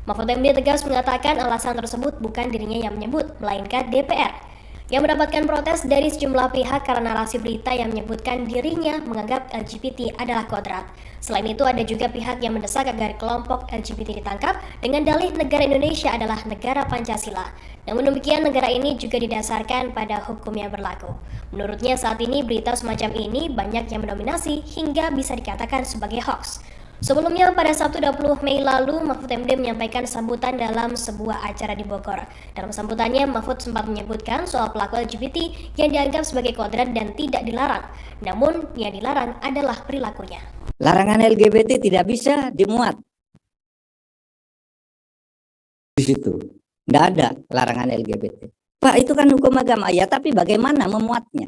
Mahfud MD tegas mengatakan alasan tersebut bukan dirinya yang menyebut, melainkan DPR yang mendapatkan protes dari sejumlah pihak karena narasi berita yang menyebutkan dirinya menganggap LGBT adalah kodrat. Selain itu ada juga pihak yang mendesak agar kelompok LGBT ditangkap dengan dalih negara Indonesia adalah negara Pancasila. Namun demikian negara ini juga didasarkan pada hukum yang berlaku. Menurutnya saat ini berita semacam ini banyak yang mendominasi hingga bisa dikatakan sebagai hoax. Sebelumnya pada Sabtu 20 Mei lalu, Mahfud MD menyampaikan sambutan dalam sebuah acara di Bogor. Dalam sambutannya, Mahfud sempat menyebutkan soal pelaku LGBT yang dianggap sebagai kodrat dan tidak dilarang. Namun, yang dilarang adalah perilakunya. Larangan LGBT tidak bisa dimuat di situ. Tidak ada larangan LGBT. Pak, itu kan hukum agama. Ya, tapi bagaimana memuatnya?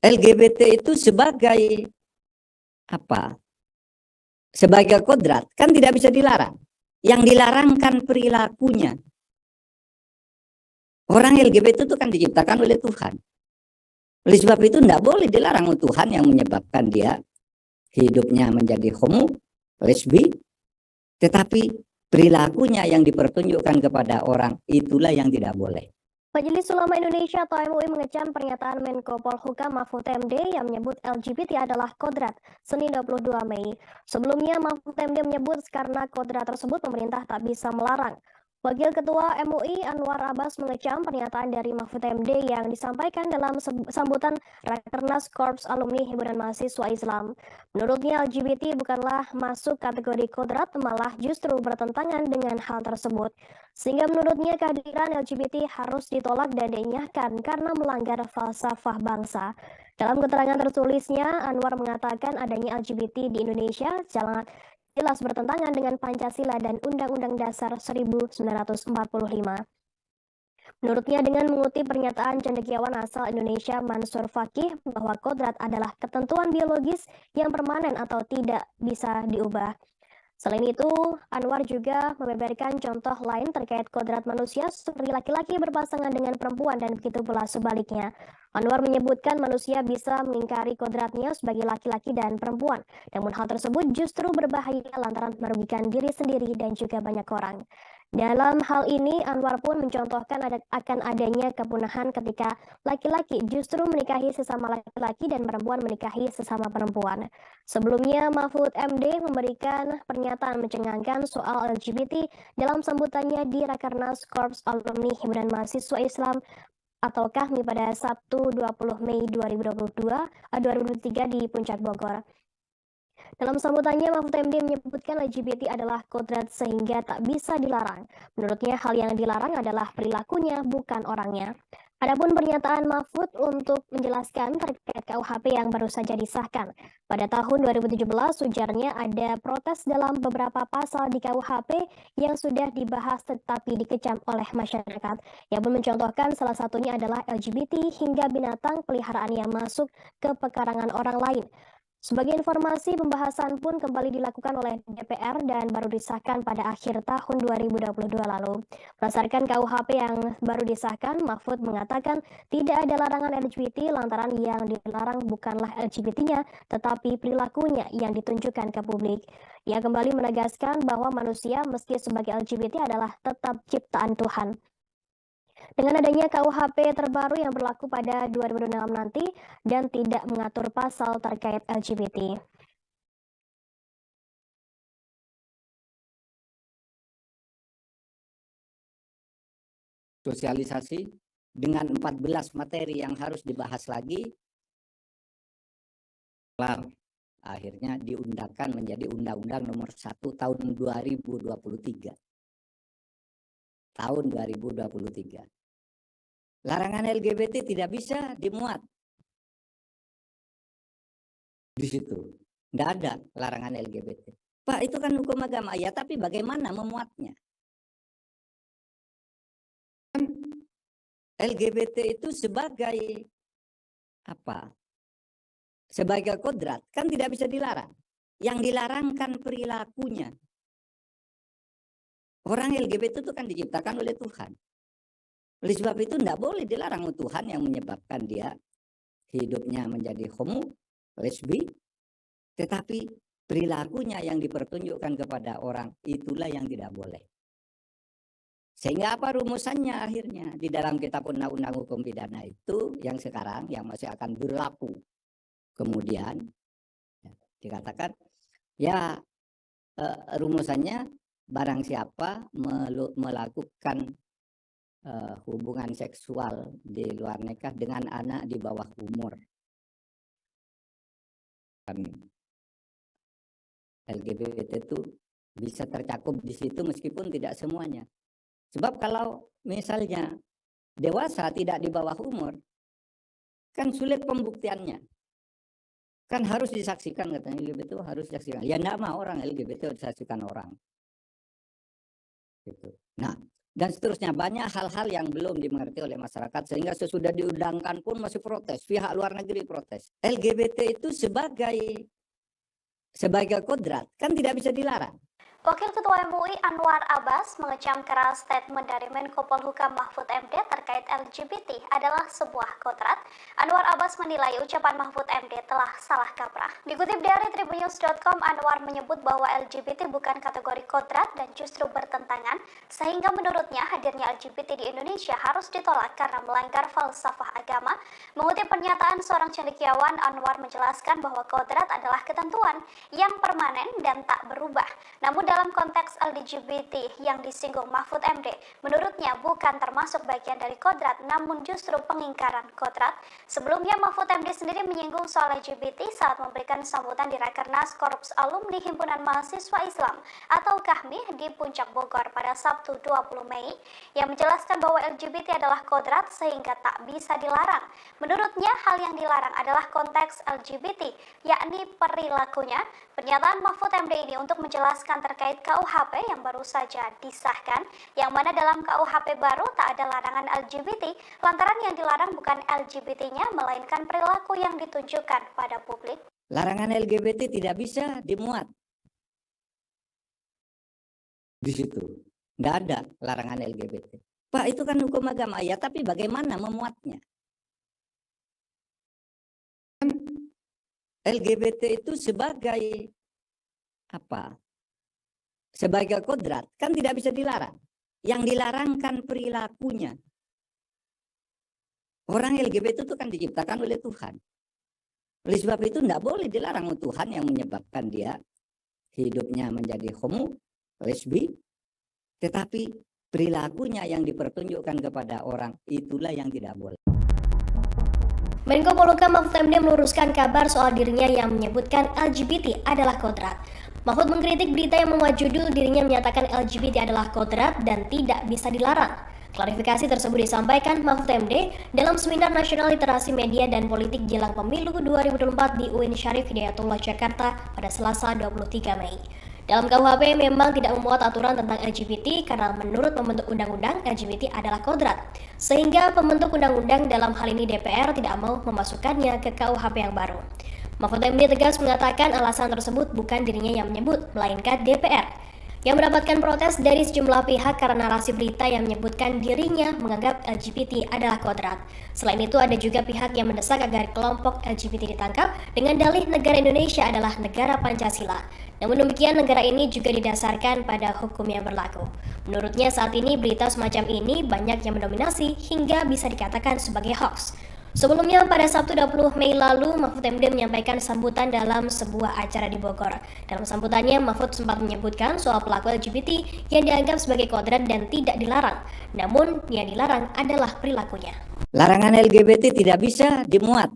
LGBT itu sebagai apa? Sebagai kodrat kan tidak bisa dilarang. Yang dilarangkan perilakunya. Orang LGBT itu kan diciptakan oleh Tuhan. Oleh sebab itu tidak boleh dilarang Tuhan yang menyebabkan dia hidupnya menjadi homo, lesbi, tetapi perilakunya yang dipertunjukkan kepada orang itulah yang tidak boleh. Majelis Ulama Indonesia atau MUI mengecam pernyataan Menko Polhukam Mahfud MD yang menyebut LGBT adalah kodrat Senin 22 Mei. Sebelumnya Mahfud MD menyebut karena kodrat tersebut pemerintah tak bisa melarang. Wakil Ketua MUI Anwar Abbas mengecam pernyataan dari Mahfud MD yang disampaikan dalam sambutan Rakernas Korps Alumni Himpunan Mahasiswa Islam. Menurutnya LGBT bukanlah masuk kategori kodrat, malah justru bertentangan dengan hal tersebut. Sehingga menurutnya kehadiran LGBT harus ditolak dan dinyahkan karena melanggar falsafah bangsa. Dalam keterangan tertulisnya, Anwar mengatakan adanya LGBT di Indonesia jelas bertentangan dengan Pancasila dan Undang-Undang Dasar 1945. Menurutnya dengan mengutip pernyataan cendekiawan asal Indonesia Mansur Fakih bahwa kodrat adalah ketentuan biologis yang permanen atau tidak bisa diubah. Selain itu, Anwar juga membeberkan contoh lain terkait kodrat manusia seperti laki-laki berpasangan dengan perempuan dan begitu pula sebaliknya. Anwar menyebutkan manusia bisa mengingkari kodratnya sebagai laki-laki dan perempuan. Namun hal tersebut justru berbahaya lantaran merugikan diri sendiri dan juga banyak orang. Dalam hal ini, Anwar pun mencontohkan akan adanya kepunahan ketika laki-laki justru menikahi sesama laki-laki dan perempuan menikahi sesama perempuan. Sebelumnya, Mahfud MD memberikan pernyataan mencengangkan soal LGBT dalam sambutannya di Rakernas Korps Alumni Himpunan Mahasiswa Islam atau KAHMI pada Sabtu 20 Mei 2023 di Puncak Bogor. Dalam sambutannya, Mahfud MD menyebutkan LGBT adalah kodrat sehingga tak bisa dilarang. Menurutnya, hal yang dilarang adalah perilakunya, bukan orangnya. Adapun pernyataan Mahfud untuk menjelaskan terkait KUHP yang baru saja disahkan. Pada tahun 2017, ujarnya ada protes dalam beberapa pasal di KUHP yang sudah dibahas tetapi dikecam oleh masyarakat. Yang pun mencontohkan salah satunya adalah LGBT hingga binatang peliharaan yang masuk ke pekarangan orang lain. Sebagai informasi, pembahasan pun kembali dilakukan oleh DPR dan baru disahkan pada akhir tahun 2022 lalu. Berdasarkan KUHP yang baru disahkan, Mahfud mengatakan tidak ada larangan LGBT lantaran yang dilarang bukanlah LGBT-nya, tetapi perilakunya yang ditunjukkan ke publik. Ia kembali menegaskan bahwa manusia meski sebagai LGBT adalah tetap ciptaan Tuhan. Dengan adanya KUHP terbaru yang berlaku pada 2006 nanti dan tidak mengatur pasal terkait LGBT. Sosialisasi dengan 14 materi yang harus dibahas lagi, akhirnya diundangkan menjadi Undang-Undang Nomor 1 Tahun 2023. Tahun 2023. Larangan LGBT tidak bisa dimuat di situ. Tidak ada larangan LGBT. Pak, itu kan hukum agama. Ya, tapi bagaimana memuatnya? LGBT itu sebagai apa? Sebagai kodrat kan tidak bisa dilarang. Yang dilarang kan perilakunya. Orang LGBT itu kan diciptakan oleh Tuhan. Oleh sebab itu tidak boleh dilarang Tuhan yang menyebabkan dia hidupnya menjadi homo, lesbi, tetapi perilakunya yang dipertunjukkan kepada orang itulah yang tidak boleh. Sehingga apa rumusannya akhirnya di dalam kitab undang-undang hukum pidana itu yang sekarang yang masih akan berlaku. Kemudian dikatakan ya rumusannya barang siapa melakukan hubungan seksual di luar nikah dengan anak di bawah umur. LGBT itu bisa tercakup di situ meskipun tidak semuanya. Sebab kalau misalnya dewasa tidak di bawah umur, kan sulit pembuktiannya. Kan harus disaksikan katanya LGBT itu harus disaksikan. Ya enggak mau orang LGBT disaksikan orang. Gitu. Nah, dan seterusnya banyak hal-hal yang belum dimengerti oleh masyarakat sehingga sesudah diundangkan pun masih protes. Pihak luar negeri protes. LGBT itu sebagai kodrat kan tidak bisa dilarang. Wakil Ketua MUI Anwar Abbas mengecam keras statement dari Menko Polhukam Mahfud MD terkait LGBT adalah sebuah kodrat. Anwar Abbas menilai ucapan Mahfud MD telah salah kaprah. Dikutip dari Tribunnews.com, Anwar menyebut bahwa LGBT bukan kategori kodrat dan justru bertentangan, sehingga menurutnya hadirnya LGBT di Indonesia harus ditolak karena melanggar falsafah agama. Mengutip pernyataan seorang cendekiawan, Anwar menjelaskan bahwa kodrat adalah ketentuan yang permanen dan tak berubah. Namun dalam konteks LGBT yang disinggung Mahfud MD, menurutnya bukan termasuk bagian dari kodrat, namun justru pengingkaran kodrat. Sebelumnya Mahfud MD sendiri menyinggung soal LGBT saat memberikan sambutan di Rakernas Korps Alumni Himpunan Mahasiswa Islam atau KAHMI di Puncak Bogor pada Sabtu 20 Mei, yang menjelaskan bahwa LGBT adalah kodrat sehingga tak bisa dilarang. Menurutnya hal yang dilarang adalah konteks LGBT, yakni perilakunya. Pernyataan Mahfud MD ini untuk menjelaskan terkait KUHP yang baru saja disahkan, yang mana dalam KUHP baru tak ada larangan LGBT, lantaran yang dilarang bukan LGBT-nya, melainkan perilaku yang ditunjukkan pada publik. Larangan LGBT tidak bisa dimuat di situ. Nggak ada larangan LGBT. Pak, itu kan hukum agama. Ya, tapi bagaimana memuatnya? LGBT itu sebagai apa? Sebagai kodrat kan tidak bisa dilarang. Yang dilarang kan perilakunya. Orang LGBT itu kan diciptakan oleh Tuhan. Oleh sebab itu tidak boleh dilarang Tuhan yang menyebabkan dia hidupnya menjadi homo, lesbi, tetapi perilakunya yang dipertunjukkan kepada orang itulah yang tidak boleh. Menko Polhukam Mahfud MD meluruskan kabar soal dirinya yang menyebutkan LGBT adalah kodrat. Mahfud mengkritik berita yang memuat judul dirinya menyatakan LGBT adalah kodrat dan tidak bisa dilarang. Klarifikasi tersebut disampaikan Mahfud MD dalam Seminar Nasional Literasi Media dan Politik Jelang Pemilu 2024 di UIN Syarif Hidayatullah Jakarta pada Selasa 23 Mei. Dalam KUHP memang tidak memuat aturan tentang LGBT karena menurut pembentuk undang-undang LGBT adalah kodrat. Sehingga pembentuk undang-undang dalam hal ini DPR tidak mau memasukkannya ke KUHP yang baru. Mahfud MD tegas mengatakan alasan tersebut bukan dirinya yang menyebut, melainkan DPR. Yang mendapatkan protes dari sejumlah pihak karena narasi berita yang menyebutkan dirinya menganggap LGBT adalah kodrat. Selain itu ada juga pihak yang mendesak agar kelompok LGBT ditangkap dengan dalih negara Indonesia adalah negara Pancasila. Namun demikian negara ini juga didasarkan pada hukum yang berlaku. Menurutnya saat ini berita semacam ini banyak yang mendominasi hingga bisa dikatakan sebagai hoax. Sebelumnya pada Sabtu 20 Mei lalu, Mahfud MD menyampaikan sambutan dalam sebuah acara di Bogor. Dalam sambutannya, Mahfud sempat menyebutkan soal pelaku LGBT yang dianggap sebagai kodrat dan tidak dilarang. Namun, yang dilarang adalah perilakunya. Larangan LGBT tidak bisa dimuat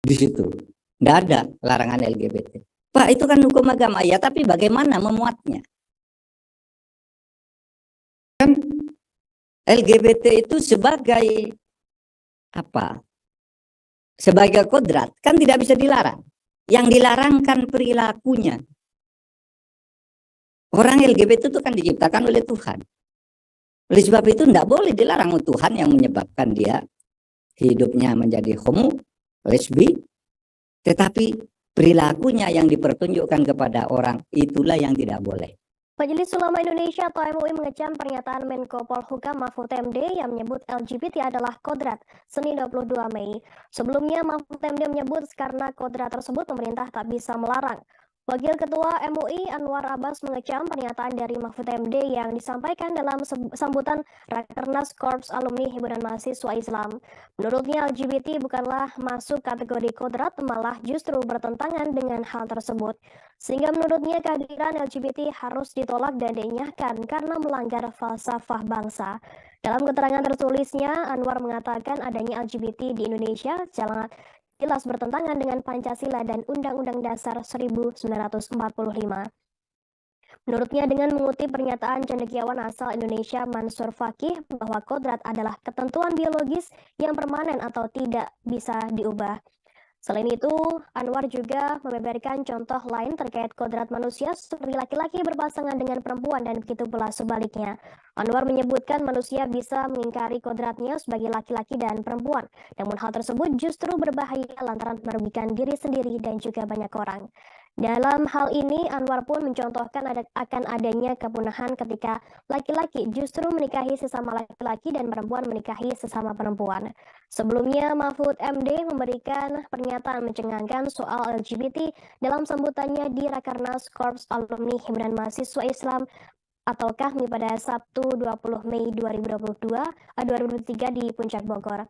di situ. Tidak ada larangan LGBT. Pak, itu kan hukum agama. Ya, tapi bagaimana memuatnya? Kan LGBT itu sebagai apa? Sebagai kodrat kan tidak bisa dilarang. Yang dilarang kan perilakunya. Orang LGBT itu kan diciptakan oleh Tuhan. Oleh sebab itu tidak boleh dilarang Tuhan yang menyebabkan dia hidupnya menjadi homo, lesbi, tetapi perilakunya yang dipertunjukkan kepada orang itulah yang tidak boleh. Majelis Ulama Indonesia atau MUI mengecam pernyataan Menko Polhukam Mahfud MD yang menyebut LGBT adalah kodrat Senin 22 Mei. Sebelumnya Mahfud MD menyebut karena kodrat tersebut pemerintah tak bisa melarang. Wakil Ketua MUI Anwar Abbas mengecam pernyataan dari Mahfud MD yang disampaikan dalam sambutan Rakernas Korps Alumni Himpunan Mahasiswa Islam. Menurutnya LGBT bukanlah masuk kategori kodrat, malah justru bertentangan dengan hal tersebut. Sehingga menurutnya kehadiran LGBT harus ditolak dan dienyahkan karena melanggar falsafah bangsa. Dalam keterangan tertulisnya, Anwar mengatakan adanya LGBT di Indonesia jelas bertentangan dengan Pancasila dan Undang-Undang Dasar 1945. Menurutnya dengan mengutip pernyataan cendekiawan asal Indonesia Mansur Fakih bahwa kodrat adalah ketentuan biologis yang permanen atau tidak bisa diubah. Selain itu, Anwar juga membeberkan contoh lain terkait kodrat manusia seperti laki-laki berpasangan dengan perempuan dan begitu pula sebaliknya. Anwar menyebutkan manusia bisa mengingkari kodratnya sebagai laki-laki dan perempuan. Namun hal tersebut justru berbahaya lantaran merugikan diri sendiri dan juga banyak orang. Dalam hal ini, Anwar pun mencontohkan akan adanya kepunahan ketika laki-laki justru menikahi sesama laki-laki dan perempuan menikahi sesama perempuan. Sebelumnya, Mahfud MD memberikan pernyataan mencengangkan soal LGBT dalam sambutannya di Rakernas Korps Alumni Himpunan Mahasiswa Islam atau KAHMI pada Sabtu 20 Mei 2023 di Puncak Bogor.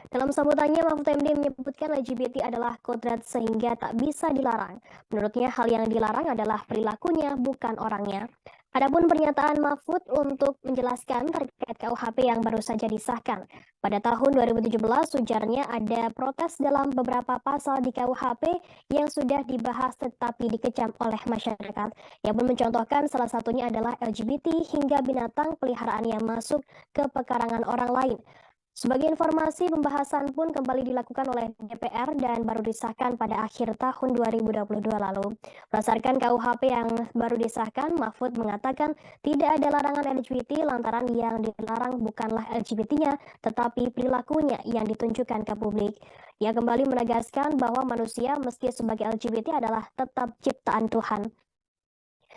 Dalam sambutannya, Mahfud MD menyebutkan LGBT adalah kodrat sehingga tak bisa dilarang. Menurutnya, hal yang dilarang adalah perilakunya, bukan orangnya. Adapun pernyataan Mahfud untuk menjelaskan terkait KUHP yang baru saja disahkan. Pada tahun 2017, ujarnya ada protes dalam beberapa pasal di KUHP yang sudah dibahas tetapi dikecam oleh masyarakat. Ia pun mencontohkan salah satunya adalah LGBT hingga binatang peliharaan yang masuk ke pekarangan orang lain. Sebagai informasi, pembahasan pun kembali dilakukan oleh DPR dan baru disahkan pada akhir tahun 2022 lalu. Berdasarkan KUHP yang baru disahkan, Mahfud mengatakan tidak ada larangan LGBT lantaran yang dilarang bukanlah LGBT-nya, tetapi perilakunya yang ditunjukkan ke publik. Ia kembali menegaskan bahwa manusia meski sebagai LGBT adalah tetap ciptaan Tuhan.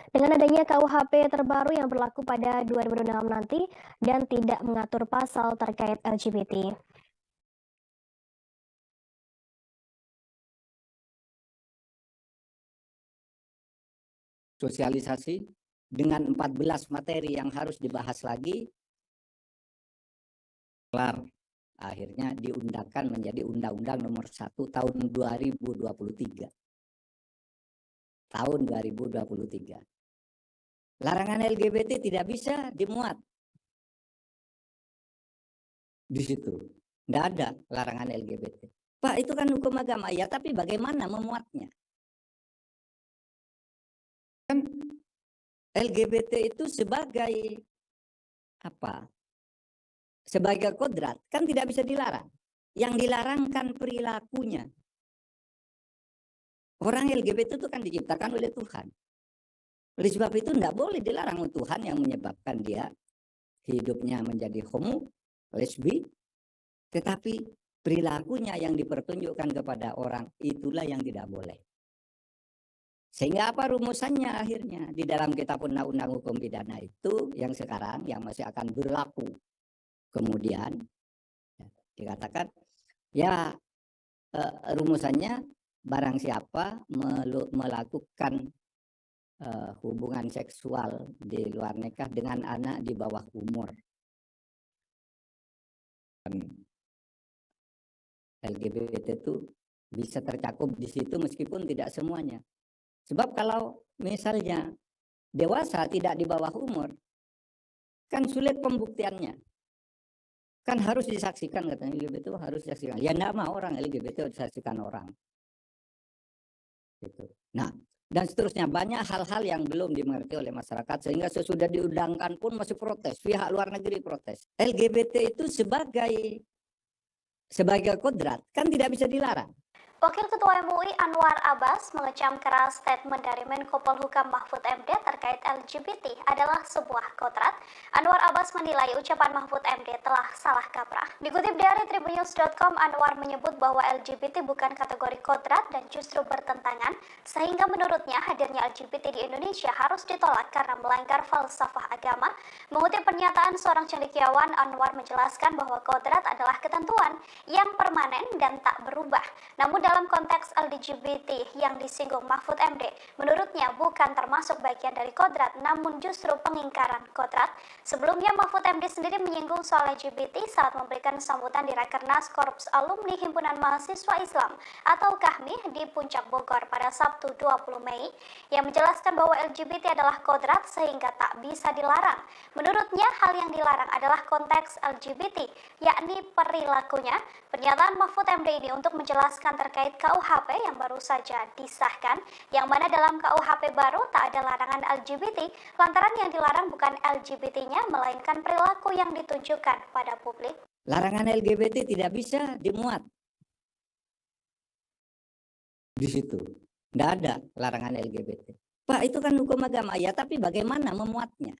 Dengan adanya KUHP terbaru yang berlaku pada 2006 nanti dan tidak mengatur pasal terkait LGBT. Sosialisasi dengan 14 materi yang harus dibahas lagi, kelar. Akhirnya diundangkan menjadi Undang-Undang Nomor 1 Tahun 2023. Tahun 2023. Larangan LGBT tidak bisa dimuat di situ. Tidak ada larangan LGBT. Pak, itu kan hukum agama. Ya, tapi bagaimana memuatnya? Kan LGBT itu sebagai apa? Sebagai kodrat kan tidak bisa dilarang. Yang dilarang kan perilakunya. Orang LGBT itu kan diciptakan oleh Tuhan. Oleh sebab itu tidak boleh dilarang Tuhan yang menyebabkan dia hidupnya menjadi homo, lesbi, tetapi perilakunya yang dipertunjukkan kepada orang itulah yang tidak boleh. Sehingga apa rumusannya akhirnya? Di dalam kitab undang-undang hukum pidana itu yang sekarang yang masih akan berlaku. Kemudian dikatakan ya rumusannya barang siapa melakukan hubungan seksual di luar nikah dengan anak di bawah umur LGBT itu bisa tercakup di situ meskipun tidak semuanya. Sebab kalau misalnya dewasa tidak di bawah umur, kan sulit pembuktiannya. Kan harus disaksikan, katanya LGBT itu harus disaksikan. Ya enggak mau orang LGBT disaksikan orang. Gitu. Nah, dan seterusnya banyak hal-hal yang belum dimengerti oleh masyarakat sehingga sesudah diundangkan pun masih protes, pihak luar negeri protes. LGBT itu sebagai kodrat kan tidak bisa dilarang. Wakil Ketua MUI Anwar Abbas mengecam keras statement dari Menko Polhukam Mahfud MD terkait LGBT adalah sebuah kodrat. Anwar Abbas menilai ucapan Mahfud MD telah salah kaprah. Dikutip dari tribunnews.com, Anwar menyebut bahwa LGBT bukan kategori kodrat dan justru bertentangan, sehingga menurutnya hadirnya LGBT di Indonesia harus ditolak karena melanggar falsafah agama. Mengutip pernyataan seorang cendekiawan, Anwar menjelaskan bahwa kodrat adalah ketentuan yang permanen dan tak berubah. Namun dalam konteks LGBT yang disinggung Mahfud MD, menurutnya bukan termasuk bagian dari kodrat, namun justru pengingkaran kodrat. Sebelumnya Mahfud MD sendiri menyinggung soal LGBT saat memberikan sambutan di Rakernas Korps Alumni Himpunan Mahasiswa Islam atau KAHMI di Puncak Bogor pada Sabtu 20 Mei, yang menjelaskan bahwa LGBT adalah kodrat sehingga tak bisa dilarang. Menurutnya hal yang dilarang adalah konteks LGBT, yakni perilakunya. Pernyataan Mahfud MD ini untuk menjelaskan terkait KUHP yang baru saja disahkan, yang mana dalam KUHP baru tak ada larangan LGBT, lantaran yang dilarang bukan LGBT-nya, melainkan perilaku yang ditunjukkan pada publik. Larangan LGBT tidak bisa dimuat di situ. Tidak ada larangan LGBT. Pak, itu kan hukum agama. Ya, tapi bagaimana memuatnya?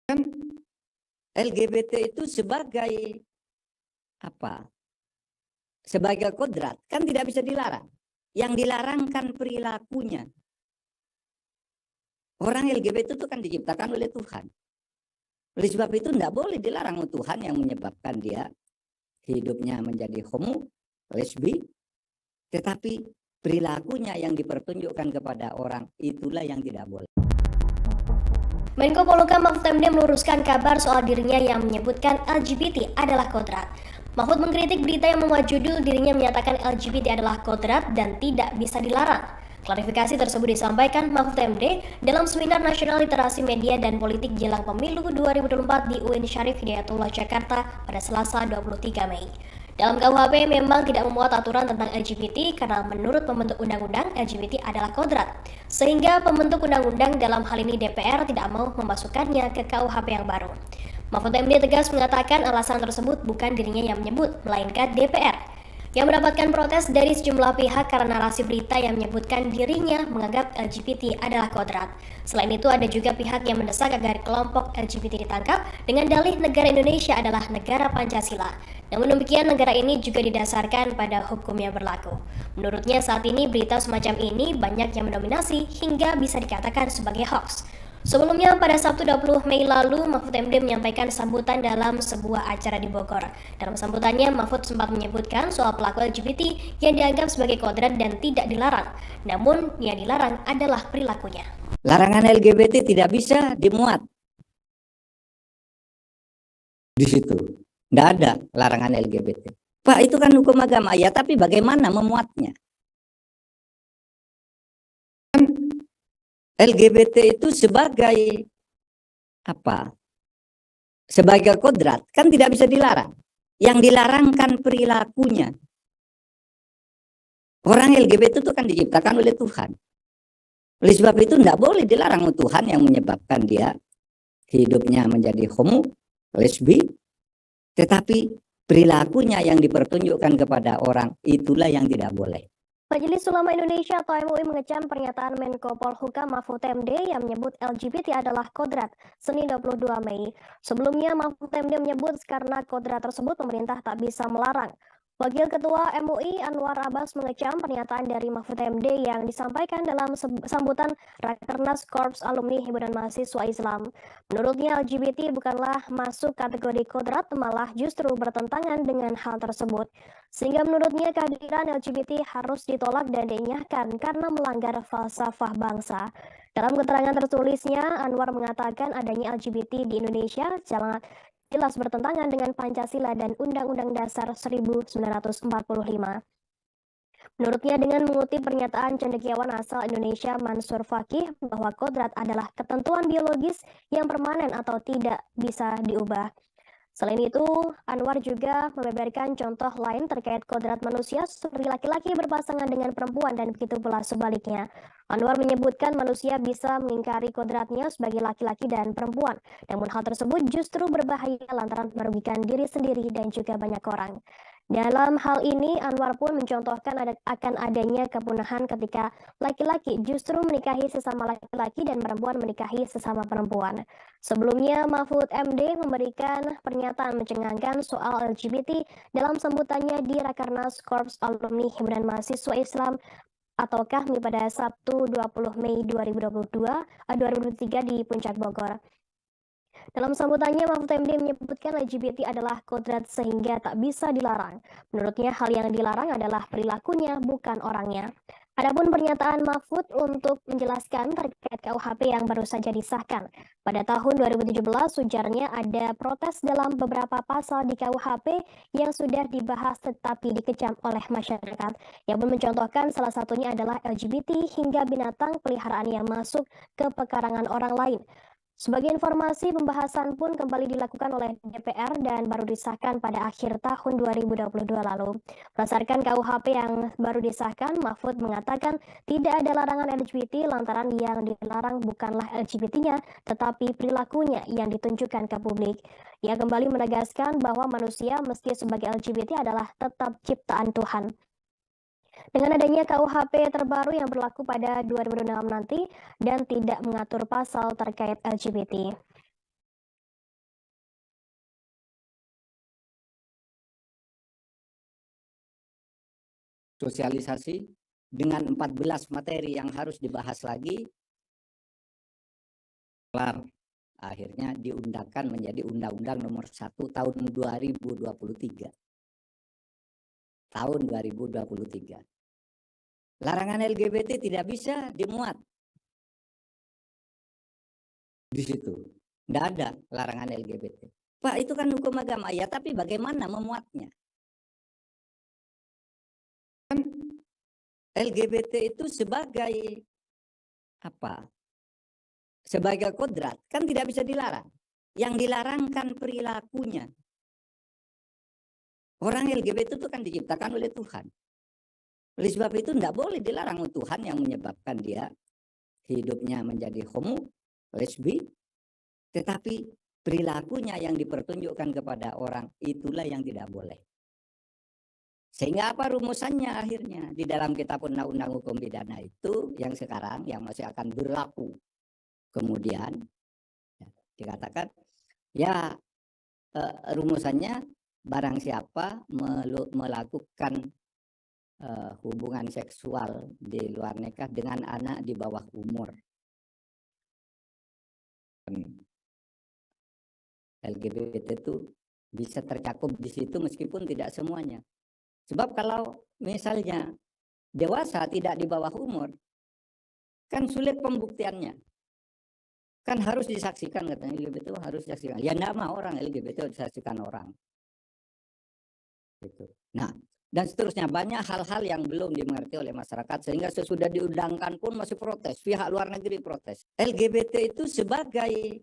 Kan LGBT itu sebagai apa? Sebagai kodrat kan tidak bisa dilarang. Yang dilarang kan perilakunya. Orang LGBT itu kan diciptakan oleh Tuhan. Oleh sebab itu tidak boleh dilarang Tuhan yang menyebabkan dia hidupnya menjadi homo, lesbi, tetapi perilakunya yang dipertunjukkan kepada orang itulah yang tidak boleh. Menko Polhukam Mahfud MD meluruskan kabar soal dirinya yang menyebutkan LGBT adalah kodrat. Mahfud mengkritik berita yang memuat judul dirinya menyatakan LGBT adalah kodrat dan tidak bisa dilarang. Klarifikasi tersebut disampaikan Mahfud MD dalam Seminar Nasional Literasi Media dan Politik Jelang Pemilu 2024 di UIN Syarif Hidayatullah Jakarta pada Selasa 23 Mei. Dalam KUHP memang tidak memuat aturan tentang LGBT karena menurut pembentuk undang-undang LGBT adalah kodrat, sehingga pembentuk undang-undang dalam hal ini DPR tidak mau memasukkannya ke KUHP yang baru. Mahfud MD tegas mengatakan alasan tersebut bukan dirinya yang menyebut, melainkan DPR yang mendapatkan protes dari sejumlah pihak karena narasi berita yang menyebutkan dirinya menganggap LGBT adalah kodrat. Selain itu ada juga pihak yang mendesak agar kelompok LGBT ditangkap dengan dalih negara Indonesia adalah negara Pancasila. Namun demikian negara ini juga didasarkan pada hukum yang berlaku. Menurutnya saat ini berita semacam ini banyak yang mendominasi hingga bisa dikatakan sebagai hoax. Sebelumnya pada Sabtu 20 Mei lalu, Mahfud MD menyampaikan sambutan dalam sebuah acara di Bogor. Dalam sambutannya, Mahfud sempat menyebutkan soal pelaku LGBT yang dianggap sebagai kodrat dan tidak dilarang. Namun, yang dilarang adalah perilakunya. Larangan LGBT tidak bisa dimuat di situ. Tidak ada larangan LGBT. Pak, itu kan hukum agama. Ya, tapi bagaimana memuatnya? LGBT itu sebagai apa? Sebagai kodrat kan tidak bisa dilarang. Yang dilarang kan perilakunya. Orang LGBT itu kan diciptakan oleh Tuhan. Oleh sebab itu tidak boleh dilarang Tuhan yang menyebabkan dia hidupnya menjadi homo, lesbi, tetapi perilakunya yang dipertunjukkan kepada orang itulah yang tidak boleh. Majelis Ulama Indonesia atau MUI mengecam pernyataan Menko Polhukam Mahfud MD yang menyebut LGBT adalah kodrat Senin 22 Mei. Sebelumnya Mahfud MD menyebut karena kodrat tersebut pemerintah tak bisa melarang. Wakil Ketua MUI Anwar Abbas mengecam pernyataan dari Mahfud MD yang disampaikan dalam sambutan Rakernas Korps Alumni Himpunan Mahasiswa Islam. Menurutnya LGBT bukanlah masuk kategori kodrat, malah justru bertentangan dengan hal tersebut. Sehingga menurutnya kehadiran LGBT harus ditolak dan dinyahkan karena melanggar falsafah bangsa. Dalam keterangan tertulisnya, Anwar mengatakan adanya LGBT di Indonesia jelas bertentangan dengan Pancasila dan Undang-Undang Dasar 1945. Menurutnya, dengan mengutip pernyataan cendekiawan asal Indonesia Mansur Fakih bahwa kodrat adalah ketentuan biologis yang permanen atau tidak bisa diubah. Selain itu, Anwar juga membeberkan contoh lain terkait kodrat manusia seperti laki-laki berpasangan dengan perempuan dan begitu pula sebaliknya. Anwar menyebutkan manusia bisa mengingkari kodratnya sebagai laki-laki dan perempuan, namun hal tersebut justru berbahaya lantaran merugikan diri sendiri dan juga banyak orang. Dalam hal ini, Anwar pun mencontohkan akan adanya kepunahan ketika laki-laki justru menikahi sesama laki-laki dan perempuan menikahi sesama perempuan. Sebelumnya, Mahfud MD memberikan pernyataan mencengangkan soal LGBT dalam sambutannya di Rakernas Korps Alumni Himpunan Mahasiswa Islam atau KAHMI pada Sabtu 20 Mei 2023 di Puncak Bogor. Dalam sambutannya, Mahfud MD menyebutkan LGBT adalah kodrat sehingga tak bisa dilarang. Menurutnya, hal yang dilarang adalah perilakunya, bukan orangnya. Adapun pernyataan Mahfud untuk menjelaskan terkait KUHP yang baru saja disahkan. Pada tahun 2017, ujarnya ada protes dalam beberapa pasal di KUHP yang sudah dibahas tetapi dikecam oleh masyarakat. Yang pun mencontohkan salah satunya adalah LGBT hingga binatang peliharaan yang masuk ke pekarangan orang lain. Sebagai informasi, pembahasan pun kembali dilakukan oleh DPR dan baru disahkan pada akhir tahun 2022 lalu. Berdasarkan KUHP yang baru disahkan, Mahfud mengatakan tidak ada larangan LGBT lantaran yang dilarang bukanlah LGBT-nya, tetapi perilakunya yang ditunjukkan ke publik. Ia kembali menegaskan bahwa manusia meski sebagai LGBT adalah tetap ciptaan Tuhan. Dengan adanya KUHP terbaru yang berlaku pada 2006 nanti dan tidak mengatur pasal terkait LGBT. Sosialisasi dengan 14 materi yang harus dibahas lagi, kelar. Akhirnya diundangkan menjadi Undang-Undang Nomor 1 Tahun 2023. Tahun 2023. Larangan LGBT tidak bisa dimuat di situ. Tidak ada larangan LGBT. Pak, itu kan hukum agama. Ya, tapi bagaimana memuatnya? Kan LGBT itu sebagai apa? Sebagai kodrat kan tidak bisa dilarang. Yang dilarang kan perilakunya. Orang LGBT itu kan diciptakan oleh Tuhan. Oleh sebab itu tidak boleh dilarang Tuhan yang menyebabkan dia hidupnya menjadi homo, lesbi, tetapi perilakunya yang dipertunjukkan kepada orang itulah yang tidak boleh. Sehingga apa rumusannya akhirnya di dalam kitab undang-undang hukum pidana itu yang sekarang yang masih akan berlaku. Kemudian dikatakan ya rumusannya barang siapa melakukan hubungan seksual di luar nikah dengan anak di bawah umur. LGBT itu bisa tercakup di situ meskipun tidak semuanya. Sebab kalau misalnya dewasa tidak di bawah umur, kan sulit pembuktiannya. Kan harus disaksikan katanya LGBT itu harus disaksikan. Ya enggak mau orang LGBT disaksikan orang. Gitu. Nah, dan seterusnya banyak hal-hal yang belum dimengerti oleh masyarakat sehingga sesudah diundangkan pun masih protes, pihak luar negeri protes. LGBT itu sebagai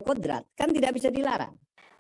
kodrat kan tidak bisa dilarang.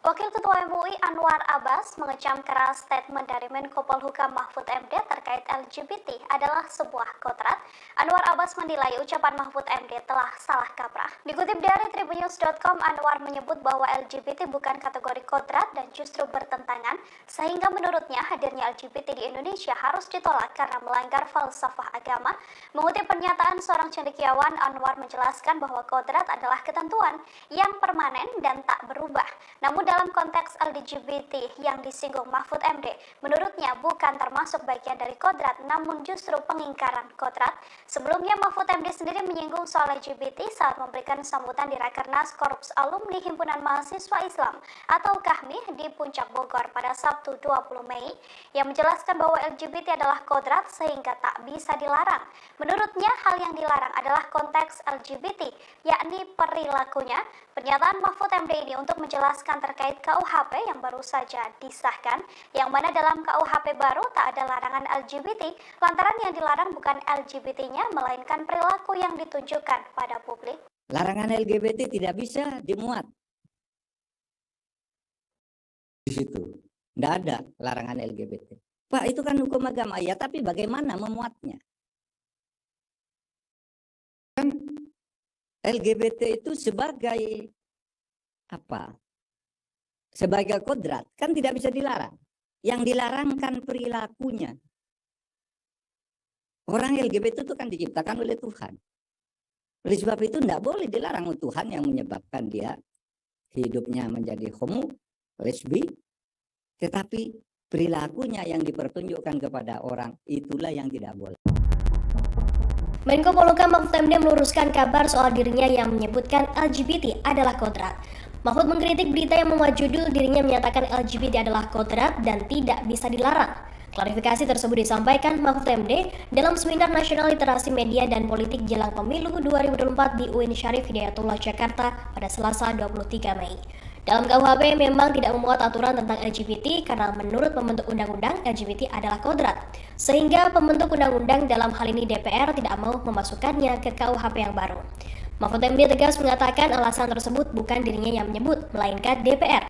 Wakil Ketua MUI Anwar Abbas mengecam keras statement dari Menko Polhukam Mahfud MD terkait LGBT adalah sebuah kodrat. Anwar Abbas menilai ucapan Mahfud MD telah salah kaprah. Dikutip dari Tribunnews.com, Anwar menyebut bahwa LGBT bukan kategori kodrat dan justru bertentangan, sehingga menurutnya hadirnya LGBT di Indonesia harus ditolak karena melanggar falsafah agama. Mengutip pernyataan seorang cendekiawan, Anwar menjelaskan bahwa kodrat adalah ketentuan yang permanen dan tak berubah. Namun dalam konteks LGBT yang disinggung Mahfud MD, menurutnya bukan termasuk bagian dari kodrat, namun justru pengingkaran kodrat. Sebelumnya Mahfud MD sendiri menyinggung soal LGBT saat memberikan sambutan di Rakernas Korps Alumni Himpunan Mahasiswa Islam atau KAHMI di Puncak Bogor pada Sabtu 20 Mei, yang menjelaskan bahwa LGBT adalah kodrat sehingga tak bisa dilarang. Menurutnya hal yang dilarang adalah konteks LGBT, yakni perilakunya. Pernyataan Mahfud MD ini untuk menjelaskan terkait KUHP yang baru saja disahkan, yang mana dalam KUHP baru tak ada larangan LGBT, lantaran yang dilarang bukan LGBT-nya, melainkan perilaku yang ditunjukkan pada publik. Larangan LGBT tidak bisa dimuat di situ. Tidak ada larangan LGBT. Pak, itu kan hukum agama. Ya, tapi bagaimana memuatnya? Kan LGBT itu sebagai apa? Sebagai kodrat kan tidak bisa dilarang. Yang dilarang kan perilakunya. Orang LGBT itu kan diciptakan oleh Tuhan. Oleh sebab itu tidak boleh dilarang Tuhan yang menyebabkan dia hidupnya menjadi homo, lesbi, tetapi perilakunya yang dipertunjukkan kepada orang itulah yang tidak boleh. Menko Polhukam Mahfud MD meluruskan kabar soal dirinya yang menyebutkan LGBT adalah kodrat. Mahfud mengkritik berita yang memuat judul dirinya menyatakan LGBT adalah kodrat dan tidak bisa dilarang. Klarifikasi tersebut disampaikan Mahfud MD dalam Seminar Nasional Literasi Media dan Politik Jelang Pemilu 2024 di UIN Syarif Hidayatullah Jakarta pada Selasa 23 Mei. Dalam KUHP memang tidak memuat aturan tentang LGBT karena menurut pembentuk undang-undang LGBT adalah kodrat. Sehingga pembentuk undang-undang dalam hal ini DPR tidak mau memasukkannya ke KUHP yang baru. Mahfud MD tegas mengatakan alasan tersebut bukan dirinya yang menyebut, melainkan DPR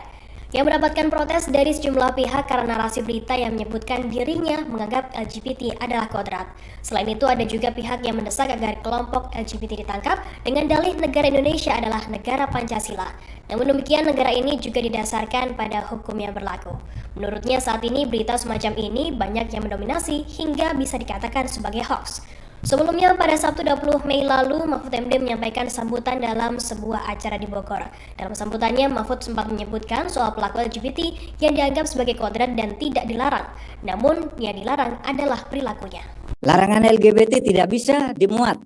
yang mendapatkan protes dari sejumlah pihak karena narasi berita yang menyebutkan dirinya menganggap LGBT adalah kodrat. Selain itu ada juga pihak yang mendesak agar kelompok LGBT ditangkap dengan dalih negara Indonesia adalah negara Pancasila. Namun demikian negara ini juga didasarkan pada hukum yang berlaku. Menurutnya saat ini berita semacam ini banyak yang mendominasi hingga bisa dikatakan sebagai hoax. Sebelumnya pada Sabtu 20 Mei lalu, Mahfud MD menyampaikan sambutan dalam sebuah acara di Bogor. Dalam sambutannya, Mahfud sempat menyebutkan soal pelaku LGBT yang dianggap sebagai kodrat dan tidak dilarang. Namun, yang dilarang adalah perilakunya. Larangan LGBT tidak bisa dimuat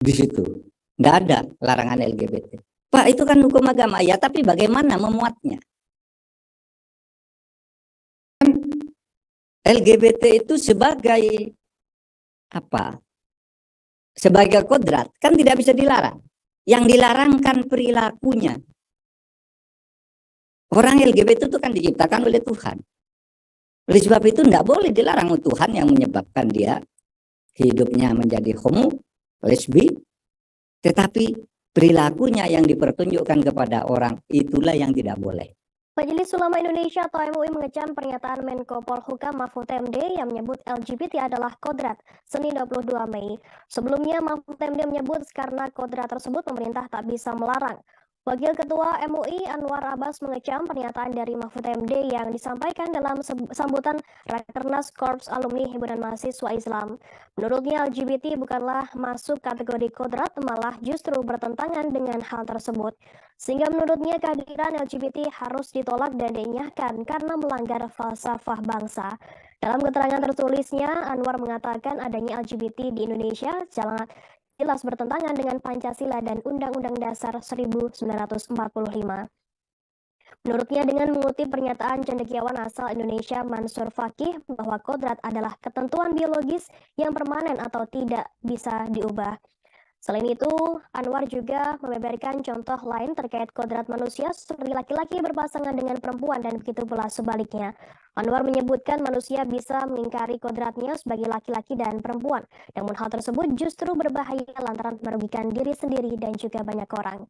di situ. Tidak ada larangan LGBT. Pak, itu kan hukum agama. Ya, tapi bagaimana memuatnya? LGBT itu sebagai apa? Sebagai kodrat kan tidak bisa dilarang. Yang dilarang kan perilakunya. Orang LGBT itu kan diciptakan oleh Tuhan. Oleh sebab itu tidak boleh dilarang Tuhan yang menyebabkan dia hidupnya menjadi homo, lesbi, tetapi perilakunya yang dipertunjukkan kepada orang itulah yang tidak boleh. Majelis Ulama Indonesia atau MUI mengecam pernyataan Menko Polhukam Mahfud MD yang menyebut LGBT adalah kodrat Senin 22 Mei. Sebelumnya Mahfud MD menyebut karena kodrat tersebut pemerintah tak bisa melarang. Wakil Ketua MUI Anwar Abbas mengecam pernyataan dari Mahfud MD yang disampaikan dalam sambutan Rakernas Korps Alumni Himpunan Mahasiswa Islam. Menurutnya LGBT bukanlah masuk kategori kodrat, malah justru bertentangan dengan hal tersebut. Sehingga menurutnya kehadiran LGBT harus ditolak dan dinyahkan karena melanggar falsafah bangsa. Dalam keterangan tertulisnya, Anwar mengatakan adanya LGBT di Indonesia jelas bertentangan dengan Pancasila dan Undang-Undang Dasar 1945. Menurutnya dengan mengutip pernyataan cendekiawan asal Indonesia Mansur Fakih bahwa kodrat adalah ketentuan biologis yang permanen atau tidak bisa diubah. Selain itu, Anwar juga membeberkan contoh lain terkait kodrat manusia seperti laki-laki berpasangan dengan perempuan dan begitu pula sebaliknya. Anwar menyebutkan manusia bisa mengingkari kodratnya sebagai laki-laki dan perempuan. Namun hal tersebut justru berbahaya lantaran merugikan diri sendiri dan juga banyak orang.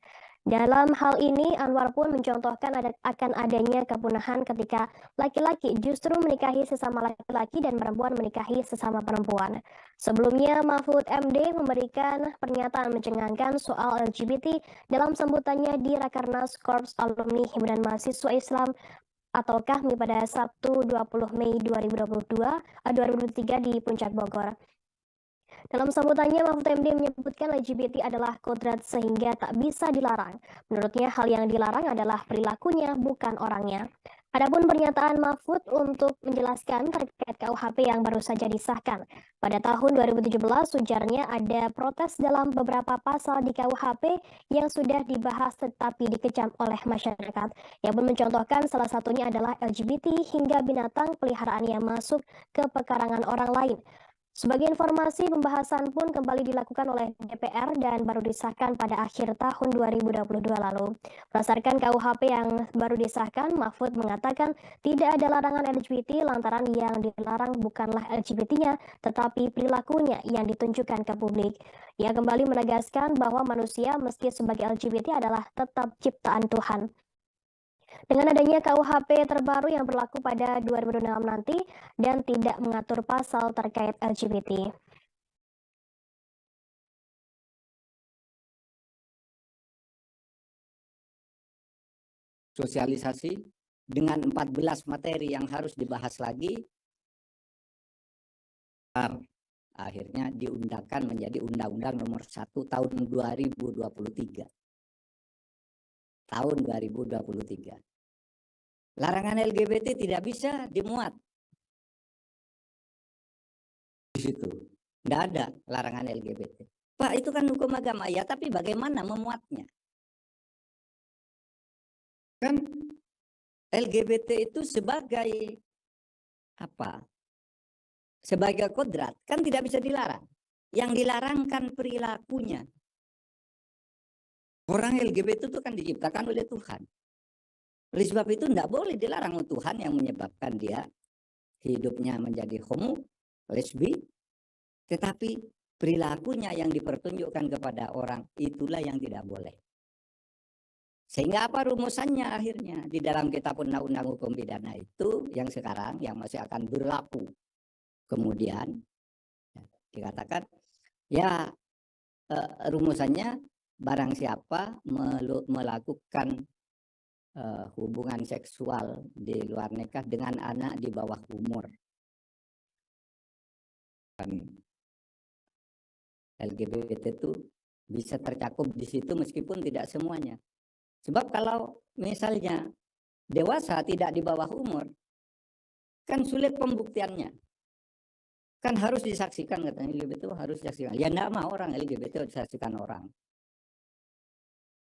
Dalam hal ini, Anwar pun mencontohkan akan adanya kepunahan ketika laki-laki justru menikahi sesama laki-laki dan perempuan menikahi sesama perempuan. Sebelumnya, Mahfud MD memberikan pernyataan mencengangkan soal LGBT dalam sambutannya di Rakernas Korps Alumni Himpunan Mahasiswa Islam atau KAHMI pada Sabtu 20 Mei 2023 di Puncak Bogor. Dalam sambutannya, Mahfud MD menyebutkan LGBT adalah kodrat sehingga tak bisa dilarang. Menurutnya, hal yang dilarang adalah perilakunya, bukan orangnya. Adapun pernyataan Mahfud untuk menjelaskan terkait KUHP yang baru saja disahkan. Pada tahun 2017, ujarnya ada protes dalam beberapa pasal di KUHP yang sudah dibahas tetapi dikecam oleh masyarakat. Ia pun mencontohkan salah satunya adalah LGBT hingga binatang peliharaan yang masuk ke pekarangan orang lain. Sebagai informasi, pembahasan pun kembali dilakukan oleh DPR dan baru disahkan pada akhir tahun 2022 lalu. Berdasarkan KUHP yang baru disahkan, Mahfud mengatakan tidak ada larangan LGBT lantaran yang dilarang bukanlah LGBT-nya, tetapi perilakunya yang ditunjukkan ke publik. Ia kembali menegaskan bahwa manusia meski sebagai LGBT adalah tetap ciptaan Tuhan. Dengan adanya KUHP terbaru yang berlaku pada 2006 nanti dan tidak mengatur pasal terkait LGBT. Sosialisasi dengan 14 materi yang harus dibahas lagi, akhirnya diundangkan menjadi Undang-Undang Nomor 1 Tahun 2023. Tahun 2023. Larangan LGBT tidak bisa dimuat di situ. Tidak ada larangan LGBT. Pak, itu kan hukum agama ya, tapi bagaimana memuatnya? Kan LGBT itu sebagai apa? Sebagai kodrat kan tidak bisa dilarang. Yang dilarang kan perilakunya. Orang LGBT itu kan diciptakan oleh Tuhan. Oleh sebab itu tidak boleh dilarang oleh Tuhan yang menyebabkan dia hidupnya menjadi homo, lesbi, tetapi perilakunya yang dipertunjukkan kepada orang itulah yang tidak boleh. Sehingga apa rumusannya akhirnya? Di dalam kitab undang-undang hukum pidana itu yang sekarang yang masih akan berlaku. Kemudian dikatakan ya rumusannya barang siapa melakukan hubungan seksual di luar nikah dengan anak di bawah umur. LGBT itu bisa tercakup di situ meskipun tidak semuanya. Sebab kalau misalnya dewasa tidak di bawah umur, kan sulit pembuktiannya. Kan harus disaksikan, katanya LGBT harus disaksikan. Ya enggak mau orang LGBT disaksikan orang.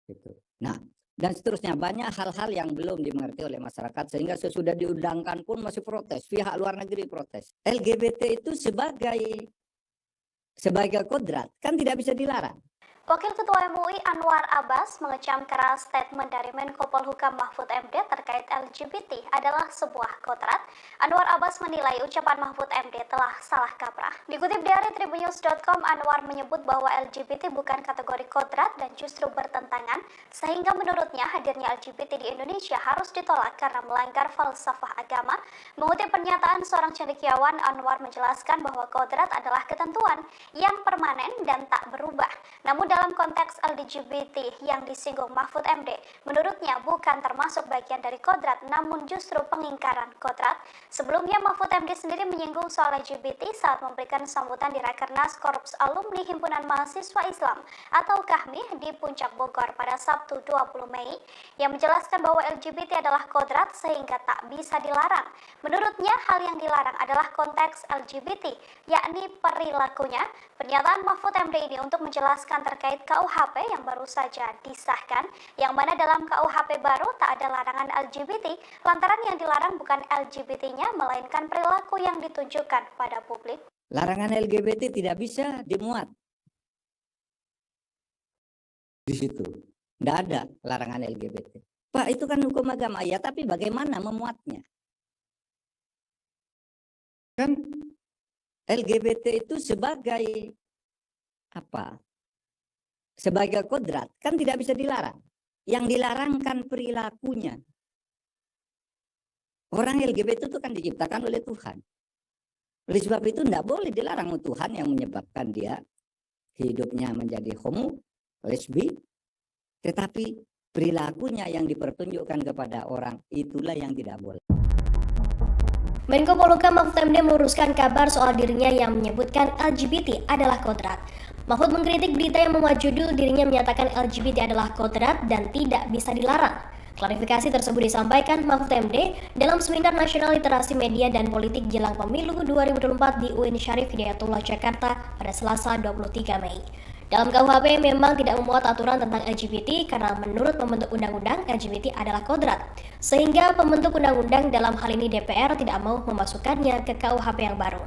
Gitu. Nah, dan seterusnya banyak hal-hal yang belum dimengerti oleh masyarakat sehingga sesudah diundangkan pun masih protes, pihak luar negeri protes. LGBT itu sebagai kodrat kan tidak bisa dilarang. Wakil Ketua MUI Anwar Abbas mengecam keras statement dari Menko Polhukam Mahfud MD terkait LGBT adalah sebuah kodrat. Anwar Abbas menilai ucapan Mahfud MD telah salah kaprah. Dikutip dari Tribunnews.com, Anwar menyebut bahwa LGBT bukan kategori kodrat dan justru bertentangan, sehingga menurutnya hadirnya LGBT di Indonesia harus ditolak karena melanggar falsafah agama. Mengutip pernyataan seorang cendekiawan, Anwar menjelaskan bahwa kodrat adalah ketentuan yang permanen dan tak berubah. Namun dalam konteks LGBT yang disinggung Mahfud MD, menurutnya bukan termasuk bagian dari kodrat, namun justru pengingkaran kodrat. Sebelumnya Mahfud MD sendiri menyinggung soal LGBT saat memberikan sambutan di Rakernas Korps Alumni Himpunan Mahasiswa Islam atau KAHMI di Puncak Bogor pada Sabtu 20 Mei, yang menjelaskan bahwa LGBT adalah kodrat sehingga tak bisa dilarang. Menurutnya hal yang dilarang adalah konteks LGBT, yakni perilakunya. Pernyataan Mahfud MD ini untuk menjelaskan terkait KUHP yang baru saja disahkan, yang mana dalam KUHP baru tak ada larangan LGBT, lantaran yang dilarang bukan LGBT-nya, melainkan perilaku yang ditunjukkan pada publik. Larangan LGBT tidak bisa dimuat di situ. Tidak ada larangan LGBT. Pak, itu kan hukum agama ya, tapi bagaimana memuatnya? Kan LGBT itu sebagai apa? Sebagai kodrat kan tidak bisa dilarang. Yang dilarang kan perilakunya. Orang LGBT itu kan diciptakan oleh Tuhan. Oleh sebab itu tidak boleh dilarang oleh Tuhan yang menyebabkan dia hidupnya menjadi homo, lesbi, tetapi perilakunya yang dipertunjukkan kepada orang itulah yang tidak boleh. Menko Polhukam Mahfud MD meluruskan kabar soal dirinya yang menyebutkan LGBT adalah kodrat. Mahfud mengkritik berita yang memuat judul dirinya menyatakan LGBT adalah kodrat dan tidak bisa dilarang. Klarifikasi tersebut disampaikan Mahfud MD dalam Seminar Nasional Literasi Media dan Politik Jelang Pemilu 2024 di UIN Syarif Hidayatullah Jakarta pada Selasa 23 Mei. Dalam KUHP memang tidak memuat aturan tentang LGBT karena menurut pembentuk undang-undang LGBT adalah kodrat. Sehingga pembentuk undang-undang dalam hal ini DPR tidak mau memasukkannya ke KUHP yang baru.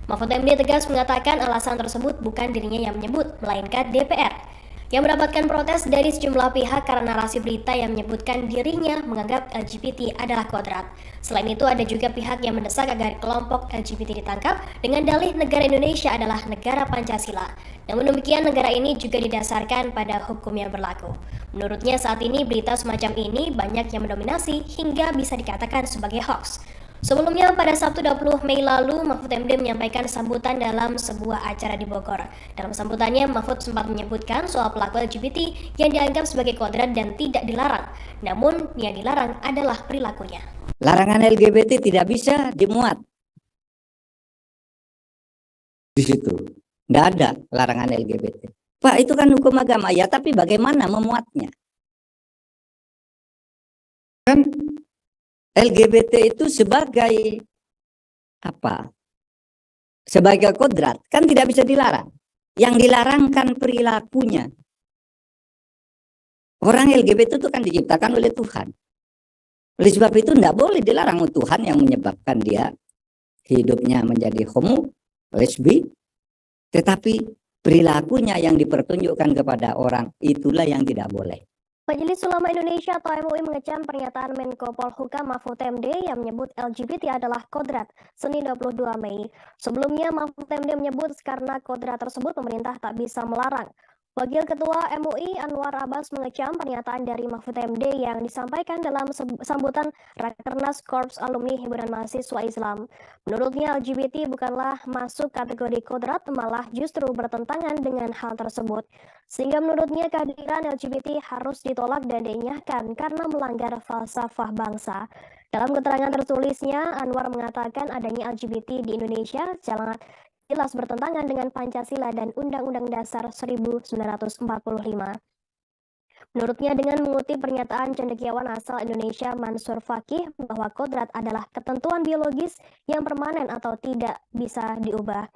Mahfud MD tegas mengatakan alasan tersebut bukan dirinya yang menyebut, melainkan DPR yang mendapatkan protes dari sejumlah pihak karena narasi berita yang menyebutkan dirinya menganggap LGBT adalah kodrat. Selain itu ada juga pihak yang mendesak agar kelompok LGBT ditangkap dengan dalih negara Indonesia adalah negara Pancasila. Namun demikian negara ini juga didasarkan pada hukum yang berlaku. Menurutnya saat ini berita semacam ini banyak yang mendominasi hingga bisa dikatakan sebagai hoax. Sebelumnya pada Sabtu 20 Mei lalu, Mahfud MD menyampaikan sambutan dalam sebuah acara di Bogor. Dalam sambutannya, Mahfud sempat menyebutkan soal pelaku LGBT yang dianggap sebagai kodrat dan tidak dilarang. Namun, yang dilarang adalah perilakunya. Larangan LGBT tidak bisa dimuat di situ. Tidak ada larangan LGBT. Pak, itu kan hukum agama. Ya, tapi bagaimana memuatnya? Kan LGBT itu sebagai apa? Sebagai kodrat kan tidak bisa dilarang. Yang dilarang kan perilakunya. Orang LGBT itu kan diciptakan oleh Tuhan. Oleh sebab itu tidak boleh dilarang Tuhan yang menyebabkan dia hidupnya menjadi homo, lesbi, tetapi perilakunya yang dipertunjukkan kepada orang itulah yang tidak boleh. Majelis Ulama Indonesia atau MUI mengecam pernyataan Menko Polhukam Mahfud MD yang menyebut LGBT adalah kodrat Senin 22 Mei. Sebelumnya Mahfud MD menyebut karena kodrat tersebut pemerintah tak bisa melarang. Wakil Ketua MUI Anwar Abbas mengecam pernyataan dari Mahfud MD yang disampaikan dalam sambutan Rakernas Korps Alumni Himpunan Mahasiswa Islam. Menurutnya LGBT bukanlah masuk kategori kodrat, malah justru bertentangan dengan hal tersebut. Sehingga menurutnya kehadiran LGBT harus ditolak dan dinyahkan karena melanggar falsafah bangsa. Dalam keterangan tertulisnya, Anwar mengatakan adanya LGBT di Indonesia sangat jelas bertentangan dengan Pancasila dan Undang-Undang Dasar 1945. Menurutnya dengan mengutip pernyataan cendekiawan asal Indonesia Mansur Fakih bahwa kodrat adalah ketentuan biologis yang permanen atau tidak bisa diubah.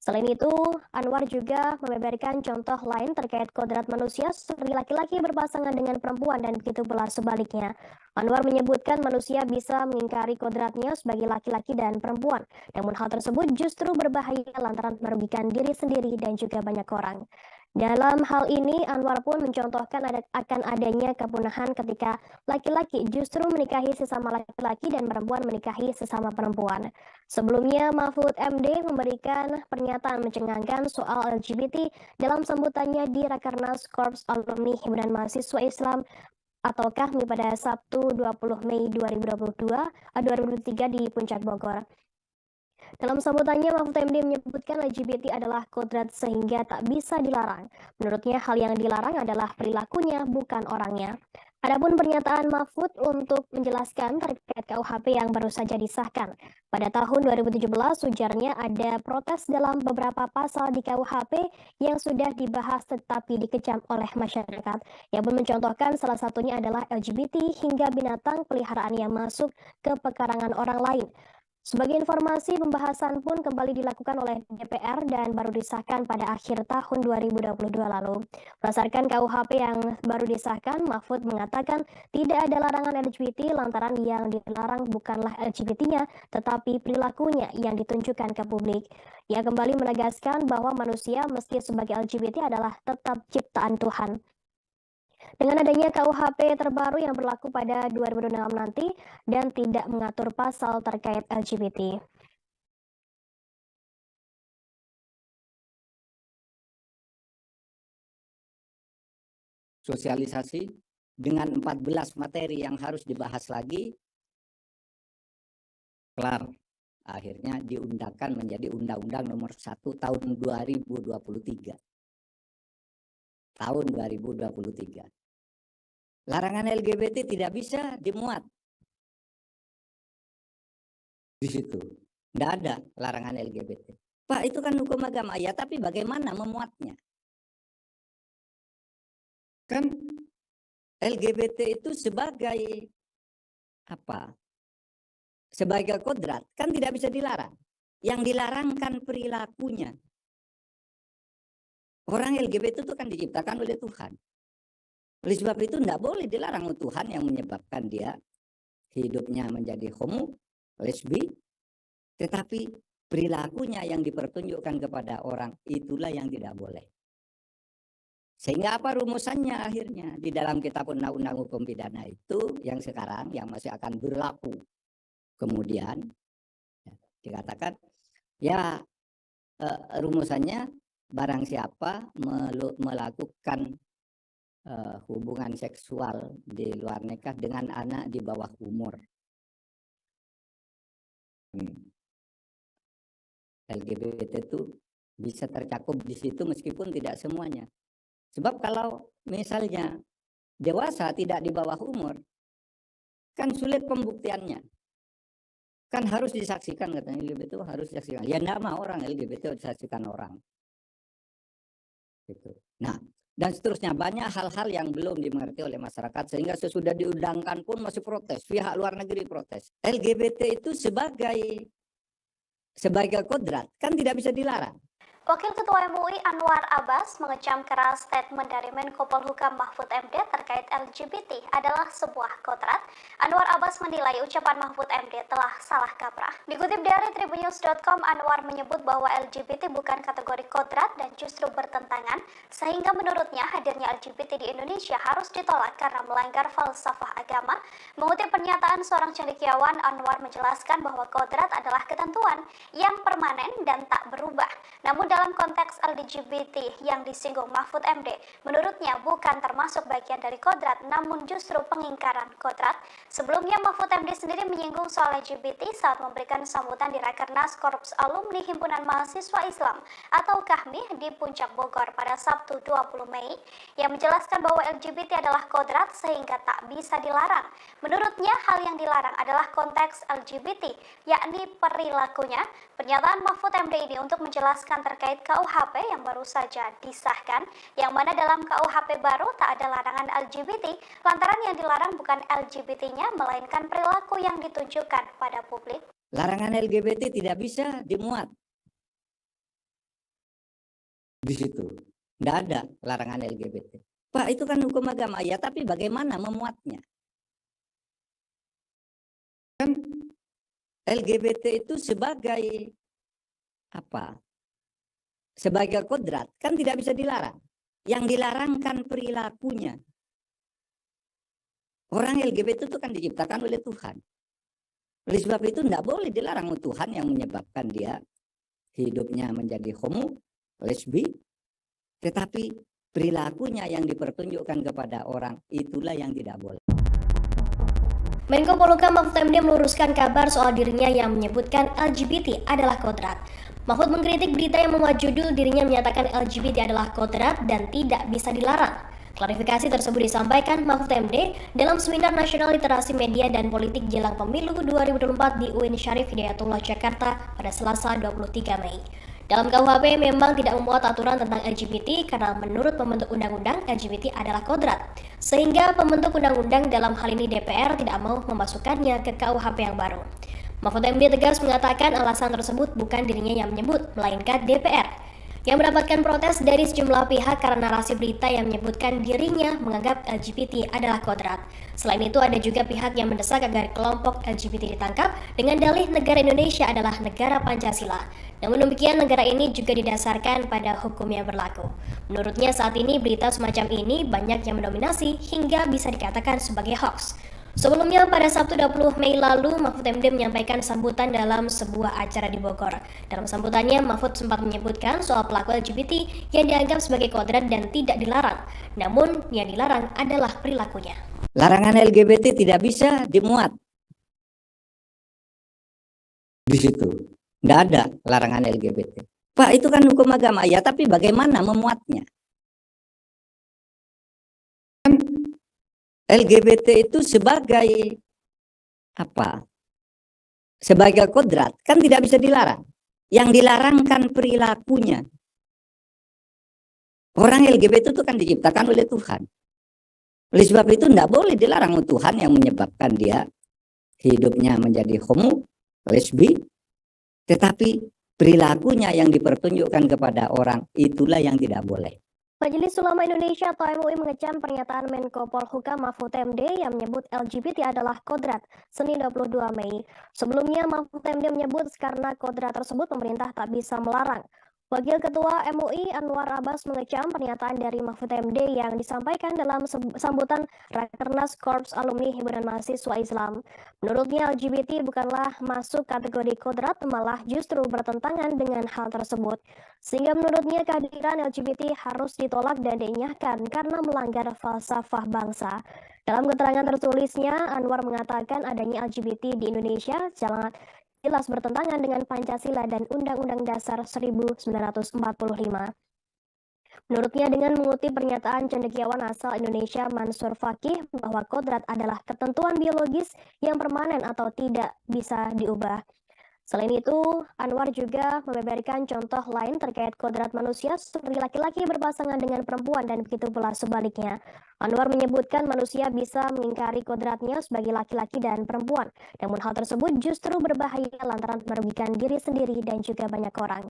Selain itu, Anwar juga membeberkan contoh lain terkait kodrat manusia seperti laki-laki berpasangan dengan perempuan dan begitu pula sebaliknya. Anwar menyebutkan manusia bisa mengingkari kodratnya sebagai laki-laki dan perempuan. Namun hal tersebut justru berbahaya lantaran merugikan diri sendiri dan juga banyak orang. Dalam hal ini, Anwar pun mencontohkan akan adanya kepunahan ketika laki-laki justru menikahi sesama laki-laki dan perempuan menikahi sesama perempuan. Sebelumnya, Mahfud MD memberikan pernyataan mencengangkan soal LGBT dalam sambutannya di Rakernas Korps Alumni Himpunan Mahasiswa Islam atau KAHMI pada Sabtu 20 Mei 2023 di Puncak Bogor. Dalam sambutannya, Mahfud MD menyebutkan LGBT adalah kodrat sehingga tak bisa dilarang. Menurutnya, hal yang dilarang adalah perilakunya, bukan orangnya. Adapun pernyataan Mahfud untuk menjelaskan terkait KUHP yang baru saja disahkan. Pada tahun 2017, ujarnya ada protes dalam beberapa pasal di KUHP yang sudah dibahas tetapi dikecam oleh masyarakat. Yang pun mencontohkan salah satunya adalah LGBT hingga binatang peliharaan yang masuk ke pekarangan orang lain. Sebagai informasi, pembahasan pun kembali dilakukan oleh DPR dan baru disahkan pada akhir tahun 2022 lalu. Berdasarkan KUHP yang baru disahkan, Mahfud mengatakan tidak ada larangan LGBT lantaran yang dilarang bukanlah LGBT-nya, tetapi perilakunya yang ditunjukkan ke publik. Ia kembali menegaskan bahwa manusia meski sebagai LGBT adalah tetap ciptaan Tuhan. Dengan adanya KUHP terbaru yang berlaku pada 2006 nanti dan tidak mengatur pasal terkait LGBT. Sosialisasi dengan 14 materi yang harus dibahas lagi, kelar. Akhirnya diundangkan menjadi Undang-Undang Nomor 1 Tahun 2023. Tahun 2023. Larangan LGBT tidak bisa dimuat Di situ nggak ada larangan LGBT. Pak, itu kan hukum agama. Ya, tapi bagaimana memuatnya? Kan LGBT itu sebagai apa? Sebagai kodrat kan tidak bisa dilarang. Yang dilarang kan perilakunya. Orang LGBT itu kan diciptakan oleh Tuhan. Oleh sebab itu tidak boleh dilarang Tuhan yang menyebabkan dia hidupnya menjadi homo, lesbi, tetapi perilakunya yang dipertunjukkan kepada orang itulah yang tidak boleh. Sehingga apa rumusannya akhirnya di dalam kitab undang-undang hukum pidana itu yang sekarang yang masih akan berlaku. Kemudian dikatakan ya rumusannya barang siapa melakukan hubungan seksual di luar nikah dengan anak di bawah umur. LGBT itu bisa tercakup di situ meskipun tidak semuanya. Sebab kalau misalnya dewasa tidak di bawah umur, kan sulit pembuktiannya. Kan harus disaksikan, katanya LGBT itu harus disaksikan. Ya enggak mau orang LGBT disaksikan orang. Gitu. Nah, dan seterusnya banyak hal-hal yang belum dimengerti oleh masyarakat sehingga sesudah diundangkan pun masih protes. Pihak luar negeri protes. LGBT itu sebagai kodrat kan tidak bisa dilarang. Wakil Ketua MUI Anwar Abbas mengecam keras statement dari Menko Polhukam Mahfud MD terkait LGBT adalah sebuah kodrat. Anwar Abbas menilai ucapan Mahfud MD telah salah kaprah. Dikutip dari Tribunnews.com, Anwar menyebut bahwa LGBT bukan kategori kodrat dan justru bertentangan, sehingga menurutnya hadirnya LGBT di Indonesia harus ditolak karena melanggar falsafah agama. Mengutip pernyataan seorang cendekiawan, Anwar menjelaskan bahwa kodrat adalah ketentuan yang permanen dan tak berubah. Namun dalam konteks LGBT yang disinggung Mahfud MD, menurutnya bukan termasuk bagian dari kodrat, namun justru pengingkaran kodrat. Sebelumnya Mahfud MD sendiri menyinggung soal LGBT saat memberikan sambutan di Rakernas Korps Alumni Himpunan Mahasiswa Islam atau KAHMI di Puncak Bogor pada Sabtu 20 Mei, yang menjelaskan bahwa LGBT adalah kodrat sehingga tak bisa dilarang. Menurutnya hal yang dilarang adalah konteks LGBT, yakni perilakunya. Pernyataan Mahfud MD ini untuk menjelaskan terkait KUHP yang baru saja disahkan, yang mana dalam KUHP baru tak ada larangan LGBT, lantaran yang dilarang bukan LGBT-nya, melainkan perilaku yang ditunjukkan pada publik. Larangan LGBT tidak bisa dimuat di situ. Tidak ada larangan LGBT. Pak, itu kan hukum agama. Ya, tapi bagaimana memuatnya? Kan LGBT itu sebagai apa? Sebagai kodrat kan tidak bisa dilarang. Yang dilarang kan perilakunya. Orang LGBT itu kan diciptakan oleh Tuhan. Oleh sebab itu tidak boleh dilarang Tuhan yang menyebabkan dia hidupnya menjadi homo, lesbi, tetapi perilakunya yang dipertunjukkan kepada orang itulah yang tidak boleh. Menko Polhukam Mahfud MD meluruskan kabar soal dirinya yang menyebutkan LGBT adalah kodrat. Mahfud mengkritik berita yang memuat judul dirinya menyatakan LGBT adalah kodrat dan tidak bisa dilarang. Klarifikasi tersebut disampaikan Mahfud MD dalam Seminar Nasional Literasi Media dan Politik Jelang Pemilu 2024 di UIN Syarif Hidayatullah Jakarta pada Selasa 23 Mei. Dalam KUHP memang tidak memuat aturan tentang LGBT karena menurut pembentuk undang-undang LGBT adalah kodrat. Sehingga pembentuk undang-undang dalam hal ini DPR tidak mau memasukkannya ke KUHP yang baru. Mahfud MD tegas mengatakan alasan tersebut bukan dirinya yang menyebut, melainkan DPR yang mendapatkan protes dari sejumlah pihak karena narasi berita yang menyebutkan dirinya menganggap LGBT adalah kodrat. Selain itu ada juga pihak yang mendesak agar kelompok LGBT ditangkap dengan dalih negara Indonesia adalah negara Pancasila. Namun demikian negara ini juga didasarkan pada hukum yang berlaku. Menurutnya saat ini berita semacam ini banyak yang mendominasi hingga bisa dikatakan sebagai hoax. Sebelumnya pada Sabtu 20 Mei lalu, Mahfud MD menyampaikan sambutan dalam sebuah acara di Bogor. Dalam sambutannya, Mahfud sempat menyebutkan soal pelaku LGBT yang dianggap sebagai kodrat dan tidak dilarang. Namun, yang dilarang adalah perilakunya. Larangan LGBT tidak bisa dimuat di situ. Tidak ada larangan LGBT. Pak, itu kan hukum agama. Ya, tapi bagaimana memuatnya? LGBT itu sebagai apa? sebagai kodrat kan tidak bisa dilarang. Yang dilarang kan perilakunya. Orang LGBT itu kan diciptakan oleh Tuhan. Oleh sebab itu tidak boleh dilarang Tuhan yang menyebabkan dia hidupnya menjadi homo, lesbi, tetapi perilakunya yang dipertunjukkan kepada orang itulah yang tidak boleh. Majelis Ulama Indonesia atau MUI mengecam pernyataan Menko Polhukam Mahfud MD yang menyebut LGBT adalah kodrat Senin 22 Mei. Sebelumnya Mahfud MD menyebut karena kodrat tersebut pemerintah tak bisa melarang. Wakil Ketua MUI Anwar Abbas mengecam pernyataan dari Mahfud MD yang disampaikan dalam sambutan Rakernas Korps Alumni Himpunan Mahasiswa Islam. Menurutnya LGBT bukanlah masuk kategori kodrat, malah justru bertentangan dengan hal tersebut. Sehingga menurutnya kehadiran LGBT harus ditolak dan dinyahkan karena melanggar falsafah bangsa. Dalam keterangan tertulisnya, Anwar mengatakan adanya LGBT di Indonesia jelas bertentangan dengan Pancasila dan Undang-Undang Dasar 1945. Menurutnya dengan mengutip pernyataan cendekiawan asal Indonesia Mansur Fakih bahwa kodrat adalah ketentuan biologis yang permanen atau tidak bisa diubah. Selain itu, Anwar juga membeberkan contoh lain terkait kodrat manusia seperti laki-laki berpasangan dengan perempuan dan begitu pula sebaliknya. Anwar menyebutkan manusia bisa mengingkari kodratnya sebagai laki-laki dan perempuan. Namun hal tersebut justru berbahaya lantaran merugikan diri sendiri dan juga banyak orang.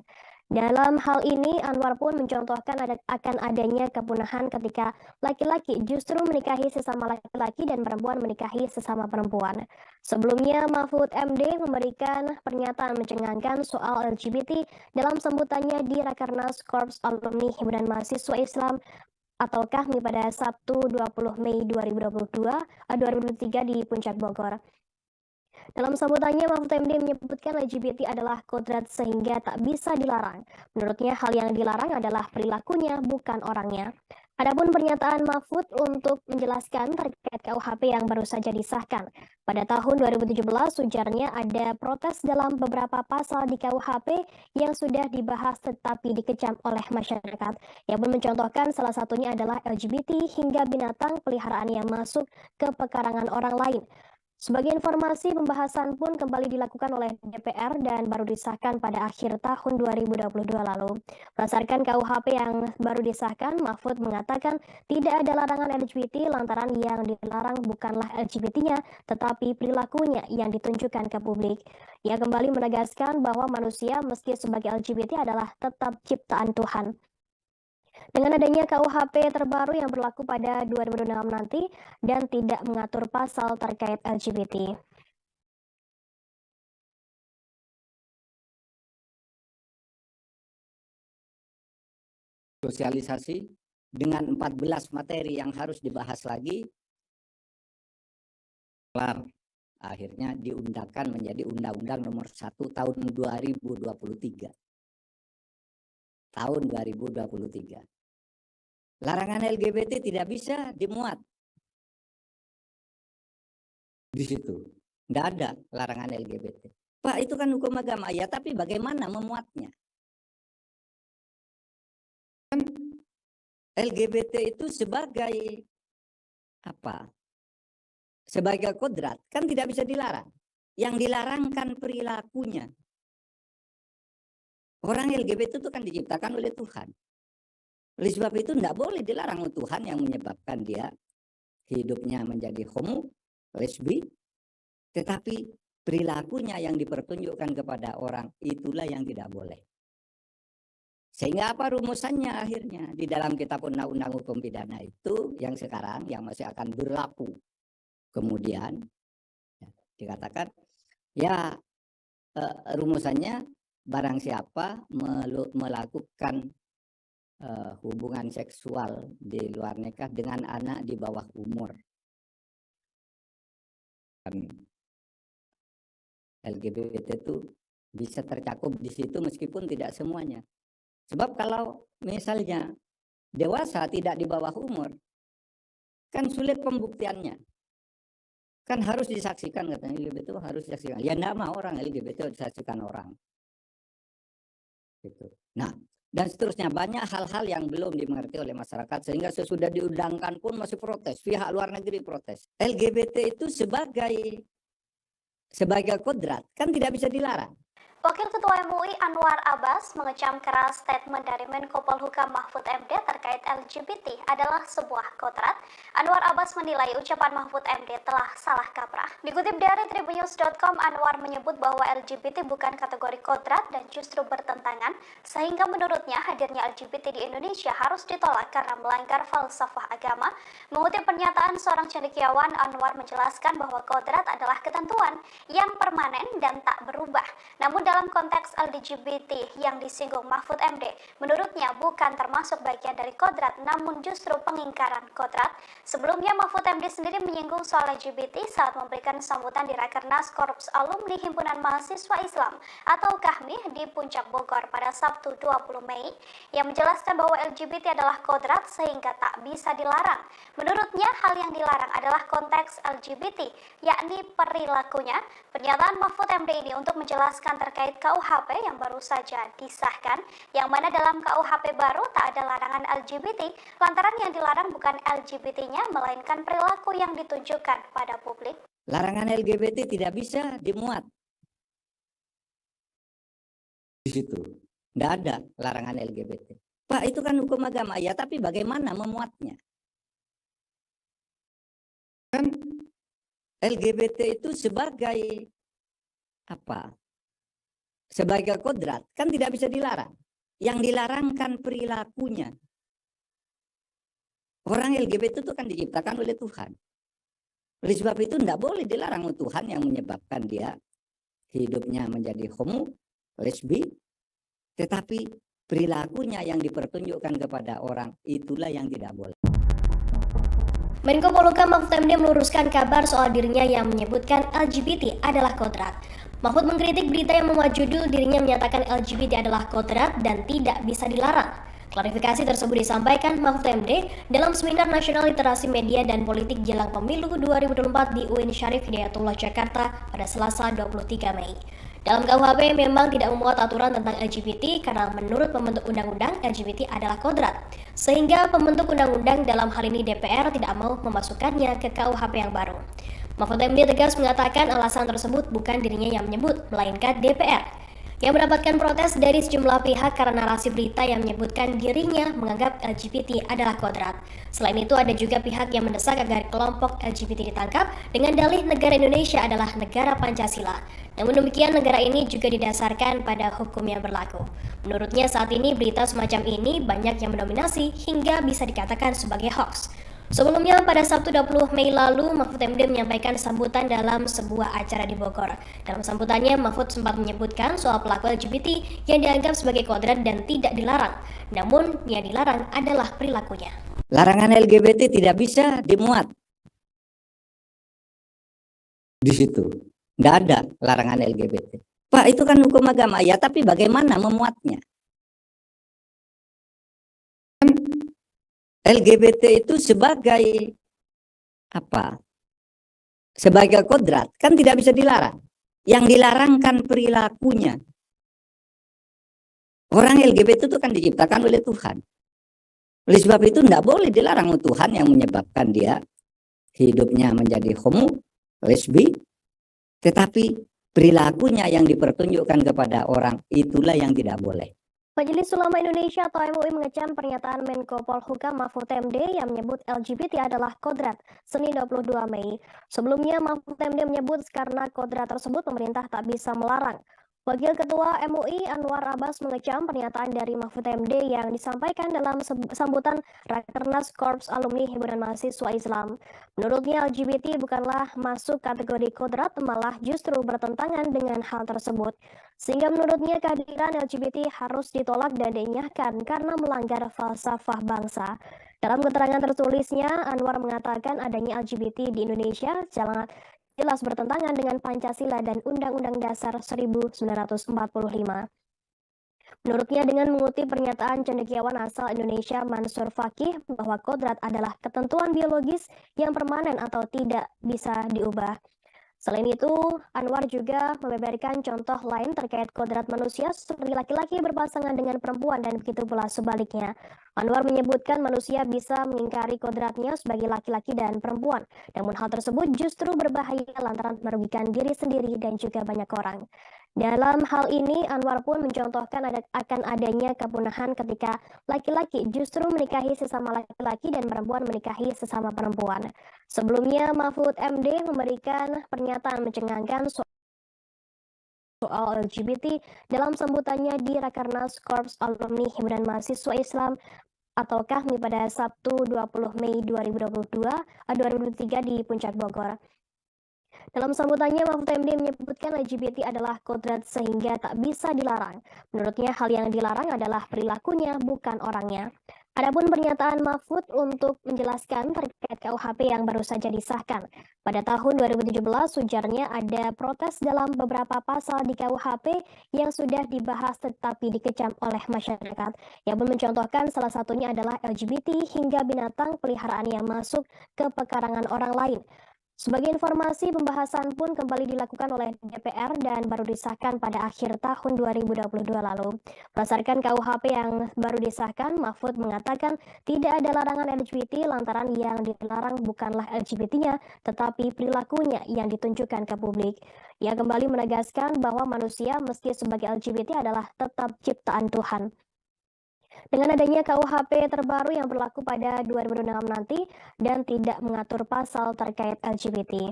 Dalam hal ini, Anwar pun mencontohkan akan adanya kepunahan ketika laki-laki justru menikahi sesama laki-laki dan perempuan menikahi sesama perempuan. Sebelumnya, Mahfud MD memberikan pernyataan mencengangkan soal LGBT dalam sambutannya di Rakernas Korps Alumni Himpunan Mahasiswa Islam atau KAHMI pada Sabtu 20 Mei 2023 di Puncak Bogor. Dalam sambutannya, Mahfud MD menyebutkan LGBT adalah kodrat sehingga tak bisa dilarang. Menurutnya, hal yang dilarang adalah perilakunya, bukan orangnya. Adapun pernyataan Mahfud untuk menjelaskan terkait KUHP yang baru saja disahkan. Pada tahun 2017, ujarnya ada protes dalam beberapa pasal di KUHP yang sudah dibahas tetapi dikecam oleh masyarakat. Ia pun mencontohkan salah satunya adalah LGBT hingga binatang peliharaan yang masuk ke pekarangan orang lain. Sebagai informasi, pembahasan pun kembali dilakukan oleh DPR dan baru disahkan pada akhir tahun 2022 lalu. Berdasarkan KUHP yang baru disahkan, Mahfud mengatakan tidak ada larangan LGBT lantaran yang dilarang bukanlah LGBT-nya, tetapi perilakunya yang ditunjukkan ke publik. Ia kembali menegaskan bahwa manusia meski sebagai LGBT adalah tetap ciptaan Tuhan. Dengan adanya KUHP terbaru yang berlaku pada 2006 nanti dan tidak mengatur pasal terkait LGBT. Sosialisasi dengan 14 materi yang harus dibahas lagi, akhirnya diundangkan menjadi Undang-Undang Nomor 1 Tahun 2023. Tahun 2023. Larangan LGBT tidak bisa dimuat di situ. Tidak ada larangan LGBT. Pak, itu kan hukum agama. Ya, tapi bagaimana memuatnya? Kan LGBT itu sebagai apa? Sebagai kodrat kan tidak bisa dilarang. Yang dilarang kan perilakunya. Orang LGBT itu kan diciptakan oleh Tuhan. Oleh sebab itu tidak boleh dilarang Tuhan yang menyebabkan dia hidupnya menjadi homo, lesbi, tetapi perilakunya yang dipertunjukkan kepada orang itulah yang tidak boleh. Sehingga apa rumusannya akhirnya? Di dalam kitab Undang-Undang Hukum Pidana itu yang sekarang yang masih akan berlaku. Kemudian dikatakan ya rumusannya barang siapa melakukan hubungan seksual di luar nikah dengan anak di bawah umur. LGBT itu bisa tercakup di situ meskipun tidak semuanya. Sebab kalau misalnya dewasa tidak di bawah umur, kan sulit pembuktiannya. Kan harus disaksikan, katanya LGBT itu harus disaksikan. Ya enggak mau orang LGBT disaksikan orang. Gitu. Nah, dan seterusnya banyak hal-hal yang belum dimengerti oleh masyarakat sehingga sesudah diundangkan pun masih protes, pihak luar negeri protes. LGBT itu sebagai kodrat kan tidak bisa dilarang. Wakil Ketua MUI Anwar Abbas mengecam keras statement dari Menko Polhukam Mahfud MD terkait LGBT adalah sebuah kodrat. Anwar Abbas menilai ucapan Mahfud MD telah salah kaprah. Dikutip dari Tribunnews.com, Anwar menyebut bahwa LGBT bukan kategori kodrat dan justru bertentangan, sehingga menurutnya hadirnya LGBT di Indonesia harus ditolak karena melanggar falsafah agama. Mengutip pernyataan seorang cendekiawan, Anwar menjelaskan bahwa kodrat adalah ketentuan yang permanen dan tak berubah. Namun dalam konteks LGBT yang disinggung Mahfud MD, menurutnya bukan termasuk bagian dari kodrat, namun justru pengingkaran kodrat. Sebelumnya Mahfud MD sendiri menyinggung soal LGBT saat memberikan sambutan di Rakernas Korps Alumni Himpunan Mahasiswa Islam atau KAHMI di Puncak Bogor pada Sabtu 20 Mei, yang menjelaskan bahwa LGBT adalah kodrat sehingga tak bisa dilarang. Menurutnya hal yang dilarang adalah konteks LGBT, yakni perilakunya. Pernyataan Mahfud MD ini untuk menjelaskan terkait KUHP yang baru saja disahkan, yang mana dalam KUHP baru tak ada larangan LGBT, lantaran yang dilarang bukan LGBT-nya, melainkan perilaku yang ditunjukkan pada publik. Larangan LGBT tidak bisa dimuat di situ. Tidak ada larangan LGBT. Pak, itu kan hukum agama. Ya, tapi bagaimana memuatnya? Kan LGBT itu sebagai apa? Sebagai kodrat kan tidak bisa dilarang. Yang dilarang kan perilakunya. Orang LGBT itu kan diciptakan oleh Tuhan. Oleh sebab itu tidak boleh dilarang oleh Tuhan yang menyebabkan dia hidupnya menjadi homo, lesbi, tetapi perilakunya yang dipertunjukkan kepada orang itulah yang tidak boleh. Menko Polhukam Mahfud MD meluruskan kabar soal dirinya yang menyebutkan LGBT adalah kodrat. Mahfud mengkritik berita yang memuat judul dirinya menyatakan LGBT adalah kodrat dan tidak bisa dilarang. Klarifikasi tersebut disampaikan Mahfud MD dalam Seminar Nasional Literasi Media dan Politik Jelang Pemilu 2024 di UIN Syarif Hidayatullah Jakarta pada Selasa 23 Mei. Dalam KUHP memang tidak memuat aturan tentang LGBT karena menurut pembentuk undang-undang LGBT adalah kodrat. Sehingga pembentuk undang-undang dalam hal ini DPR tidak mau memasukkannya ke KUHP yang baru. Mahfud MD tegas mengatakan alasan tersebut bukan dirinya yang menyebut, melainkan DPR yang mendapatkan protes dari sejumlah pihak karena narasi berita yang menyebutkan dirinya menganggap LGBT adalah kodrat. Selain itu ada juga pihak yang mendesak agar kelompok LGBT ditangkap dengan dalih negara Indonesia adalah negara Pancasila. Namun demikian negara ini juga didasarkan pada hukum yang berlaku. Menurutnya saat ini berita semacam ini banyak yang mendominasi hingga bisa dikatakan sebagai hoax. Sebelumnya pada Sabtu 20 Mei lalu, Mahfud MD menyampaikan sambutan dalam sebuah acara di Bogor. Dalam sambutannya, Mahfud sempat menyebutkan soal pelaku LGBT yang dianggap sebagai kodrat dan tidak dilarang. Namun, yang dilarang adalah perilakunya. Larangan LGBT tidak bisa dimuat di situ. Tidak ada larangan LGBT. Pak, itu kan hukum agama. Ya, tapi bagaimana memuatnya? LGBT itu sebagai apa? Sebagai kodrat kan tidak bisa dilarang. Yang dilarang kan perilakunya. Orang LGBT itu kan diciptakan oleh Tuhan. Oleh sebab itu tidak boleh dilarang oleh Tuhan yang menyebabkan dia hidupnya menjadi homo, lesbi, tetapi perilakunya yang dipertunjukkan kepada orang itulah yang tidak boleh. Majelis Ulama Indonesia atau MUI mengecam pernyataan Menko Polhukam Mahfud MD yang menyebut LGBT adalah kodrat Senin 22 Mei. Sebelumnya Mahfud MD menyebut karena kodrat tersebut pemerintah tak bisa melarang. Wakil Ketua MUI Anwar Abbas mengecam pernyataan dari Mahfud MD yang disampaikan dalam sambutan Rakernas Korps Alumni Himpunan Mahasiswa Islam. Menurutnya LGBT bukanlah masuk kategori kodrat, malah justru bertentangan dengan hal tersebut. Sehingga menurutnya kehadiran LGBT harus ditolak dan dinyahkan karena melanggar falsafah bangsa. Dalam keterangan tertulisnya, Anwar mengatakan adanya LGBT di Indonesia jelas bertentangan dengan Pancasila dan Undang-Undang Dasar 1945. Menurutnya dengan mengutip pernyataan cendekiawan asal Indonesia Mansur Fakih bahwa kodrat adalah ketentuan biologis yang permanen atau tidak bisa diubah. Selain itu, Anwar juga membeberkan contoh lain terkait kodrat manusia seperti laki-laki berpasangan dengan perempuan dan begitu pula sebaliknya. Anwar menyebutkan manusia bisa mengingkari kodratnya sebagai laki-laki dan perempuan, namun hal tersebut justru berbahaya lantaran merugikan diri sendiri dan juga banyak orang. Dalam hal ini, Anwar pun mencontohkan akan adanya kepunahan ketika laki-laki justru menikahi sesama laki-laki dan perempuan menikahi sesama perempuan. Sebelumnya, Mahfud MD memberikan pernyataan mencengangkan soal LGBT dalam sambutannya di Rakernas Korps Alumni Himpunan Mahasiswa Islam atau KAHMI pada Sabtu 20 Mei 2023 di Puncak Bogor. Dalam sambutannya, Mahfud MD menyebutkan LGBT adalah kodrat sehingga tak bisa dilarang. Menurutnya, hal yang dilarang adalah perilakunya, bukan orangnya. Adapun pernyataan Mahfud untuk menjelaskan terkait KUHP yang baru saja disahkan. Pada tahun 2017, ujarnya ada protes dalam beberapa pasal di KUHP yang sudah dibahas tetapi dikecam oleh masyarakat. Yang pun mencontohkan salah satunya adalah LGBT hingga binatang peliharaan yang masuk ke pekarangan orang lain. Sebagai informasi, pembahasan pun kembali dilakukan oleh DPR dan baru disahkan pada akhir tahun 2022 lalu. Berdasarkan KUHP yang baru disahkan, Mahfud mengatakan tidak ada larangan LGBT lantaran yang dilarang bukanlah LGBT-nya, tetapi perilakunya yang ditunjukkan ke publik. Ia kembali menegaskan bahwa manusia meski sebagai LGBT adalah tetap ciptaan Tuhan. Dengan adanya KUHP terbaru yang berlaku pada 2006 nanti dan tidak mengatur pasal terkait LGBT.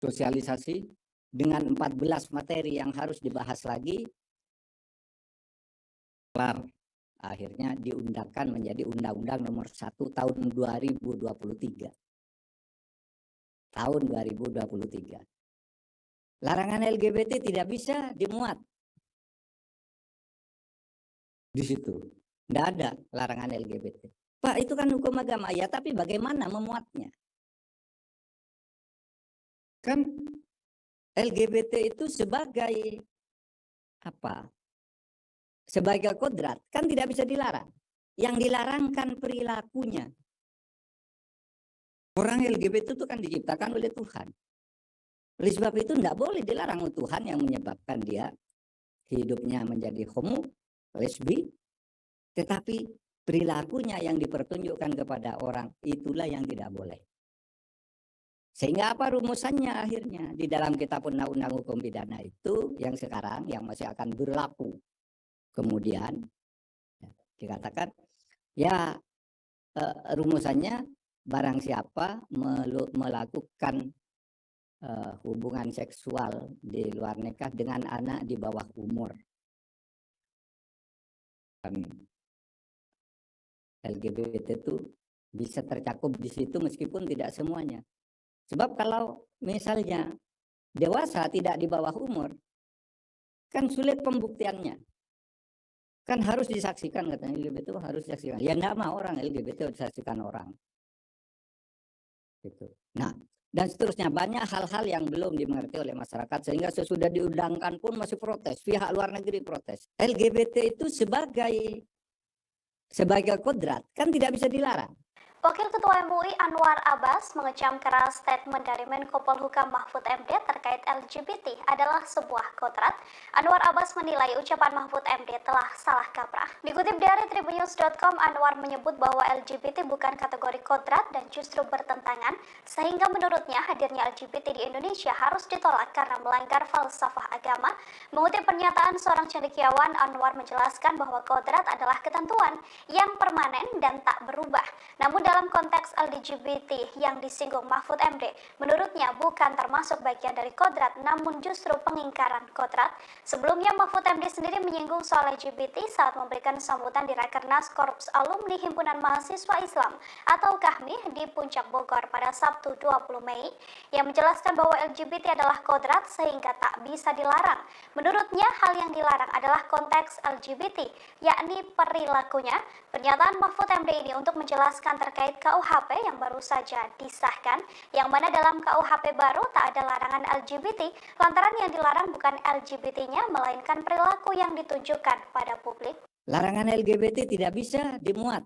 Sosialisasi dengan 14 materi yang harus dibahas lagi, kelar. Akhirnya diundangkan menjadi Undang-Undang Nomor 1 Tahun 2023. Tahun 2023. Larangan LGBT tidak bisa dimuat di situ. Tidak ada larangan LGBT. Pak, itu kan hukum agama. Ya, tapi bagaimana memuatnya? Kan LGBT itu sebagai apa? Sebagai kodrat, kan tidak bisa dilarang. Yang dilarangkan perilakunya. Orang LGBT itu kan diciptakan oleh Tuhan. Oleh sebab itu tidak boleh dilarang oleh Tuhan yang menyebabkan dia hidupnya menjadi homo, lesbi, tetapi perilakunya yang dipertunjukkan kepada orang itulah yang tidak boleh. Sehingga apa rumusannya akhirnya? Di dalam kitab undang-undang hukum pidana itu yang sekarang yang masih akan berlaku. Kemudian dikatakan ya rumusannya barang siapa melakukan hubungan seksual di luar nikah dengan anak di bawah umur. LGBT itu bisa tercakup di situ meskipun tidak semuanya. Sebab kalau misalnya dewasa tidak di bawah umur, kan sulit pembuktiannya. Kan harus disaksikan katanya LGBT itu harus disaksikan. Ya enggak mau orang LGBT disaksikan orang. Gitu. Nah, dan seterusnya banyak hal-hal yang belum dimengerti oleh masyarakat sehingga sesudah diundangkan pun masih protes, pihak luar negeri protes. LGBT itu sebagai kodrat kan tidak bisa dilarang. Wakil Ketua MUI Anwar Abbas mengecam keras statement dari Menko Polhukam Mahfud MD terkait LGBT adalah sebuah kodrat. Anwar Abbas menilai ucapan Mahfud MD telah salah kaprah. Dikutip dari Tribunnews.com, Anwar menyebut bahwa LGBT bukan kategori kodrat dan justru bertentangan, sehingga menurutnya hadirnya LGBT di Indonesia harus ditolak karena melanggar falsafah agama. Mengutip pernyataan seorang cendekiawan, Anwar menjelaskan bahwa kodrat adalah ketentuan yang permanen dan tak berubah. Namun dalam konteks LGBT yang disinggung Mahfud MD, menurutnya bukan termasuk bagian dari kodrat, namun justru pengingkaran kodrat. Sebelumnya Mahfud MD sendiri menyinggung soal LGBT saat memberikan sambutan di Rakernas Korps Alumni Himpunan Mahasiswa Islam atau KAHMI di Puncak Bogor pada Sabtu 20 Mei, yang menjelaskan bahwa LGBT adalah kodrat sehingga tak bisa dilarang. Menurutnya hal yang dilarang adalah konteks LGBT, yakni perilakunya. Pernyataan Mahfud MD ini untuk menjelaskan terkait KUHP yang baru saja disahkan, yang mana dalam KUHP baru tak ada larangan LGBT, lantaran yang dilarang bukan LGBT-nya, melainkan perilaku yang ditunjukkan pada publik. Larangan LGBT tidak bisa dimuat